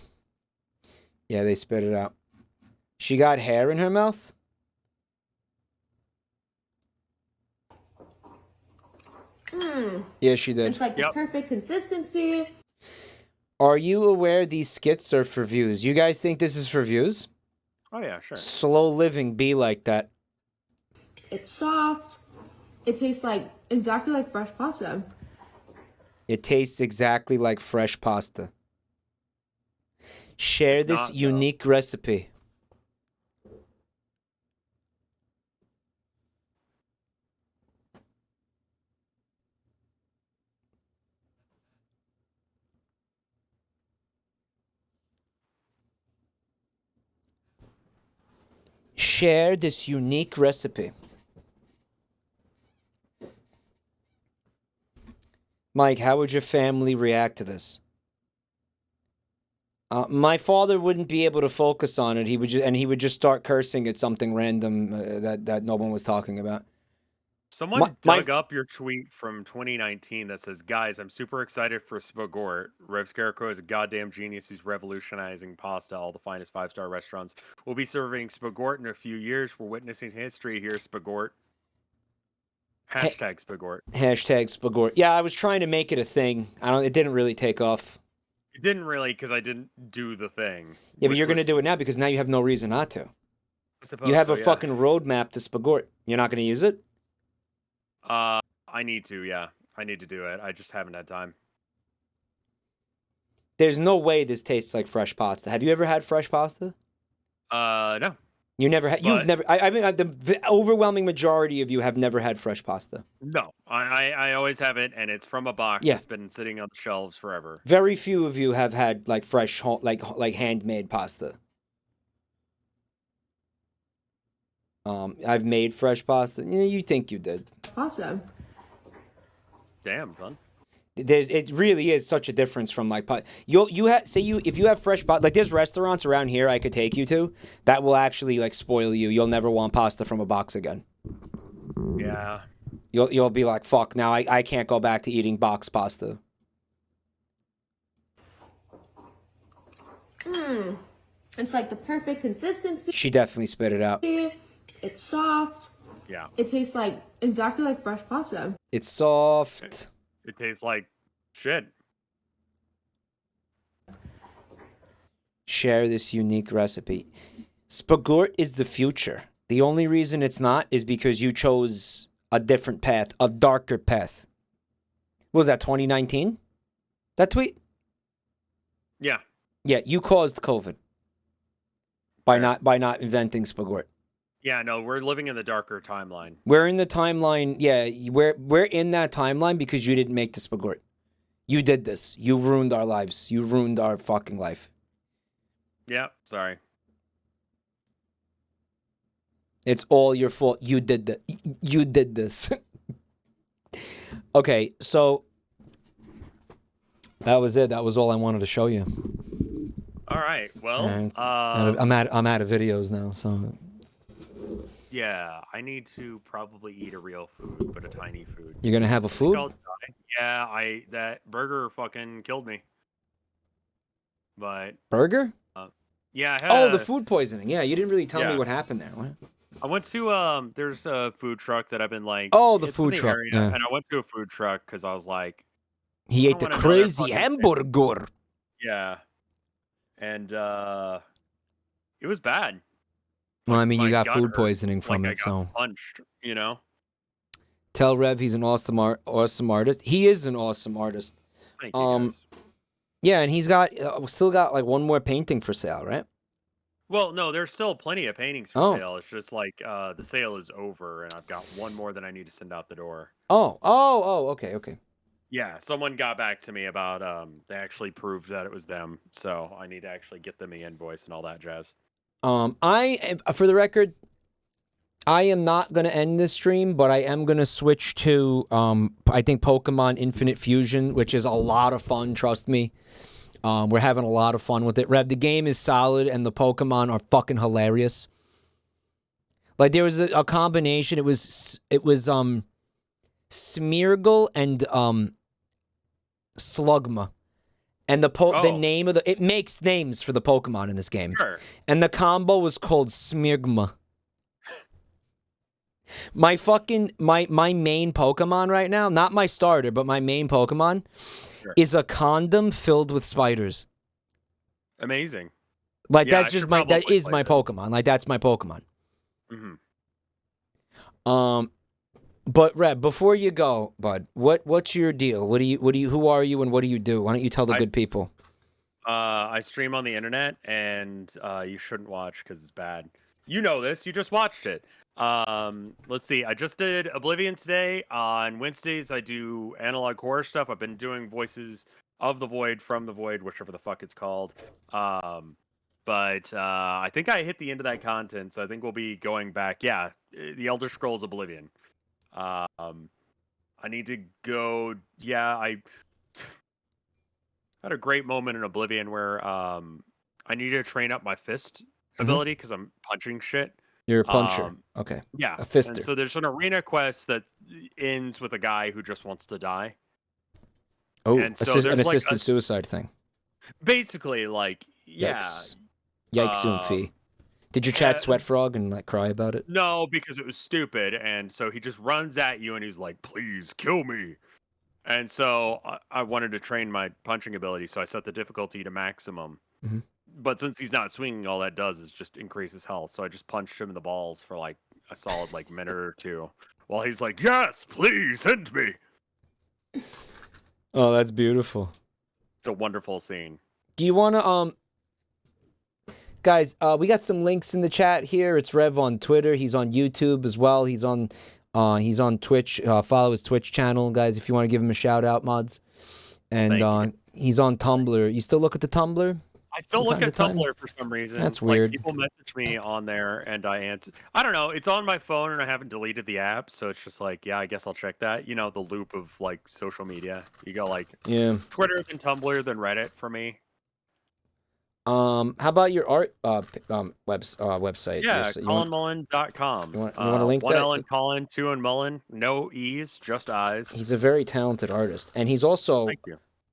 Yeah, they spit it out. She got hair in her mouth? Yeah, she did. It's like the perfect consistency. Are you aware these skits are for views? You guys think this is for views? Oh, yeah, sure. Slow living be like that. It's soft. It tastes like exactly like fresh pasta. It tastes exactly like fresh pasta. Share this unique recipe. Share this unique recipe. Mike, how would your family react to this? My father wouldn't be able to focus on it. He would just start cursing at something random that no one was talking about. Someone dug up your tweet from 2019 that says, "Guys, I'm super excited for Spagort. Rev Scarecrow is a goddamn genius. He's revolutionizing pasta. All the finest 5-star restaurants will be serving Spagort in a few years. We're witnessing history here, Spagort." Hashtag Spagort. Hashtag Spagort. Yeah, I was trying to make it a thing. It didn't really take off. It didn't really because I didn't do the thing. Yeah, but you're going to do it now because now you have no reason not to. I suppose You have so, a fucking roadmap to Spagort. You're not going to use it? I need to, yeah. I need to do it. I just haven't had time. There's no way this tastes like fresh pasta. Have you ever had fresh pasta? No. You never had. You've never. I mean, the overwhelming majority of you have never had fresh pasta. No, I always have it, and it's from a box that's been sitting on the shelves forever. Very few of you have had like fresh, like handmade pasta. I've made fresh pasta. You think you did? Pasta. Damn, son. It really is such a difference from like if you have fresh pasta, like there's restaurants around here I could take you to that will actually like spoil you. You'll never want pasta from a box again. Yeah. You'll be like, fuck, now I can't go back to eating box pasta. It's like the perfect consistency. She definitely spit it out. It's soft. Yeah. It tastes like exactly like fresh pasta. It's soft. It tastes like shit. Share this unique recipe. Spagort is the future. The only reason it's not is because you chose a different path, a darker path. What was that, 2019? That tweet? Yeah. Yeah, you caused COVID by not inventing Spagort. Yeah, no, we're living in the darker timeline. We're in the timeline. Yeah, we're in that timeline because you didn't make the Spagort. You did this. You ruined our lives. You ruined our fucking life. Yeah, sorry. It's all your fault. You did that. You did this. Okay, so that was it. That was all I wanted to show you. All right. Well, And I'm out of videos now, so. Yeah, I need to probably eat a real food, but a tiny food. You're gonna have a food? Yeah, that burger fucking killed me. But Burger? yeah, I had the food poisoning. Yeah, you didn't really tell me Yeah. what happened there. What? I went to there's a food truck that I've been like. Oh, the it's food in truck, area, yeah. And I went to a food truck because I was like, He I ate the want another crazy fucking hamburger. yeah, and it was bad. Well, I mean, you My got gut food hurt, poisoning from like it, I so. got punched, you know. Tell Rev he's an awesome artist. He is an awesome artist. Thank you, guys. Yeah, and he's got still got like one more painting for sale, right? Well, no, there's still plenty of paintings for Oh. sale. It's just like the sale is over, and I've got one more that I need to send out the door. Okay. Yeah, someone got back to me about they actually proved that it was them, so I need to actually get them the invoice and all that jazz. For the record, I am not going to end this stream, but I am going to switch to, I think, Pokemon Infinite Fusion, which is a lot of fun, trust me. We're having a lot of fun with it. Rev, the game is solid, and the Pokemon are fucking hilarious. Like, there was a combination. It was Smeargle and Slugma. And the name of it makes names for the Pokemon in this game. Sure. And the combo was called Smeargma. My main Pokemon right now, not my starter, but my main Pokemon is a condom filled with spiders. Amazing. Like, Yeah, that's just my Pokemon. Like, that's my Pokemon. Mm-hmm. But Reb, before you go, bud, what's your deal? Who are you and what do you do? Why don't you tell the good people? I stream on the internet, and you shouldn't watch because it's bad. You know this. You just watched it. Let's see. I just did Oblivion today. On Wednesdays, I do analog horror stuff. I've been doing Voices of the Void, from the Void, whichever the fuck it's called. But I think I hit the end of that content, so I think we'll be going back. Yeah, the Elder Scrolls Oblivion. I need to go. Yeah, I had a great moment in Oblivion where I need to train up my fist ability because I'm punching shit. You're a puncher. Okay. Yeah. A fister. And so there's an arena quest that ends with a guy who just wants to die. Oh, and so an assisted suicide thing. Basically, like, yeah. Yikes, Oomphy. Did you chat Sweat Frog and like cry about it? No, because it was stupid. And so he just runs at you and he's like, please kill me. And so I wanted to train my punching ability, so I set the difficulty to maximum. Mm-hmm. But since he's not swinging, all that does is just increase his health. So I just punched him in the balls for like a solid like minute or two, while he's like, "Yes, please hit me." Oh, that's beautiful. It's a wonderful scene. Do you want to guys? We got some links in the chat here. It's Rev on Twitter. He's on YouTube as well. He's on Twitch. Follow his Twitch channel, guys, if you want to give him a shout out, mods. And he's on Tumblr. You still look at the Tumblr? I still look at Tumblr for some reason. That's weird. Like, people message me on there, and I answer. I don't know. It's on my phone, and I haven't deleted the app, so it's just like, yeah, I guess I'll check that. You know, the loop of like social media. You go like, Twitter, then Tumblr, then Reddit for me. How about your art website? Yeah, ColinMullen.com. You want to link one that? L in Colin, 2 in Mullen, no E's, just I's. He's a very talented artist, and he's also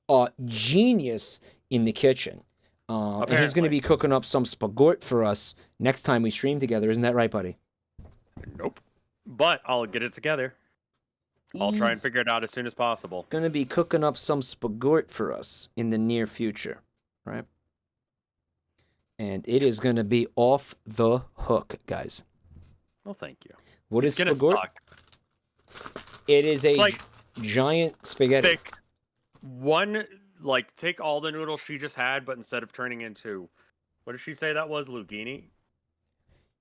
a genius in the kitchen. And he's going to be cooking up some spaghetti for us next time we stream together. Isn't that right, buddy? Nope. But I'll get it together. I'll try and figure it out as soon as possible. Going to be cooking up some spaghetti for us in the near future, right? And it is going to be off the hook, guys. Well, thank you. What is spaghetti? It is a giant spaghetti. Thick. Take all the noodles she just had, but instead of turning into, what did she say that was, linguine?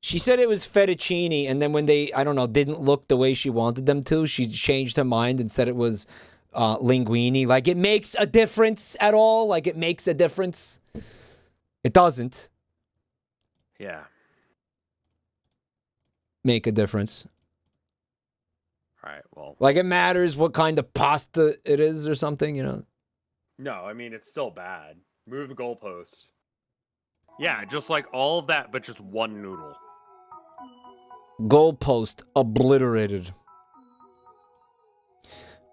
She said it was fettuccine, and then when they, I don't know, didn't look the way she wanted them to, she changed her mind and said it was linguine. Like, it makes a difference at all? Like, it makes a difference? It doesn't. Yeah. Make a difference. All right, well. Like, it matters what kind of pasta it is or something, you know? No, I mean, it's still bad. Move the goalpost. Yeah, just like all of that, but just one noodle. Goalpost obliterated.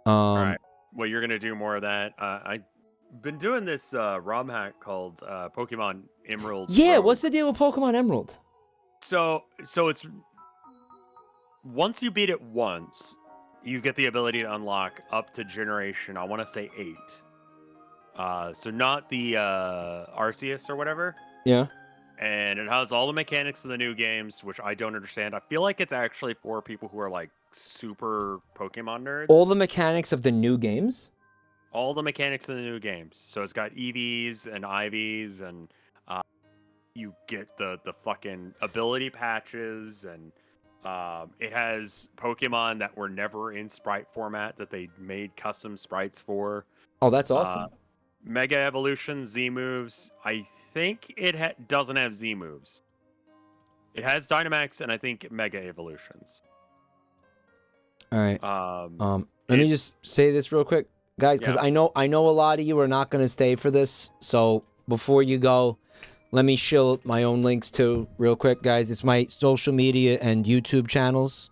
All right. Well, you're going to do more of that. I've been doing this ROM hack called Pokemon Emerald. Yeah, what's the deal with Pokemon Emerald? So it's... Once you beat it once, you get the ability to unlock up to generation, I want to say 8. So not the Arceus or whatever. Yeah. And it has all the mechanics of the new games, which I don't understand. I feel like it's actually for people who are like super Pokemon nerds. All the mechanics of the new games? All the mechanics of the new games. So it's got EVs and IVs, and you get the fucking ability patches, and it has Pokemon that were never in sprite format that they made custom sprites for. Oh, that's awesome. Mega Evolution, Z moves. I think it doesn't have Z moves. It has Dynamax and I think Mega Evolutions. All right. Let me just say this real quick, guys, because I know a lot of you are not going to stay for this. So before you go, let me shill my own links too, real quick, guys. It's my social media and YouTube channels.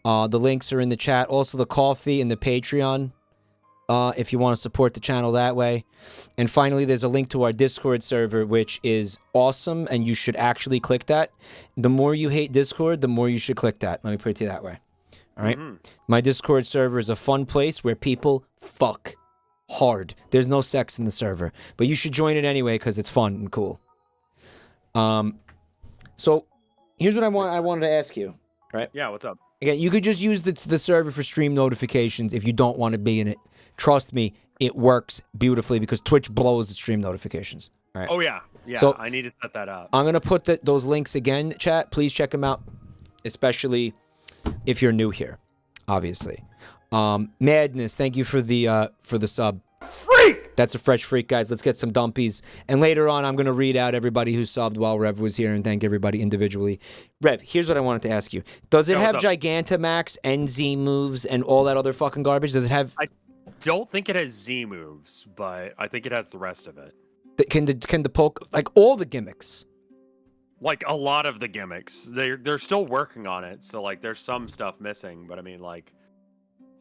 The links are in the chat. Also, the coffee and the Patreon, if you want to support the channel that way. And finally, there's a link to our Discord server, which is awesome, and you should actually click that. The more you hate Discord, the more you should click that. Let me put it to you that way. All right? My Discord server is a fun place where people fuck hard. There's no sex in the server, but you should join it anyway because it's fun and cool. So here's what I wanted to ask you. Right? Yeah, what's up? Again, you could just use the server for stream notifications if you don't want to be in it. Trust me, it works beautifully because Twitch blows the stream notifications. All right. Oh, yeah. Yeah, So, I need to set that up. I'm going to put those links again, chat. Please check them out, especially if you're new here, obviously. Madness, thank you for the sub. Freak! That's a fresh freak, guys. Let's get some dumpies. And later on, I'm going to read out everybody who subbed while Rev was here and thank everybody individually. Rev, here's what I wanted to ask you. Does it have Gigantamax, NZ moves, and all that other fucking garbage? Does it have... I don't think it has Z moves, but I think it has the rest of it. Can the poke... Like, all the gimmicks. Like, a lot of the gimmicks. They're still working on it, so, like, there's some stuff missing, but I mean, like...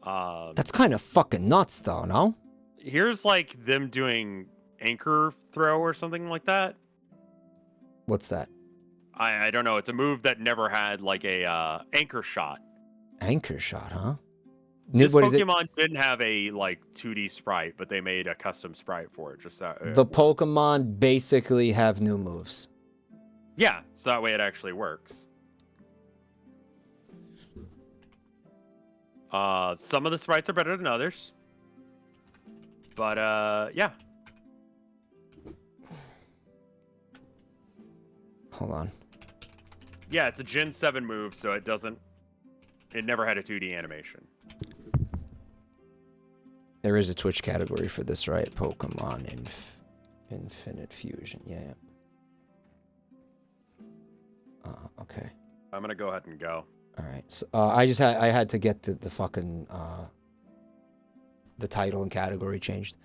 That's kind of fucking nuts, though, no? Here's, like, them doing anchor throw or something like that. What's that? I don't know. It's a move that never had, like, a anchor shot. Anchor shot, huh? This What is it? Pokemon didn't have a, like, 2D sprite, but they made a custom sprite for it. Just that. The Pokemon basically have new moves. Yeah, so that way it actually works. Some of the sprites are better than others. But, yeah. Hold on. Yeah, it's a Gen 7 move, so it never had a 2D animation. There is a Twitch category for this, right? Pokemon Infinite Fusion. Yeah. Okay. I'm gonna go ahead and go. All right. So, I had to get the fucking the title and category changed.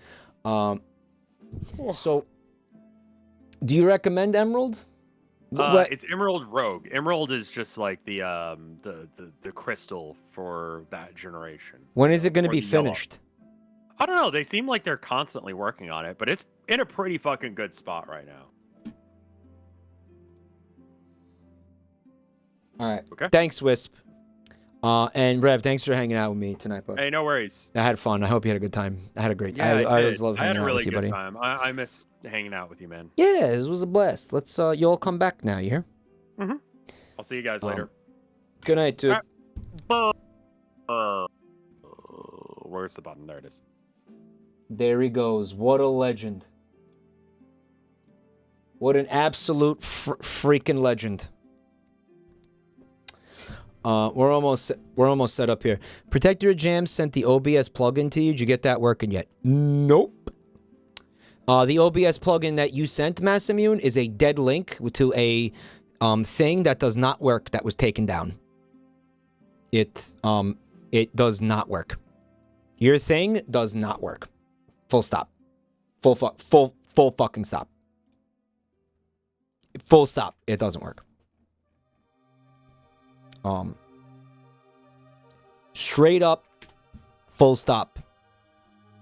So, do you recommend Emerald? It's Emerald Rogue. Emerald is just like the crystal for that generation. When is it going to be finished? I don't know. They seem like they're constantly working on it, but it's in a pretty fucking good spot right now. All right. Okay. Thanks, Wisp. And Rev, thanks for hanging out with me tonight, bud. Hey, no worries. I had fun. I hope you had a good time. I had a great. Yeah, I always love I had hanging a out really with you, good buddy. time. I miss hanging out with you, man. Yeah, this was a blast. Let's you all come back now. You hear? Mm-hmm. I'll see you guys later. Good night, dude. Where's the button? There it is. There he goes. What a legend. What an absolute freaking legend. We're almost set up here. Protector Jam sent the OBS plugin to you. Did you get that working yet? Nope. The OBS plugin that you sent, Massimune, is a dead link to a thing that does not work that was taken down. It does not work. Your thing does not work. Full stop. Full fucking stop. Full stop. It doesn't work. Straight up, full stop.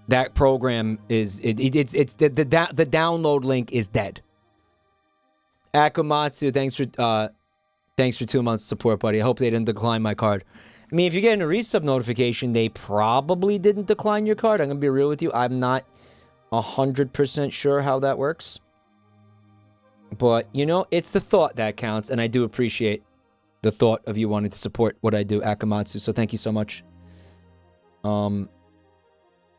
That program is it's the download link is dead. Akamatsu, thanks for 2 months support, buddy. I hope they didn't decline my card. I mean, if you're getting a resub notification, they probably didn't decline your card. I'm gonna be real with you. I'm not 100% sure how that works. But, you know, it's the thought that counts, and I do appreciate the thought of you wanting to support what I do, Akamatsu, so thank you so much.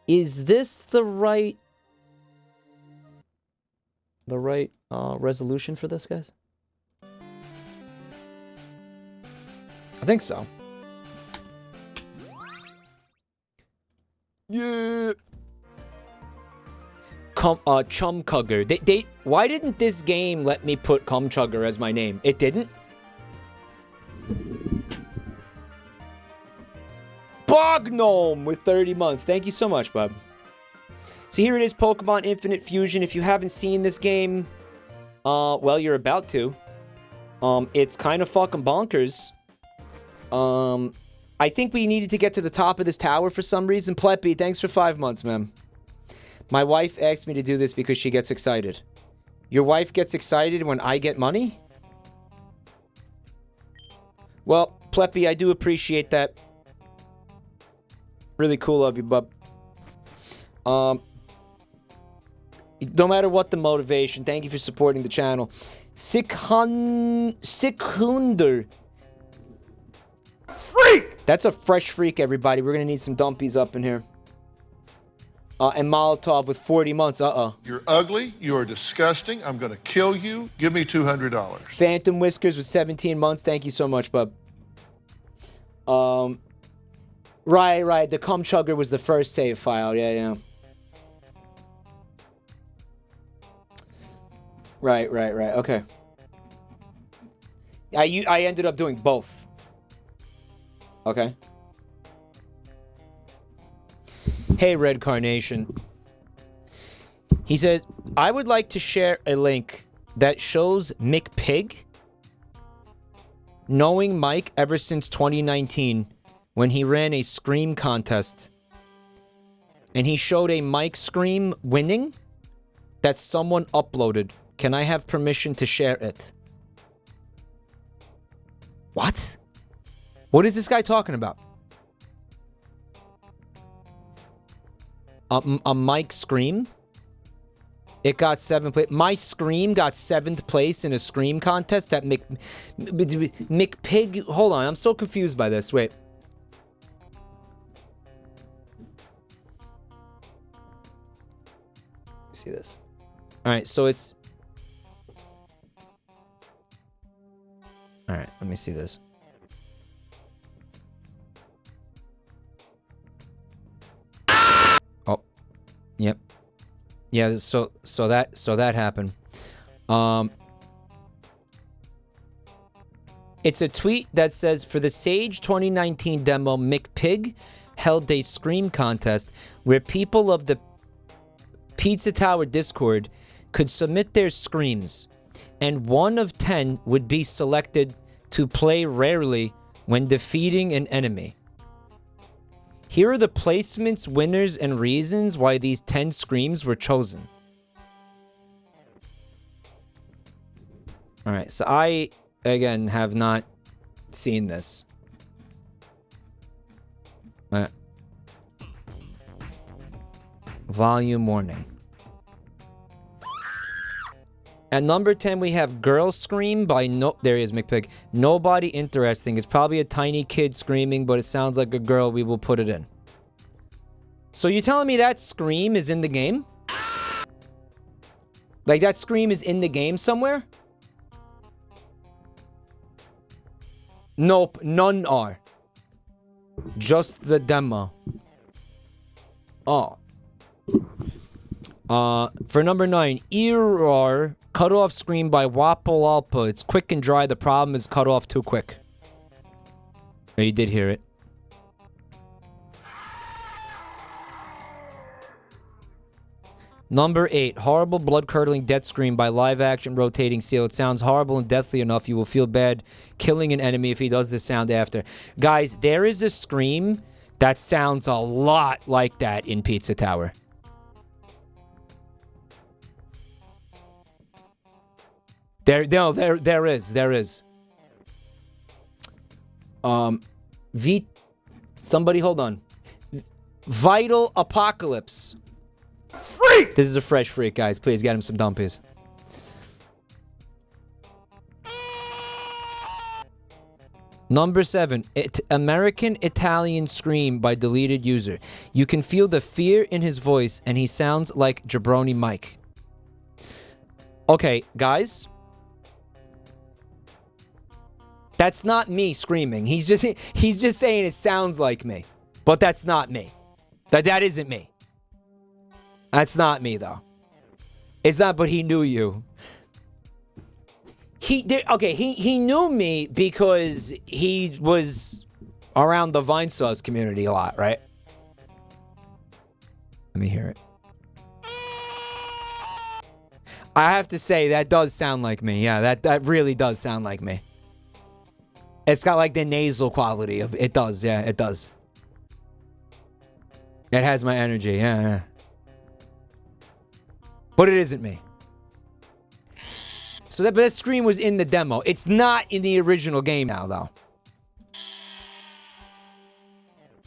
Is this the right resolution for this, guys? I think so. Yeah. Chumchugger. Why didn't this game let me put Chumchugger as my name? It didn't? Bog Gnome with 30 months. Thank you so much, bub. So here it is, Pokemon Infinite Fusion. If you haven't seen this game, well, you're about to. It's kind of fucking bonkers. I think we needed to get to the top of this tower for some reason. Pleppy, thanks for 5 months, man. My wife asked me to do this because she gets excited. Your wife gets excited when I get money? Well, Pleppy, I do appreciate that. Really cool of you, bub. No matter what the motivation, thank you for supporting the channel. Sikunder. Freak! That's a fresh freak, everybody. We're gonna need some dumpies up in here. And Molotov with 40 months. You're ugly. You are disgusting. I'm going to kill you. Give me $200. Phantom Whiskers with 17 months. Thank you so much, bub. Right. The Cum Chugger was the first save file. Yeah. Right. Okay. I ended up doing both. Okay. Hey, Red Carnation. He says, I would like to share a link that shows McPig knowing Mike ever since 2019 when he ran a Scream contest. And he showed a Mike Scream winning that someone uploaded. Can I have permission to share it? What? What is this guy talking about? A Mike Scream? It got 7th place. My Scream got 7th place in a Scream contest. That McPig... Hold on, I'm so confused by this. Wait. See this. Alright, so it's... Alright, let me see this. Yep. Yeah, so that happened. It's a tweet that says, for the Sage 2019 demo, McPig held a Scream contest where people of the Pizza Tower Discord could submit their screams, and 1 of 10 would be selected to play rarely when defeating an enemy. Here are the placements, winners, and reasons why these 10 screams were chosen. Alright, so I, again, have not seen this. Volume warning. At number 10, we have Girl Scream by there he is, McPig. Nobody interesting. It's probably a tiny kid screaming, but it sounds like a girl. We will put it in. So you're telling me that Scream is in the game? Like that Scream is in the game somewhere? Nope, none are. Just the demo. Oh. For number 9, Erar. Cut off Scream by Wapple Alpa. It's quick and dry. The problem is cut off too quick. Oh, you did hear it. Number 8, horrible blood-curdling death scream by live-action rotating seal. It sounds horrible and deathly enough. You will feel bad killing an enemy if he does this sound after. Guys, there is a scream that sounds a lot like that in Pizza Tower. There is. Somebody hold on. Vital Apocalypse. Freak! This is a fresh freak, guys. Please get him some dumpies. Number 7, American Italian Scream by deleted user. You can feel the fear in his voice, and he sounds like Jabroni Mike. Okay, guys. That's not me screaming. He's just saying it sounds like me. But that's not me. That isn't me. That's not me, though. It's not, but he knew you. He knew me because he was around the Vine Sauce community a lot, right? Let me hear it. I have to say, that does sound like me. Yeah, that really does sound like me. It's got like the nasal quality of it. Does, yeah, it does. It has my energy, yeah. But it isn't me. So that scream was in the demo. It's not in the original game now, though.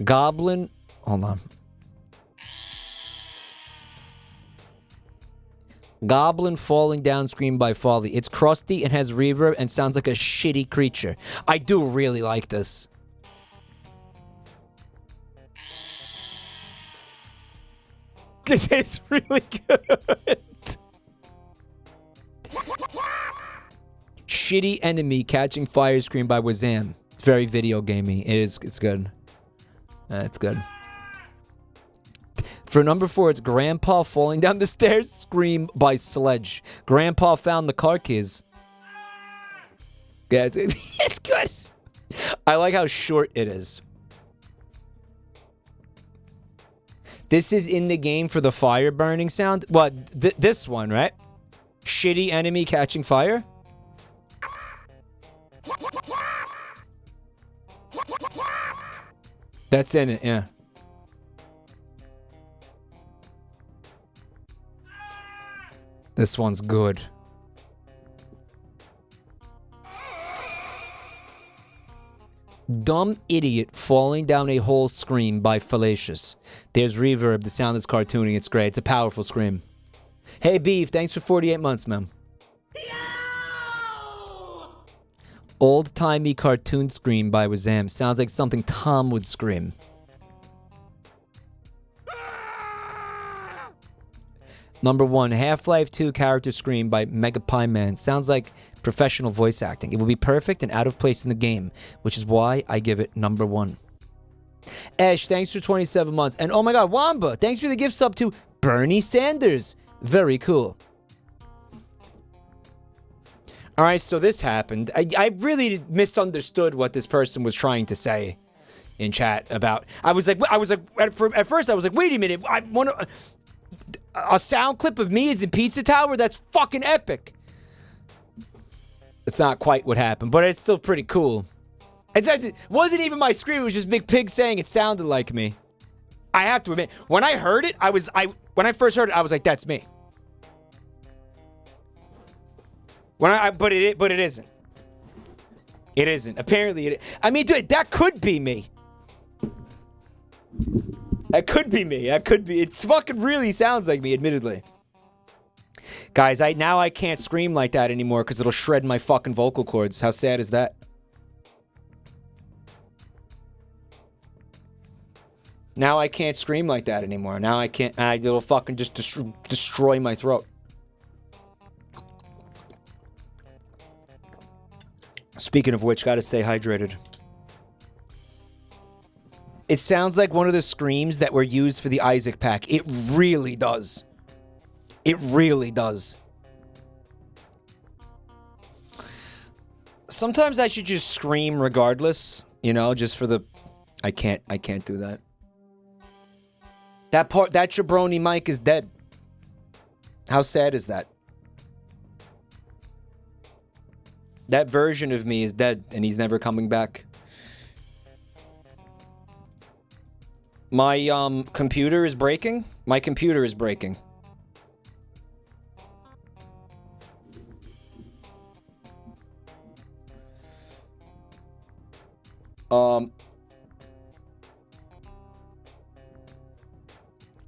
Goblin. Hold on. Goblin falling down scream by Folly. It's crusty and has reverb and sounds like a shitty creature. I do really like this. This is really good. Shitty enemy catching fire scream by Wazam. It's very video gamey. It's good. It's good. For number 4, it's Grandpa falling down the stairs scream by Sledge. Grandpa found the car keys. Yeah, it's good. I like how short it is. This is in the game for the fire burning sound. What? This one, right? Shitty enemy catching fire? That's in it, yeah. This one's good. Dumb idiot falling down a hole scream by Fallacious. There's reverb. The sound is cartoony. It's great. It's a powerful scream. Hey, Beef. Thanks for 48 months, man. Old-timey cartoon scream by Wazam. Sounds like something Tom would scream. Number 1, Half-Life 2 character scream by Mega Pie Man. Sounds like professional voice acting. It will be perfect and out of place in the game, which is why I give it number 1. Ash, thanks for 27 months. And oh my god, Wamba, thanks for the gift sub to Bernie Sanders. Very cool. Alright, so this happened. I really misunderstood what this person was trying to say in chat about. At first I was like, wait a minute, I want to... A sound clip of me is in Pizza Tower? That's fucking epic. It's not quite what happened, but it's still pretty cool. It wasn't even my scream, it was just Big Pig saying it sounded like me. I have to admit, when I heard it, when I first heard it, I was like, that's me. But it isn't. It isn't. Apparently it. I mean, dude, that could be me. That could be me. That could be. It fucking really sounds like me, admittedly. Guys, now I can't scream like that anymore because it'll shred my fucking vocal cords. How sad is that? Now I can't scream like that anymore. Now I can't. It'll fucking just destroy my throat. Speaking of which, gotta stay hydrated. It sounds like one of the screams that were used for the Isaac pack. It really does. It really does. Sometimes I should just scream regardless, you know, just for the... I can't do that. That Jabroni mic is dead. How sad is that? That version of me is dead, and he's never coming back. My computer is breaking. My computer is breaking.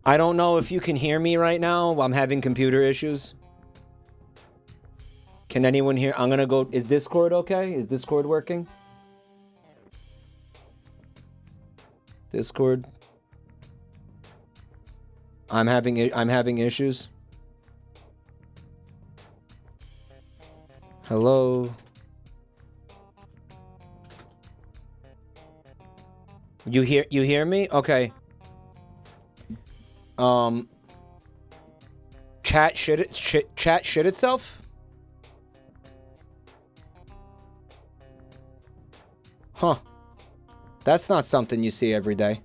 I don't know if you can hear me right now. I'm having computer issues. Can anyone hear? I'm gonna go. Is Discord okay? Is Discord working? Discord. I'm having issues. Hello. You hear me? Okay. Chat shit itself? Huh. That's not something you see every day.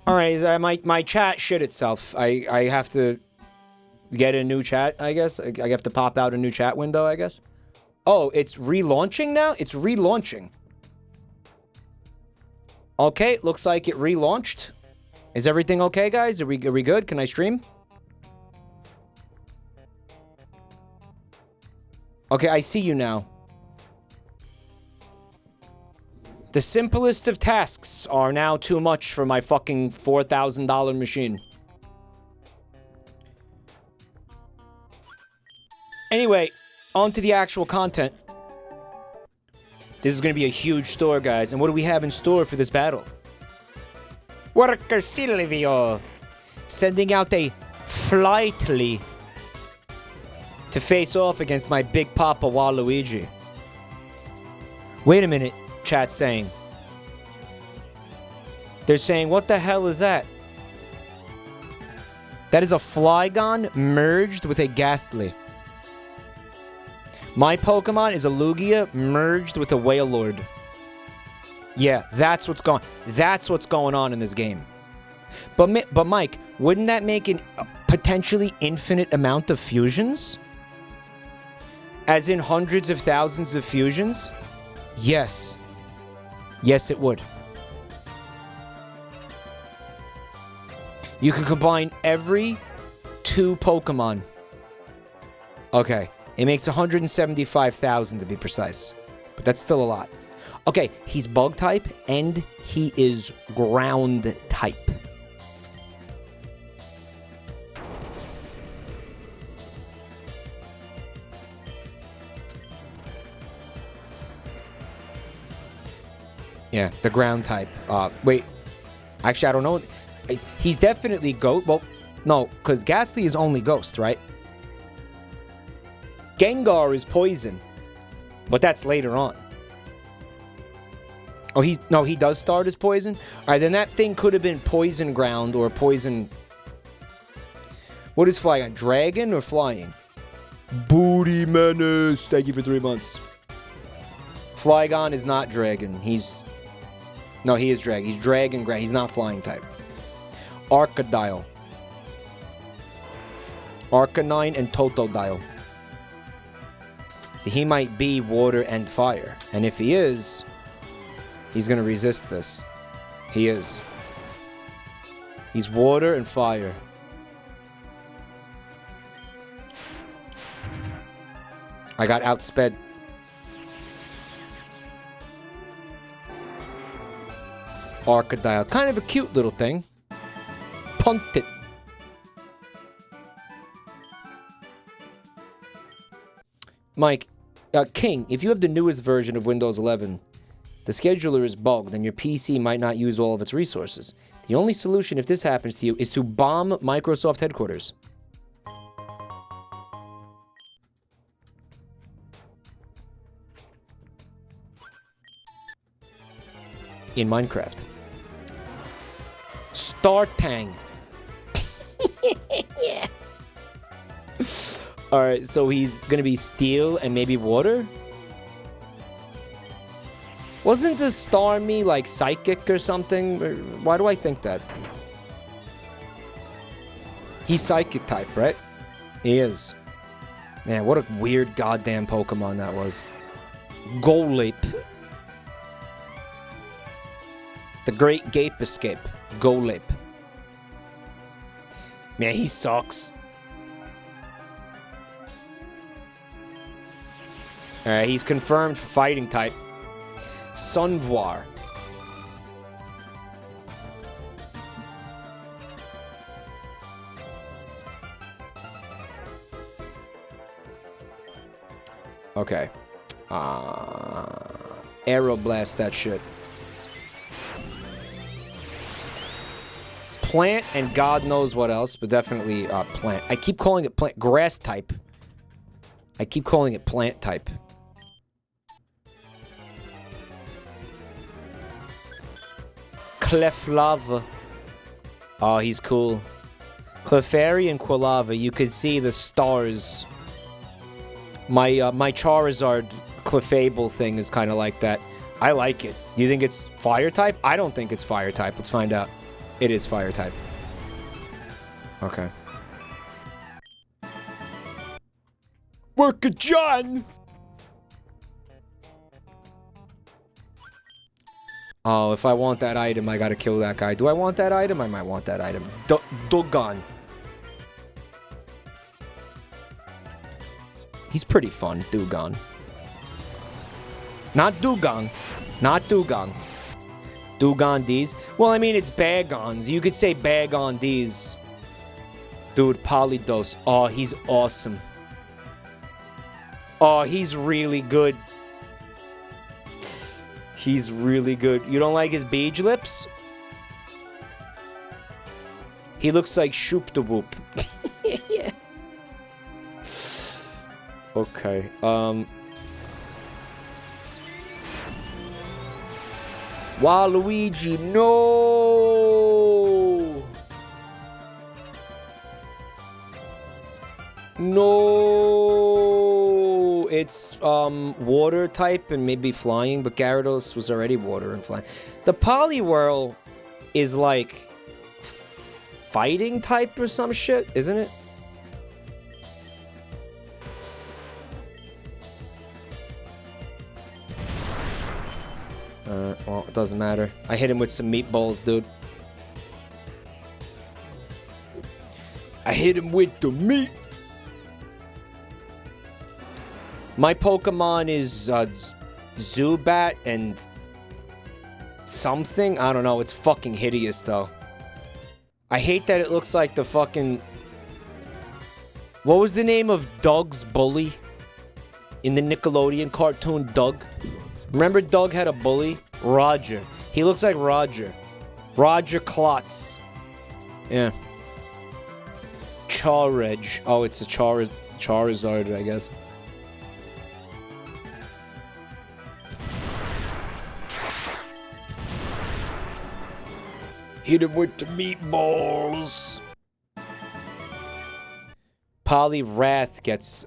All right, my chat shit itself. I have to get a new chat, I guess. I have to pop out a new chat window, I guess. Oh, it's relaunching now? It's relaunching. Okay, looks like it relaunched. Is everything okay, guys? Are we good? Can I stream? Okay, I see you now. The simplest of tasks are now too much for my fucking $4,000 machine. Anyway, on to the actual content. This is going to be a huge store, guys. And what do we have in store for this battle? Worker Silvio sending out a Flightly to face off against my big papa Waluigi. Wait a minute, chat's saying. They're saying, what the hell is that? That is a Flygon merged with a Ghastly. My Pokemon is a Lugia merged with a Wailord. Yeah, that's what's going on in this game. But Mike, wouldn't that make a potentially infinite amount of fusions? As in hundreds of thousands of fusions? Yes. Yes, it would. You can combine every 2 Pokemon. Okay, it makes 175,000 to be precise. But that's still a lot. Okay, he's Bug type and he is Ground type. Yeah, the Ground type. Wait. Actually, I don't know. He's definitely Ghost. Well, no, because Ghastly is only Ghost, right? Gengar is Poison. But that's later on. Oh, he does start as Poison? Alright, then that thing could have been Poison Ground or Poison... What is Flying? Dragon or Flying? Booty Menace! Thank you for 3 months. Flygon is not Dragon. No, he is Dragon. He's Dragon Ground. He's not Flying type. Arcanine and Totodile. See, he might be Water and Fire. And if he is... He's going to resist this. He is. He's Water and Fire. I got outsped. Arcanine. Kind of a cute little thing. Punt it. Mike, King, if you have the newest version of Windows 11... The scheduler is bugged and your PC might not use all of its resources. The only solution if this happens to you is to bomb Microsoft headquarters. In Minecraft. Startang. Yeah. Alright, so he's gonna be Steel and maybe Water? Wasn't this Starmie like psychic or something? Why do I think that? He's psychic type, right? He is. Man, what a weird goddamn Pokemon that was. Golip. The Great Gape Escape. Golip. Man, he sucks. Alright, he's confirmed for fighting type. Sunvoir. Okay. Aeroblast that shit. Plant and God knows what else, but definitely plant. I keep calling it plant. Grass type. I keep calling it plant type. Cleflava. Oh, he's cool. Clefairy and Quilava. You could see the stars. My Charizard Clefable thing is kind of like that. I like it. You think it's fire type? I don't think it's fire type. Let's find out. It is fire type. Okay. Work it, John! Oh, if I want that item, I gotta kill that guy. Do I want that item? I might want that item. Dugan. He's pretty fun, Dugan. Not Dugong. Not Dugong. Dugan D's. Well, I mean, it's Bagons. You could say Bagon D's. Dude, Polydos. Oh, he's awesome. Oh, he's really good. He's really good. You don't like his beach lips? He looks like Shoop the Whoop. Yeah. Okay. Waluigi, no! No! It's, water type and maybe flying, but Gyarados was already water and flying. The Poliwhirl is like fighting type or some shit, isn't it? Well, it doesn't matter. I hit him with some meatballs, dude. I hit him with the meat. My Pokemon is Zubat and something. I don't know. It's fucking hideous, though. I hate that it looks like the fucking... What was the name of Doug's bully in the Nickelodeon cartoon, Doug? Remember Doug had a bully? Roger. He looks like Roger. Roger Klotz. Yeah. Charge. Oh, it's a Charizard, I guess. Hit him with the meatballs. Poliwrath gets,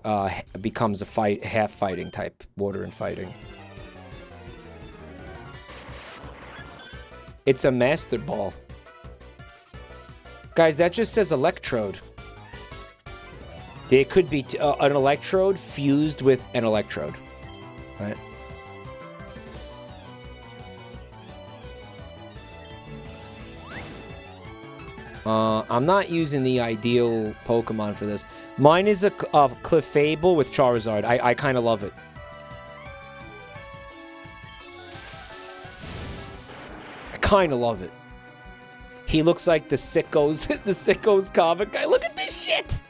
becomes a half fighting type. Water and fighting. It's a Master Ball. Guys, that just says Electrode. There could be an Electrode fused with an Electrode. Right? I'm not using the ideal Pokemon for this. Mine is a Clefable with Charizard. I kind of love it. Kind of love it. He looks like the Sickos comic guy. Look at this shit.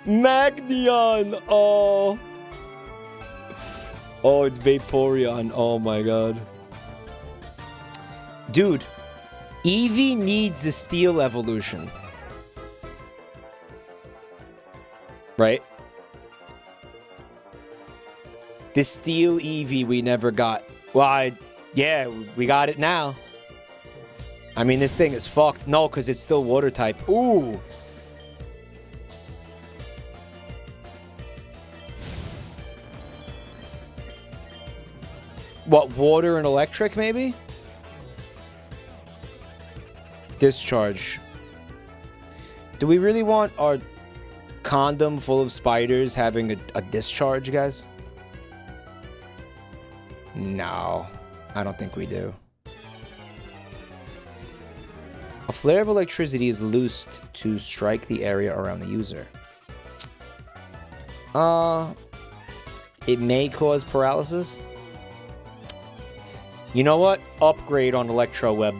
Magneon. Oh, it's Vaporeon. Oh my god, dude. Eevee needs a Steel evolution, right? The Steel Eevee we never got. Well, yeah, we got it now. I mean, this thing is fucked. No, because it's still water type. Ooh. What, water and electric, maybe? Discharge. Do we really want our condom full of spiders having a discharge, guys? No. I don't think we do. A flare of electricity is loosed to strike the area around the user. It may cause paralysis. You know what? Upgrade on Electro Web.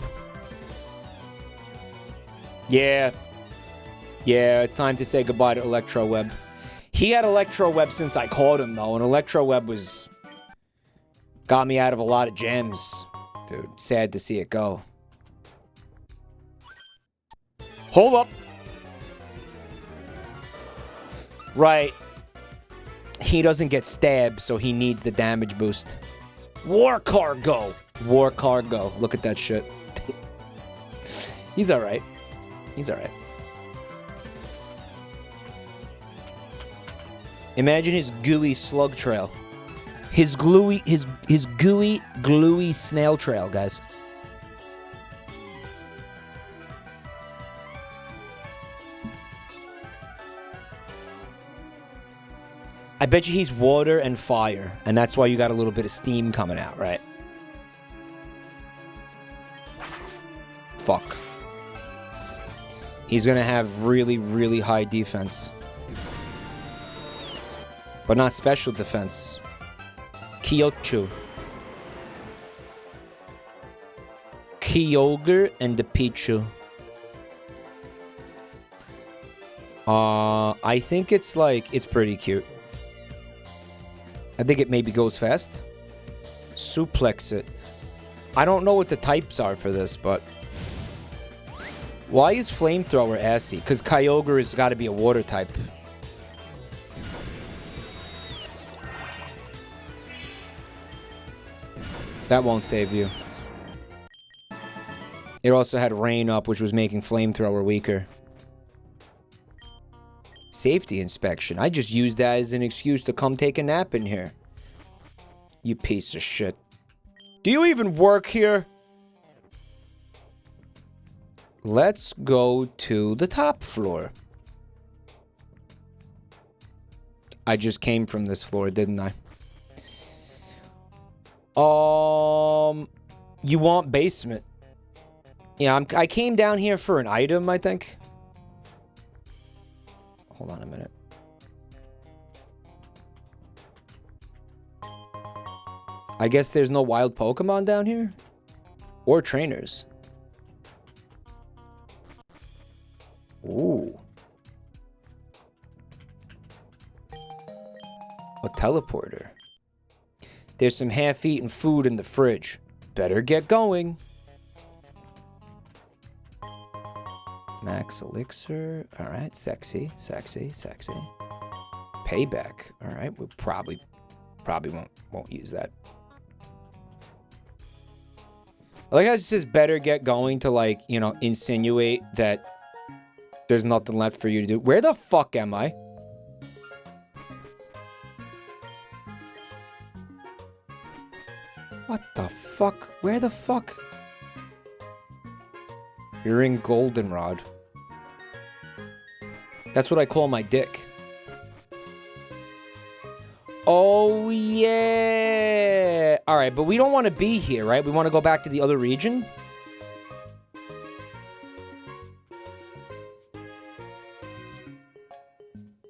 Yeah. Yeah, it's time to say goodbye to Electro Web. He had Electro Web since I caught him, though, and Electro Web was... got me out of a lot of gems. Dude, sad to see it go. Hold up. Right. He doesn't get stabbed, so he needs the damage boost. War Cargo. War Cargo. Look at that shit. He's alright. He's alright. Imagine his gooey slug trail. His gooey, gluey snail trail, guys. I bet you he's water and fire, and that's why you got a little bit of steam coming out, right? Fuck. He's gonna have really, really high defense. But not special defense. Kyochu. Kyogre and the Pichu. I think it's pretty cute. I think it maybe goes fast. Suplex it. I don't know what the types are for this, but... Why is Flamethrower assy? Because Kyogre has got to be a water type. That won't save you. It also had Rain up, which was making Flamethrower weaker. Safety inspection. I just used that as an excuse to come take a nap in here. You piece of shit. Do you even work here? Let's go to the top floor. I just came from this floor, didn't I? You want basement? Yeah, I came down here for an item, I think. Hold on a minute. I guess there's no wild Pokemon down here? Or trainers. Ooh. A teleporter. There's some half-eaten food in the fridge. Better get going. Max Elixir. Alright, sexy, sexy, sexy. Payback. Alright, we probably won't use that. I like how it says better get going to, like, you know, insinuate that there's nothing left for you to do. Where the fuck am I? What the fuck? Where the fuck? You're in Goldenrod. That's what I call my dick. Oh, yeah. All right, but we don't want to be here, right? We want to go back to the other region.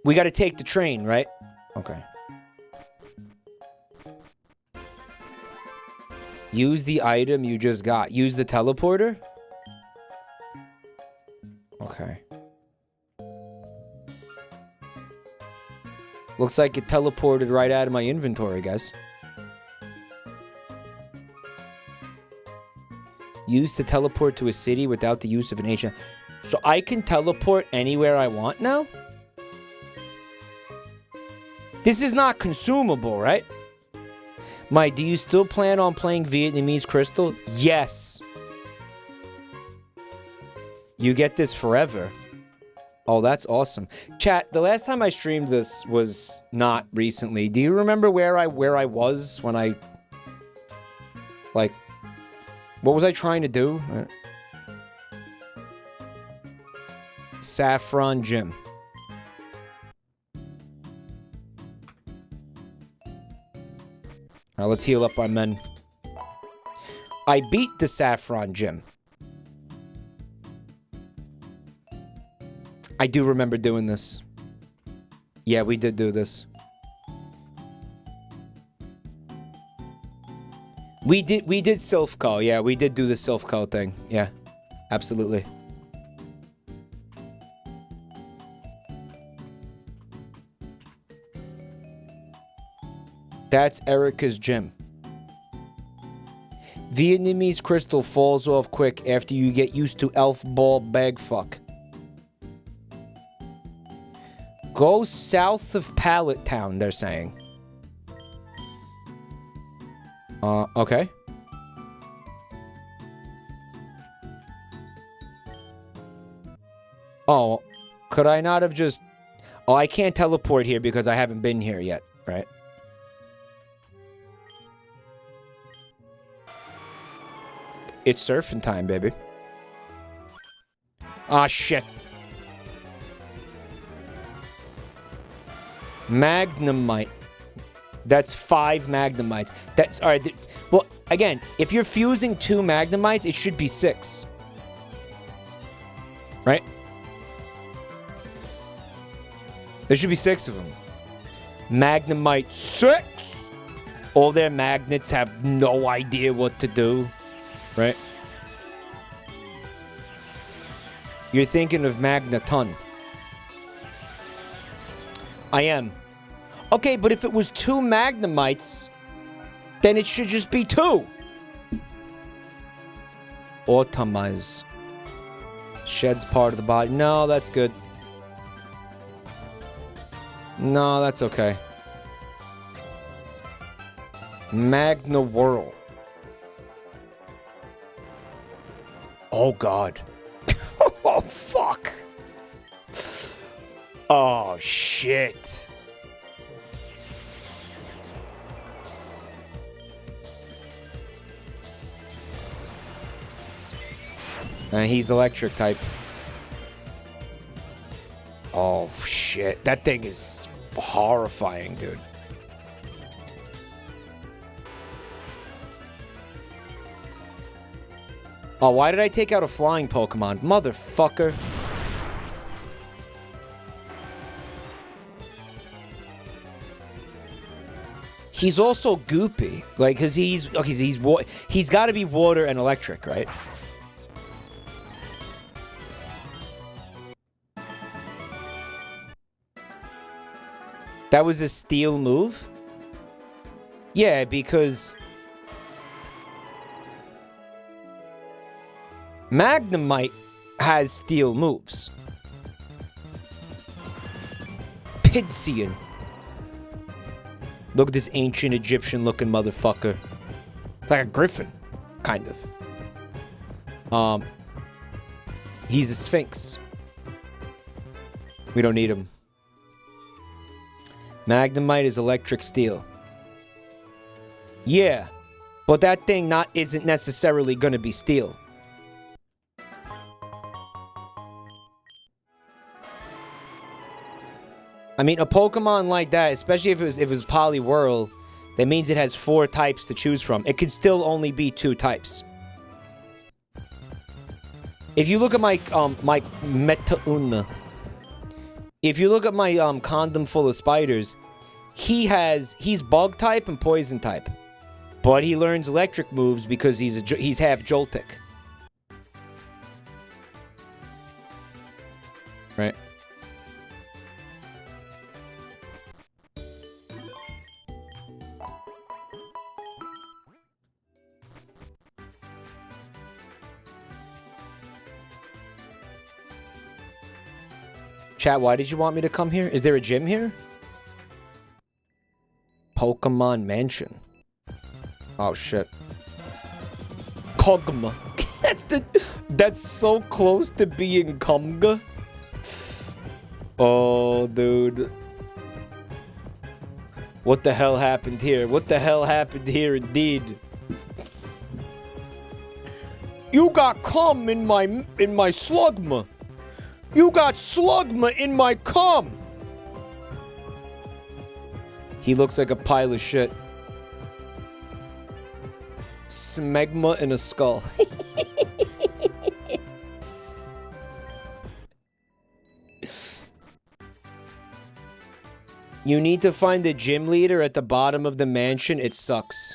We got to take the train, right? Okay. Use the item you just got. Use the teleporter? Okay. Looks like it teleported right out of my inventory, guys. Use to teleport to a city without the use of an agent. So I can teleport anywhere I want now? This is not consumable, right? Mike, do you still plan on playing Vietnamese Crystal? Yes. You get this forever. Oh, that's awesome. Chat, the last time I streamed this was not recently. Do you remember where I was when I... Like... What was I trying to do? Saffron Gym. Now let's heal up our men. I beat the Saffron Gym. I do remember doing this. Yeah, we did do this. We did Silphco. Yeah, we did do the Silphco thing. Yeah, absolutely. That's Erica's gym. Vietnamese Crystal falls off quick after you get used to Elf Ball Bag Fuck. Go south of Pallet Town, they're saying. Okay. Oh, could I not have just... Oh, I can't teleport here because I haven't been here yet, right? It's surfing time, baby. Ah, shit. Magnemite. That's 5 Magnemites. That's all right. Well, again, if you're fusing 2 Magnemites, it should be 6. Right? There should be 6 of them. Magnemite 6. All their magnets have no idea what to do. Right? You're thinking of Magneton. I am. Okay, but if it was 2 Magnemites, then it should just be 2. Automize. Sheds part of the body. No, that's good. No, that's okay. Magna Whirl. Oh, God. Oh, fuck. Oh, shit. He's electric type. Oh, shit. That thing is horrifying, dude. Oh, why did I take out a flying Pokemon? Motherfucker. He's also goopy. Like, cause he's got to be water and electric, right? That was a steel move? Yeah, because Magnemite has steel moves. Pidgeon. Look at this ancient Egyptian looking motherfucker. It's like a griffin, kind of. He's a sphinx. We don't need him. Magnemite is electric steel. Yeah, but that thing isn't necessarily gonna be steel. I mean, a Pokemon like that, especially if it was Poliwhirl, that means it has 4 types to choose from. It could still only be 2 types. If you look at my my Metauna, if you look at my condom full of spiders, he's bug type and poison type, but he learns electric moves because he's half Joltic. Right. Chat, why did you want me to come here? Is there a gym here? Pokemon Mansion. Oh, shit. Kogma. That's so close to being Kumga. Oh, dude. What the hell happened here? What the hell happened here indeed? You got cum in my Slugma. You got Slugma in my cum! He looks like a pile of shit. Smegma in a skull. You need to find the gym leader at the bottom of the mansion. It sucks.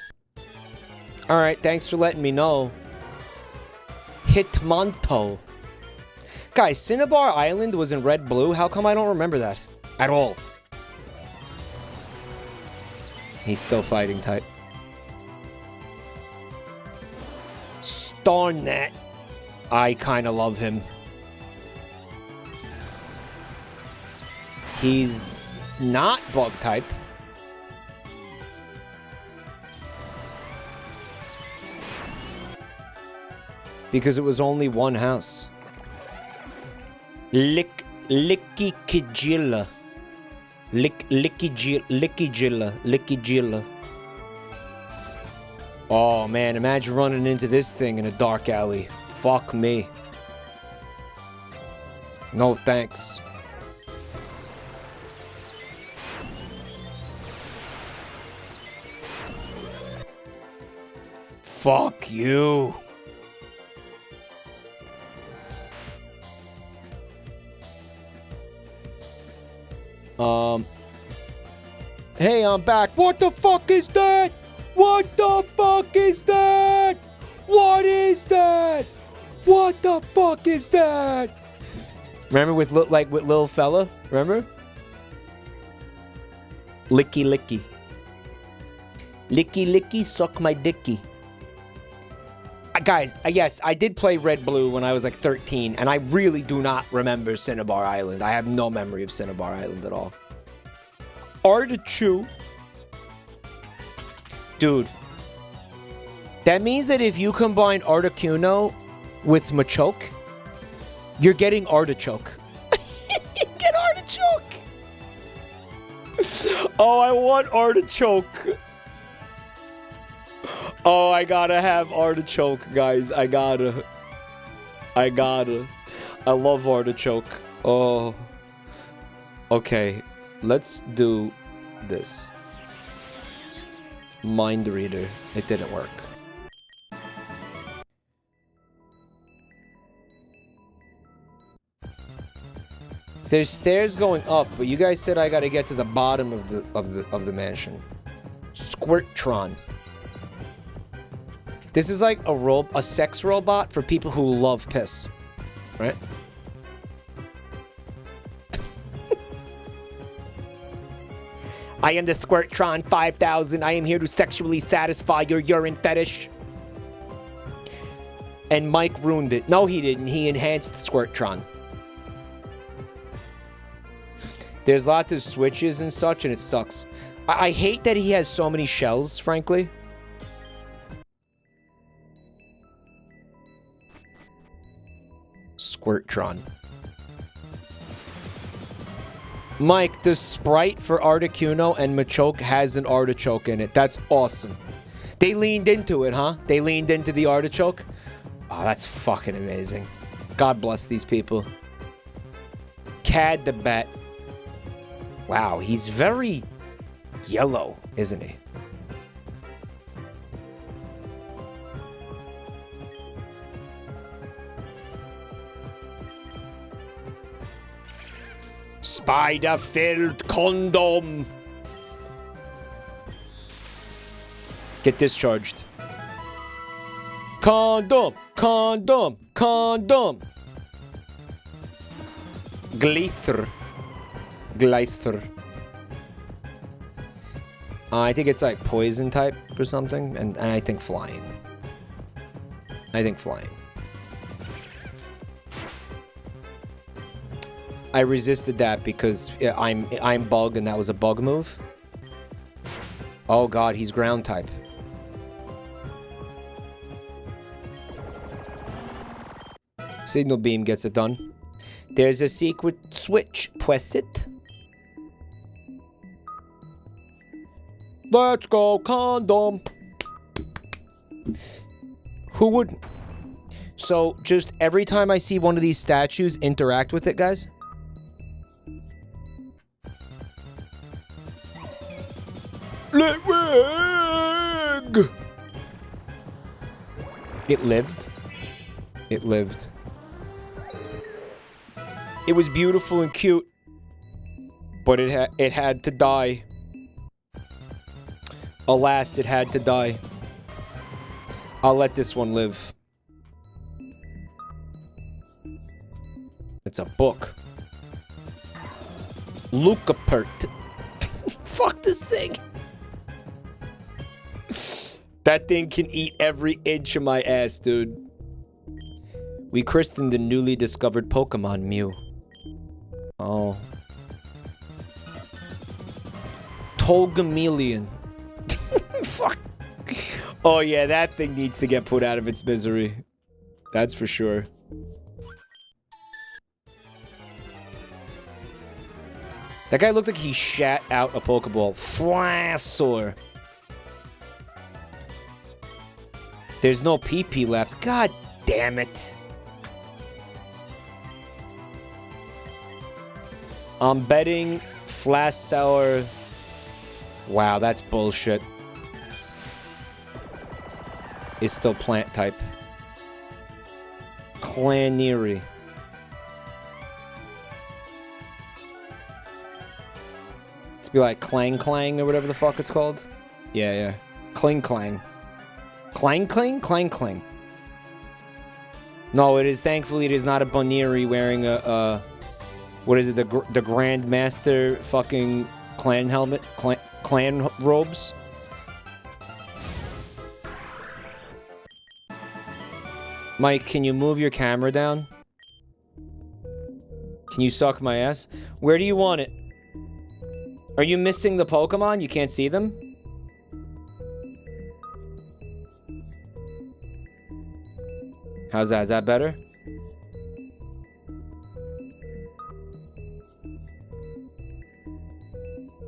Alright, thanks for letting me know. Hitmonto. Guys, Cinnabar Island was in Red Blue. How come I don't remember that? At all. He's still fighting type. Starnet. I kind of love him. He's not bug type. Because it was only one house. Lickygilla. Lickygilla. Oh man, imagine running into this thing in a dark alley. Fuck me. No thanks. Fuck you. Hey, I'm back. What the fuck is that? What the fuck is that? What is that? What the fuck is that? Remember with little fella? Remember? Licky licky. Licky licky, suck my dicky. Guys, yes, I did play Red Blue when I was like 13, and I really do not remember Cinnabar Island. I have no memory of Cinnabar Island at all. Artichoke. Dude. That means that if you combine Articuno with Machoke, you're getting Artichoke. You get Artichoke. Oh, I want Artichoke. Oh, I gotta have Artichoke, guys. I gotta. I love Artichoke. Oh. Okay. Let's do this. Mind Reader. It didn't work. There's stairs going up, but you guys said I gotta get to the bottom of the mansion. Squirtron. This is like a sex robot for people who love piss, right? I am the Squirtron 5000. I am here to sexually satisfy your urine fetish. And Mike ruined it. No, he didn't. He enhanced Squirtron. There's lots of switches and such, and it sucks. I hate that he has so many shells, frankly. Squirtron. Mike, the sprite for Articuno and Machoke has an artichoke in it. That's awesome. They leaned into it, huh? They leaned into the artichoke? Oh, that's fucking amazing. God bless these people. Cad the Bat. Wow, he's very yellow, isn't he? Spider-filled condom. Get discharged. Condom, condom, condom. Gleither. Gleither. I think it's like poison type or something, and I think flying. I think flying. I resisted that because I'm bug and that was a bug move. Oh god, he's ground type. Signal beam gets it done. There's a secret switch. Press it. Let's go, condom. Who wouldn't? So, just every time I see one of these statues, interact with it, guys. Litwig! It lived. It lived. It was beautiful and cute, but it had to die. Alas, it had to die. I'll let this one live. It's a book. Lucapert. Fuck this thing. That thing can eat every inch of my ass, dude. We christened the newly discovered Pokemon Mew. Oh. Tolgamelion. Fuck. Oh yeah, that thing needs to get put out of its misery. That's for sure. That guy looked like he shat out a Pokeball. Flasor. There's no PP left. God damn it. I'm betting Flash Sour. Wow, that's bullshit. It's still plant type. Clanery. It's be like Clang Clang or whatever the fuck it's called. Yeah, yeah. Cling Clang. Clang Clang? Clang Clang. No, it is, thankfully, it is not a Boniri wearing a what is it, the Grandmaster fucking clan helmet? Clan robes? Mike, can you move your camera down? Can you suck my ass? Where do you want it? Are you missing the Pokemon? You can't see them? How's that? Is that better?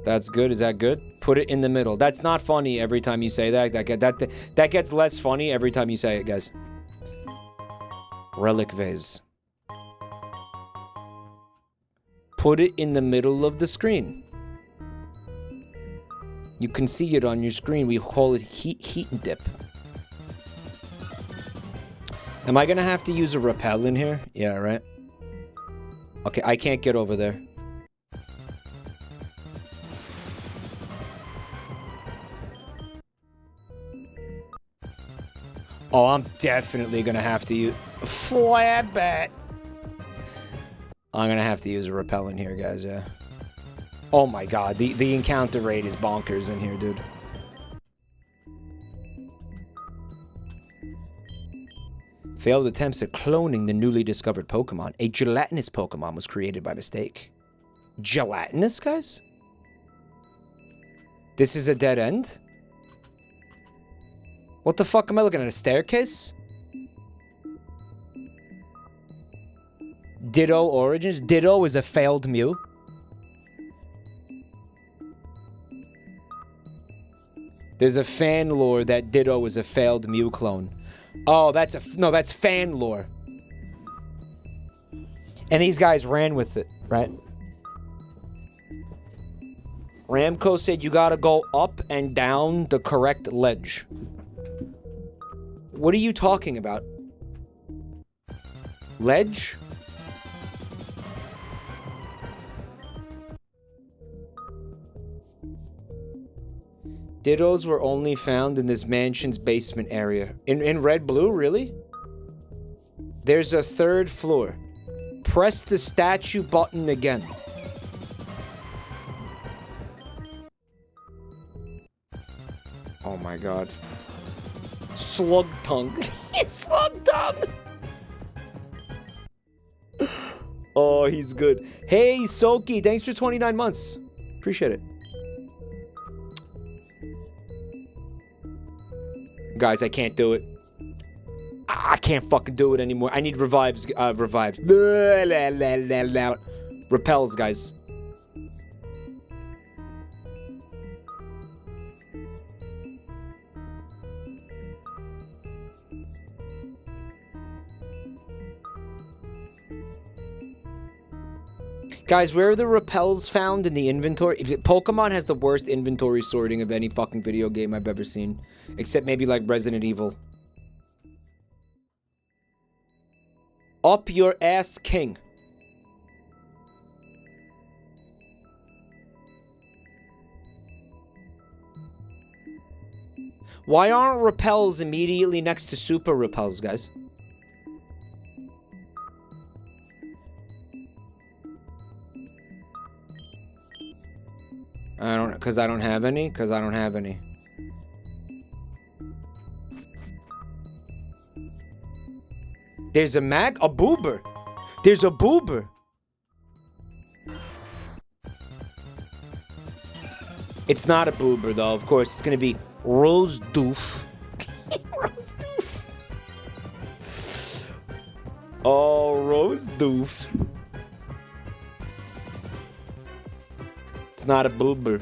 That's good. Is that good? Put it in the middle. That's not funny every time you say that. That gets less funny every time you say it, guys. Relic vase. Put it in the middle of the screen. You can see it on your screen. We call it heat and dip. Am I gonna have to use a repel in here? Yeah, right? Okay, I can't get over there. Oh, I'm definitely gonna have to use flatbat. I'm gonna have to use a repellent here, guys, yeah. Oh my god, the encounter rate is bonkers in here, dude. Failed attempts at cloning the newly discovered Pokemon. A gelatinous Pokemon was created by mistake. Gelatinous, guys? This is a dead end? What the fuck am I looking at? A staircase? Ditto Origins? Ditto is a failed Mew. There's a fan lore that Ditto is a failed Mew clone. Oh, that's fan lore. And these guys ran with it, right? Ramco said you gotta go up and down the correct ledge. What are you talking about? Ledge? Dittos were only found in this mansion's basement area. In red blue, really? There's a third floor. Press the statue button again. Oh my god. Slug tongue. Slug tongue! Oh, he's good. Hey, Soki, thanks for 29 months. Appreciate it. Guys, I can't do it. I can't fucking do it anymore. I need revives. Revives. Repels, guys. Guys, where are the repels found in the inventory? Pokemon has the worst inventory sorting of any fucking video game I've ever seen. Except maybe like Resident Evil. Up your ass, king. Why aren't repels immediately next to super repels, guys? I don't, because I don't have any. Because I don't have any. There's a boober. There's a boober. It's not a boober, though. Of course, it's going to be Rose Doof. Rose Doof. Oh, Rose Doof. It's not a boober.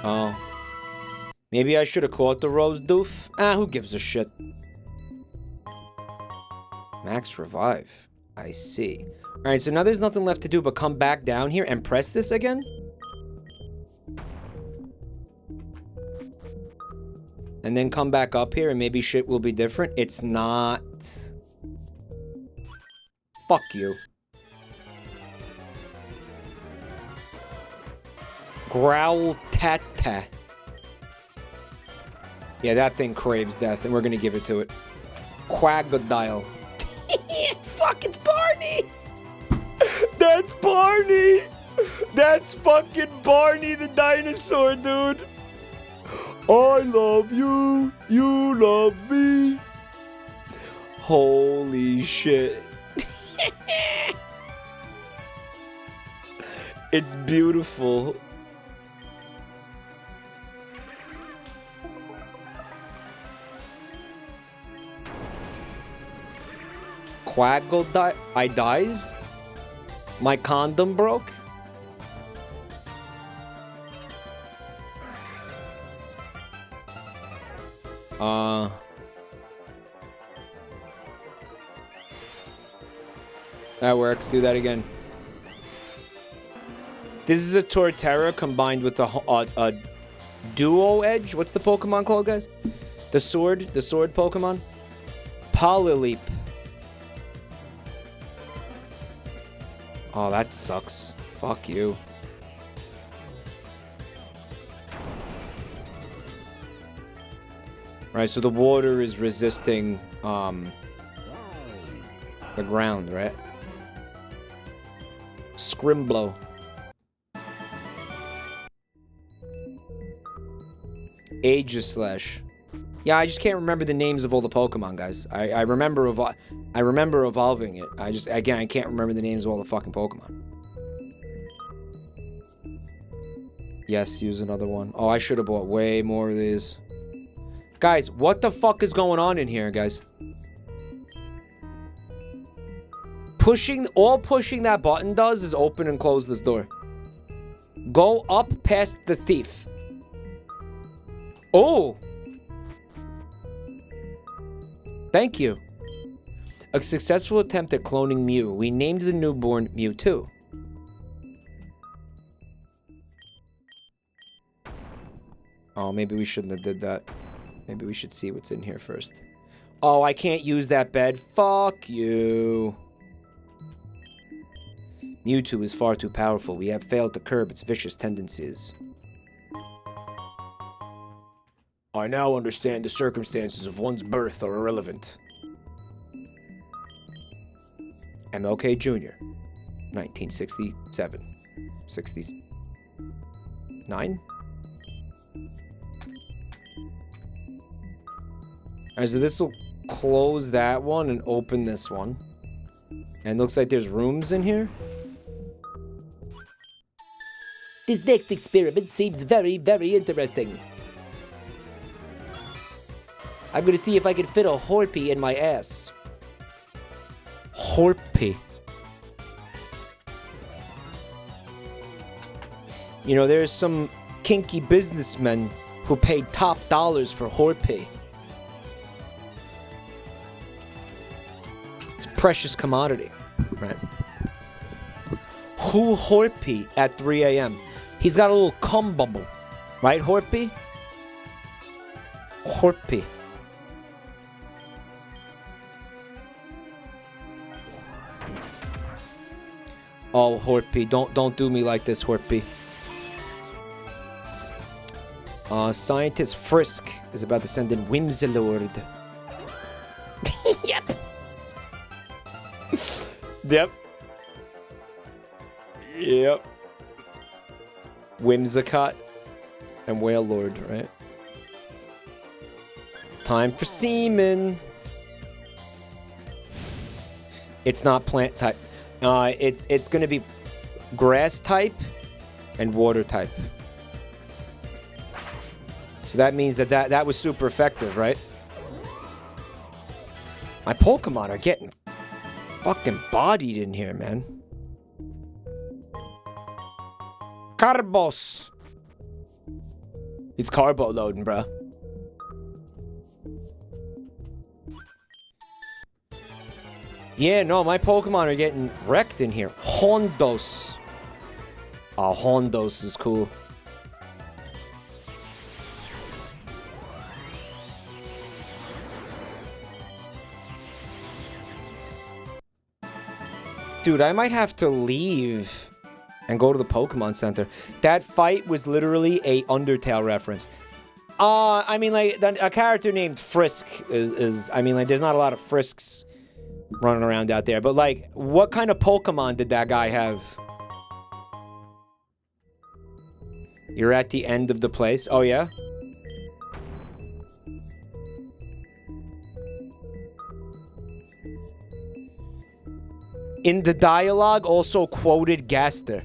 Oh. Maybe I should have caught the rose doof. Ah, who gives a shit? Max revive. I see. Alright, so now there's nothing left to do but come back down here and press this again? And then come back up here and maybe shit will be different. It's not. Fuck you. Growl Tata. Yeah, that thing craves death, and we're gonna give it to it. Quaggodile. Fuck, it's Barney! That's Barney! That's fucking Barney the dinosaur, dude! I love you, you love me. Holy shit. It's beautiful. Quaggle I died? My condom broke? That works. Do that again. This is a Torterra combined with a Duo Edge. What's the Pokemon called, guys? The sword Pokemon? Polileap. Oh, that sucks. Fuck you. Right, so the water is resisting the ground, right? Scrimblow. Aegislash. Yeah, I just can't remember the names of all the Pokemon, guys. I remember evolving it. I can't remember the names of all the fucking Pokemon. Yes, use another one. Oh, I should have bought way more of these. Guys, what the fuck is going on in here, guys? All pushing that button does is open and close this door. Go up past the thief. Oh! Thank you. A successful attempt at cloning Mew. We named the newborn Mewtwo. Oh, maybe we shouldn't have did that. Maybe we should see what's in here first. Oh, I can't use that bed. Fuck you. Mewtwo is far too powerful. We have failed to curb its vicious tendencies. I now understand the circumstances of one's birth are irrelevant. MLK Jr. 1967. 69? Alright, so this will close that one and open this one. And looks like there's rooms in here. This next experiment seems very, very interesting. I'm gonna see if I can fit a Horpy in my ass. Horpy. You know, there's some kinky businessmen who paid top dollars for Horpy. It's a precious commodity, right? Who Horpy at 3 a.m.? He's got a little cum bubble, right, Horpy? Horpy. Oh, Horpy, don't do me like this, Horpy. Scientist Frisk is about to send in Whimsalord. Yep. Yep. Yep. Whimsicott and Wailord, right? Time for semen. It's not plant type. It's gonna be grass type and water type. So that means that was super effective, right? My Pokemon are getting fucking bodied in here, man. Carbos. It's carbo loading, bro. Yeah, no, my Pokemon are getting wrecked in here. Hondos. Oh, Hondos is cool. Dude, I might have to leave and go to the Pokemon Center. That fight was literally a Undertale reference. I mean, like, a character named Frisk is I mean, like, there's not a lot of Frisks running around out there. But, like, what kind of Pokemon did that guy have? You're at the end of the place. Oh, yeah? In the dialogue, also quoted Gaster.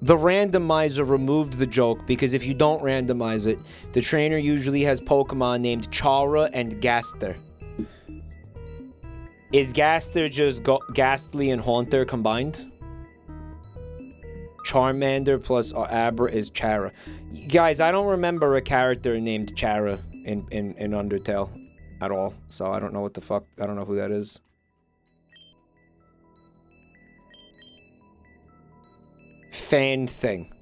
The randomizer removed the joke because if you don't randomize it, the trainer usually has Pokemon named Chara and Gaster. Is Gaster just Ghastly and Haunter combined? Charmander plus Abra is Chara. Guys, I don't remember a character named Chara in Undertale at all. So I don't know what the fuck. I don't know who that is. Fan thing.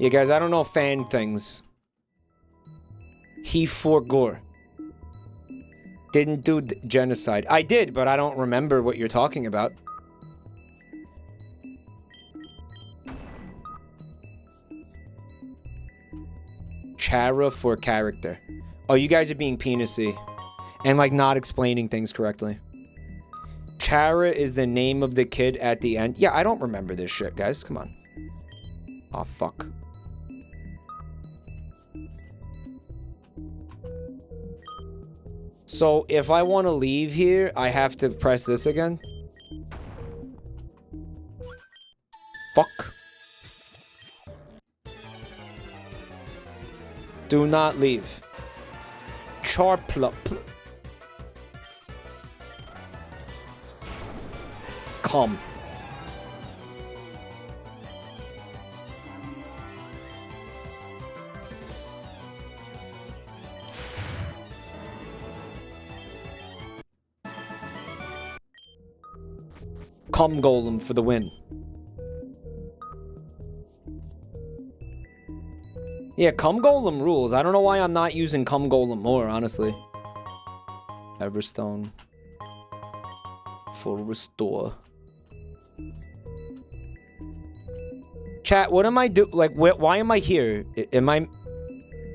Yeah, guys, I don't know fan things. He forgore. Didn't do genocide. I did, but I don't remember what you're talking about. Chara for character. Oh, you guys are being penisy. And, like, not explaining things correctly. Chara is the name of the kid at the end. Yeah, I don't remember this shit, guys. Come on. Aw, fuck. So, if I want to leave here, I have to press this again? Fuck. Do not leave. Charplup. Come. Come Golem for the win. Yeah, Come Golem rules. I don't know why I'm not using Come Golem more, honestly. Everstone. Full restore. Chat, what am I do? Like, why am I here? Am I...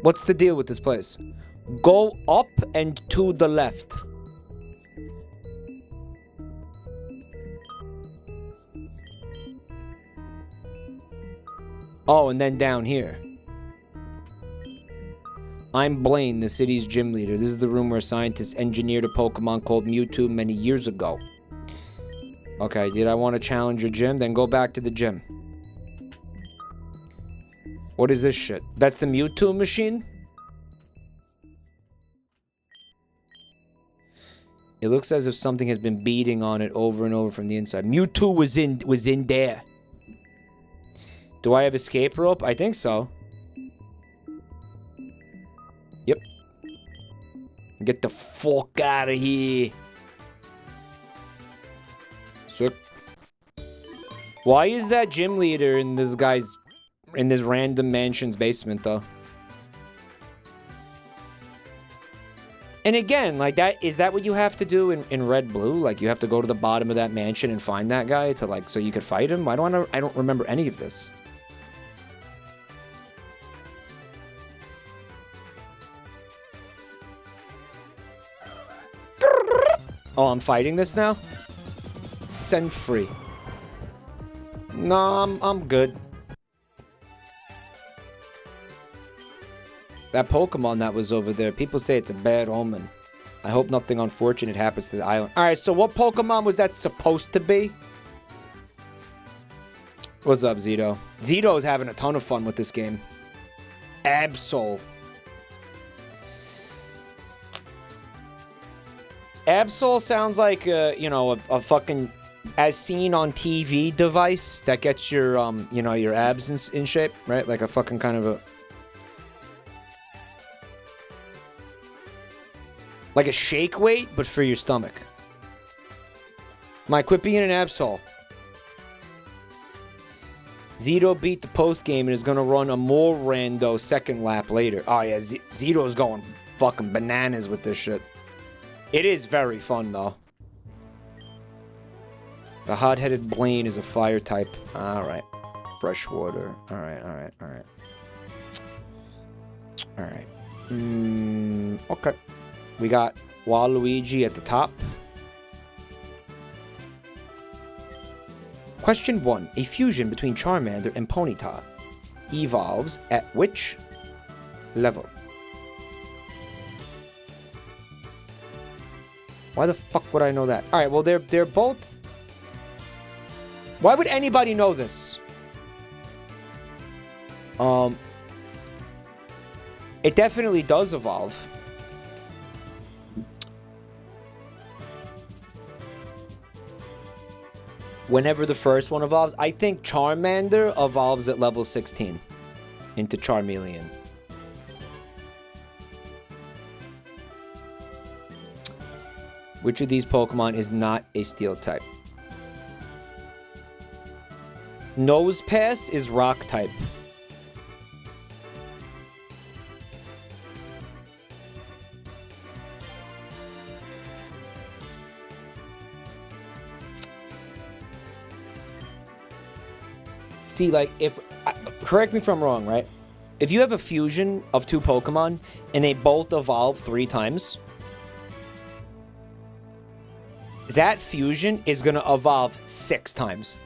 What's the deal with this place? Go up and to the left. Oh, and then down here. I'm Blaine, the city's gym leader. This is the room where scientists engineered a Pokemon called Mewtwo many years ago. Okay, did I want to challenge your gym? Then go back to the gym. What is this shit? That's the Mewtwo machine? It looks as if something has been beating on it over and over from the inside. Mewtwo was in there. Do I have escape rope? I think so. Yep. Get the fuck out of here. Sick. Why is that gym leader in this guy's... in this random mansion's basement, though? And again, like, is that what you have to do in Red Blue? Like, you have to go to the bottom of that mansion and find that guy to, like, so you could fight him? I don't remember any of this. Oh, I'm fighting this now? Send free. No, I'm good. That Pokemon that was over there, people say it's a bad omen. I hope nothing unfortunate happens to the island. Alright, so what Pokemon was that supposed to be? What's up, Zito? Zito is having a ton of fun with this game. Absol. Absol sounds like, you know, a fucking as seen on TV device that gets your, you know, your abs in shape, right? Like a fucking kind of a... Like a shake weight, but for your stomach. Mike, quit being an absol. Zito beat the post game and is going to run a more rando second lap later. Oh, yeah, Zito's going fucking bananas with this shit. It is very fun, though. The hot-headed Blaine is a fire type. All right. Freshwater. All right, all right, all right. All right. Okay. We got Waluigi at the top. Question 1. A fusion between Charmander and Ponyta evolves at which level? Why the fuck would I know that? Alright, well, they're both... Why would anybody know this? It definitely does evolve. Whenever the first one evolves, I think Charmander evolves at level 16 into Charmeleon. Which of these Pokemon is not a Steel type? Nosepass is Rock type. See, like, if... correct me if I'm wrong, right? If you have a fusion of two Pokemon, and they both evolve 3 times... that fusion is going to evolve 6 times.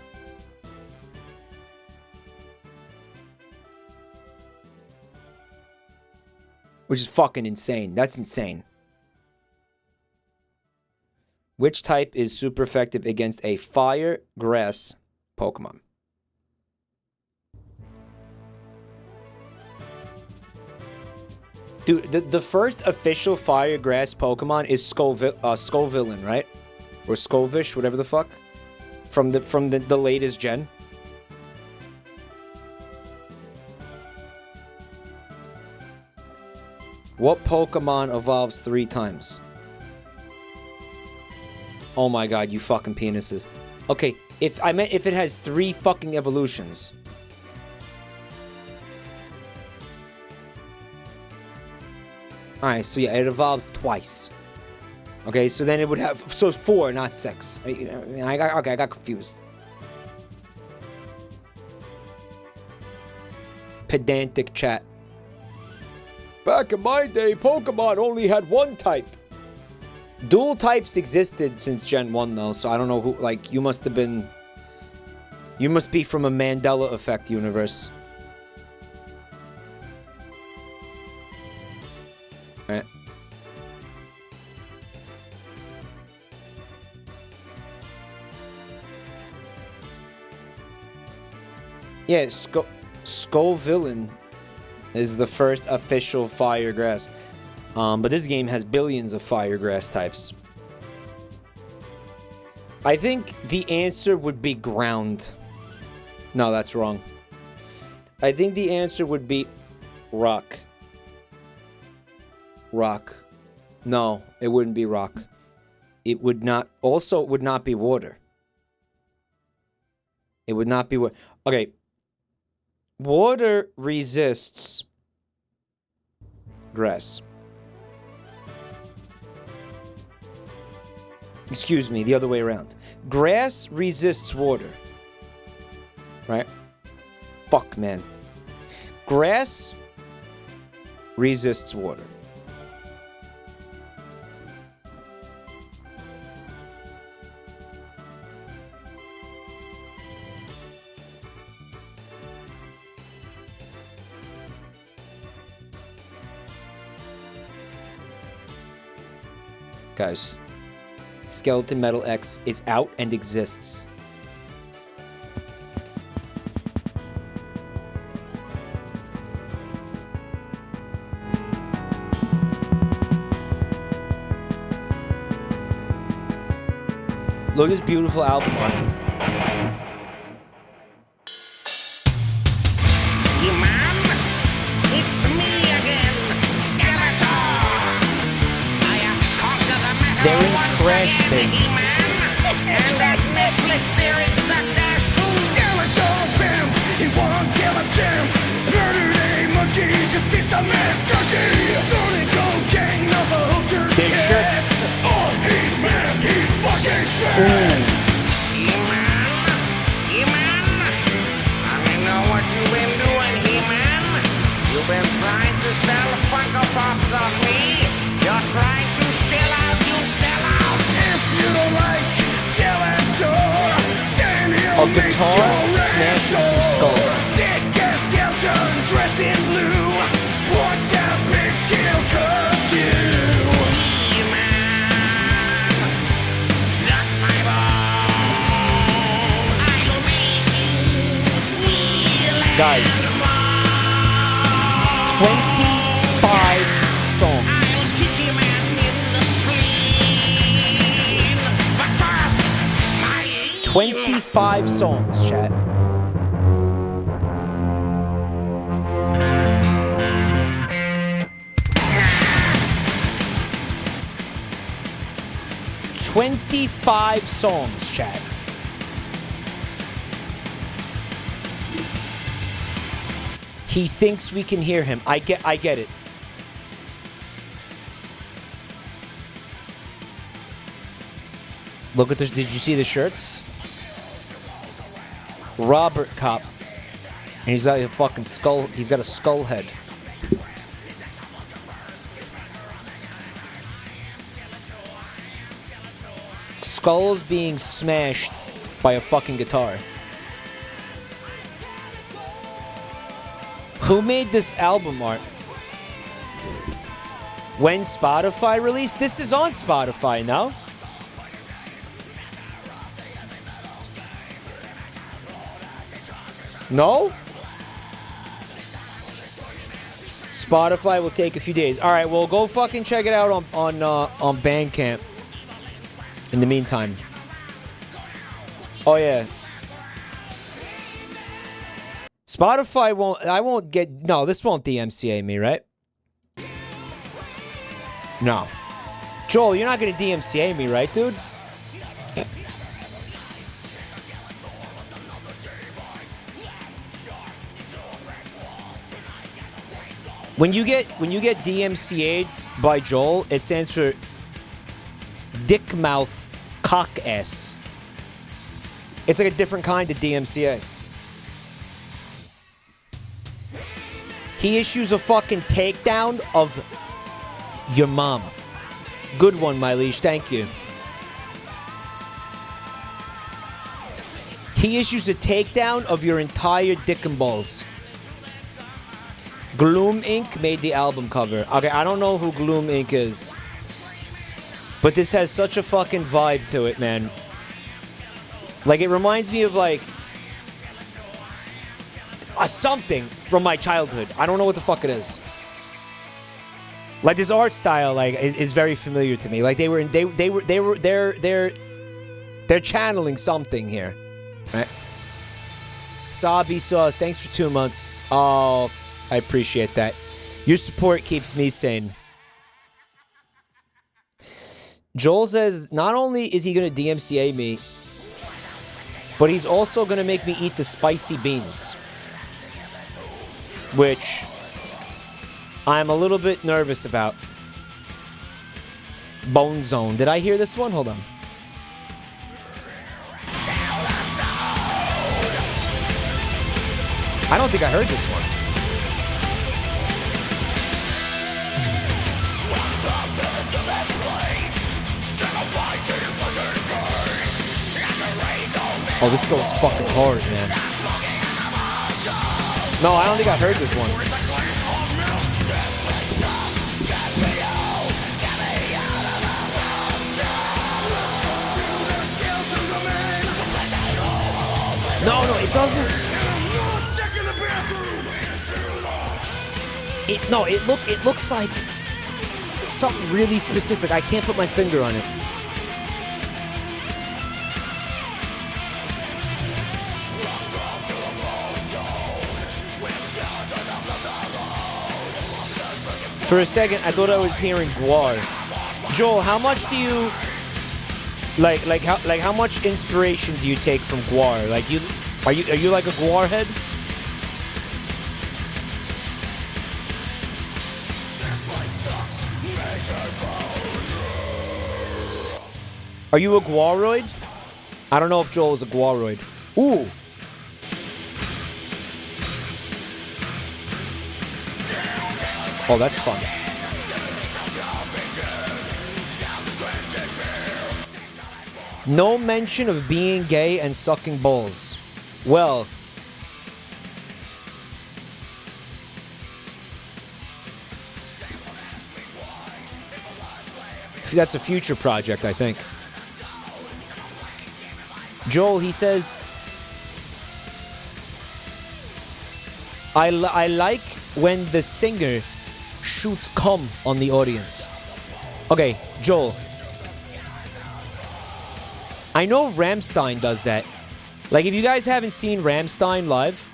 Which is fucking insane. That's insane. Which type is super effective against a fire grass Pokemon? Dude, the first official fire grass Pokemon is Scovillain, right? Or Skovish, whatever the fuck. From the latest gen. What Pokemon evolves 3 times? Oh my god, you fucking penises. Okay, if it has 3 fucking evolutions. Alright, so yeah, it evolves twice. Okay, so then it would have... so it's 4, not 6. I got confused. Pedantic chat. Back in my day, Pokemon only had 1 type. Dual types existed since Gen 1, though, so I don't know who... like, you must have been... you must be from a Mandela Effect universe. Alright. Yeah, Scovillain is the first official fire grass. But this game has billions of fire grass types. I think the answer would be ground. No, that's wrong. I think the answer would be rock. Rock. No, it wouldn't be rock. It would not... also, it would not be water. It would not be... okay. Water resists grass. Excuse me, the other way around. Grass resists water. Right? Fuck, man. Grass resists water. Guys, Skeleton Metal X is out and exists. Look at this beautiful album art. It's me again, Skeletor. I have conquered the metal. They're in trash bins. And that Netflix series sucked ass too. Skeletor pimp, he was skeleton. Murdered a monkey to see some man turkey. Stolen cocaine of a hooker's head. Oh, He-Man, he fucking said. He-Man, I know what you've been doing, He-Man. You've been trying to sell Funko Pops on me. You're trying to shell out, you sell out. If you don't like Skeletor, then he'll make your ass sore. Sick as skeleton dressed in blue. Watch out, bitch, he'll cut you. He-Man, suck my bone. I'll make you squeal and Guys, 25 songs. I'll kick him in the spleen. But first, my 25 songs, chat. "25 songs, chat. He thinks we can hear him. I get it. Look at this. Did you see the shirts? Robert Cop. And he's got a fucking skull. He's got a skull head. Skulls being smashed by a fucking guitar. Who made this album art? When Spotify released? This is on Spotify now. No? Spotify will take a few days. All right, well, go fucking check it out on Bandcamp. In the meantime. Oh yeah. Spotify won't. I won't get. No, this won't DMCA me, right? No. Joel, you're not gonna DMCA me, right, dude? When you get DMCA'd by Joel, it stands for Dick Mouth Cock Ass. It's like a different kind of DMCA. He issues a fucking takedown of your mama. Good one, my liege. Thank you. He issues a takedown of your entire dick and balls. Gloom Inc. made the album cover. Okay, I don't know who Gloom Inc. is. But this has such a fucking vibe to it, man. Like, it reminds me of, like, something from my childhood. I don't know what the fuck it is. Like, this art style, like, is very familiar to me. Like, they're channeling something here, right? Sabi Sauce, thanks for 2 months. Oh, I appreciate that. Your support keeps me sane. Joel says not only is he going to DMCA me, but he's also going to make me eat the spicy beans. Which I'm a little bit nervous about. Bone Zone. Did I hear this one? Hold on. I don't think I heard this one. Oh, this goes fucking hard, man. No, I don't think I heard this one. No, it doesn't. It looks like something really specific. I can't put my finger on it. For a second, I thought I was hearing guar. Joel, how much do you how much inspiration do you take from guar? Like are you like a guar head? Are you a guaroid? I don't know if Joel is a guaroid. Ooh. Oh, that's fun. No mention of being gay and sucking balls. Well, that's a future project, I think. Joel, he says, I like when the singer shoots cum on the audience. Okay, Joel. I know Rammstein does that. Like, if you guys haven't seen Rammstein live...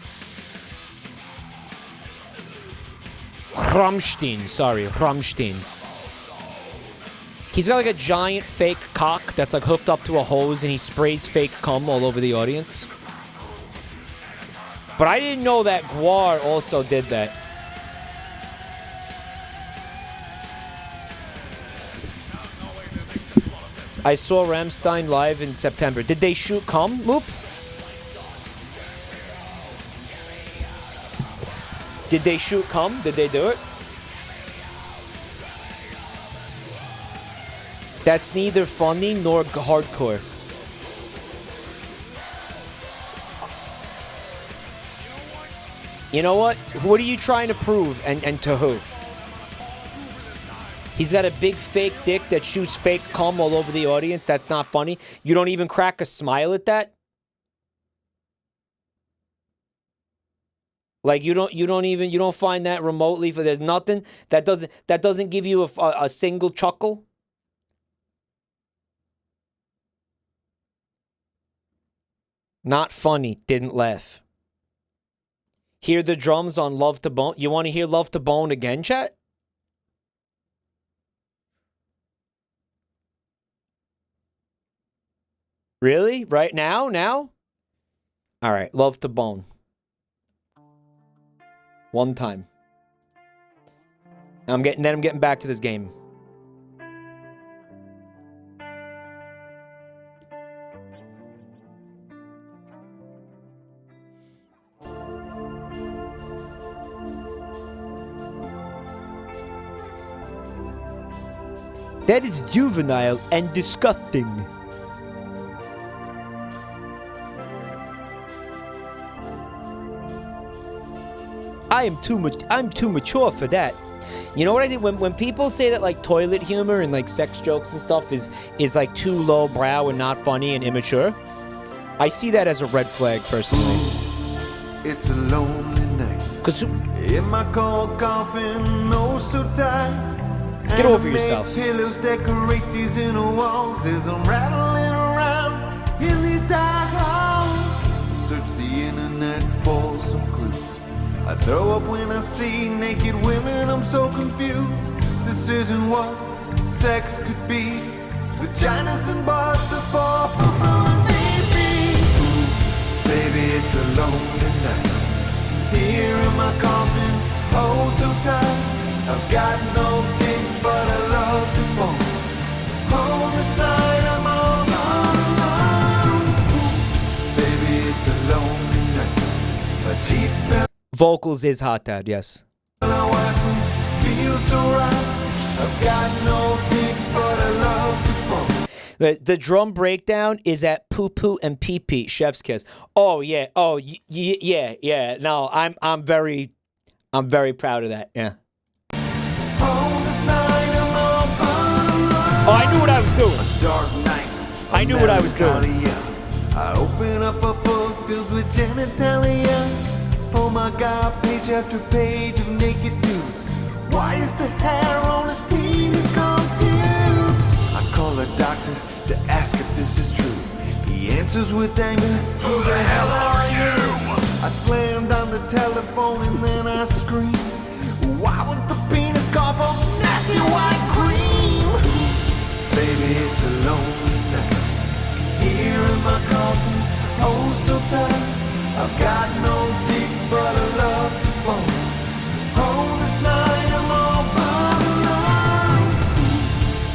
Rammstein. He's got like a giant fake cock that's like hooked up to a hose and he sprays fake cum all over the audience. But I didn't know that guar also did that. I saw Rammstein live in September. Did they shoot cum, Moop? Did they shoot cum? Did they do it? That's neither funny nor hardcore. You know what? What are you trying to prove and to who? He's got a big fake dick that shoots fake cum all over the audience. That's not funny. You don't even crack a smile at that? Like you don't find that remotely there's nothing that doesn't give you a single chuckle? Not funny. Didn't laugh. Hear the drums on Love to Bone. You want to hear Love to Bone again, chat? Really? Right now? Now? All right. Love to Bone. One time. I'm getting back to this game. That is juvenile and disgusting. I'm too mature for that. You know what I think? When people say that like toilet humor and like sex jokes and stuff is like too low brow and not funny and immature, I see that as a red flag personally. It's a lonely night. 'Cause in my cold coffin, oh so tight. Get over yourself. Pillows decorate these inner walls as I'm rattling around in these dark halls. I search the internet for some clues. I throw up when I see naked women. I'm so confused. This isn't what sex could be. Vaginas and bars to fall from baby. Baby, it's a lonely night. Here in my coffin, oh so tight. I've got no dick, but I love to bone. Home this night, I'm all alone. Baby, it's a lonely night. My deep vocals is hot, Dad. Yes. Feels so right. I've got no dick, but I love to bone. The drum breakdown is at poo poo and pee pee. Chef's kiss. Oh yeah. Oh yeah. No, I'm very proud of that. Yeah. Oh, I knew what I was doing. A dark night. I knew what I was doing. I open up a book filled with genitalia. Oh my God, page after page of naked dudes. Why is the hair on his penis confused? I call a doctor to ask if this is true. He answers with anger. Who the hell are you? I slammed on the telephone and then I screamed. Why would the penis call awful nasty white cream. Baby, it's a lonely night here in my coffin, oh so tight. I've got no dick but a love to bone. Oh, this night I'm all by alone.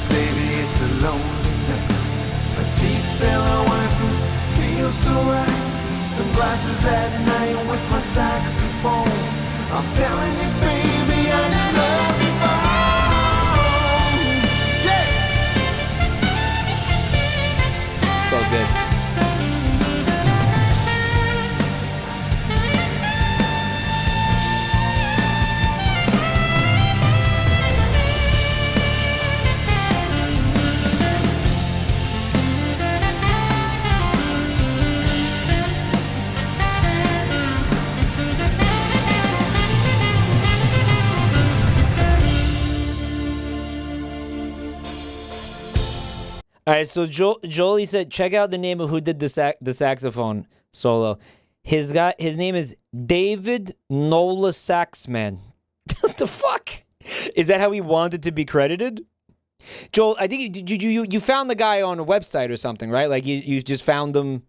Baby, it's a lonely night. A cheap fella wife who feels so right. Some glasses at night with my saxophone. I'm telling you, baby, I just love you more. Yeah. So good. All right, so Jolie said, check out the name of who did the saxophone solo. His name is David Nola Saxman. What the fuck? Is that how he wanted to be credited? Joel, I think you found the guy on a website or something, right? Like you just found him.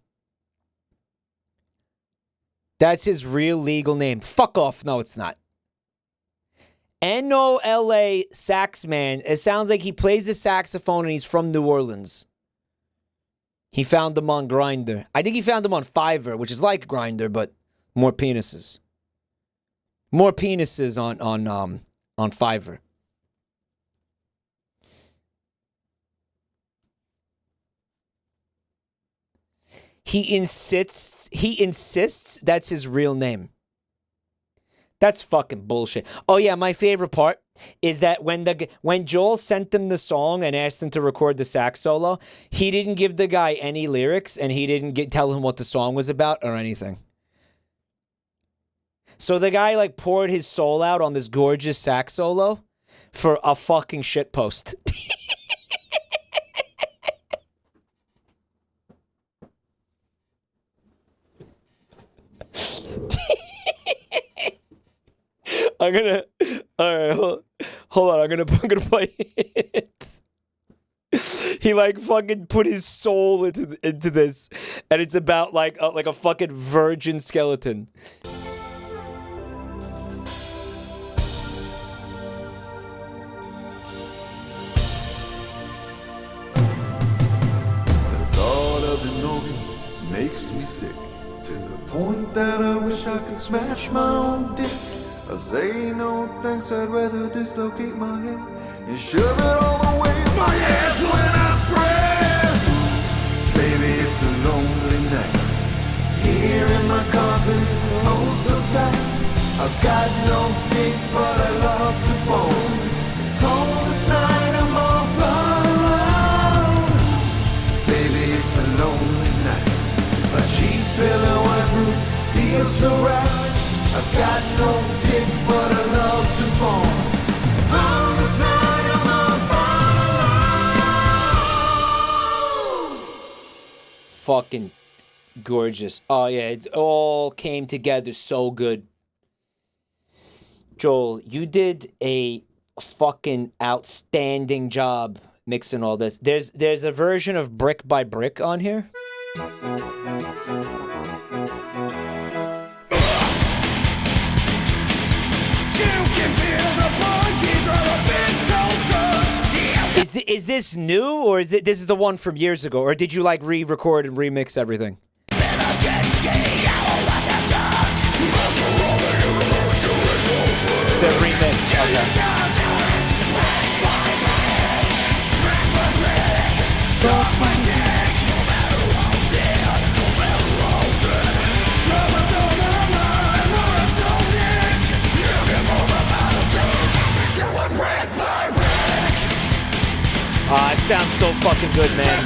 That's his real legal name. Fuck off. No, it's not. Nola Saxman. It sounds like he plays the saxophone and he's from New Orleans. He found him on Grindr. I think he found him on Fiverr, which is like Grindr, but more penises. More penises on Fiverr. He insists that's his real name. That's fucking bullshit. Oh yeah, my favorite part is that when Joel sent him the song and asked him to record the sax solo, he didn't give the guy any lyrics and he didn't tell him what the song was about or anything. So the guy like poured his soul out on this gorgeous sax solo for a fucking shit post. All right, hold on. I'm gonna play it. He like fucking put his soul into this, and it's about like a fucking virgin skeleton. The thought of an organ makes me sick, to the point that I wish I could smash my own dick. I say no thanks, I'd rather dislocate my head and shove it all the way in my ass when I spread. Baby, it's a lonely night here in my coffin, oh so tight. I've got no dick, but I love to bone. Oh, this night I'm all alone. Baby, it's a lonely night. A cheap pillow wife who feels so right. I've got no dick, but I love to bone. On this night I'm all alone. Fucking gorgeous. Oh yeah, it all came together so good. Joel, you did a fucking outstanding job mixing all this. There's a version of Brick by Brick on here. Is this new, or this is the one from years ago, or did you like re-record and remix everything? It's a remix. It sounds so fucking good, man.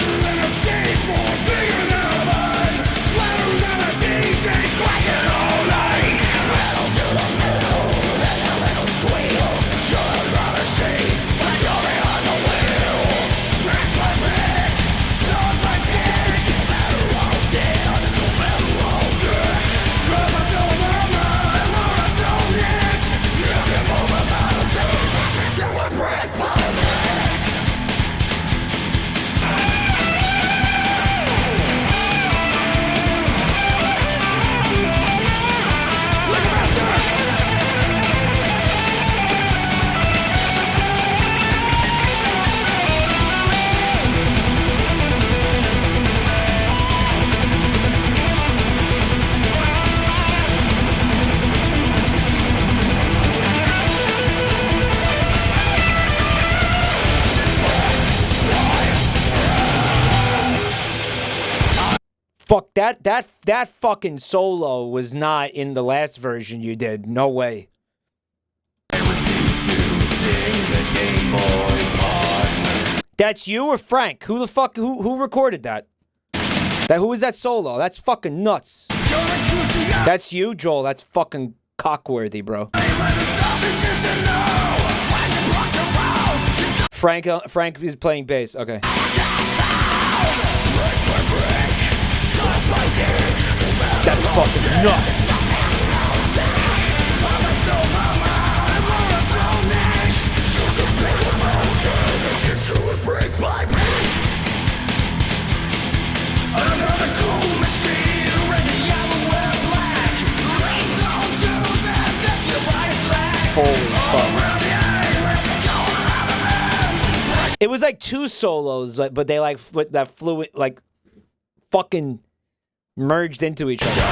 Fuck that fucking solo was not in the last version you did. No way. That's you or Frank? Who the fuck who recorded that? Who was that solo? That's fucking nuts. That's you, Joel. That's fucking cockworthy, bro. Frank is playing bass. Okay. That's fucking nuts. Holy fuck. It was like two solos, but they like that flew like fucking merged into each other.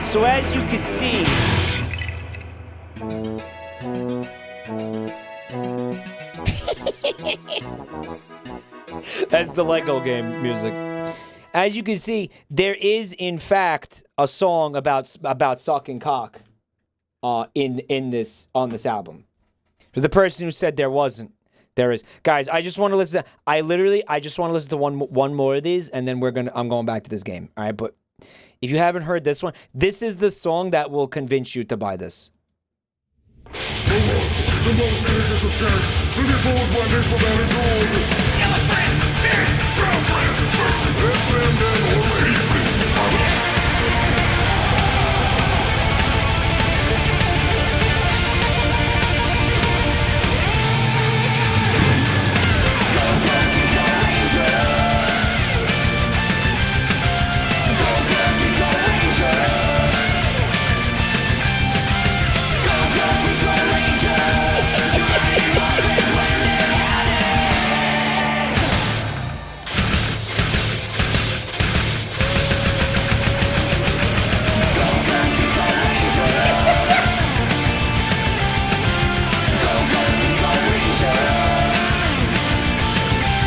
So as you can see, that's the Lego game music. As you can see, there is in fact a song about sucking cock on this album. For the person who said there wasn't, there is. Guys, I just want to listen. I just want to listen to one more of these, and then I'm going back to this game. All right, but if you haven't heard this one, this is the song that will convince you to buy this.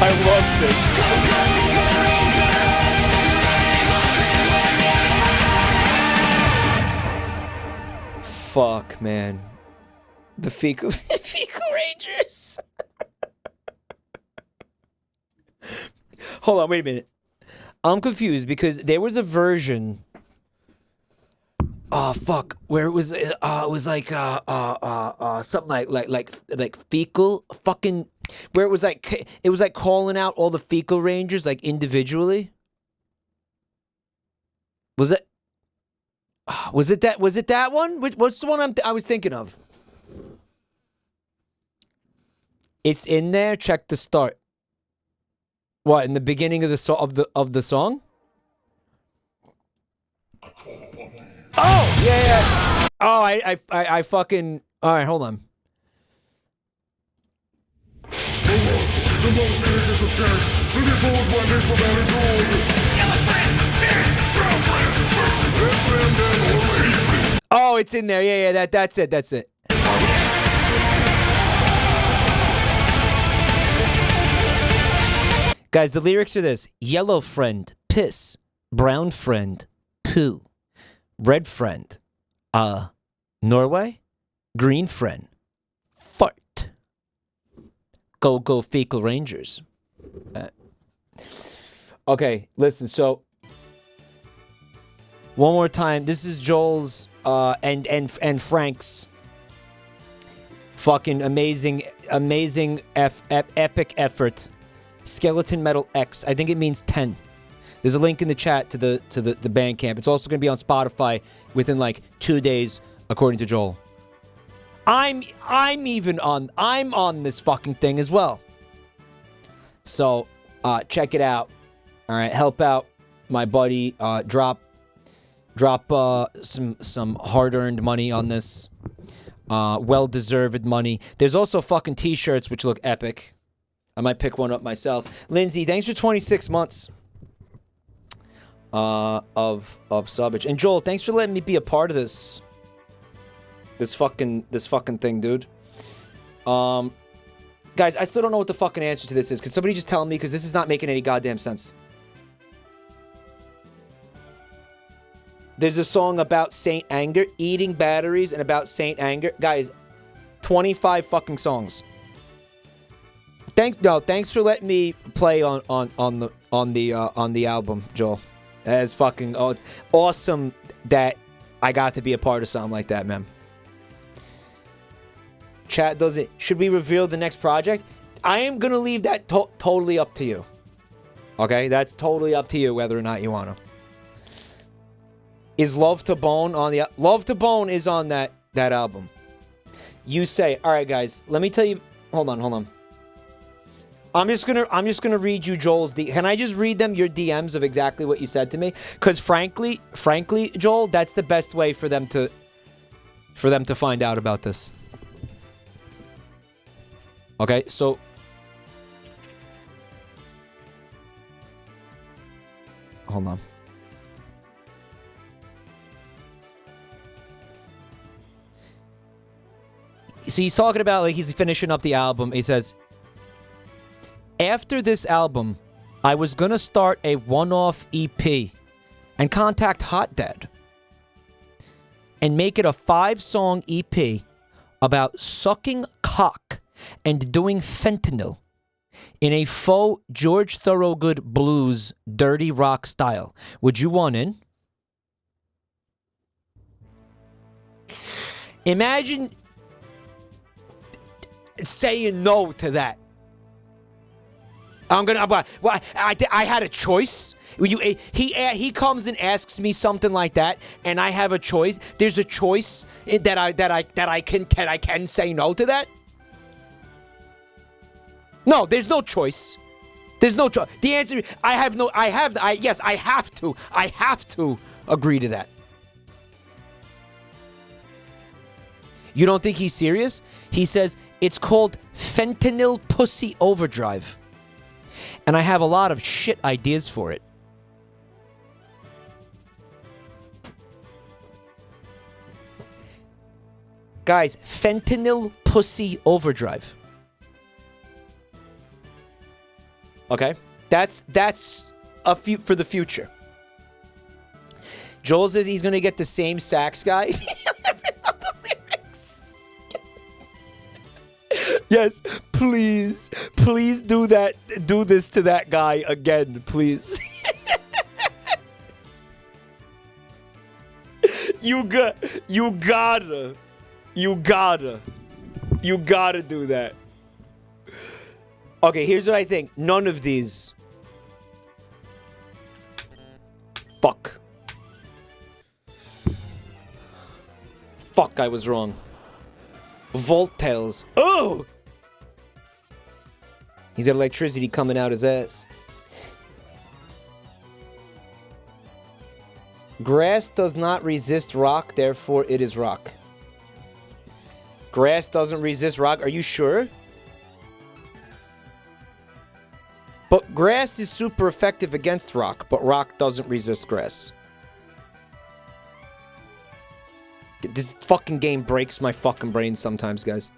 I love this. Fuck, man. The Fecal Rangers. Hold on, wait a minute. I'm confused because there was a version. Oh fuck! Where it was like something like fecal fucking. Where it was like calling out all the Fecal Rangers like individually. Was it? Was it that one? What's the one I was thinking of? It's in there. Check the start. What, in the beginning of the song? Oh yeah. Oh, I fucking. All right, hold on. Oh, it's in there. Yeah. That's it. Guys, the lyrics are this: yellow friend, piss; brown friend, poo; red friend, Norway; green friend, fart. Go Fecal Rangers. Okay, listen, so one more time. This is Joel's and Frank's fucking amazing epic effort. Skeleton Metal X. I think it means 10. There's a link in the chat to the Bandcamp. It's also going to be on Spotify within like 2 days, according to Joel. I'm on this fucking thing as well. So check it out. All right, help out my buddy. Drop some hard-earned money on this. Well-deserved money. There's also fucking t-shirts, which look epic. I might pick one up myself. Lindsay, thanks for 26 months of subbage. And Joel, thanks for letting me be a part of this fucking thing, dude. Guys, I still don't know what the fucking answer to this is. Can somebody just tell me? Because this is not making any goddamn sense. There's a song about Saint Anger, eating batteries, and about Saint Anger. Guys, 25 fucking songs. Thanks for letting me play on the album, Joel. It's fucking it's awesome that I got to be a part of something like that, man. Chat does it. Should we reveal the next project? I am gonna leave that totally up to you. Okay, that's totally up to you whether or not you wanna. Is Love to Bone on the Love to Bone is on that album. You say, all right, guys. Let me tell you. Hold on. I'm just gonna read you Joel's. Can I just read them your DMs of exactly what you said to me? Because frankly, Joel, that's the best way for them to find out about this. Okay, so hold on. So he's talking about, like, he's finishing up the album. He says, after this album, I was going to start a one-off EP and contact Hot Dad and make it a 5-song EP about sucking cock and doing fentanyl in a faux George Thorogood blues dirty rock style. Would you want in? Imagine saying no to that. I had a choice. He comes and asks me something like that, and I have a choice. There's a choice that I can say no to that. No, there's no choice. There's no choice. The answer, I have to agree to that. You don't think he's serious? He says it's called Fentanyl Pussy Overdrive. And I have a lot of shit ideas for it. Guys, Fentanyl Pussy Overdrive. Okay? That's a few for the future. Joel says he's going to get the same sax guy. He'll never know the lyrics. Yes, please do that. Do this to that guy again, please. You gotta do that. Okay, here's what I think. None of these. Fuck, I was wrong. Voltails. Oh! He's got electricity coming out his ass. Grass does not resist rock, therefore it is rock. Grass doesn't resist rock. Are you sure? But grass is super effective against rock, but rock doesn't resist grass. This fucking game breaks my fucking brain sometimes, guys.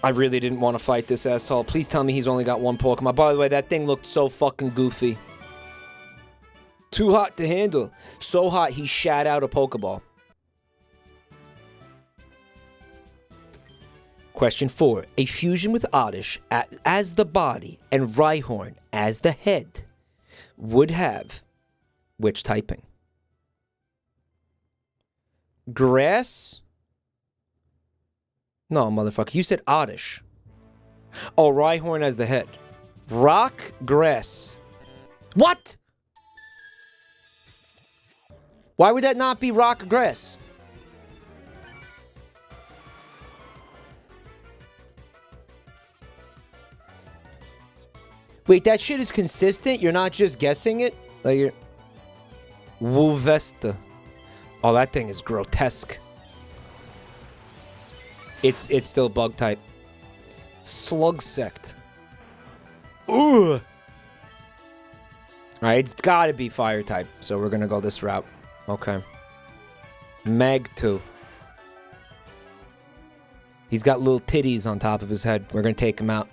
I really didn't want to fight this asshole. Please tell me he's only got one Pokemon. By the way, that thing looked so fucking goofy. Too hot to handle. So hot, he shat out a Pokeball. Question 4. A fusion with Oddish as the body and Rhyhorn as the head would have which typing? Grass? No, motherfucker. You said Oddish. Oh, Rhyhorn as the head. Rock, grass. What? Why would that not be rock, grass? Wait, that shit is consistent? You're not just guessing it? Like you're... Woovesta. Oh, that thing is grotesque. It's still bug type. Slug sect. Ooh. Alright, it's gotta be fire type, so we're gonna go this route. Okay. Mag 2. He's got little titties on top of his head. We're gonna take him out.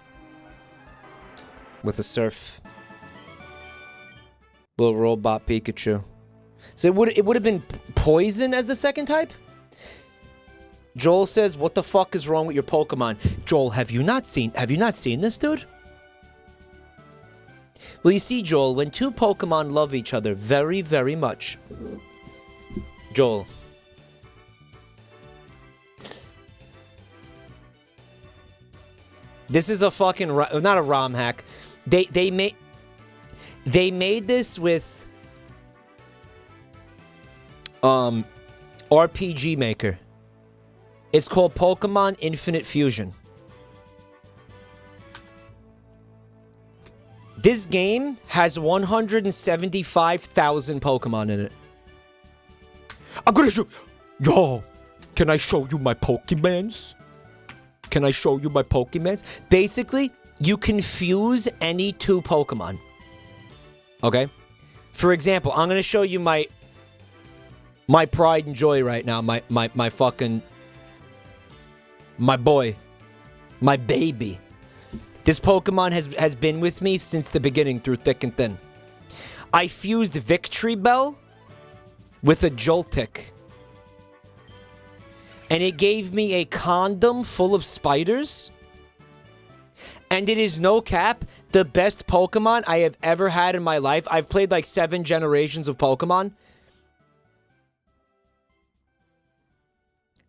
With a surf. Little robot Pikachu. So it would have been poison as the second type? Joel says, what the fuck is wrong with your Pokemon? Joel, have you not seen this, dude? Well, you see, Joel, when two Pokemon love each other very, very much. Joel. This is a fucking, not a ROM hack. They made this with RPG Maker. It's called Pokemon Infinite Fusion. This game has 175,000 Pokemon in it. I'm gonna show... Yo, can I show you my Pokemons? Can I show you my Pokemons? Basically, you can fuse any two Pokemon. Okay? For example, I'm gonna show you my pride and joy right now. My fucking... My boy. My baby. This Pokemon has been with me since the beginning through thick and thin. I fused Victory Bell with a Joltik. And it gave me a condom full of spiders. And it is no cap, the best Pokemon I have ever had in my life. I've played like 7 generations of Pokemon.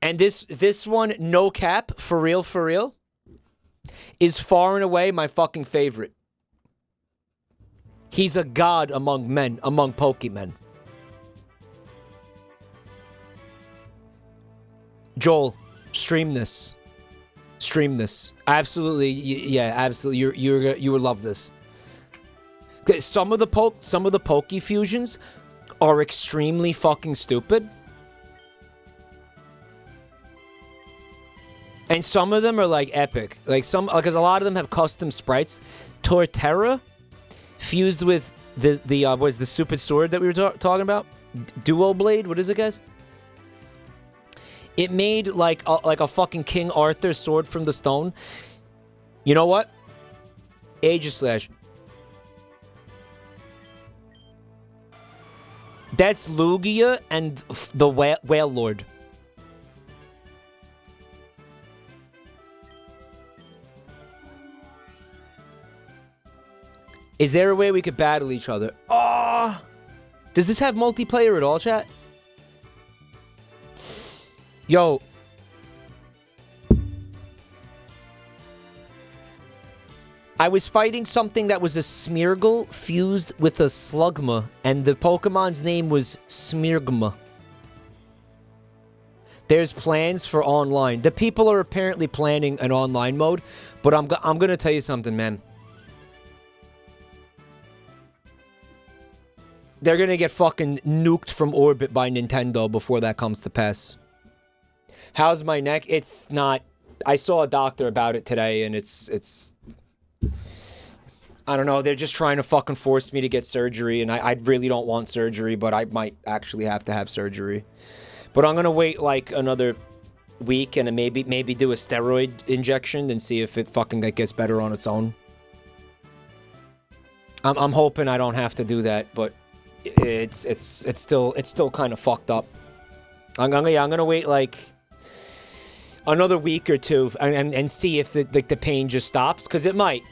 And this one, no cap, for real, is far and away my fucking favorite. He's a god among men, among Pokemon. Joel, stream this. Stream this. Absolutely, yeah, absolutely. You would love this. Some of the Poke fusions are extremely fucking stupid. And some of them are like epic. Like because a lot of them have custom sprites. Torterra fused with the stupid sword that we were talking about? Duo Blade? What is it, guys? It made like a fucking King Arthur sword from the stone. You know what? Aegislash. That's Lugia and the Whale Lord. Is there a way we could battle each other? Oh! Does this have multiplayer at all, chat? Yo. I was fighting something that was a Smeargle fused with a Slugma, and the Pokemon's name was Smeargma. There's plans for online. The people are apparently planning an online mode, but I'm gonna tell you something, man. They're gonna get fucking nuked from orbit by Nintendo before that comes to pass. How's my neck? It's not... I saw a doctor about it today, and it's... I don't know, they're just trying to fucking force me to get surgery, and I really don't want surgery, but I might actually have to have surgery. But I'm gonna wait, like, another week, and maybe do a steroid injection, and see if it fucking gets better on its own. I'm hoping I don't have to do that, but... It's still kind of fucked up. I'm gonna wait like another week or two and see if the pain just stops, because it might.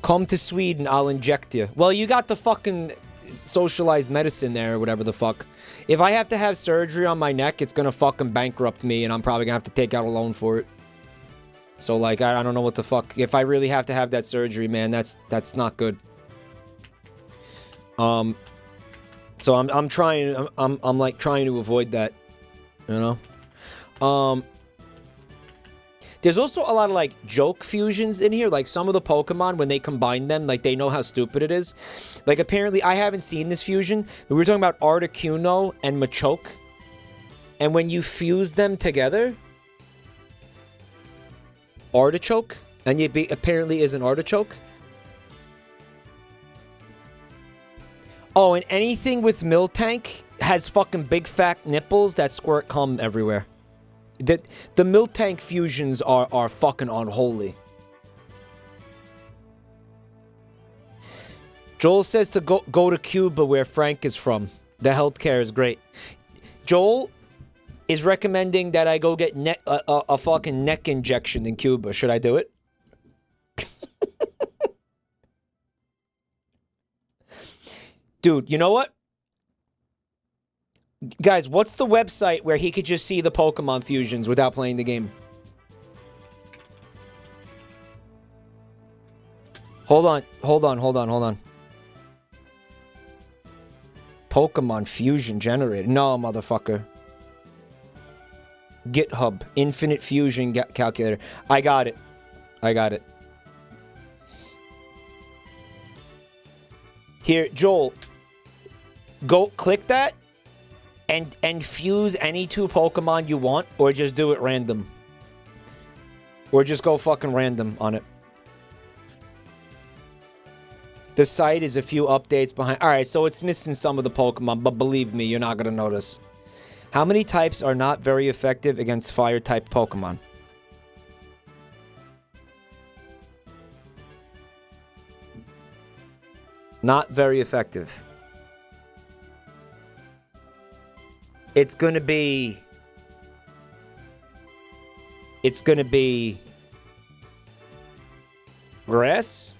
Come to Sweden, I'll inject you. Well, you got the fucking socialized medicine there or whatever the fuck. If I have to have surgery on my neck, it's gonna fucking bankrupt me, and I'm probably gonna have to take out a loan for it. So like I don't know what the fuck. If I really have to have that surgery, man, that's not good. So I'm trying, I'm like trying to avoid that, you know? There's also a lot of like joke fusions in here. Like some of the Pokemon, when they combine them, like they know how stupid it is. Like apparently, I haven't seen this fusion, but we were talking about Articuno and Machoke. And when you fuse them together, Artichoke, and it apparently is an artichoke. Oh, and anything with Miltank has fucking big fat nipples that squirt cum everywhere. The Miltank fusions are fucking unholy. Joel says to go to Cuba where Frank is from. The healthcare is great. Joel is recommending that I go get a fucking neck injection in Cuba. Should I do it? Dude, you know what? Guys, what's the website where he could just see the Pokemon fusions without playing the game? Hold on. Pokemon fusion generator. No, motherfucker. GitHub. Infinite fusion calculator. I got it. Here, Joel. Go click that and fuse any 2 Pokemon you want, or just do it random. Or just go fucking random on it. The site is a few updates behind. Alright, so it's missing some of the Pokemon, but believe me, you're not gonna notice. How many types are not very effective against fire-type Pokemon? Not very effective. It's gonna be grass,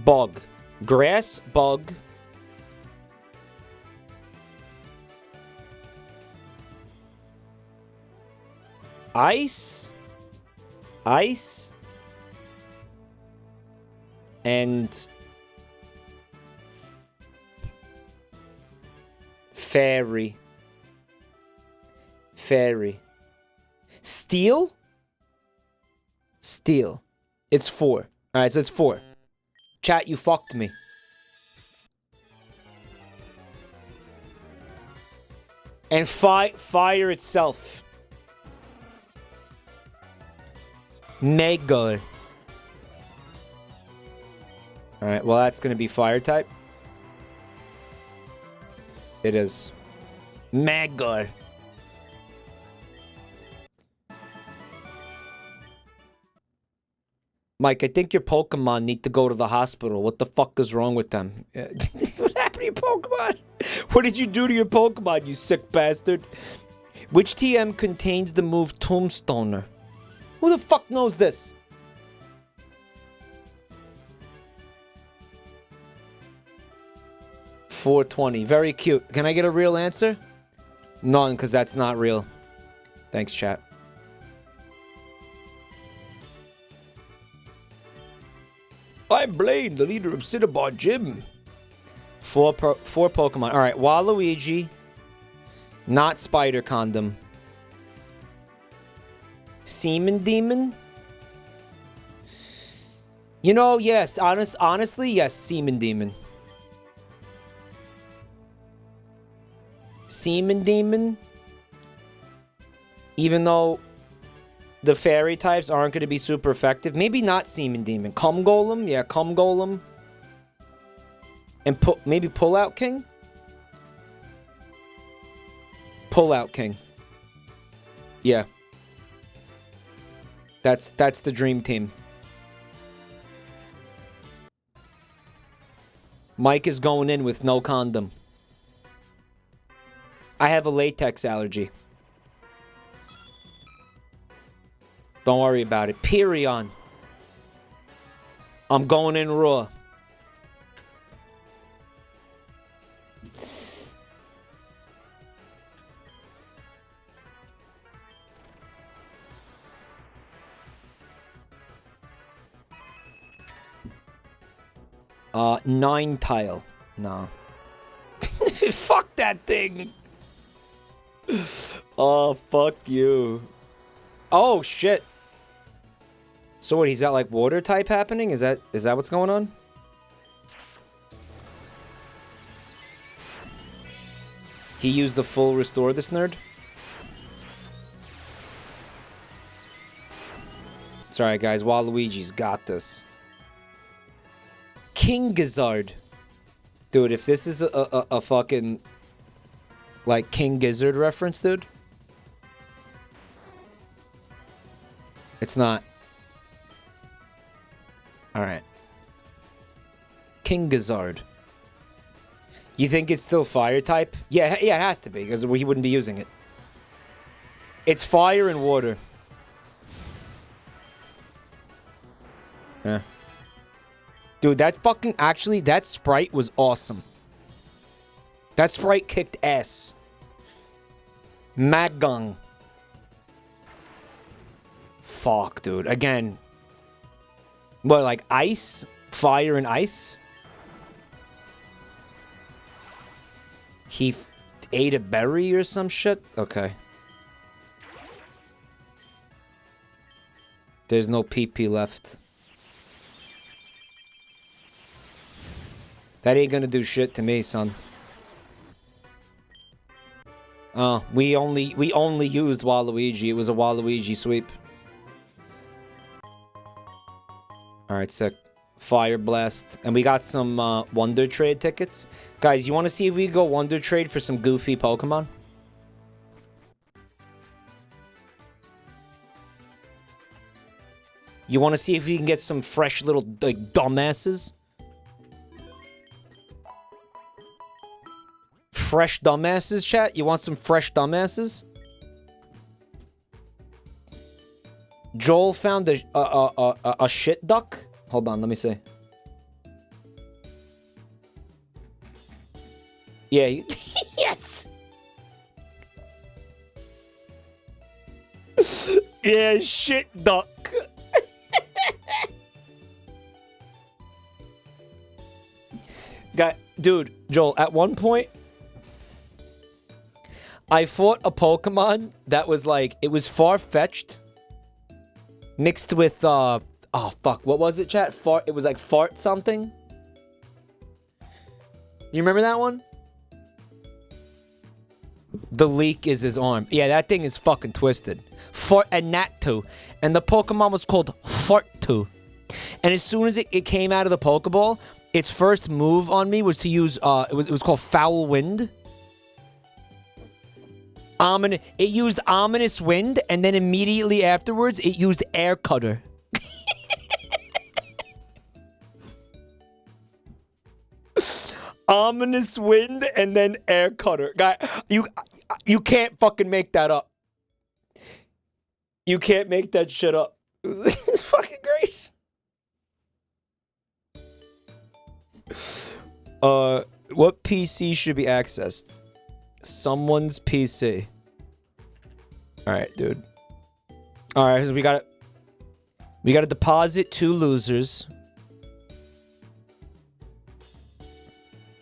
bug, grass, bug, ice, and fairy. Steel. It's 4. Alright, so it's 4. Chat, you fucked me. And fire itself. Mega. Alright, well that's gonna be fire type. It is. Mega. Mike, I think your Pokemon need to go to the hospital. What the fuck is wrong with them? What happened to your Pokemon? What did you do to your Pokemon, you sick bastard? Which TM contains the move Tombstoner? Who the fuck knows this? $4.20. Very cute. Can I get a real answer? None, because that's not real. Thanks, chat. I'm Blaine, the leader of Cinnabon Gym. 4 Pokemon. All right, Waluigi. Not Spider Condom. Semen Demon. You know, yes. Honestly, yes. Semen Demon. Semen Demon. Even though the fairy types aren't going to be super effective. Maybe not Semen Demon. Cum Golem? Yeah, Cum Golem. And maybe Pull-Out King? Pull-Out King. Yeah. That's the dream team. Mike is going in with no condom. I have a latex allergy. Don't worry about it. Perion. I'm going in raw. Nine tile. No. Fuck that thing. Oh, fuck you. Oh, shit. So what, he's got like water type happening? Is that what's going on? He used the full restore this nerd? It's alright, guys. Waluigi's got this. King Gizzard. Dude, if this is a fucking... like, King Gizzard reference, dude. It's not. Alright. King Gizzard. You think it's still fire type? Yeah, it has to be, because he wouldn't be using it. It's fire and water. Yeah. Dude, that fucking... actually, that sprite was awesome. That sprite kicked ass. Maggung. Fuck, dude. Again. What, like ice? Fire and ice? He ate a berry or some shit? Okay. There's no PP left. That ain't gonna do shit to me, son. Oh, we only used Waluigi. It was a Waluigi sweep. Alright, sick. Fire Blast. And we got some Wonder Trade tickets. Guys, you want to see if we go Wonder Trade for some goofy Pokemon? You want to see if we can get some fresh little, like, dumbasses? Fresh dumbasses, chat? You want some fresh dumbasses? Joel found a shit duck? Hold on, let me see. Yeah, yes! Yeah, shit duck. Dude, Joel, at one point, I fought a Pokemon that was like, it was far-fetched. Mixed with, oh fuck, what was it, chat? Fart, it was like fart something. You remember that one? The leak is his arm. Yeah, that thing is fucking twisted. Fart and Natu. And the Pokemon was called Fartu. And as soon as it came out of the Pokeball, its first move on me was to use, it was called Foul Wind. It used Ominous Wind, and then immediately afterwards, it used Air Cutter. Ominous Wind, and then Air Cutter. Guy, you can't fucking make that up. You can't make that shit up. It's fucking great. What PC should be accessed? Someone's PC. Alright, dude. Alright, so we gotta deposit 2 losers.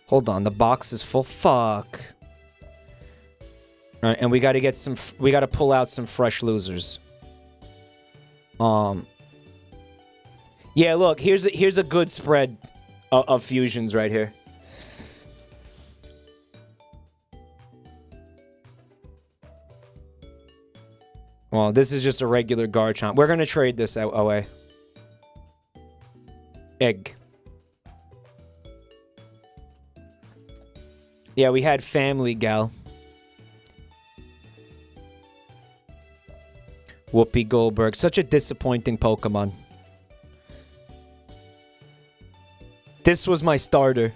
Hold on, the box is full. Fuck. Alright, and we gotta get some, we gotta pull out some fresh losers. Yeah, look, here's a good spread of fusions right here. Well, this is just a regular Garchomp. We're gonna trade this away. Egg. Yeah, we had Family Gal. Whoopi Goldberg. Such a disappointing Pokemon. This was my starter.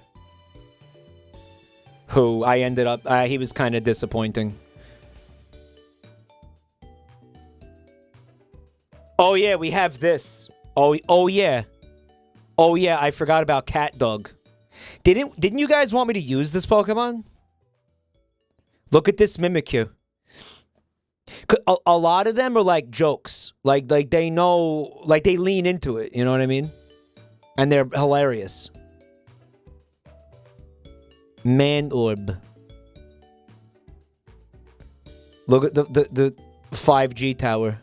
Who I ended up... he was kind of disappointing. Oh yeah, we have this. Oh yeah. Oh yeah, I forgot about Cat Dog. Didn't you guys want me to use this Pokemon? Look at this Mimikyu. A lot of them are like jokes. Like they know, like they lean into it, you know what I mean? And they're hilarious. Man Orb. Look at the 5G tower.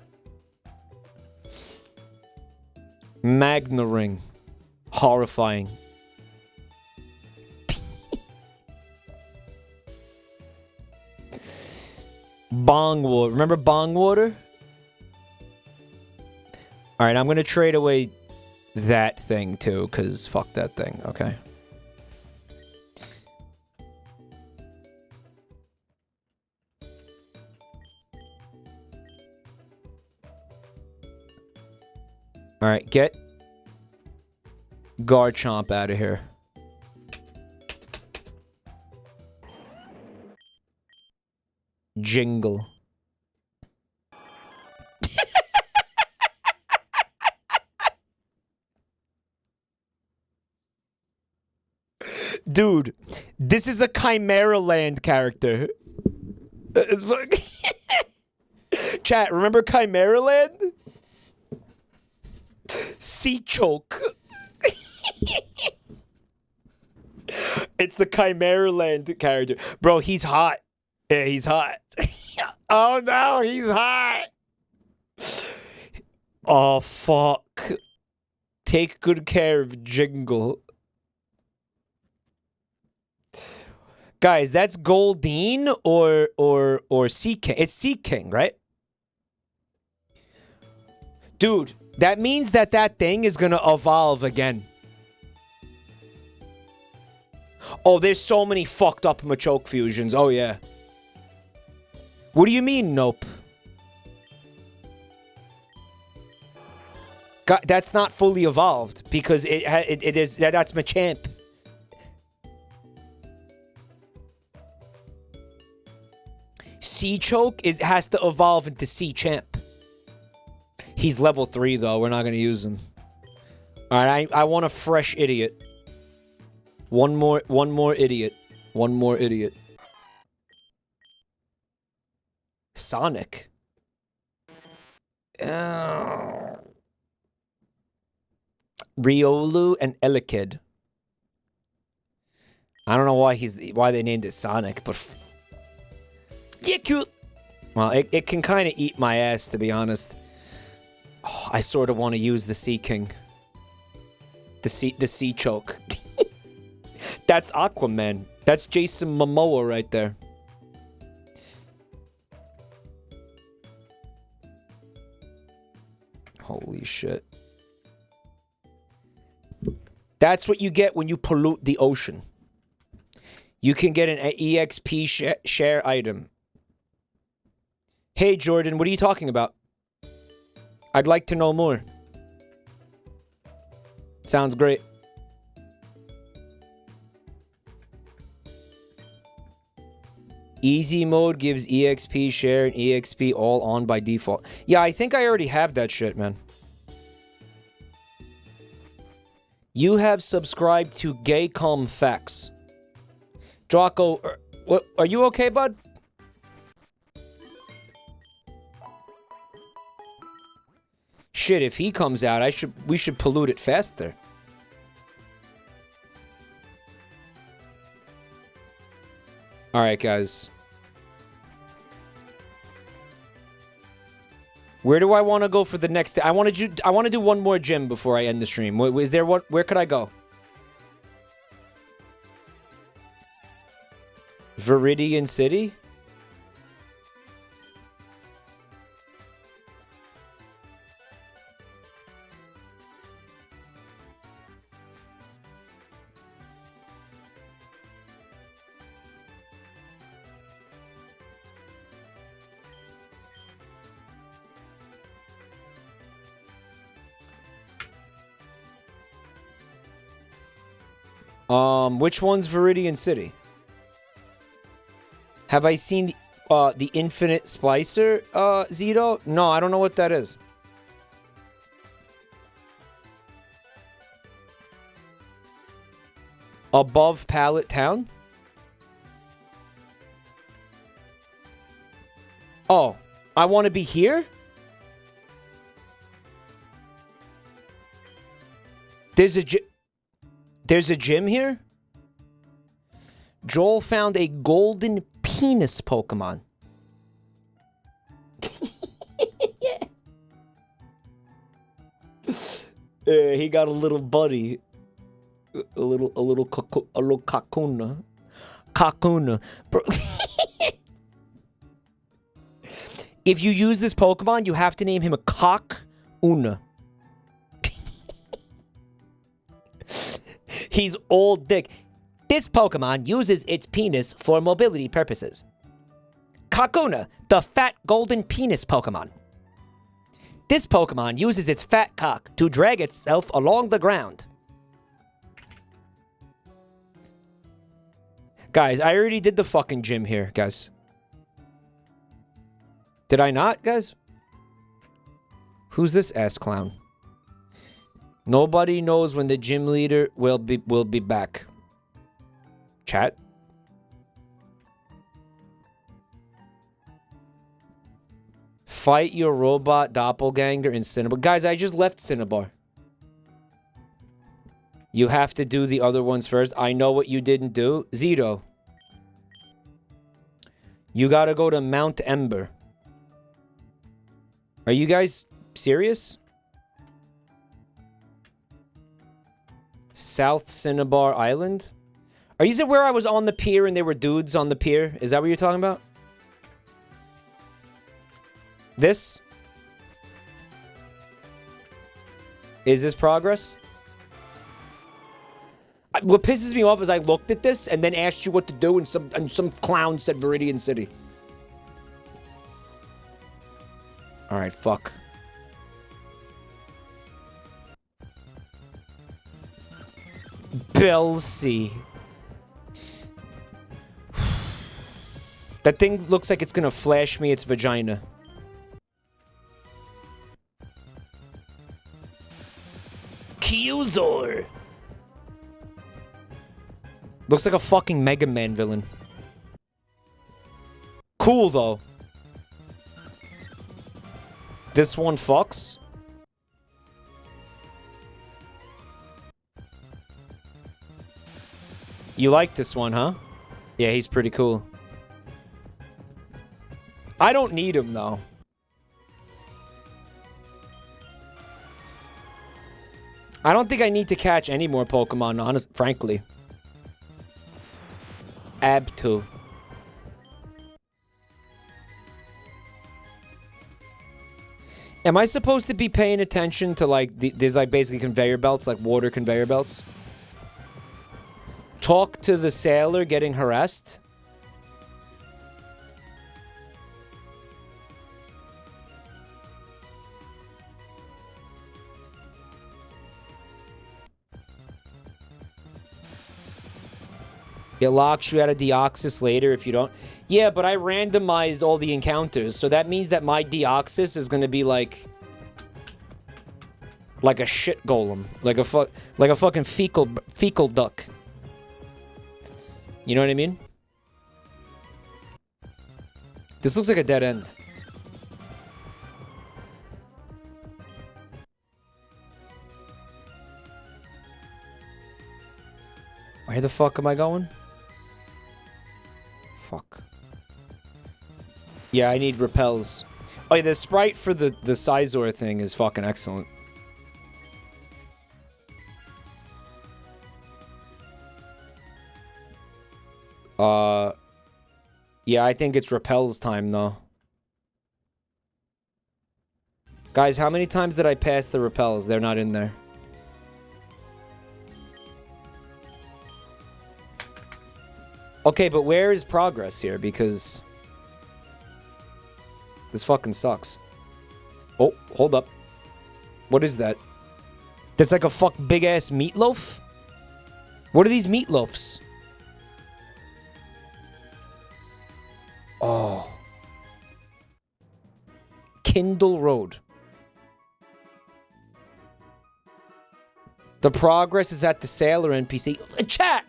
Magna ring. Horrifying. Bong water. Remember bong water? Alright, I'm gonna trade away that thing too, because fuck that thing, okay? Alright, get Garchomp out of here. Jingle. Dude, this is a Chimera Land character. It's Chat, remember Chimera Land? Sea choke. It's the Chimera Land character. Bro, he's hot. Yeah, he's hot. Oh no, he's hot. Oh fuck. Take good care of Jingle. Guys, that's Goldeen or Sea King. It's Sea King, right? Dude, that means that thing is gonna evolve again. Oh, there's so many fucked up Machoke fusions. Oh yeah. What do you mean, nope? God, that's not fully evolved because it is that's Machamp. Sea Choke has to evolve into Sea Champ. He's level 3 though. We're not gonna use him. All right, I want a fresh idiot. One more idiot. One more idiot. Sonic. Riolu and Elekid. I don't know why they named it Sonic, but yeah, cute. Well, it can kind of eat my ass, to be honest. Oh, I sort of want to use the Sea King. The Sea Choke. That's Aquaman. That's Jason Momoa right there. Holy shit. That's what you get when you pollute the ocean. You can get an EXP share item. Hey, Jordan, what are you talking about? I'd like to know more. Sounds great. Easy mode gives EXP share and EXP all on by default. Yeah, I think I already have that shit, man. You have subscribed to Gaycom Facts. Draco, what? Are you okay, bud? Shit, if he comes out, we should pollute it faster. All right, guys. Where do I want to go for the next? I want to do one more gym before I end the stream. Is there what? Where could I go? Viridian City? Which one's Viridian City? Have I seen the Infinite Splicer, Zito? No, I don't know what that is. Above Pallet Town? Oh, I want to be here? There's a gym here? Joel found a golden penis Pokemon. He got a little buddy. A little Kakuna. Kakuna. Bro. If you use this Pokemon, you have to name him a Kakuna. He's old dick. This Pokemon uses its penis for mobility purposes. Kakuna, the fat golden penis Pokemon. This Pokemon uses its fat cock to drag itself along the ground. Guys, I already did the fucking gym here, guys. Did I not, guys? Who's this ass clown? Nobody knows when the gym leader will be back. Chat. Fight your robot doppelganger in Cinnabar. Guys, I just left Cinnabar. You have to do the other ones first. I know what you didn't do. Zito. You gotta go to Mount Ember. Are you guys serious? South Cinnabar Island? Are you where I was on the pier and there were dudes on the pier? Is that what you're talking about? This? Is this progress? What pisses me off is I looked at this and then asked you what to do and some clown said Viridian City. Alright, fuck. Belsey. That thing looks like it's gonna flash me its vagina. Kyuzor. Looks like a fucking Mega Man villain. Cool, though. This one fucks. You like this one, huh? Yeah, he's pretty cool. I don't need him, though. I don't think I need to catch any more Pokemon, frankly. Abtu. Am I supposed to be paying attention to, like, there's, like, basically conveyor belts, like water conveyor belts? Talk to the sailor getting harassed? It locks you out of Deoxys later if you don't. Yeah, but I randomized all the encounters, so that means that my Deoxys is gonna be like a shit golem, like a fucking fecal duck. You know what I mean? This looks like a dead end. Where the fuck am I going? Fuck. Yeah, I need repels. Oh yeah, the sprite for the Sizor thing is fucking excellent. Yeah, I think it's repels time though. Guys, how many times did I pass the repels? They're not in there. Okay, but where is progress here? Because this fucking sucks. Oh, hold up. What is that? That's like a big ass meatloaf? What are these meatloafs? Oh. Kindle Road. The progress is at the sailor NPC. Chat!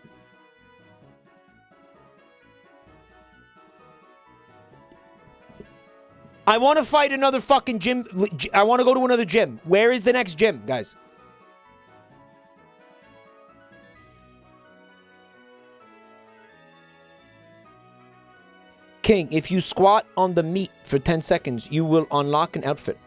I want to fight another fucking gym. I want to go to another gym. Where is the next gym, guys? King, if you squat on the meat for 10 seconds, you will unlock an outfit.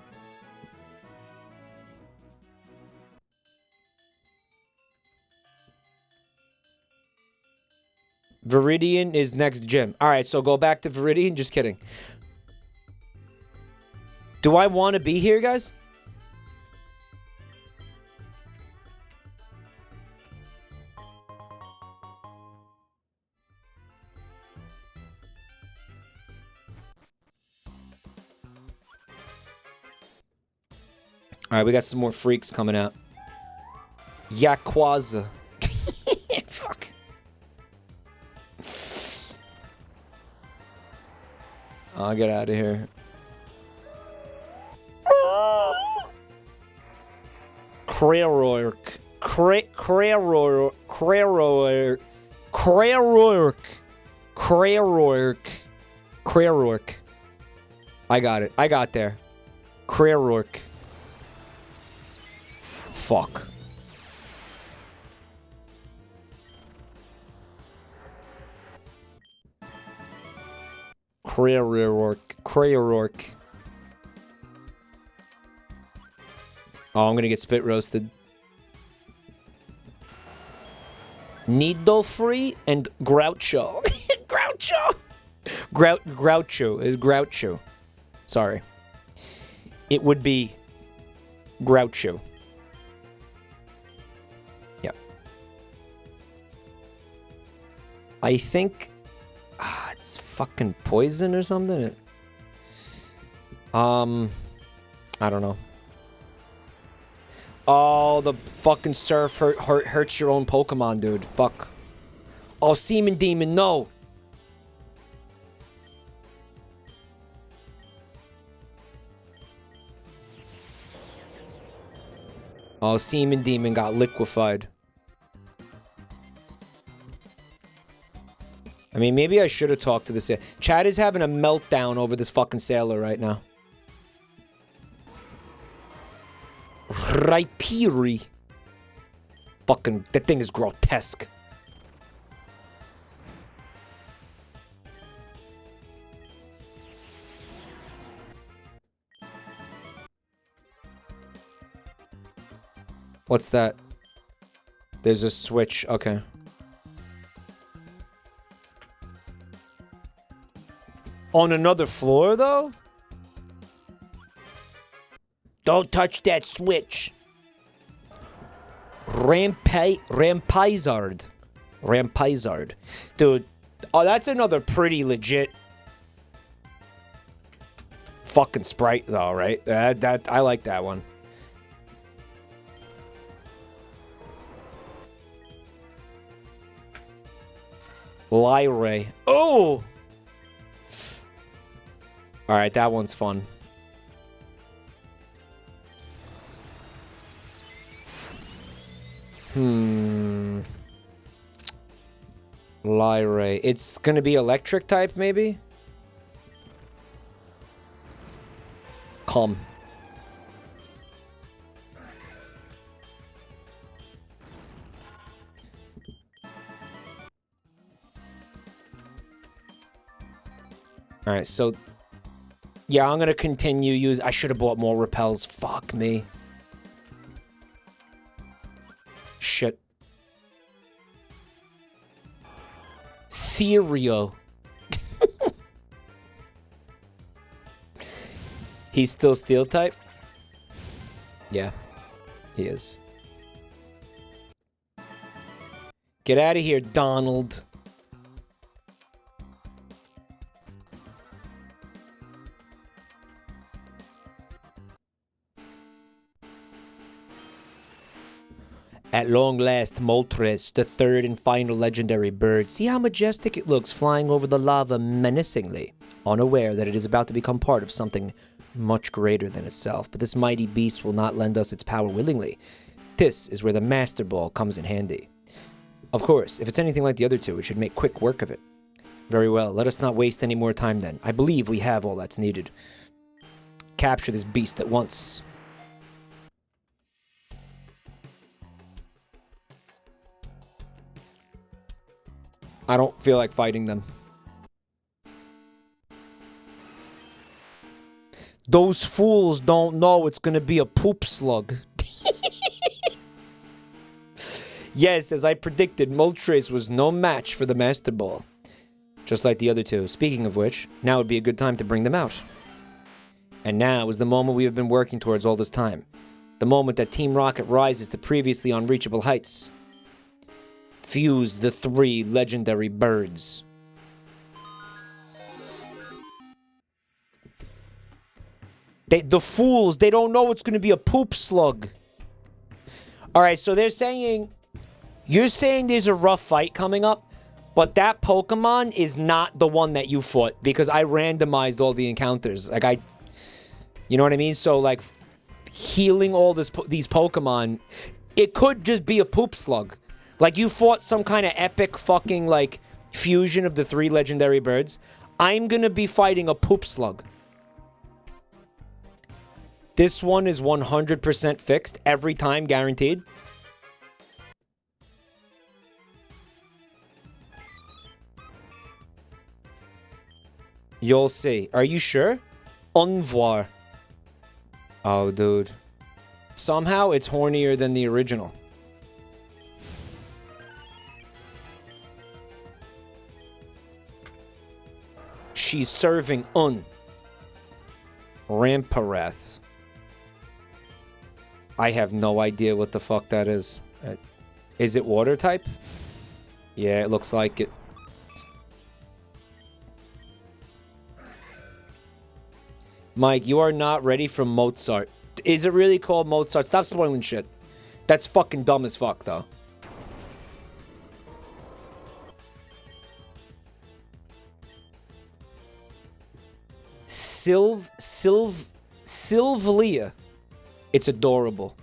Viridian is next gym. All right, so go back to Viridian. Just kidding. Do I want to be here, guys? All right, we got some more freaks coming out. Yaquaza. Fuck. I'll get out of here. Crayrourk. Crayrourk. Crayrourk. Crayrourk. Crayrourk. Crayrourk. I got it. I got there. Crayrourk. Fuck. Crayrourk. Crayrourk. Oh, I'm gonna get spit roasted. Needle-free and Groucho. Groucho! Groucho is Groucho. Sorry. It would be Groucho. Yep. I think... it's fucking poison or something? I don't know. Oh, the fucking surf hurts your own Pokemon, dude. Fuck. Oh, Seaman Demon, no! Oh, Seaman Demon got liquefied. I mean, maybe I should have talked to the sailor. Chad is having a meltdown over this fucking sailor right now. Rhyperior. Fucking, that thing is grotesque. What's that? There's a switch. Okay. On another floor, though? Don't touch that switch. Rampizard. Rampizard. Dude. Oh, that's another pretty legit fucking sprite, though, right? That I like that one. Lyre. Oh! Alright, that one's fun. Lyre. It's gonna be electric type, maybe? Calm. Alright, so... yeah, I'm gonna continue use. I should have bought more repels. Fuck me. Shit. Cereal. He's still steel type? Yeah, he is. Get out of here, Donald. At long last, Moltres, the third and final legendary bird. See how majestic it looks flying over the lava menacingly, unaware that it is about to become part of something much greater than itself. But this mighty beast will not lend us its power willingly. This is where the Master Ball comes in handy. Of course, if it's anything like the other two, it should make quick work of it. Very well, let us not waste any more time then. I believe we have all that's needed. Capture this beast at once. I don't feel like fighting them. Those fools don't know it's gonna be a poop slug. Yes, as I predicted, Moltres was no match for the Master Ball. Just like the other two. Speaking of which, now would be a good time to bring them out. And now is the moment we have been working towards all this time. The moment that Team Rocket rises to previously unreachable heights. Fuse the 3 legendary birds. The fools, they don't know it's going to be a poop slug. Alright, so they're saying... You're saying there's a rough fight coming up, but that Pokemon is not the one that you fought, because I randomized all the encounters. Like, you know what I mean? So, like, healing all these Pokemon, it could just be a poop slug. Like, you fought some kind of epic fucking, like, fusion of the 3 legendary birds. I'm gonna be fighting a poop slug. This one is 100% fixed every time, guaranteed. You'll see. Are you sure? Envoir. Oh, dude. Somehow it's hornier than the original. She's serving Ramparath. I have no idea what the fuck that is. Is it water type? Yeah, it looks like it. Mike, you are not ready for Mozart. Is it really called Mozart? Stop spoiling shit. That's fucking dumb as fuck, though. Sylvia. It's adorable.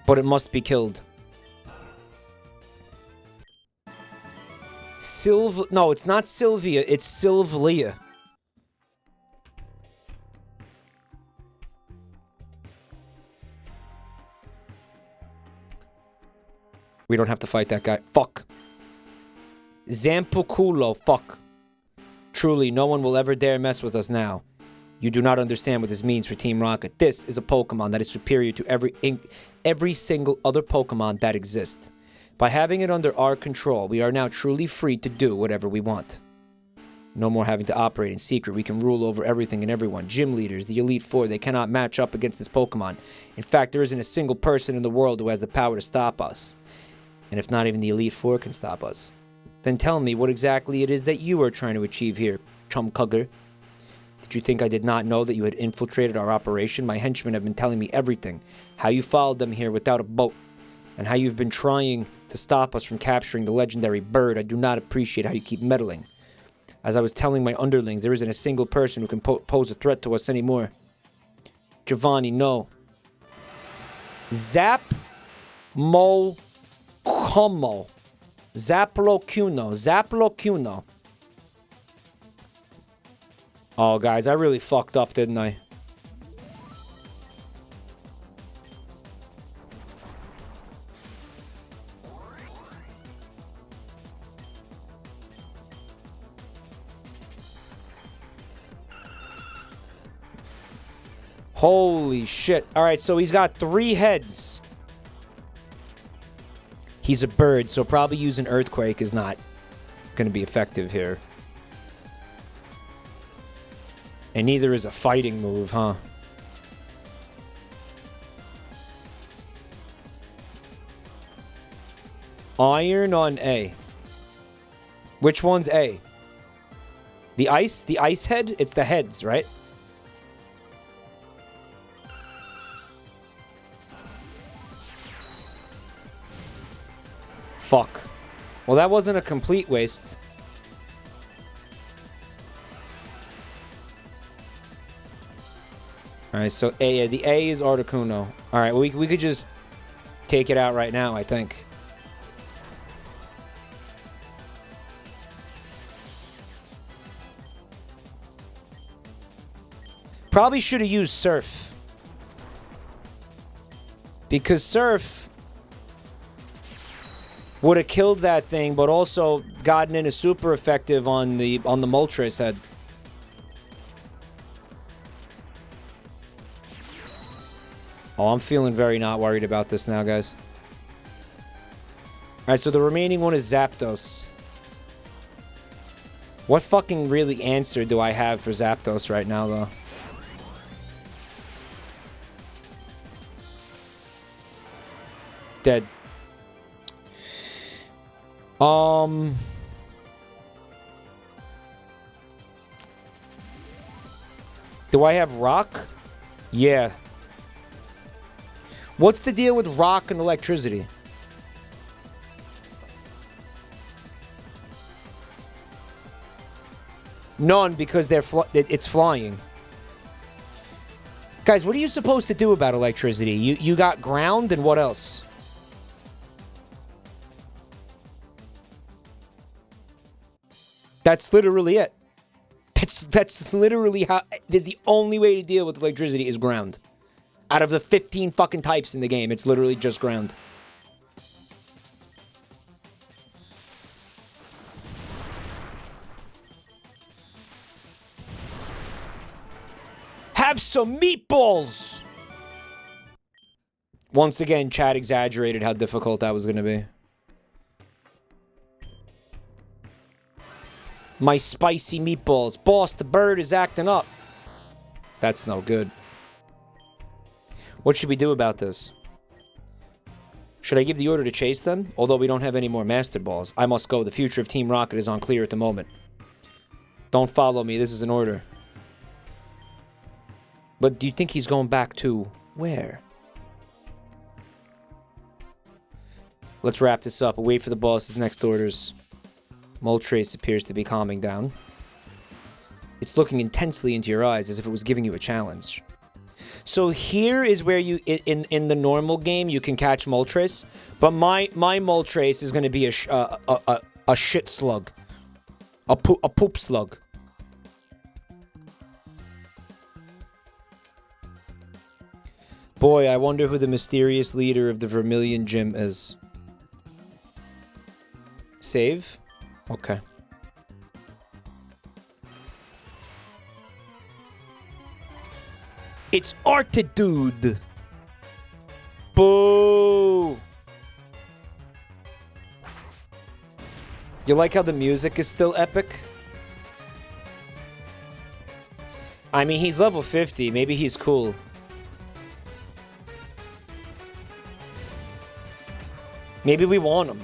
But it must be killed. No, it's not Sylvia. It's Sylvia. We don't have to fight that guy. Fuck. Zampuculo. Fuck. Truly, no one will ever dare mess with us now. You do not understand what this means for Team Rocket. This is a Pokemon that is superior to every single other Pokemon that exists. By having it under our control, we are now truly free to do whatever we want. No more having to operate in secret. We can rule over everything and everyone. Gym leaders, the Elite Four, they cannot match up against this Pokemon. In fact, there isn't a single person in the world who has the power to stop us. And if not even the Elite Four can stop us, then tell me what exactly it is that you are trying to achieve here, Chumcugger. Did you think I did not know that you had infiltrated our operation? My henchmen have been telling me everything. How you followed them here without a boat. And how you've been trying to stop us from capturing the legendary bird. I do not appreciate how you keep meddling. As I was telling my underlings, there isn't a single person who can pose a threat to us anymore. Giovanni, no. Zap Mo Como. Zaplocuno. Oh, guys, I really fucked up, didn't I? Holy shit. Alright, so he's got 3 heads. He's a bird, so probably using Earthquake is not going to be effective here. And neither is a fighting move, huh? Iron on A. Which one's A? The ice head? It's the heads, right? Fuck. Well, that wasn't a complete waste. Alright, so A, the A is Articuno. Alright, we could just take it out right now, I think. Probably should have used Surf. Because Surf would have killed that thing, but also gotten in a super effective on the Moltres head. Oh, I'm feeling very not worried about this now, guys. Alright, so the remaining one is Zapdos. What fucking really answer do I have for Zapdos right now, though? Dead. Do I have rock? Yeah. What's the deal with rock and electricity? None, because it's flying. Guys, what are you supposed to do about electricity? You got ground, and what else? That's literally it. That's literally how... The only way to deal with electricity is ground. Out of the 15 fucking types in the game, it's literally just ground. Have some meatballs! Once again, chat exaggerated how difficult that was going to be. My spicy meatballs. Boss, the bird is acting up. That's no good. What should we do about this? Should I give the order to chase them? Although we don't have any more Master Balls. I must go. The future of Team Rocket is unclear at the moment. Don't follow me. This is an order. But do you think he's going back to where? Let's wrap this up. We'll wait for the boss's next orders. Moltres appears to be calming down. It's looking intensely into your eyes as if it was giving you a challenge. So here is where you, in the normal game, you can catch Moltres. But my Moltres is going to be a shit slug. A poop slug. Boy, I wonder who the mysterious leader of the Vermilion Gym is. Save? Okay. It's Artidude. Boo. You like how the music is still epic? I mean, he's level 50. Maybe he's cool. Maybe we want him.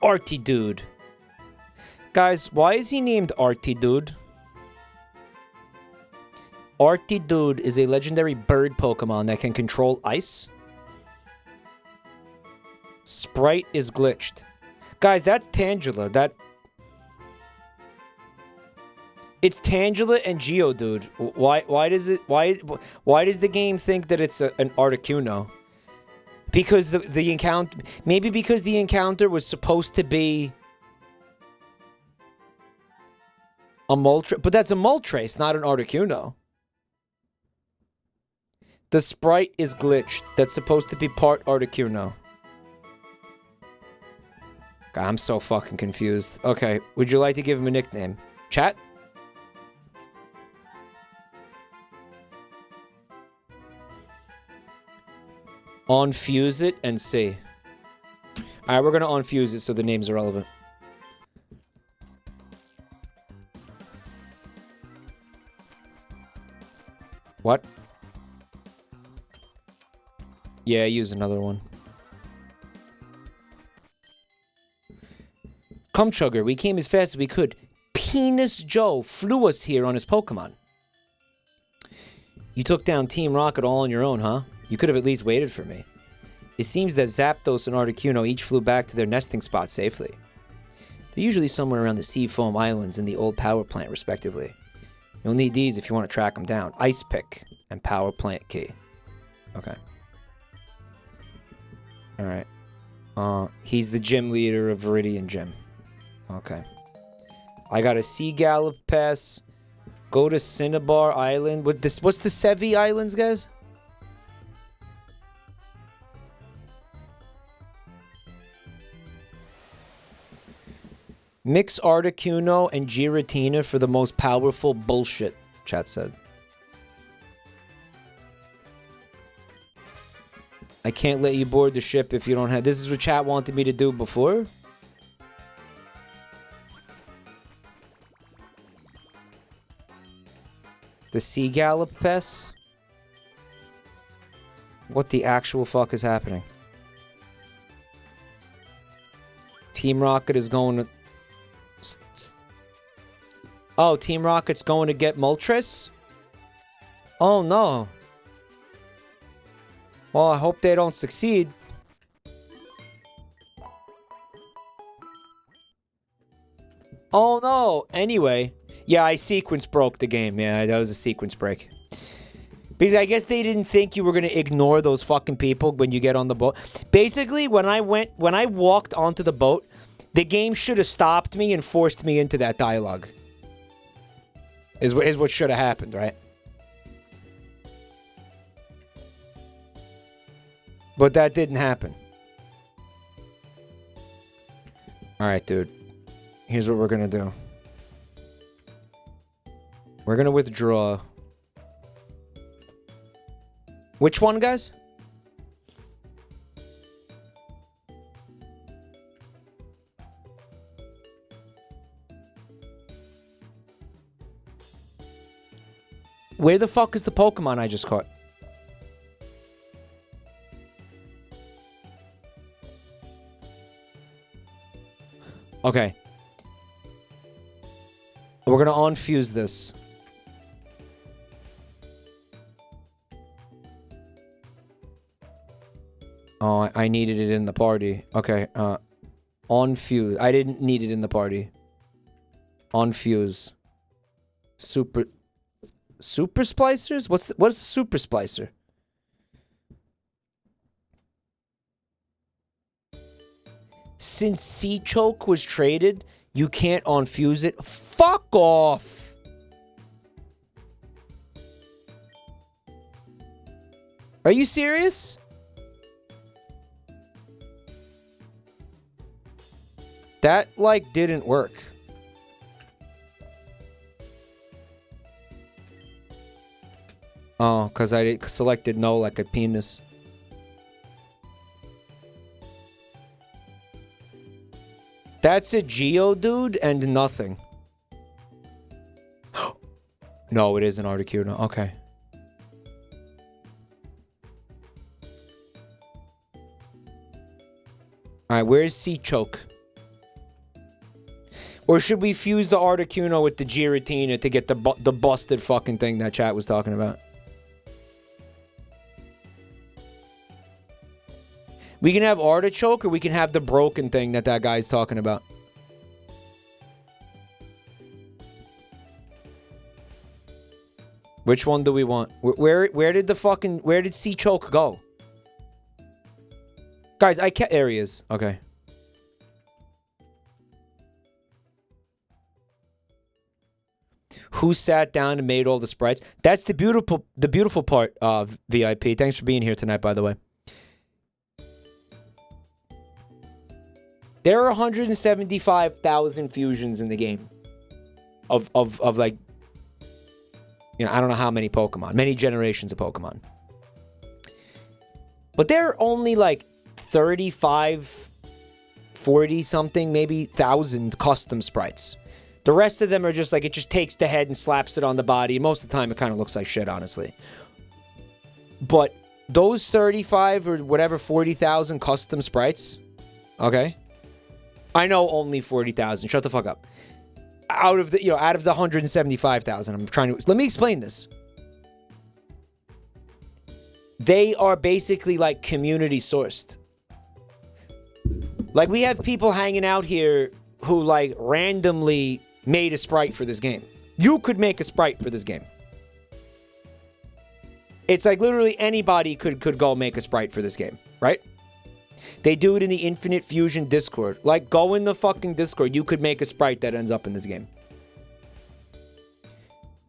Artidude. Guys, why is he named Artidude? Artidude is a legendary bird Pokemon that can control ice. Sprite is glitched. Guys, that's Tangela. It's Tangela and Geodude. Why does the game think that it's an Articuno? Because the encounter, maybe because the encounter was supposed to be a Moltres, but that's a Moltres, not an Articuno. The sprite is glitched. That's supposed to be part Articuno. God, I'm so fucking confused. Okay, would you like to give him a nickname? Chat? Unfuse it and see. Alright, we're gonna unfuse it so the names are relevant. What? Yeah, use another one. Come, Chugger, we came as fast as we could. Penis Joe flew us here on his Pokemon. You took down Team Rocket all on your own, huh? You could have at least waited for me. It seems that Zapdos and Articuno each flew back to their nesting spots safely. They're usually somewhere around the Seafoam Islands and the old power plant, respectively. You'll need these if you want to track them down. Ice Pick and Power Plant Key. Okay. Alright. He's the gym leader of Viridian Gym. Okay. I got a Sea Gallop Pass. Go to Cinnabar Island. What's the Sevi Islands, guys? Mix Articuno and Giratina for the most powerful bullshit, chat said. I can't let you board the ship if you don't have... This is what chat wanted me to do before? The Sea Gallopess? What the actual fuck is happening? Team Rocket is going to... Oh, Team Rocket's going to get Moltres? Oh, no. Well, I hope they don't succeed. Oh, no. Anyway. Yeah, I sequence broke the game. Yeah, that was a sequence break. Because I guess they didn't think you were going to ignore those fucking people when you get on the boat. Basically, when I walked onto the boat, the game should have stopped me and forced me into that dialogue. Is what should have happened, right? But that didn't happen. Alright, dude. Here's what we're gonna do. We're gonna withdraw. Which one, guys? Where the fuck is the Pokemon I just caught? Okay. We're gonna unfuse this. Oh, I needed it in the party. Okay, unfuse. I didn't need it in the party. Unfuse. Super splicers? What is a super splicer? Since Sea Choke was traded, you can't unfuse it. Fuck off! Are you serious? That, like, didn't work. Oh, because I selected no like a penis. That's a Geodude and nothing. No, it is an Articuno. Okay. Alright, where's Sea Choke? Or should we fuse the Articuno with the Giratina to get the busted fucking thing that chat was talking about? We can have Artichoke or we can have the broken thing that guy's talking about. Which one do we want? Where did Sea Choke go? Guys, there he is. Okay. Who sat down and made all the sprites? That's the beautiful part of VIP. Thanks for being here tonight, by the way. There are 175,000 fusions in the game. Of like, you know, I don't know how many Pokemon. Many generations of Pokemon. But there are only like 35, 40 something, maybe 1,000 custom sprites. The rest of them are just like, it just takes the head and slaps it on the body. Most of the time, it kind of looks like shit, honestly. But those 35 or whatever, 40,000 custom sprites, okay? I know only 40,000. Shut the fuck up. Out of the 175,000, I'm trying to... Let me explain this. They are basically like community sourced. Like, we have people hanging out here who like randomly made a sprite for this game. You could make a sprite for this game. It's like literally anybody could go make a sprite for this game, right? They do it in the Infinite Fusion Discord. Like, go in the fucking Discord. You could make a sprite that ends up in this game.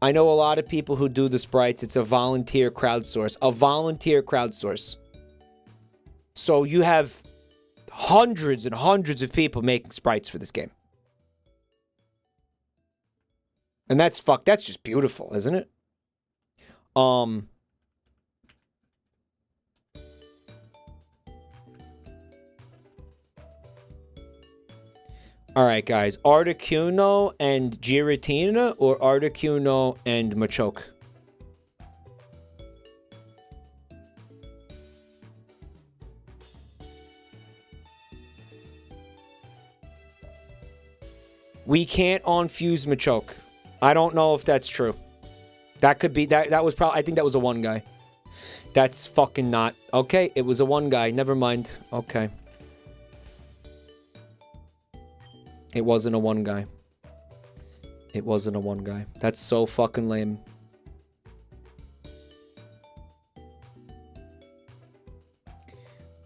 I know a lot of people who do the sprites. It's a volunteer crowdsource. A volunteer crowdsource. So you have hundreds and hundreds of people making sprites for this game. And that's just beautiful, isn't it? All right, guys. Articuno and Giratina or Articuno and Machoke? We can't on-fuse Machoke. I don't know if that's true. That could be... That was probably... I think that was a one guy. That's fucking not... Okay, it was a one guy. Never mind. Okay. It wasn't a one guy. It wasn't a one guy. That's so fucking lame.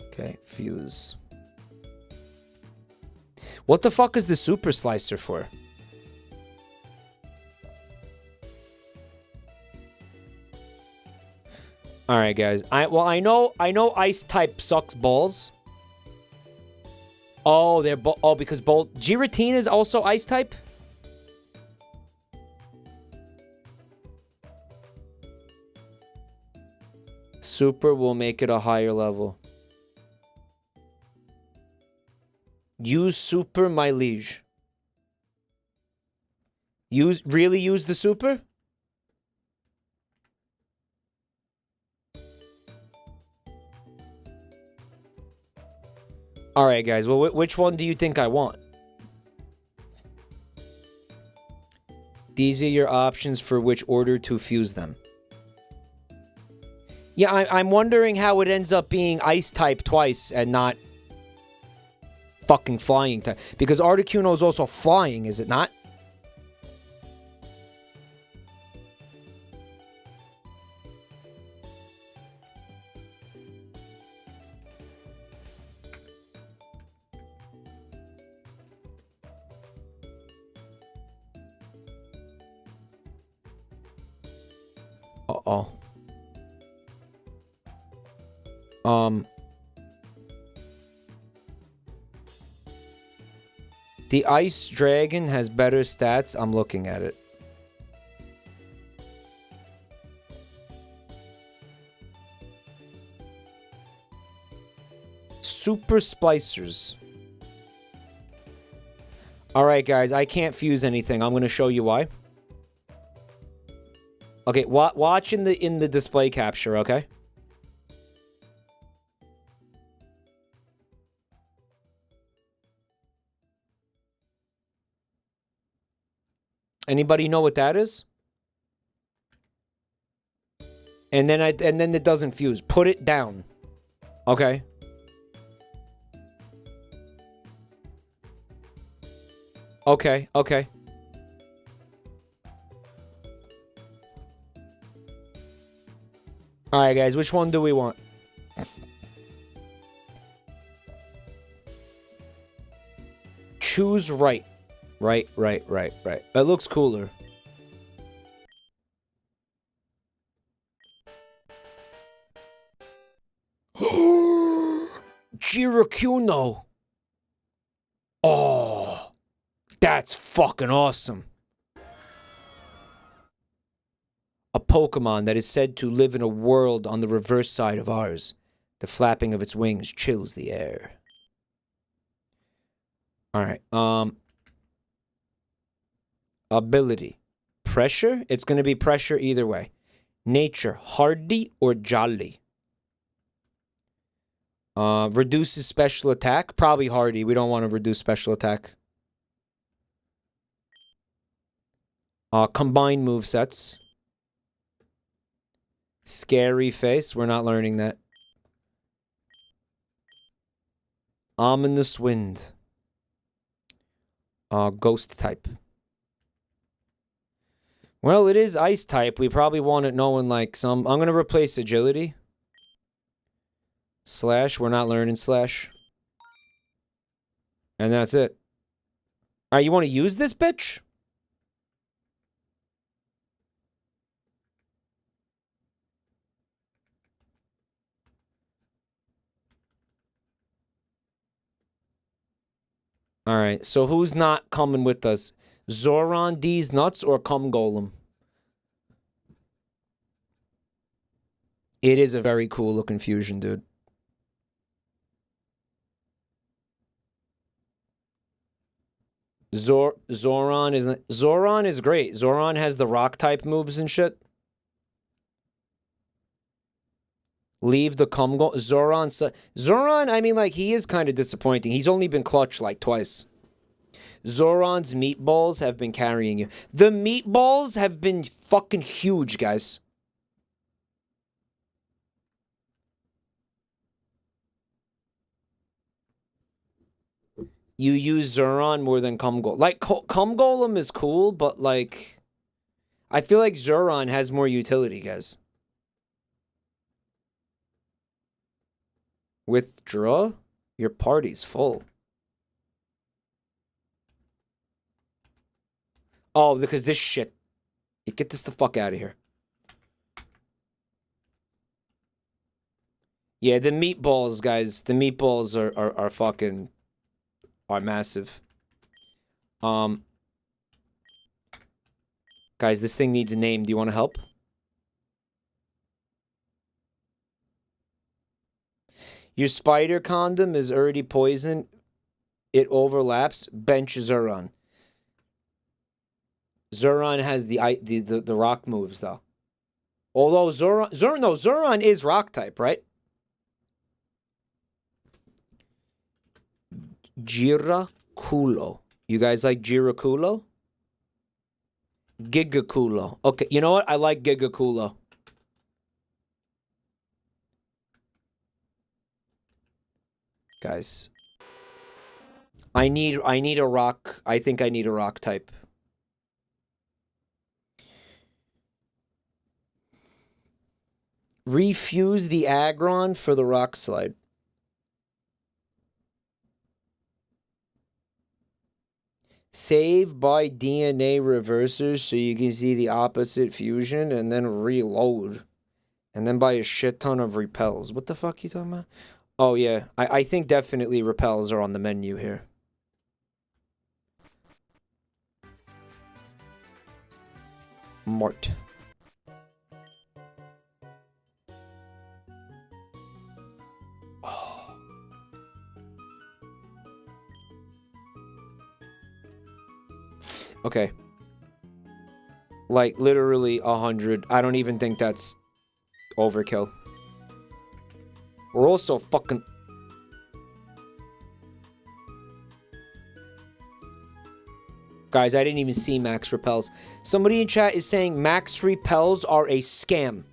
Okay, fuse. What the fuck is the super slicer for? All right, guys. I know ice type sucks balls. Oh, because both Giratina is also ice type. Super will make it a higher level. Use super, my liege. Really use the super? All right, guys. Well, which one do you think I want? These are your options for which order to fuse them. Yeah, I'm wondering how it ends up being ice type twice and not fucking flying type. Because Articuno is also flying, is it not? Uh-oh. The Ice Dragon has better stats. I'm looking at it. Super Splicers. Alright, guys. I can't fuse anything. I'm going to show you why. Okay, watch in the display capture, okay? Anybody know what that is? And then it doesn't fuse. Put it down. Okay. Okay, okay. All right, guys, which one do we want? Choose right. Right. That looks cooler. Giracuno. Oh, that's fucking awesome. A Pokemon that is said to live in a world on the reverse side of ours. The flapping of its wings chills the air. All right. Ability. Pressure. It's going to be pressure either way. Nature. Hardy or jolly. Reduces special attack. Probably hardy. We don't want to reduce special attack. Combined movesets. Scary face. We're not learning that. Ominous wind. Ghost type. Well, it is ice type. We probably want it knowing like some... I'm going to replace agility. Slash. We're not learning slash. And that's it. Alright, you want to use this bitch? Alright, so who's not coming with us? Zoran D's nuts or cum golem? It is a very cool looking fusion, dude. Zoran is great. Zoran has the rock type moves and shit. Leave the cum go. Zoran, I mean, like, he is kind of disappointing. He's only been clutch like twice. Zoran's meatballs have been carrying you. The meatballs have been fucking huge, guys. You use Zoran more than cum golem. Like, cum golem is cool, but, like, I feel like Zoran has more utility, guys. Withdraw? Your party's full. Oh, because this shit. You get this the fuck out of here. Yeah, the meatballs, guys. The meatballs are fucking... are massive. Guys, this thing needs a name. Do you want to help? Your spider condom is already poisoned. It overlaps. Bench Zuron. Zuron has the rock moves though. Although Zuron is rock type, right? Giraculo. You guys like Giraculo? Gigaculo. Okay, you know what? I like Gigaculo. Guys. I need a rock. I think I need a rock type. Refuse the Aggron for the rock slide. Save by DNA reversers so you can see the opposite fusion and then reload. And then buy a shit ton of repels. What the fuck you talking about? Oh yeah, I think definitely repels are on the menu here. Mort. Oh. Okay. Like, literally 100. I don't even think that's overkill. We're also fucking... Guys, I didn't even see max repels. Somebody in chat is saying max repels are a scam.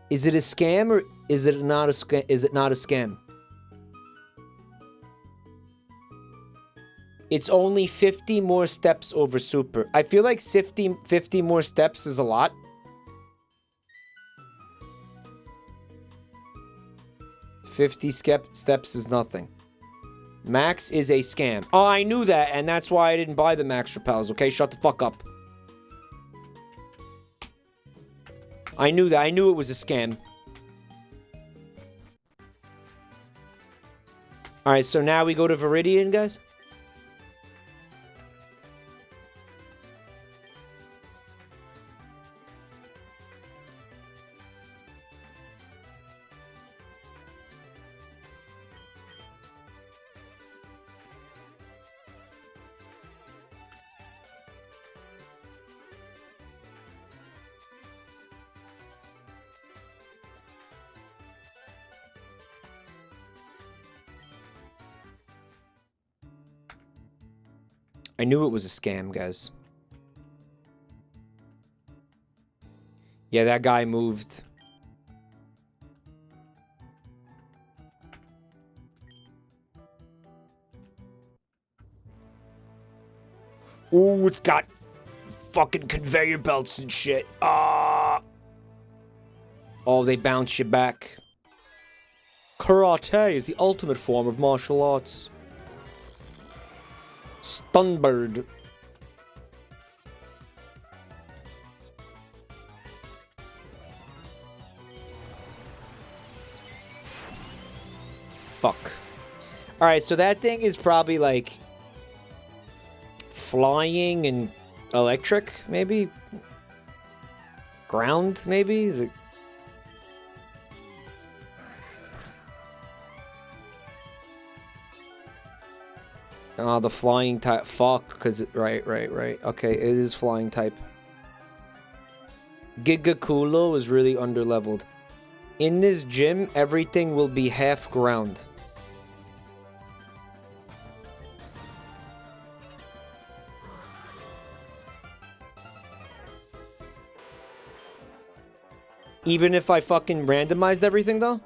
Is it a scam or is it not a scam? Is it not a scam? It's only 50 more steps over super. I feel like 50 more steps is a lot. Steps is nothing. Max is a scam. Oh, I knew that, and that's why I didn't buy the max repels, okay? Shut the fuck up. I knew that. I knew it was a scam. Alright, so now we go to Viridian, guys? I knew it was a scam, guys. Yeah, that guy moved. Ooh, it's got fucking conveyor belts and shit. Oh, they bounce you back. Karate is the ultimate form of martial arts. Stunbird. Fuck. Alright, so that thing is probably like flying and electric, maybe? Ground, maybe? Is it? Oh, the flying type. Fuck, because right. Okay, it is flying type. Gigakulo is really underleveled. In this gym, everything will be half ground. Even if I fucking randomized everything, though?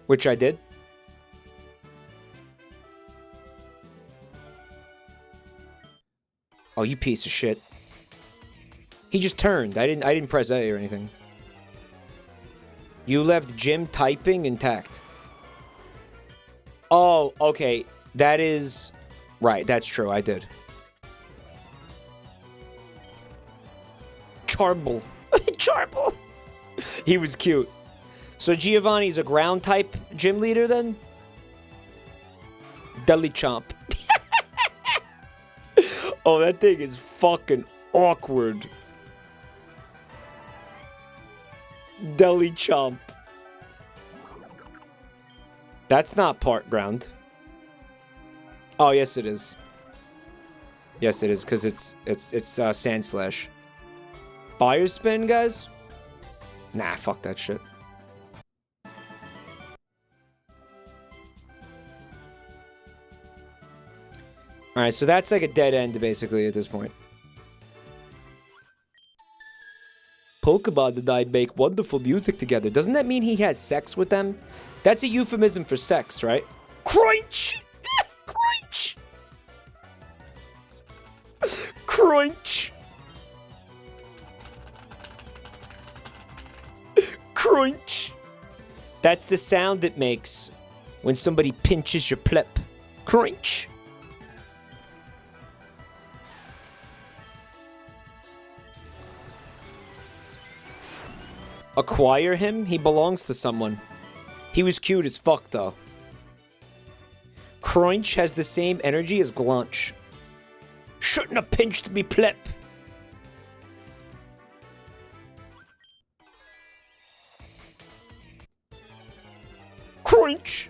Which I did. Oh, you piece of shit. He just turned. I didn't press A or anything. You left gym typing intact. Oh, okay. That is... Right, that's true. I did. Charble. Charble. He was cute. So Giovanni's a ground type gym leader then? Deli Chomp. Oh, that thing is fucking awkward. Deli Chomp. That's not part ground. Oh, yes it is. Yes it is, because it's Sand Slash. Fire Spin, guys? Nah, fuck that shit. Alright, so that's like a dead end, basically, at this point. Pokemon and I make wonderful music together. Doesn't that mean he has sex with them? That's a euphemism for sex, right? Crunch! Crunch! Crunch! Crunch! That's the sound it makes when somebody pinches your plep. Crunch! Acquire him? He belongs to someone. He was cute as fuck, though. Crunch has the same energy as Glunch. Shouldn't have pinched me plep. Crunch!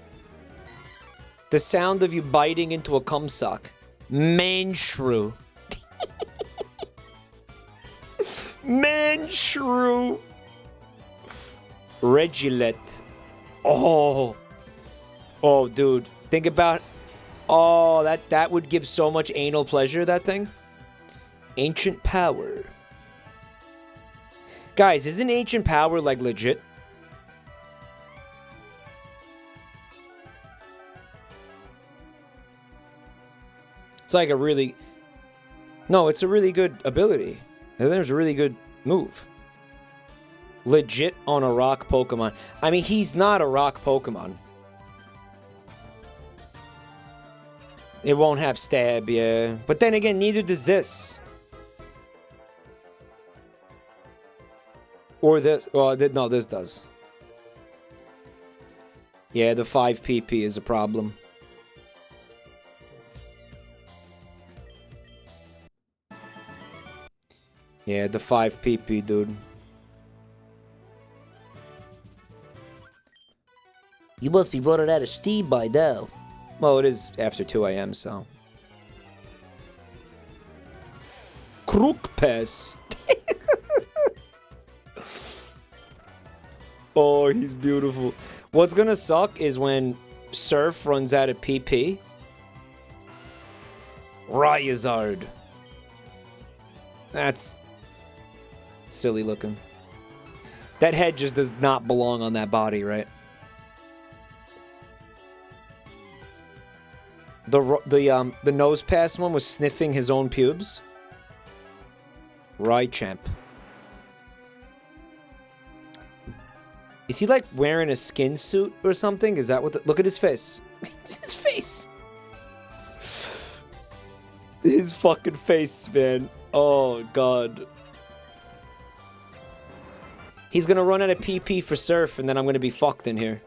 The sound of you biting into a cum sock. Manshrew. Manshrew. Regilette. Oh. Oh, dude. Think about... Oh, that would give so much anal pleasure, that thing. Ancient Power. Guys, isn't Ancient Power, like, legit? It's like a really... No, it's a really good ability. And there's a really good move. Legit on a rock Pokemon. I mean, he's not a rock Pokemon. It won't have stab, yeah. But then again, neither does this. Or this. Well, no, this does. Yeah, the 5 PP is a problem. Yeah, the 5 PP, dude. You must be running out of steam by now. Well, it is after 2 a.m., so. Crook Pass. Oh, he's beautiful. What's gonna suck is when Surf runs out of PP. Ryazard. That's silly looking. That head just does not belong on that body, right? The nose pass one was sniffing his own pubes. Right, champ. Is he like wearing a skin suit or something? Is that what look at his face. His face. His fucking face, man. Oh, God. He's gonna run out of PP for surf, and then I'm gonna be fucked in here.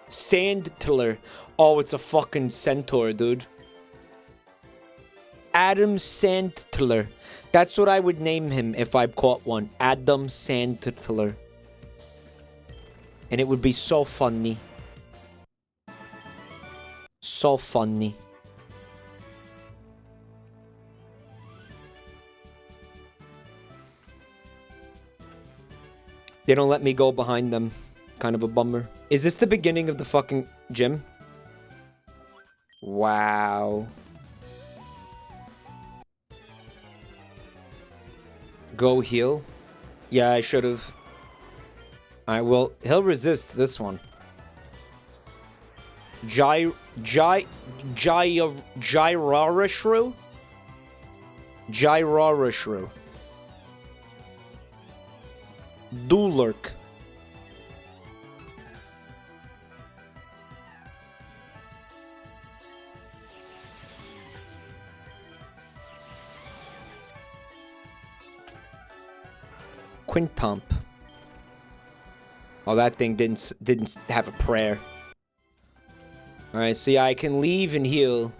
Sand tiller. Oh, it's a fucking centaur, dude. Adam Sandtiller. That's what I would name him if I caught one. Adam Sandtiller. And it would be so funny. So funny. They don't let me go behind them. Kind of a bummer. Is this the beginning of the fucking gym? Wow. Go heal? Yeah, I should have. Alright, well, he'll resist this one. Gyrarishru? Gyrarishru. Dulurk. Quintomp. Oh, that thing didn't have a prayer. All right, so yeah, I can leave and heal.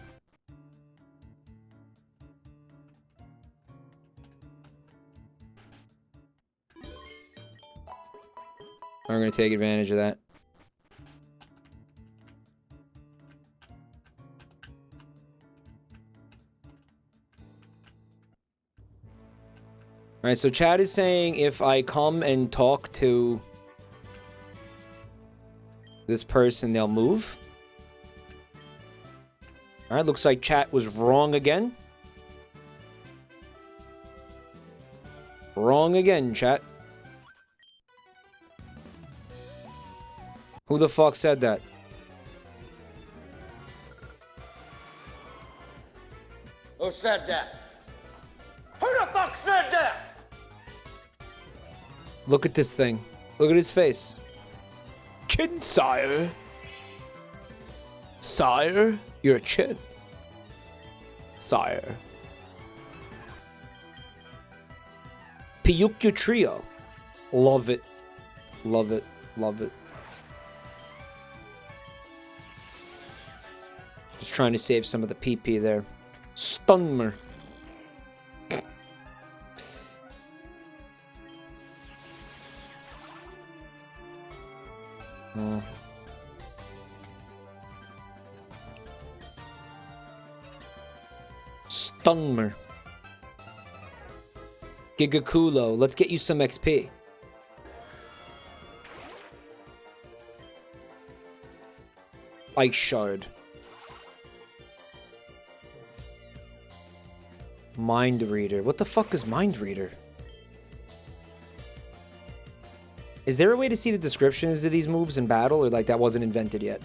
I'm gonna take advantage of that. All right, so Chad is saying if I come and talk to this person, they'll move. All right, looks like chat was wrong again. Wrong again, chat. Who the fuck said that? Who said that? Who the fuck said that? Look at this thing. Look at his face. Chin, sire. Sire? You're a chin. Sire. Piyukyu Trio. Love it. Love it. Love it. Just trying to save some of the PP there. Stunmer. Oh. Stunmer. Gigakulo. Let's get you some XP. Ice Shard. Mind Reader. What the fuck is Mind Reader? Is there a way to see the descriptions of these moves in battle, or like that wasn't invented yet?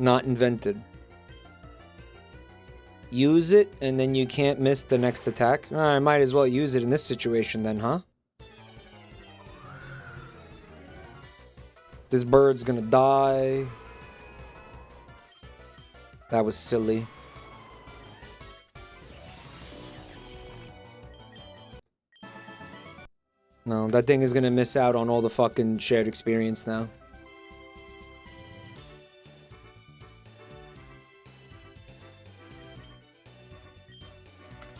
Not invented. Use it, and then you can't miss the next attack? I might as well use it in this situation then, huh? This bird's gonna die. That was silly. No, that thing is gonna miss out on all the fucking shared experience now.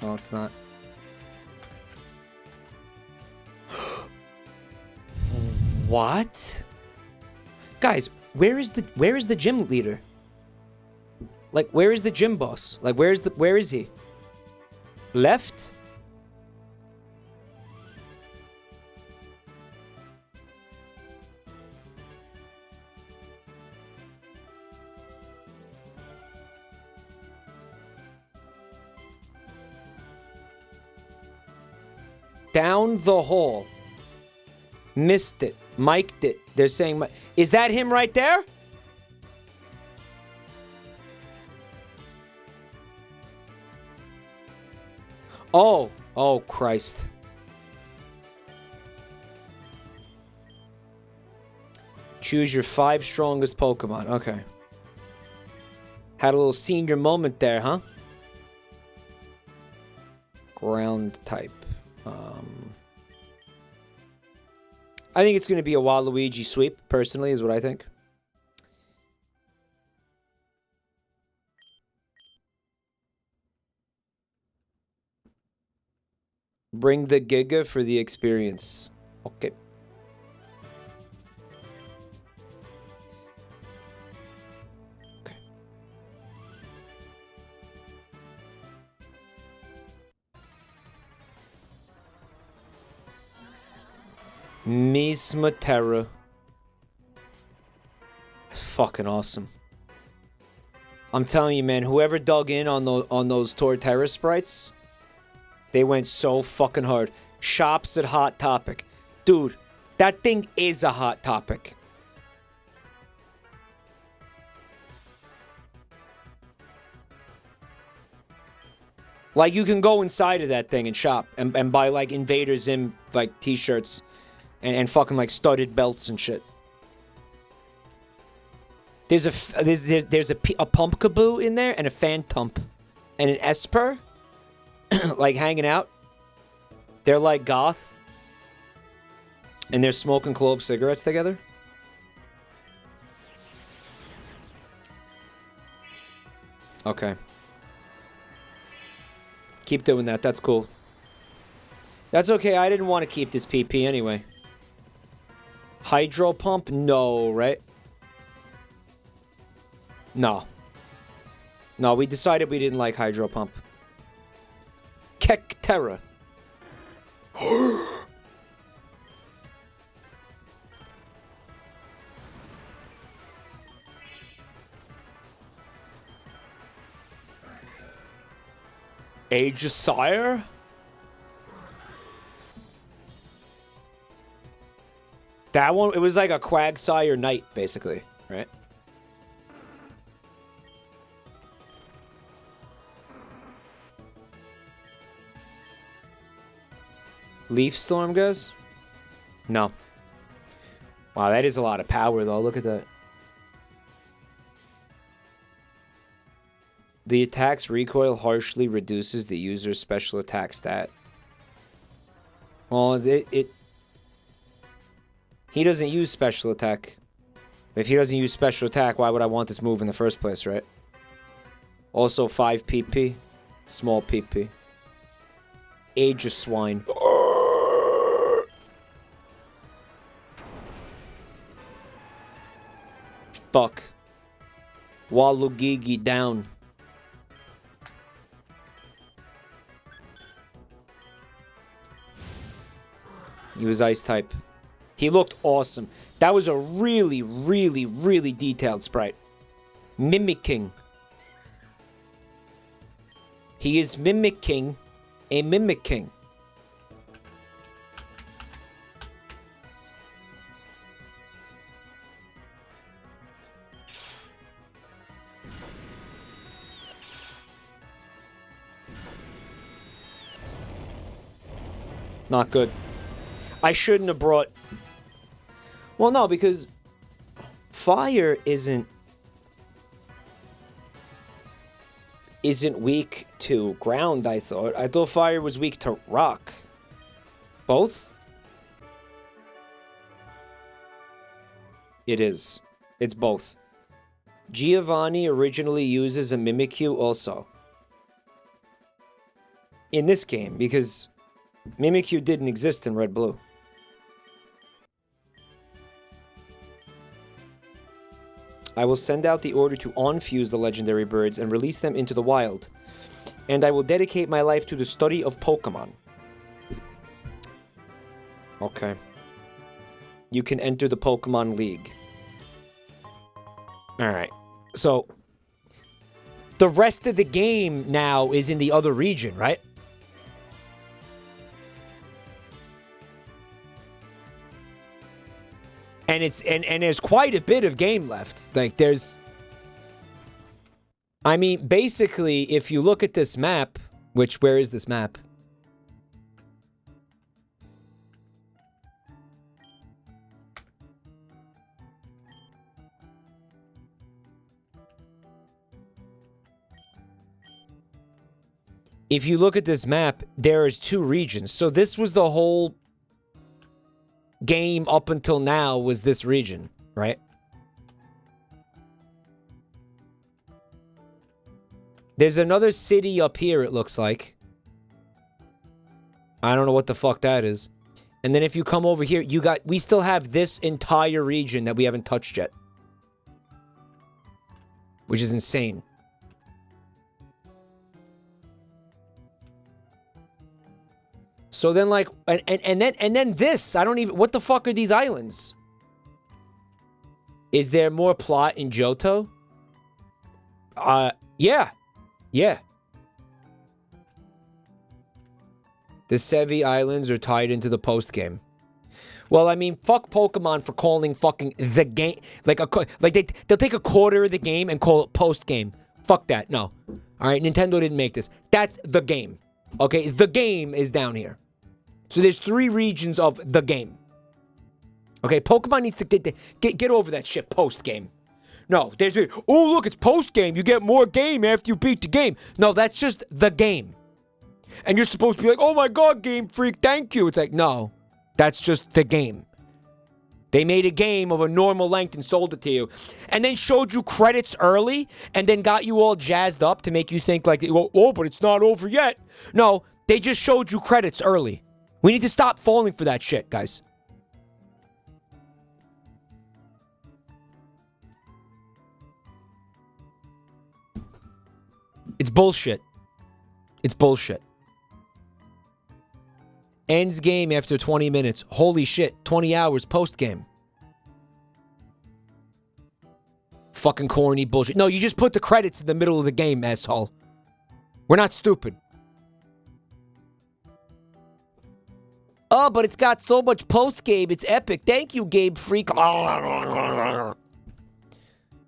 No, it's not. What? Guys, where is the gym leader? Like, where is the gym boss? Like, where is he? Left? Down the hall. Missed it. Mic'd it. They're saying... Is that him right there? Oh. Oh, Christ. Choose your 5 strongest Pokemon. Okay. Had a little senior moment there, huh? Ground type. I think it's going to be a Waluigi sweep, personally, is what I think. Bring the Giga for the experience. Okay. Misma Terra. That's fucking awesome. I'm telling you, man, whoever dug in on those Torterra sprites, they went so fucking hard. Shops at Hot Topic. Dude, that thing is a Hot Topic. Like, you can go inside of that thing and shop and buy, like, Invader Zim, like, t-shirts and fucking, like, studded belts and shit. There's a Pumpkaboo in there and a Phantump and an Esper, like, hanging out. They're, like, goth. And they're smoking clove cigarettes together. Okay. Keep doing that. That's cool. That's okay. I didn't want to keep this PP anyway. Hydro Pump? No, right? No. No, we decided we didn't like Hydro Pump. Kekterra. Aegis-Sire? That one, it was like a Quagsire Knight, basically, right? Leaf Storm goes? No. Wow, that is a lot of power, though. Look at that. The attack's recoil harshly reduces the user's special attack stat. Well, he doesn't use special attack. If he doesn't use special attack, why would I want this move in the first place, right? Also 5 PP. Small PP. Age of Swine. Fuck. Walugigi down. He was ice type. He looked awesome. That was a really, really, really detailed sprite. Mimicking. He is mimicking a Mimikking. Not good. I shouldn't have brought... Well, no, because fire isn't weak to ground, I thought. I thought fire was weak to rock. Both? It is. It's both. Giovanni originally uses a Mimikyu also. In this game, because Mimikyu didn't exist in Red Blue. I will send out the order to unfuse the legendary birds and release them into the wild. And I will dedicate my life to the study of Pokemon. Okay. You can enter the Pokemon League. Alright. So, the rest of the game now is in the other region, right? And there's quite a bit of game left. Like there's, I mean, basically, if you look at this map, where is this map? If you look at this map, there is 2 regions. So this was the whole game up until now was this region, right? There's another city up here, it looks like. I don't know what the fuck that is. And then if you come over here, we still have this entire region that we haven't touched yet. Which is insane. So then, like, and then this, I don't even, what the fuck are these islands? Is there more plot in Johto? Yeah. Yeah. The Sevi Islands are tied into the post-game. Well, I mean, fuck Pokemon for calling fucking the game, they'll take a quarter of the game and call it post-game. Fuck that, no. Alright, Nintendo didn't make this. That's the game. Okay, the game is down here. So there's 3 regions of the game. Okay, Pokemon needs to get over that shit post-game. No, oh, look, it's post-game. You get more game after you beat the game. No, that's just the game. And you're supposed to be like, oh my god, Game Freak, thank you. It's like, no, that's just the game. They made a game of a normal length and sold it to you. And then showed you credits early and then got you all jazzed up to make you think like, oh, but it's not over yet. No, they just showed you credits early. We need to stop falling for that shit, guys. It's bullshit. It's bullshit. Ends game after 20 minutes. Holy shit, 20 hours post-game. Fucking corny bullshit. No, you just put the credits in the middle of the game, asshole. We're not stupid. Oh, but it's got so much post-game. It's epic. Thank you, Game Freak.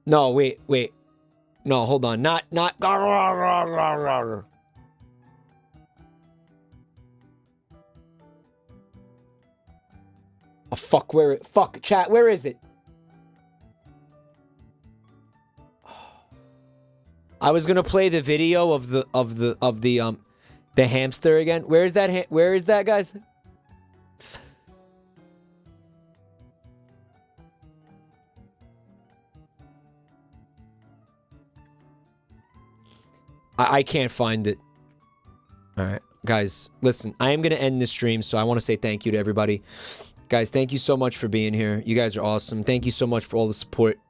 No, wait. No, hold on. Not. Oh, fuck, fuck, chat, where is it? I was gonna play the video of the hamster again. Where is that, guys? I can't find it. All right, guys, listen, I am going to end this stream, so I want to say thank you to everybody. Guys, thank you so much for being here. You guys are awesome. Thank you so much for all the support.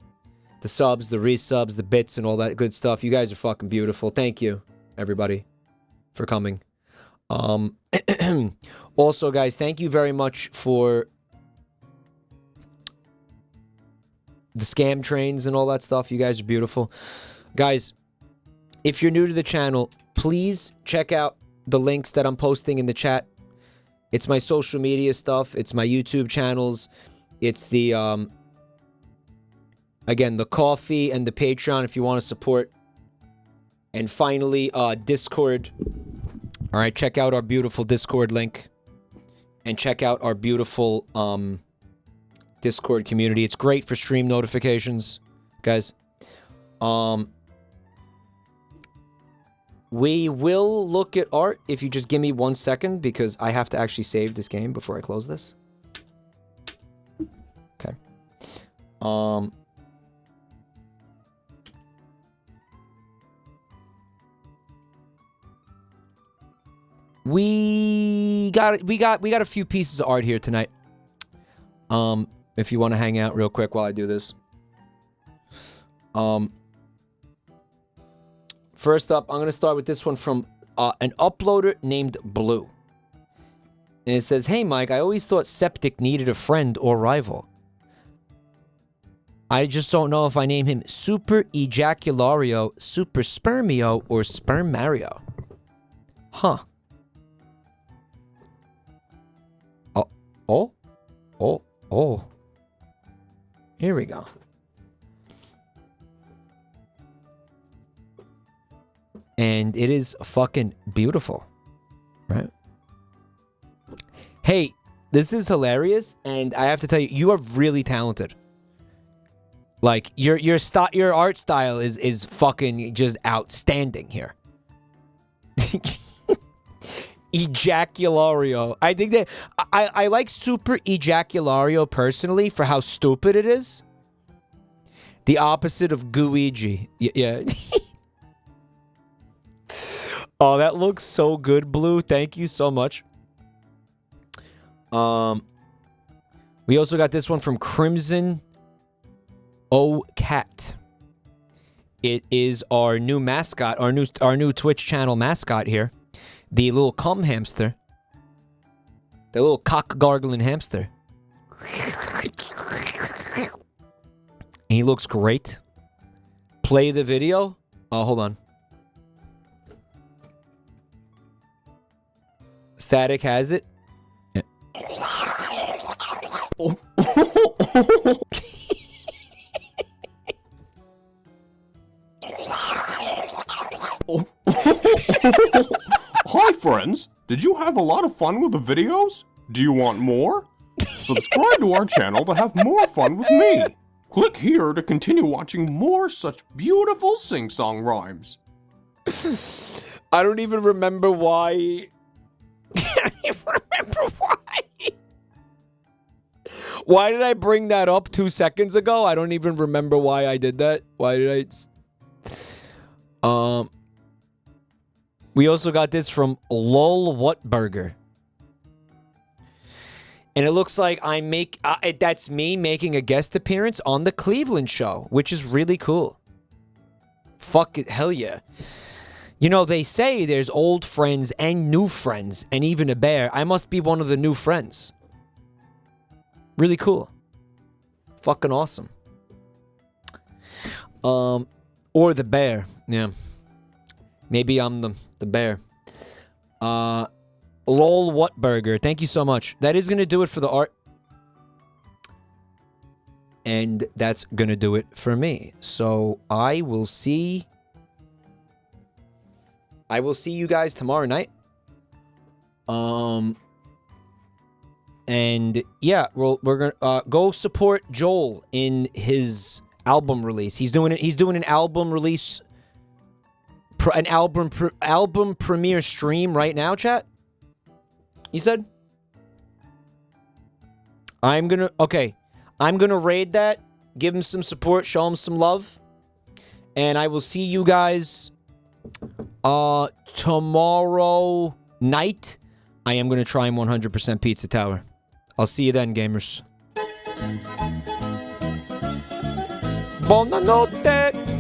The subs, the resubs, the bits, and all that good stuff. You guys are fucking beautiful. Thank you, everybody, for coming. Also, guys, thank you very much for the scam trains and all that stuff. You guys are beautiful. Guys, if you're new to the channel, please check out the links that I'm posting in the chat. It's my social media stuff. It's my YouTube channels. It's the, again, the coffee and the Patreon if you want to support. And finally, Discord. All right, check out our beautiful Discord link. And check out our beautiful Discord community. It's great for stream notifications, guys. We will look at art if you just give me 1 second, because I have to actually save this game before I close this. Okay. We got a few pieces of art here tonight. If you want to hang out real quick while I do this. First up, I'm going to start with this one from an uploader named Blue. And it says, "Hey Mike, I always thought Septic needed a friend or rival. I just don't know if I name him Super Ejaculario, Super Spermio, or Sperm Mario." Huh. Oh. Here we go. And it is fucking beautiful. Right? Hey, this is hilarious, and I have to tell you, you are really talented. Like, your art style is fucking just outstanding here. Ejaculario. I think that I like Super Ejaculario personally for how stupid it is. The opposite of Guiji. Yeah. Oh, that looks so good, Blue. Thank you so much. We also got this one from Crimson O Cat. It is our new mascot, our new Twitch channel mascot here. The little cum hamster. The little cock gargling hamster. He looks great. Play the video. Oh, hold on. Static has it. Yeah. Oh. Hi, friends. Did you have a lot of fun with the videos? Do you want more? Subscribe to our channel to have more fun with me. Click here to continue watching more such beautiful sing-song rhymes. I don't even remember why. I don't even remember why. Why did I bring that up 2 seconds ago? I don't even remember why I did that. Why did I... We also got this from Lol Whatburger. And it looks like that's me making a guest appearance on the Cleveland show, which is really cool. Fuck it, hell yeah. You know, they say there's old friends and new friends, and even a bear. I must be one of the new friends. Really cool. Fucking awesome. Or the bear, yeah. Maybe I'm the bear. Lol Whatburger, thank you so much. That is gonna do it for the art. And that's gonna do it for me. So I will see you guys tomorrow night. And yeah, we're gonna go support Joel in his album release. He's doing an album release, an album premiere stream right now, chat. He said, I'm gonna raid that, give him some support, show him some love, and I will see you guys tomorrow night. I am gonna try him 100% Pizza Tower. I'll see you then, gamers. Buonanotte.